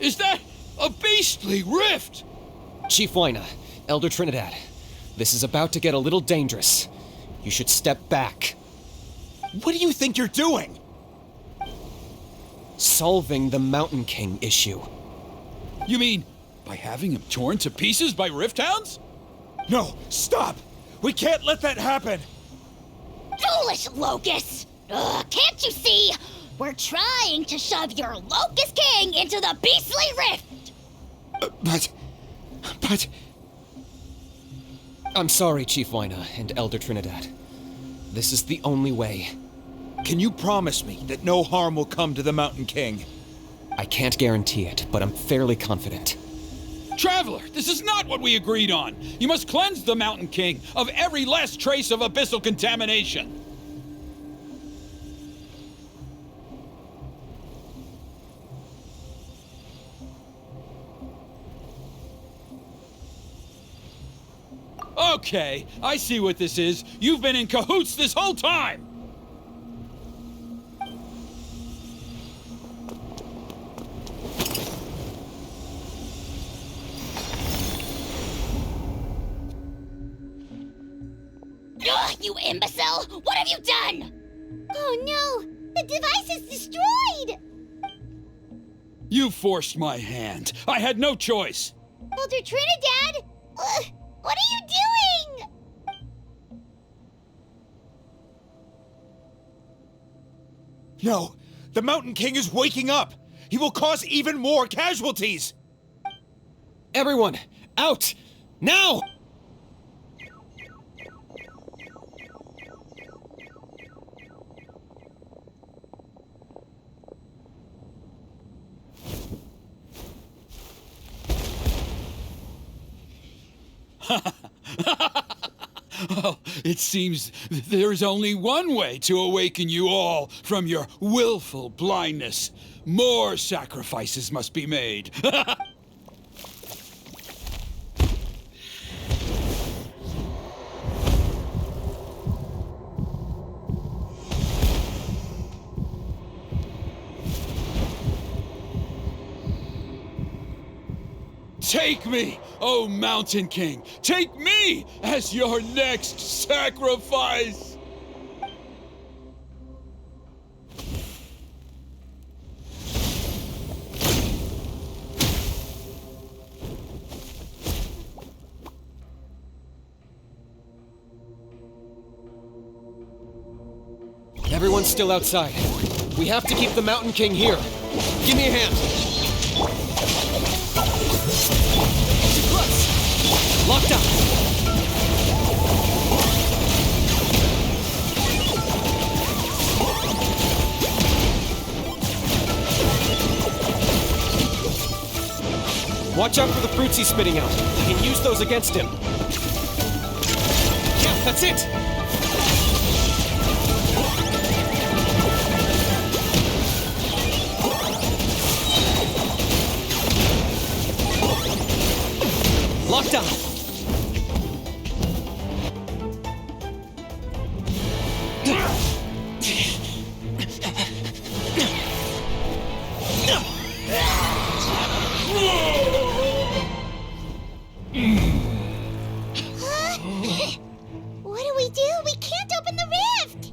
Is that a beastly rift? Chief Wyna, Elder Trinidad, this is about to get a little dangerous. You should step back. What do you think you're doing? Solving the Mountain King issue. You mean by having him torn to pieces by rift hounds? No, stop! We can't let that happen! Foolish Locust! Can't you see? We're trying to shove your Locust King into the beastly rift! But... I'm sorry, Chief Wyna and Elder Trinidad. This is the only way. Can you promise me that no harm will come to the Mountain King? I can't guarantee it, but I'm fairly confident. Traveler, this is not what we agreed on. You must cleanse the Mountain King of every last trace of abyssal contamination. Okay, I see what this is. You've been in cahoots this whole time! Ugh, you imbecile! What have you done? Oh no! The device is destroyed! You forced my hand. I had no choice. Elder Trinidad! What are you doing? No! The Mountain King is waking up! He will cause even more casualties! Everyone, out! Now! Oh, it seems there is only one way to awaken you all from your willful blindness. More sacrifices must be made. Take me, O Mountain King! Take me as your next sacrifice! Everyone's still outside. We have to keep the Mountain King here. Give me a hand. Too close. Locked up. Watch out for the fruits he's spitting out. You can use those against him. Yeah, that's it. Lockdown! What do we do? We can't open the rift!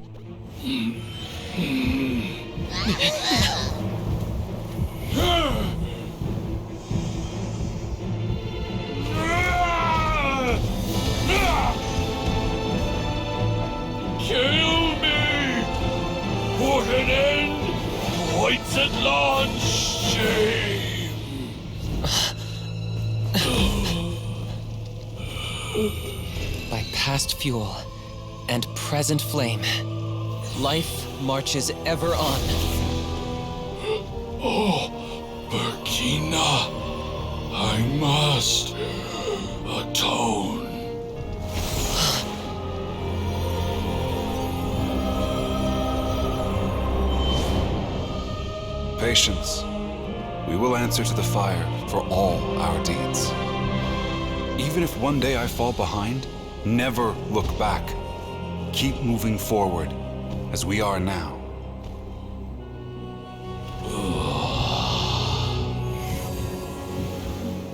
Kill me! Put an end to White's at launch shame! By past fuel and present flame, life marches ever on. Oh, Burkina, I must atone. Patience. We will answer to the fire for all our deeds. Even if one day I fall behind, never look back. Keep moving forward, as we are now.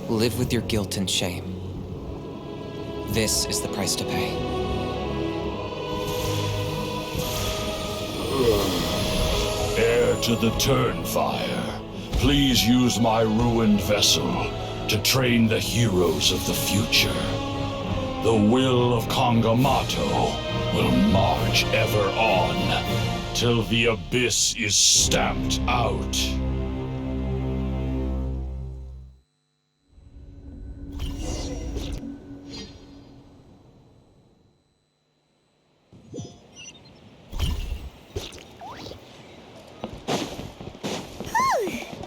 Live with your guilt and shame. This is the price to pay. Heir to the Turnfire, please use my ruined vessel to train the heroes of the future. The will of Kangamato will march ever on, till the abyss is stamped out.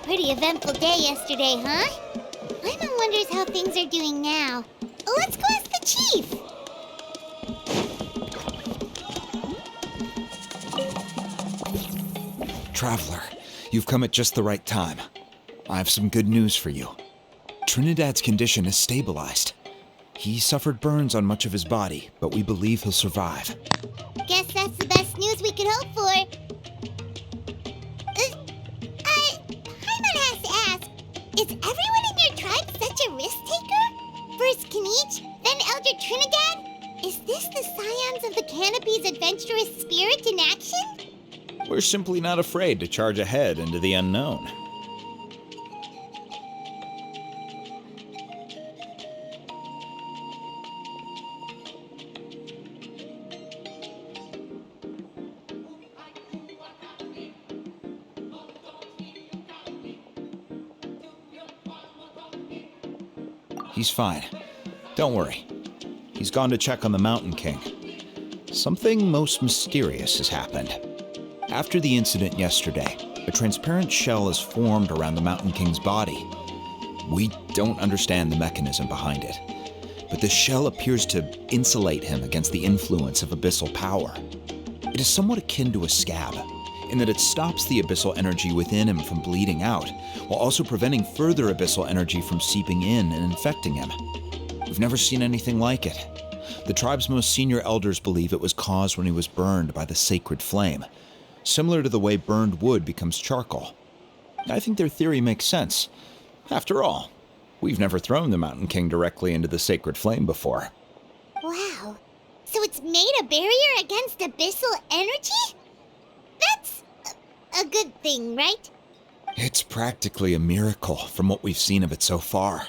Pretty eventful day yesterday, huh? Paimon wonders how things are doing now. Let's go ask the chief. Traveler, you've come at just the right time. I have some good news for you. Trinidad's condition is stabilized. He suffered burns on much of his body, but we believe he'll survive. Guess that's the best news we could hope for. Paimon has to ask, is everyone in your tribe such a risk-taker? First Kinich, then Elder Trinidad? Is this the scions of the Canopy's adventurous spirit in action? We're simply not afraid to charge ahead into the unknown. He's fine. Don't worry. He's gone to check on the Mountain King. Something most mysterious has happened. After the incident yesterday, a transparent shell has formed around the Mountain King's body. We don't understand the mechanism behind it, but the shell appears to insulate him against the influence of abyssal power. It is somewhat akin to a scab, in that it stops the abyssal energy within him from bleeding out, while also preventing further abyssal energy from seeping in and infecting him. We've never seen anything like it. The tribe's most senior elders believe it was caused when he was burned by the sacred flame, similar to the way burned wood becomes charcoal. I think their theory makes sense. After all, we've never thrown the Mountain King directly into the sacred flame before. Wow. So it's made a barrier against abyssal energy? That's a good thing, right? It's practically a miracle from what we've seen of it so far.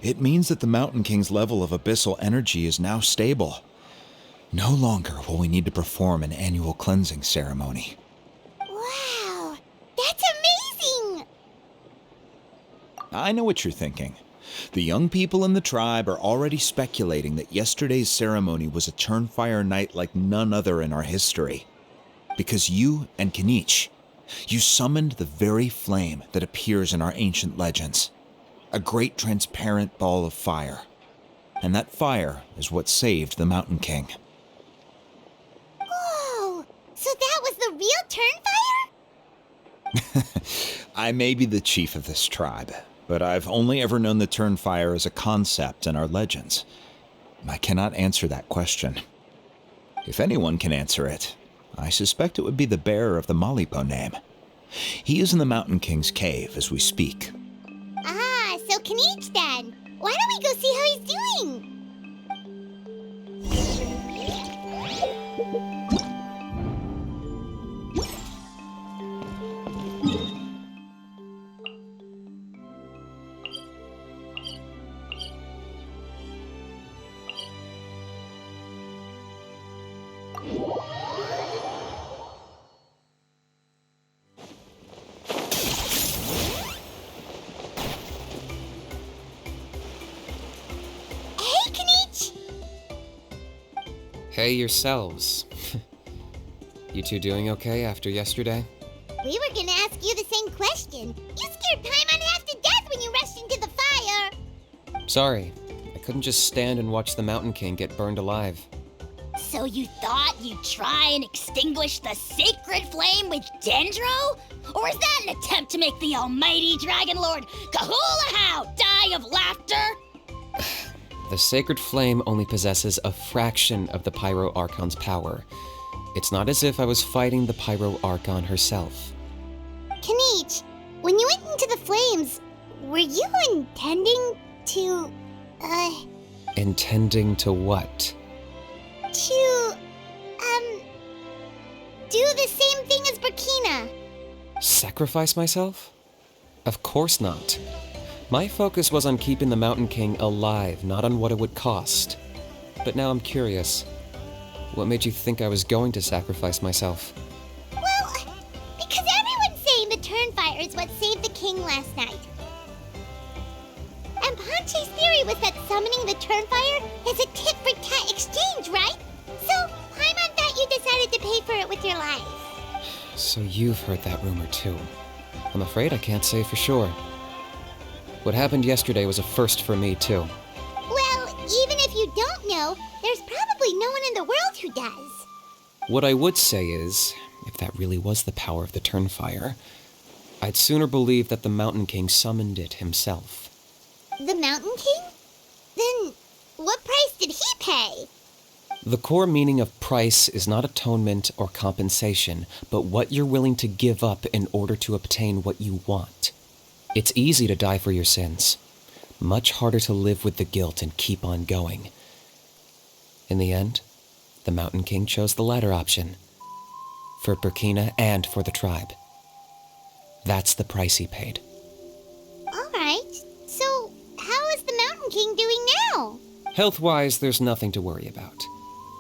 It means that the Mountain King's level of abyssal energy is now stable. No longer will we need to perform an annual cleansing ceremony. Wow, that's amazing! I know what you're thinking. The young people in the tribe are already speculating that yesterday's ceremony was a Turnfire night like none other in our history. Because you and Kinich, you summoned the very flame that appears in our ancient legends. A great transparent ball of fire. And that fire is what saved the Mountain King. Whoa! So that was the real Turnfire? I may be the chief of this tribe, but I've only ever known the Turnfire as a concept in our legends. I cannot answer that question. If anyone can answer it, I suspect it would be the bearer of the Malipo name. He is in the Mountain King's cave as we speak. Ah, so Kinich then. Why don't we go see how he's doing? Hey yourselves. You two doing okay after yesterday? We were gonna ask you the same question. You scared Paimon half to death when you rushed into the fire. Sorry, I couldn't just stand and watch the Mountain King get burned alive. So you thought you'd try and extinguish the sacred flame with Dendro? Or is that an attempt to make the almighty Dragon Lord Kahulahow die of laughter? The sacred flame only possesses a fraction of the Pyro Archon's power. It's not as if I was fighting the Pyro Archon herself. Kinich, when you went into the flames, were you intending to, Intending to what? do the same thing as Burkina? Sacrifice myself? Of course not. My focus was on keeping the Mountain King alive, not on what it would cost. But now I'm curious. What made you think I was going to sacrifice myself? Well, because everyone's saying the Turnfire is what saved the king last night. And Ponche's theory was that summoning the Turnfire is a tit-for-tat exchange, right? So, Paimon thought you decided to pay for it with your life. So you've heard that rumor too. I'm afraid I can't say for sure. What happened yesterday was a first for me too. Well, even if you don't know, there's probably no one in the world who does. What I would say is, if that really was the power of the Turnfire, I'd sooner believe that the Mountain King summoned it himself. The Mountain King? Then, what price did he pay? The core meaning of price is not atonement or compensation, but what you're willing to give up in order to obtain what you want. It's easy to die for your sins. Much harder to live with the guilt and keep on going. In the end, the Mountain King chose the latter option. For Burkina and for the tribe. That's the price he paid. Alright, so how is the Mountain King doing now? Health-wise, there's nothing to worry about.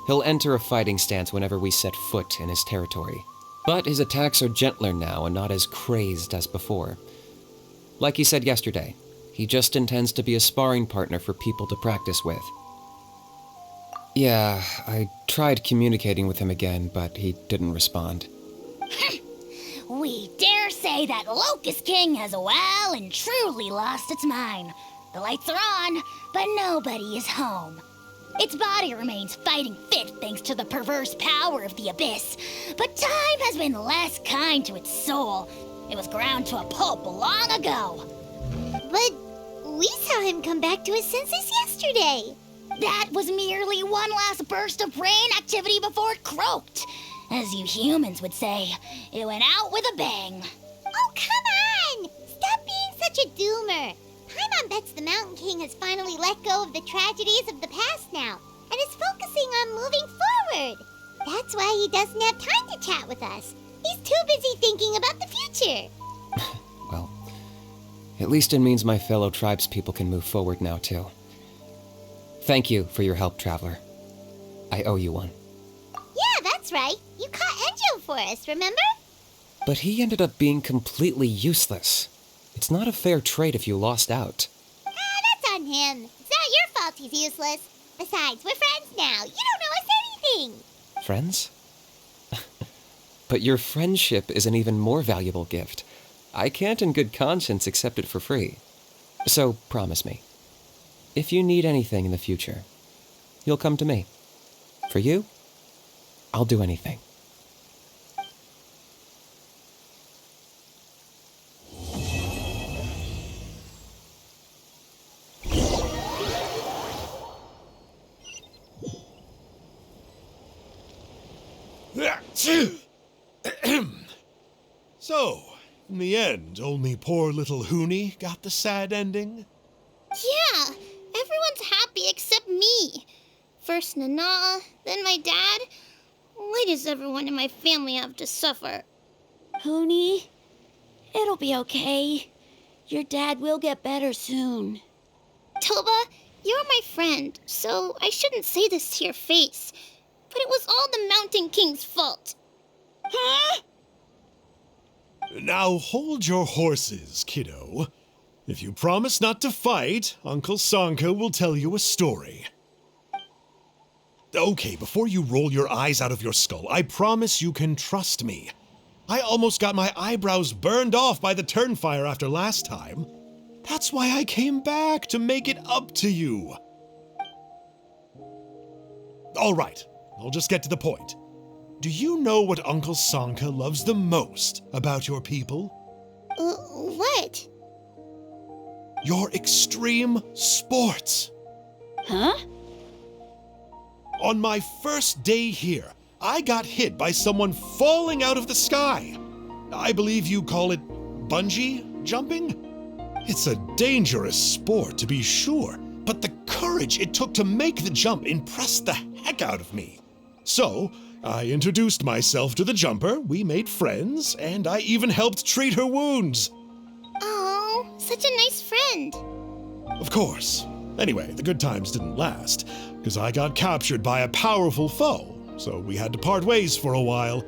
He'll enter a fighting stance whenever we set foot in his territory. But his attacks are gentler now and not as crazed as before. Like he said yesterday, he just intends to be a sparring partner for people to practice with. Yeah, I tried communicating with him again, but he didn't respond. We dare say that Locust King has well and truly lost its mind. The lights are on, but nobody is home. Its body remains fighting fit thanks to the perverse power of the Abyss, but time has been less kind to its soul. It was ground to a pulp long ago. But we saw him come back to his senses yesterday. That was merely one last burst of brain activity before it croaked. As you humans would say, it went out with a bang. Oh, come on! Stop being such a doomer. Paimon bets the Mountain King has finally let go of the tragedies of the past now, and is focusing on moving forward. That's why he doesn't have time to chat with us. He's too busy thinking about the future. Well, at least it means my fellow tribespeople can move forward now, too. Thank you for your help, Traveler. I owe you one. Yeah, that's right. You caught Enjo for us, remember? But he ended up being completely useless. It's not a fair trade if you lost out. That's on him. It's not your fault he's useless. Besides, we're friends now. You don't owe us anything. Friends? But your friendship is an even more valuable gift. I can't in good conscience accept it for free. So promise me, if you need anything in the future, you'll come to me. For you, I'll do anything. So, in the end, only poor little Hoonie got the sad ending? Yeah, everyone's happy except me. First Nana, then my dad. Why does everyone in my family have to suffer? Hoonie, it'll be okay. Your dad will get better soon. Toba, you're my friend, so I shouldn't say this to your face. But it was all the Mountain King's fault. Huh? Now hold your horses, kiddo. If you promise not to fight, Uncle Sanka will tell you a story. Okay, before you roll your eyes out of your skull, I promise you can trust me. I almost got my eyebrows burned off by the Turnfire after last time. That's why I came back, to make it up to you. All right, I'll just get to the point. Do you know what Uncle Sanka loves the most about your people? What? Your extreme sports. Huh? On my first day here, I got hit by someone falling out of the sky. I believe you call it bungee jumping? It's a dangerous sport, to be sure, but the courage it took to make the jump impressed the heck out of me. So, I introduced myself to the jumper, we made friends, and I even helped treat her wounds. Oh, such a nice friend. Of course. Anyway, the good times didn't last, because I got captured by a powerful foe, so we had to part ways for a while.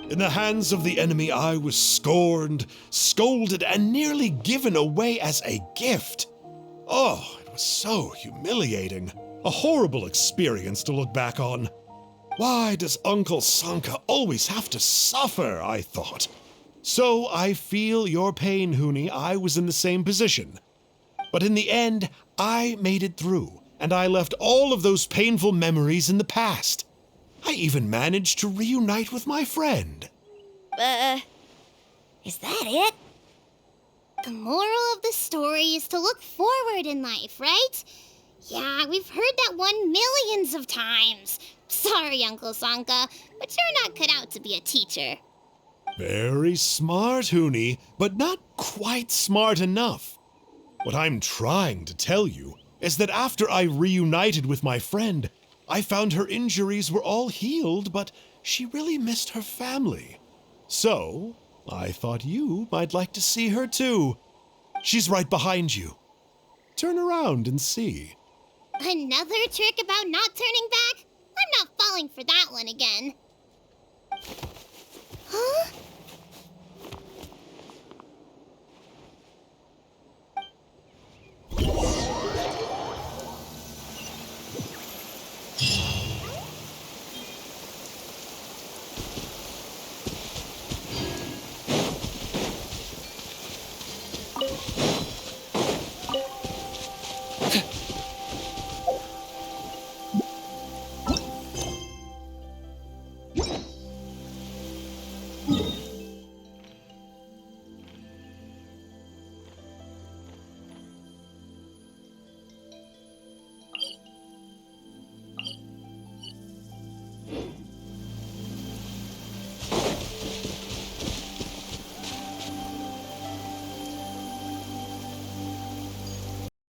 In the hands of the enemy, I was scorned, scolded, and nearly given away as a gift. Oh, it was so humiliating. A horrible experience to look back on. Why does Uncle Sanka always have to suffer, I thought. So I feel your pain, Huni. I was in the same position. But in the end, I made it through, and I left all of those painful memories in the past. I even managed to reunite with my friend. Is that it? The moral of the story is to look forward in life, right? Yeah, we've heard that one millions of times. Sorry, Uncle Sanka, but you're not cut out to be a teacher. Very smart, Huni, but not quite smart enough. What I'm trying to tell you is that after I reunited with my friend, I found her injuries were all healed, but she really missed her family. So, I thought you might like to see her too. She's right behind you. Turn around and see. Another trick about not turning back? I'm not falling for that one again.